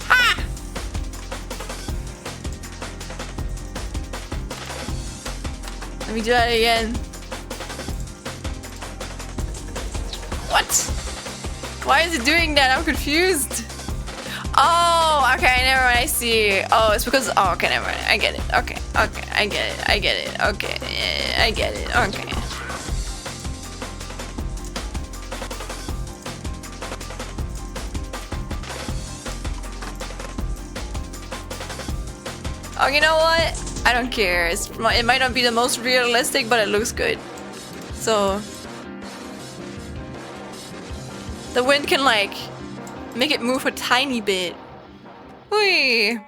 Ha! Let me do that again. What? Why is it doing that? I'm confused. Oh, okay, never mind, I see. Oh, it's because, oh, okay, never mind, I get it. Okay, okay, I get it, I get it, okay, yeah, I get it, okay. Oh, you know what? I don't care. It might not be the most realistic, but it looks good. So the wind can like make it move a tiny bit. Whee!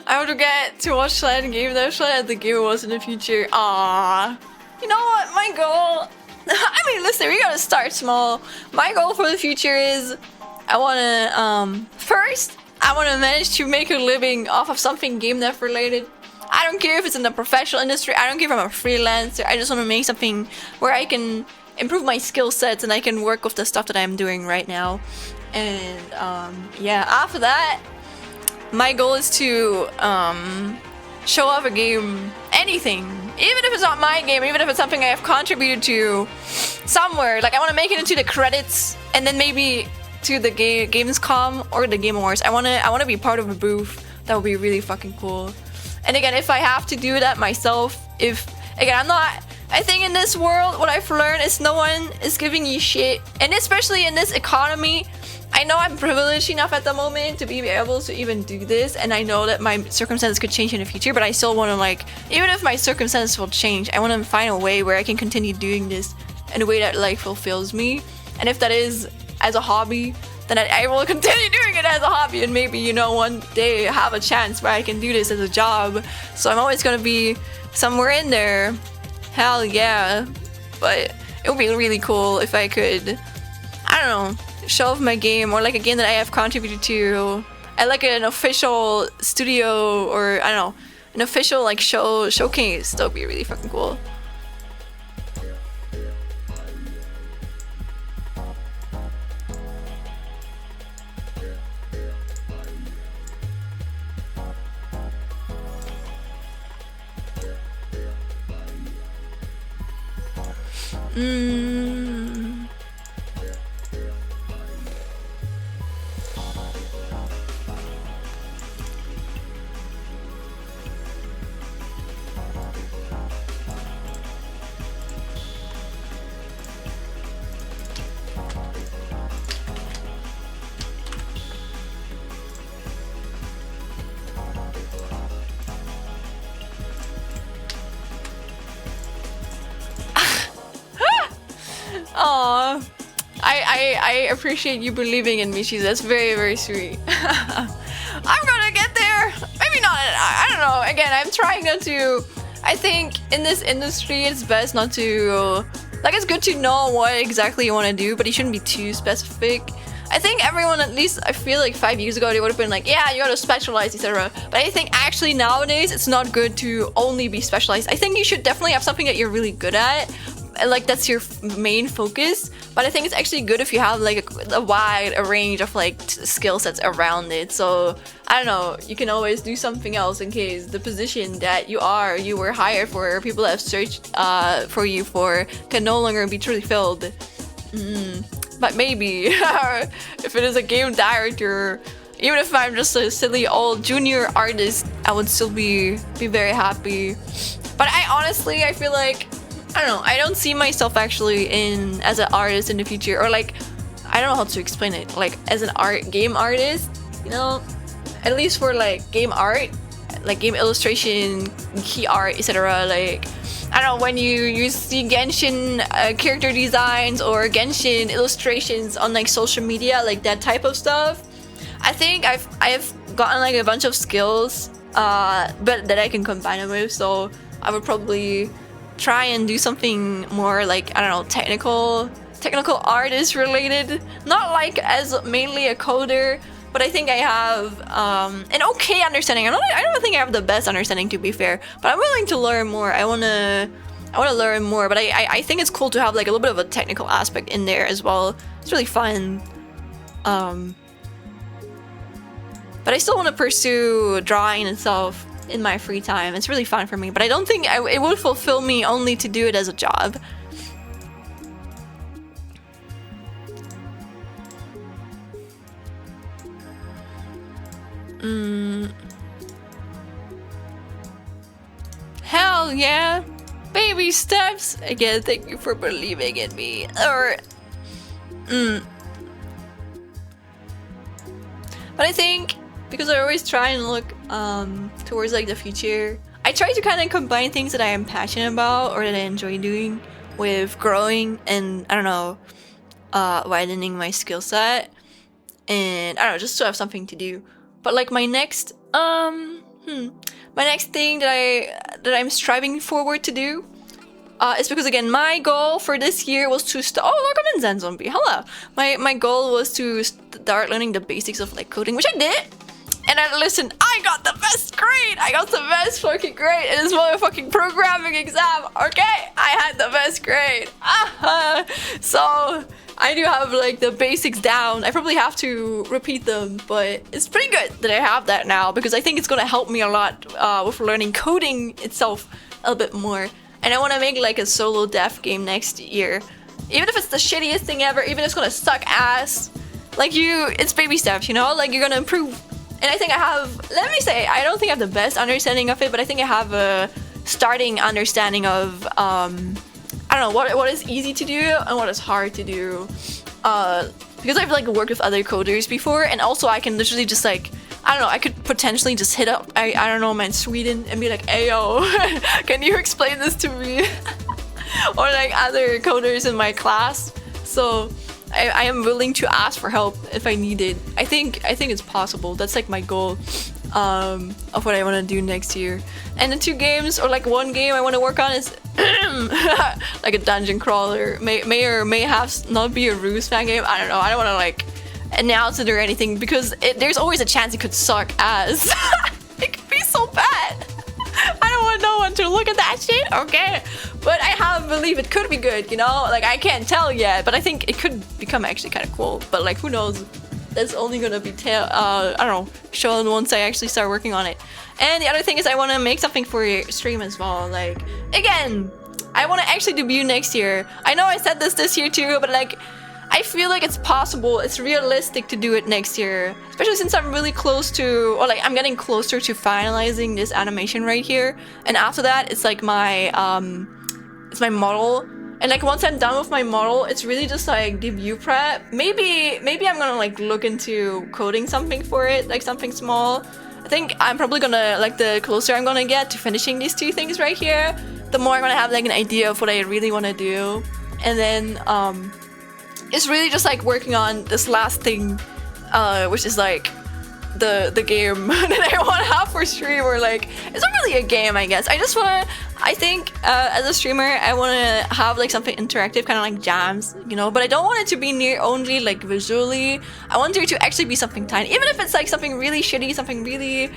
I want to get to watch Slide and Game that Slide the Game was in the future. Ah, you know what? My goal. I mean, listen, we gotta start small. My goal for the future is I wanna first I wanna manage to make a living off of something game dev related. I don't care if it's in the professional industry. I don't care if I'm a freelancer. I just want to make something where I can improve my skill sets and I can work with the stuff that I'm doing right now. And yeah, after that, my goal is to show off a game, anything, even if it's not my game, even if it's something I have contributed to somewhere. Like I want to make it into the credits and then maybe to the Gamescom or the Game Awards. I want to be part of a booth. That would be really fucking cool. And again, if I have to do that myself, I think in this world, what I've learned is no one is giving you shit. And especially in this economy, I know I'm privileged enough at the moment to be able to even do this. And I know that my circumstances could change in the future, but I still want to like, even if my circumstances will change, I want to find a way where I can continue doing this in a way that like fulfills me. And if that is as a hobby, then I will continue doing it as a hobby, and maybe, you know, one day have a chance where I can do this as a job. So I'm always gonna be somewhere in there. Hell yeah. But it would be really cool if I could, I don't know, show off my game, or like a game that I have contributed to at like an official studio, or I don't know, an official like showcase. That would be really fucking cool. I appreciate you believing in me, Cheese. That's very, very sweet. I'm gonna get there. Maybe not. I don't know. Again, I'm trying not to. I think in this industry, it's best not to. Like, it's good to know what exactly you want to do, but you shouldn't be too specific. I think everyone, at least I feel like 5 years ago, they would have been like, yeah, you gotta specialize, etc. But I think actually nowadays, it's not good to only be specialized. I think you should definitely have something that you're really good at. Like, that's your main focus. But I think it's actually good if you have like a wide range of like skill sets around it. So I don't know, you can always do something else in case the position that you were hired for, or people that have searched for you for, can no longer be truly filled. But maybe if it is a game director, even if I'm just a silly old junior artist, I would still be very happy. But I honestly, I feel like, I don't know, I don't see myself actually as an artist in the future, or like, I don't know how to explain it, like as an game artist, you know, at least for like game art, like game illustration, key art, etc. Like, I don't know, when you see Genshin character designs or Genshin illustrations on like social media, like that type of stuff, I think I've gotten like a bunch of skills, but that I can combine them with. So I would probably try and do something more like, I don't know, technical artist related, not like as mainly a coder. But I think I have an okay understanding. I don't think I have the best understanding, to be fair. But I'm willing to learn more. I wanna learn more. But I think it's cool to have like a little bit of a technical aspect in there as well. It's really fun. But I still want to pursue drawing itself in my free time. It's really fun for me. But I don't think it would fulfill me only to do it as a job. Hell yeah! Baby steps! Again, thank you for believing in me. But I think, because I always try and look towards like the future, I try to kind of combine things that I am passionate about or that I enjoy doing with growing and, I don't know, widening my skill set. And, I don't know, just to have something to do. But like my next thing that I'm striving forward to do is because, again, my goal for this year was to welcome in Zen Zombie. Hello. My goal was to start learning the basics of like coding, which I did. And I got the best grade. I got the best fucking grade in this motherfucking programming exam. Okay, I had the best grade. So I do have like the basics down. I probably have to repeat them, but it's pretty good that I have that now, because I think it's gonna help me a lot with learning coding itself a little bit more. And I want to make like a solo dev game next year, even if it's the shittiest thing ever, even if it's gonna suck ass. Like it's baby steps, you know. Like, you're gonna improve. And I think I have. Let me say, I don't think I have the best understanding of it, but I think I have a starting understanding of I don't know what is easy to do and what is hard to do, because I've like worked with other coders before, and also I can literally just like, I don't know, I could potentially just hit up I don't know, man, Sweden, and be like, hey yo, can you explain this to me? Or like other coders in my class. So I am willing to ask for help if I need it. I think it's possible. That's like my goal of what I want to do next year. And the 2 games, or like 1 game I want to work on is like a dungeon crawler. May or may have not be a Ruse fan game. I don't know. I don't want to like announce it or anything, because there's always a chance it could suck ass. It could be so bad. I don't want no one to look at that shit, okay? But I believe it could be good, you know? Like, I can't tell yet, but I think it could become actually kind of cool. But like, who knows? That's only gonna be I don't know, shown once I actually start working on it. And the other thing is, I want to make something for your stream as well. Like, again, I want to actually debut next year. I know I said this year too, but like, I feel like it's possible, it's realistic to do it next year, especially since I'm really close to, or like I'm getting closer to finalizing this animation right here. And after that, it's like my model. And like, once I'm done with my model, it's really just like debut prep. Maybe I'm gonna like look into coding something for it, like something small. I think I'm probably gonna, like, the closer I'm gonna get to finishing these 2 things right here, the more I'm gonna have like an idea of what I really want to do. And then is really just like working on this last thing, which is like the game that I want to have for stream, or like it's not really a game, I guess. I think as a streamer, I want to have like something interactive, kind of like jams, you know. But I don't want it to be near only like visually. I want there to actually be something tiny, even if it's like something really shitty, something really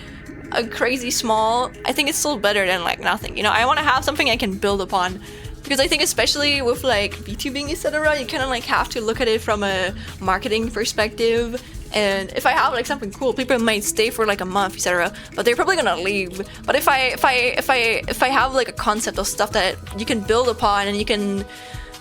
crazy small. I think it's still better than like nothing, you know. I want to have something I can build upon. Because I think especially with like VTubing, etc., you kind of like have to look at it from a marketing perspective. And if I have like something cool, people might stay for like a month, etc., but they're probably gonna leave. But if I have like a concept of stuff that you can build upon, and you can,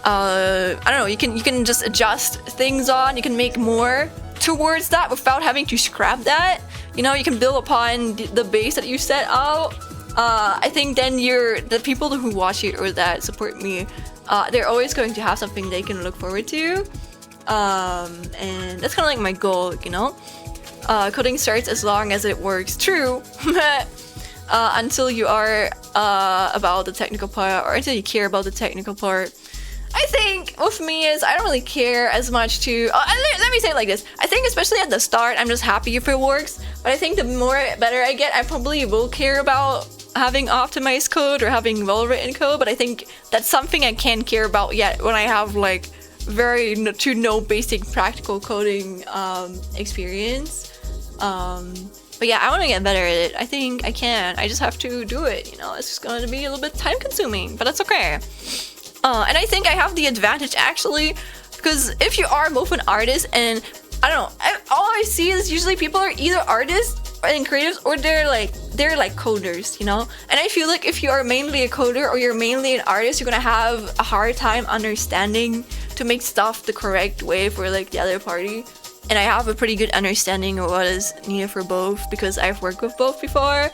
I don't know, you can just adjust things on, you can make more towards that without having to scrap that. You know, you can build upon the base that you set out. I think then the people who watch it or that support me, they're always going to have something they can look forward to. And that's kind of like my goal, you know. Coding starts as long as it works. True. Until you are about the technical part, or until you care about the technical part. I think with me is I don't really care as much to. Let me say it like this. I think especially at the start, I'm just happy if it works. But I think the better I get, I probably will care about having optimized code or having well-written code. But I think that's something I can't care about yet when I have like no basic practical coding experience. But yeah, I want to get better at it. I think I can. I just have to do it. You know, it's just going to be a little bit time-consuming, but that's okay. And I think I have the advantage actually, because if you are both an artist and I don't know, all I see is usually people are either artists and creatives, or they're like coders, you know. And I feel like if you are mainly a coder or you're mainly an artist, you're gonna have a hard time understanding to make stuff the correct way for like the other party. And I have a pretty good understanding of what is needed for both because I've worked with both before.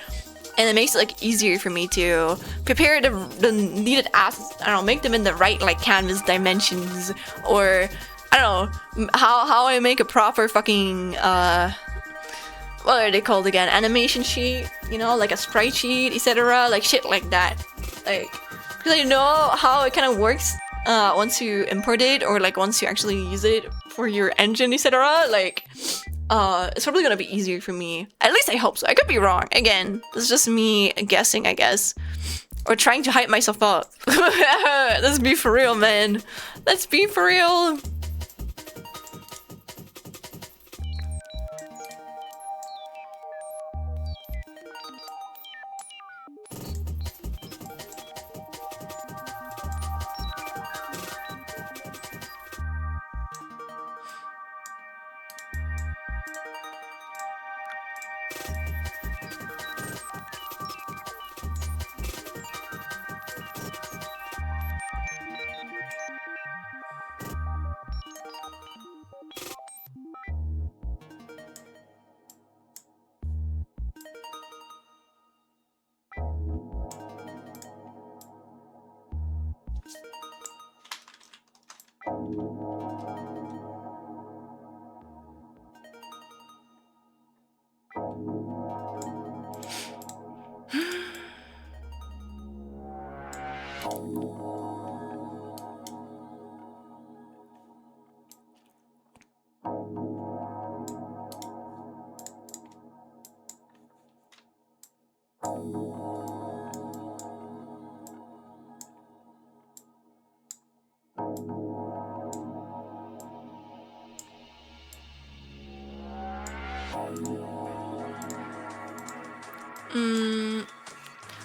And it makes it like easier for me to prepare the needed assets. I don't know, make them in the right like canvas dimensions, or I don't know how I make a proper fucking what are they called again? Animation sheet, you know, like a sprite sheet, etc. Like shit like that. Like, because I know how it kind of works once you import it, or like once you actually use it for your engine, etc. Like. It's probably gonna be easier for me. At least I hope so. I could be wrong. Again, this is just me guessing, I guess. Or trying to hype myself up. Let's be for real, man. Let's be for real.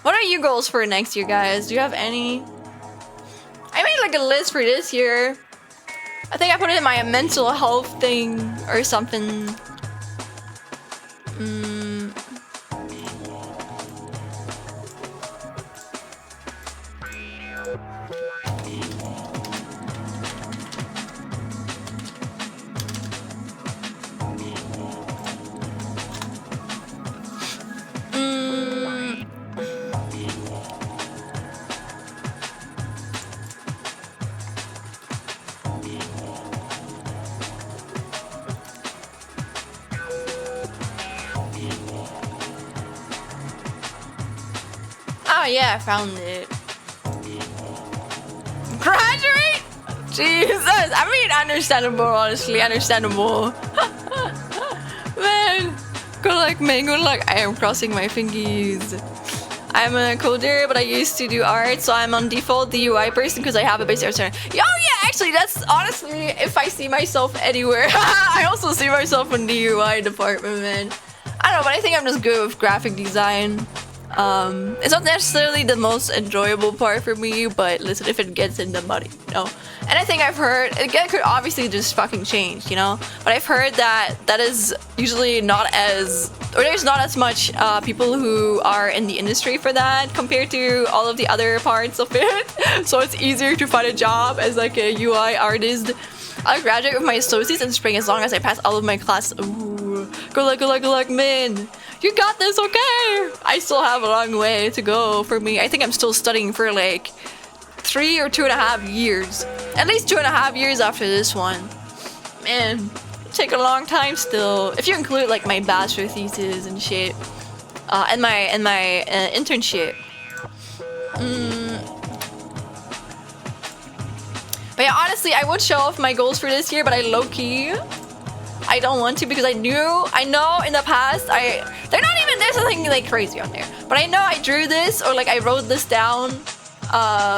What are your goals for next year, guys? Do you have any? I made like a list for this year. I think I put it in my mental health thing or something. Oh yeah, I found it. Graduate Jesus, I mean, understandable, honestly, understandable. Man, good luck, man, good luck. I am crossing my fingers. I'm a coder, but I used to do art, so I'm on default the UI person because I have a basic art. Oh yeah, actually, that's honestly, if I see myself anywhere, I also see myself in the UI department, man. I don't know, but I think I'm just good with graphic design. It's not necessarily the most enjoyable part for me, but listen, if it gets in the money, you know. And I think I've heard, it could obviously just fucking change, you know. But I've heard that that is usually not as, or there's not as much people who are in the industry for that compared to all of the other parts of it. So it's easier to find a job as like a UI artist. I'll graduate with my associates in spring as long as I pass all of my classes. Ooh, good luck, good luck, good luck, man. You got this, okay? I still have a long way to go for me. I think I'm still studying for like 3 or 2.5 years. At least 2.5 years after this one. Man, it'll take a long time still. If you include like my bachelor thesis and shit. And my internship. But yeah, honestly, I would show off my goals for this year, but I low-key, I don't want to because I know in the past, they're not even, there's nothing like crazy on there. But I know I drew this or like I wrote this down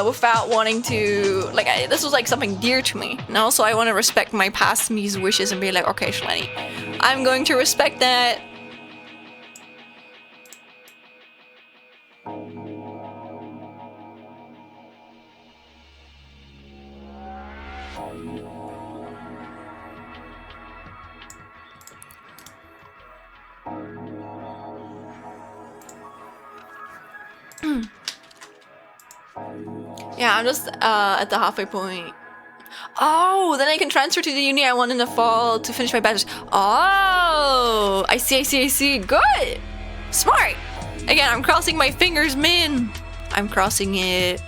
without wanting to, like this was like something dear to me, you know? So I want to respect my past me's wishes and be like, okay, Shalani, I'm going to respect that. Yeah, I'm just at the halfway point. Oh, then I can transfer to the uni I want in the fall to finish my bachelor's. Oh, I see. Good. Smart. Again, I'm crossing my fingers, man. I'm crossing it.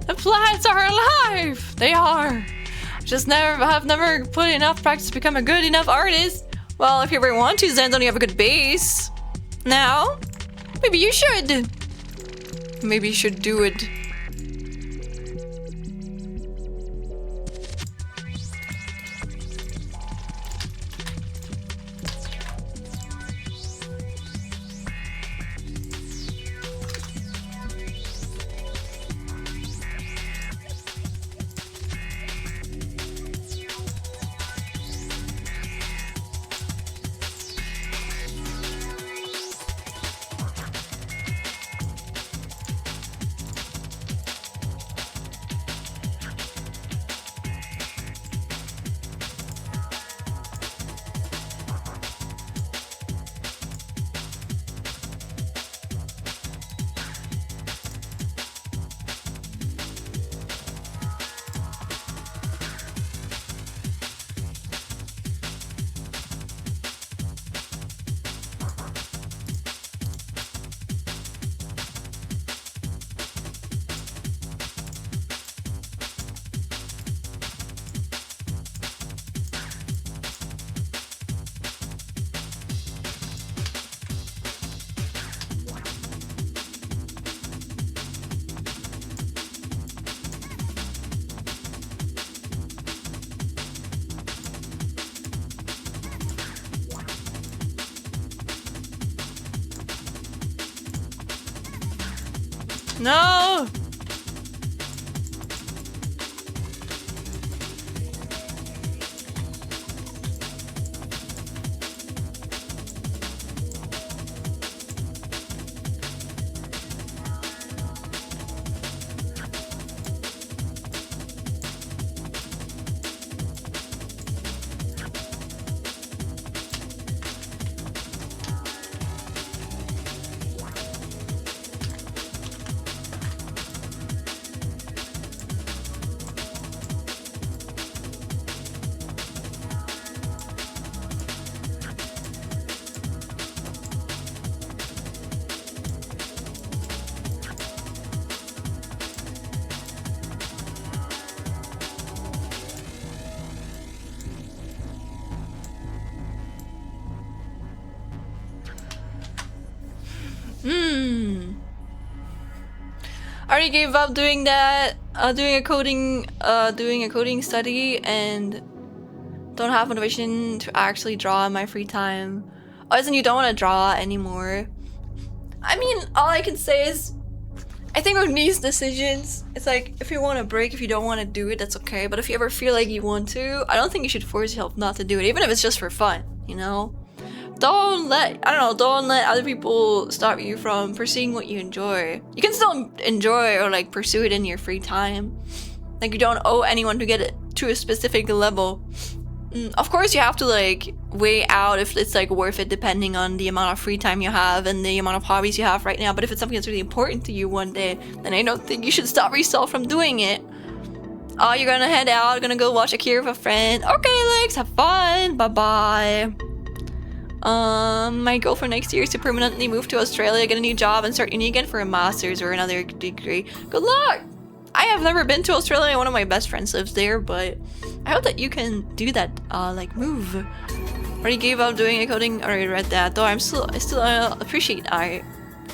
The plants are alive! They are! Just have never put enough practice to become a good enough artist. Well, if you ever want to, then don't you have a good base? Now? Maybe you should. Maybe you should do it. No! already gave up doing that, doing a coding study, and don't have motivation to actually draw in my free time. Oh, isn't you don't want to draw anymore? I mean, all I can say is, I think with these decisions, it's like, if you want to break, if you don't want to do it, that's okay. But if you ever feel like you want to, I don't think you should force yourself not to do it, even if it's just for fun, you know? Don't let other people stop you from pursuing what you enjoy. You can still enjoy or like pursue it in your free time. Like, you don't owe anyone to get it to a specific level. Of course, you have to like weigh out if it's like worth it depending on the amount of free time you have and the amount of hobbies you have right now. But if it's something that's really important to you one day, then I don't think you should stop yourself from doing it. Oh, you're gonna head out, gonna go watch Akira with a friend. Okay, Lex, have fun. Bye-bye. My goal for next year is to permanently move to Australia, get a new job, and start uni again for a master's or another degree. Good luck! I have never been to Australia. One of my best friends lives there, but I hope that you can do that, like, move. Already gave up doing a coding, already read that, though I still appreciate art.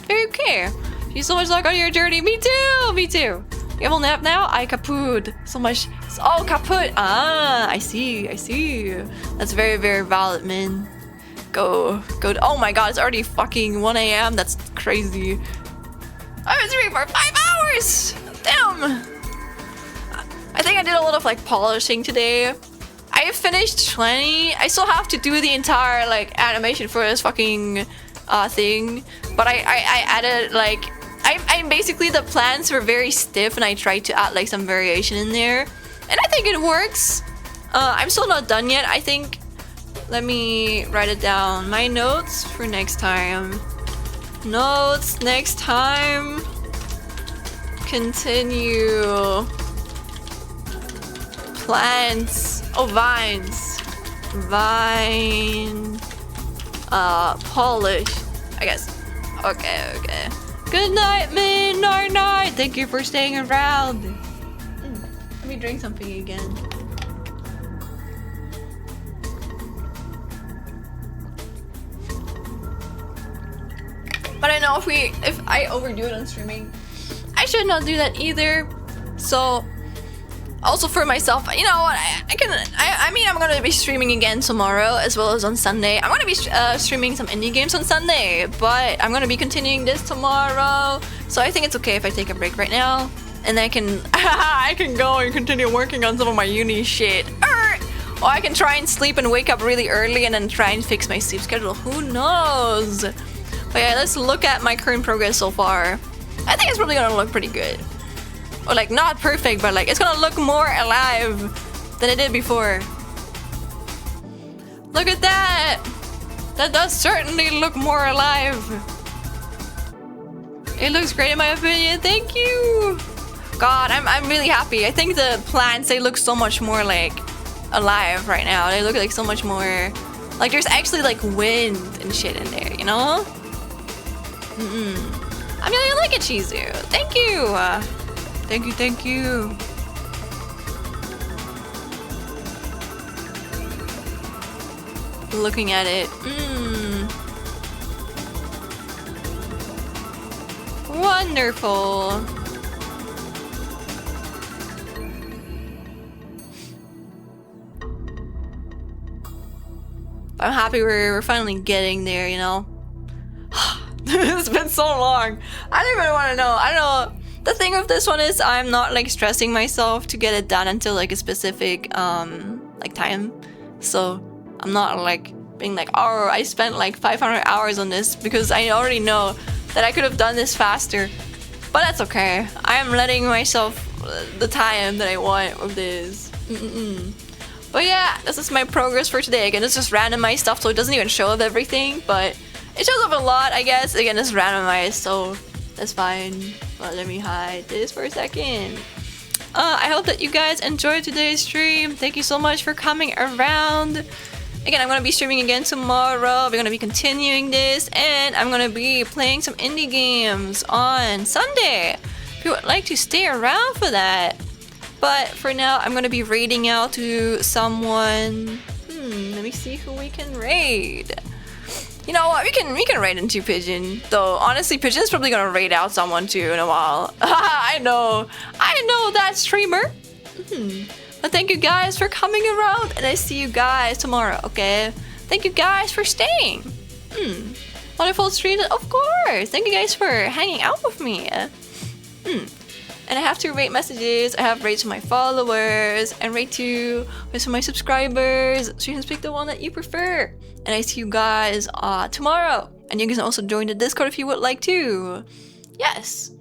Very okay. You so much luck on your journey. Me too! Me too! You have a nap now? I kaput. So much. Oh, kaput! Ah, I see. That's very, very valid, man. Go. Oh my god, it's already fucking 1 AM. That's crazy. I've been streaming for 5 hours! Damn! I think I did a lot of like polishing today. I finished 20. I still have to do the entire like animation for this fucking thing. But I added like... I basically the plans were very stiff and I tried to add like some variation in there. And I think it works. I'm still not done yet. I think... Let me write it down. My notes for next time. Notes next time. Continue. Plants. Oh, vines. Vine. Polish. I guess. Okay. Good night, man. Night. Thank you for staying around. Let me drink something again. But I know if I overdo it on streaming, I should not do that either. So, also for myself, you know what? I mean, I'm gonna be streaming again tomorrow as well as on Sunday. I'm gonna be streaming some indie games on Sunday, but I'm gonna be continuing this tomorrow. So I think it's okay if I take a break right now, and I can go and continue working on some of my uni shit. Or I can try and sleep and wake up really early and then try and fix my sleep schedule. Who knows? But yeah, let's look at my current progress so far. I think it's probably gonna look pretty good. Or like, not perfect, but like, it's gonna look more alive than it did before. Look at that! That does certainly look more alive. It looks great in my opinion, thank you! God, I'm really happy. I think the plants, they look so much more like alive right now. They look like so much more, like there's actually like wind and shit in there, you know? I really like it, Chizu. Thank you. Thank you. Looking at it. Wonderful. I'm happy we're finally getting there, you know? It's been so long. I don't even want to know. I don't know. The thing with this one is I'm not like stressing myself to get it done until like a specific like time. So I'm not like being like, oh, I spent like 500 hours on this, because I already know that I could have done this faster. But that's okay. I am letting myself the time that I want with this. But yeah, this is my progress for today. Again, it's just randomized stuff, so it doesn't even show up everything, but it shows up a lot, I guess. Again, it's randomized, so that's fine. But let me hide this for a second. I hope that you guys enjoyed today's stream. Thank you so much for coming around. Again, I'm going to be streaming again tomorrow. We're going to be continuing this, and I'm going to be playing some indie games on Sunday. If you would like to stay around for that. But for now, I'm going to be raiding out to someone. Let me see who we can raid. You know what? We can raid into Pigeon. Though honestly, Pigeon's probably gonna raid out someone too in a while. I know that streamer. But thank you guys for coming around, and I see you guys tomorrow. Okay. Thank you guys for staying. Wonderful stream, of course. Thank you guys for hanging out with me. And I have to rate messages. I have rate to my followers and rate to my subscribers. So you can pick the one that you prefer. And I see you guys tomorrow. And you can also join the Discord if you would like to. Yes.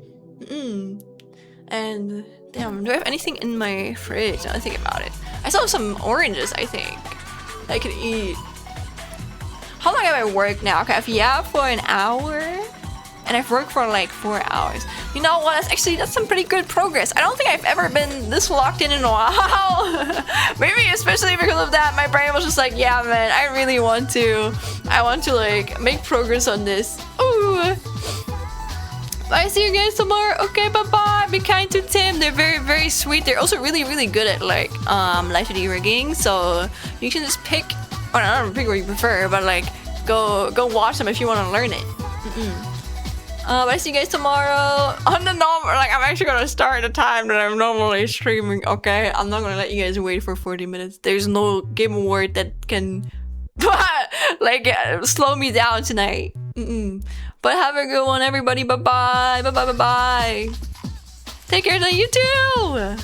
And damn, do I have anything in my fridge? Now I think about it. I still have some oranges, I think, that I can eat. How long have I worked now? Okay, for an hour. And I've worked for like 4 hours. You know what? That's some pretty good progress. I don't think I've ever been this locked in a while. Maybe especially because of that, my brain was just like, yeah, man, I really want to. I want to like make progress on this. Ooh. But I see you guys tomorrow. Okay, bye-bye. Be kind to Tim. They're very, very sweet. They're also really, really good at like live 3D rigging. So you can just pick, or I don't know, pick what you prefer, but like go watch them if you want to learn it. But I see you guys tomorrow on the normal. Like, I'm actually gonna start the time that I'm normally streaming. Okay, I'm not gonna let you guys wait for 40 minutes. There's no Game Award that can like slow me down tonight. But have a good one, everybody. Bye bye. Bye bye. Bye bye. Take care. You too.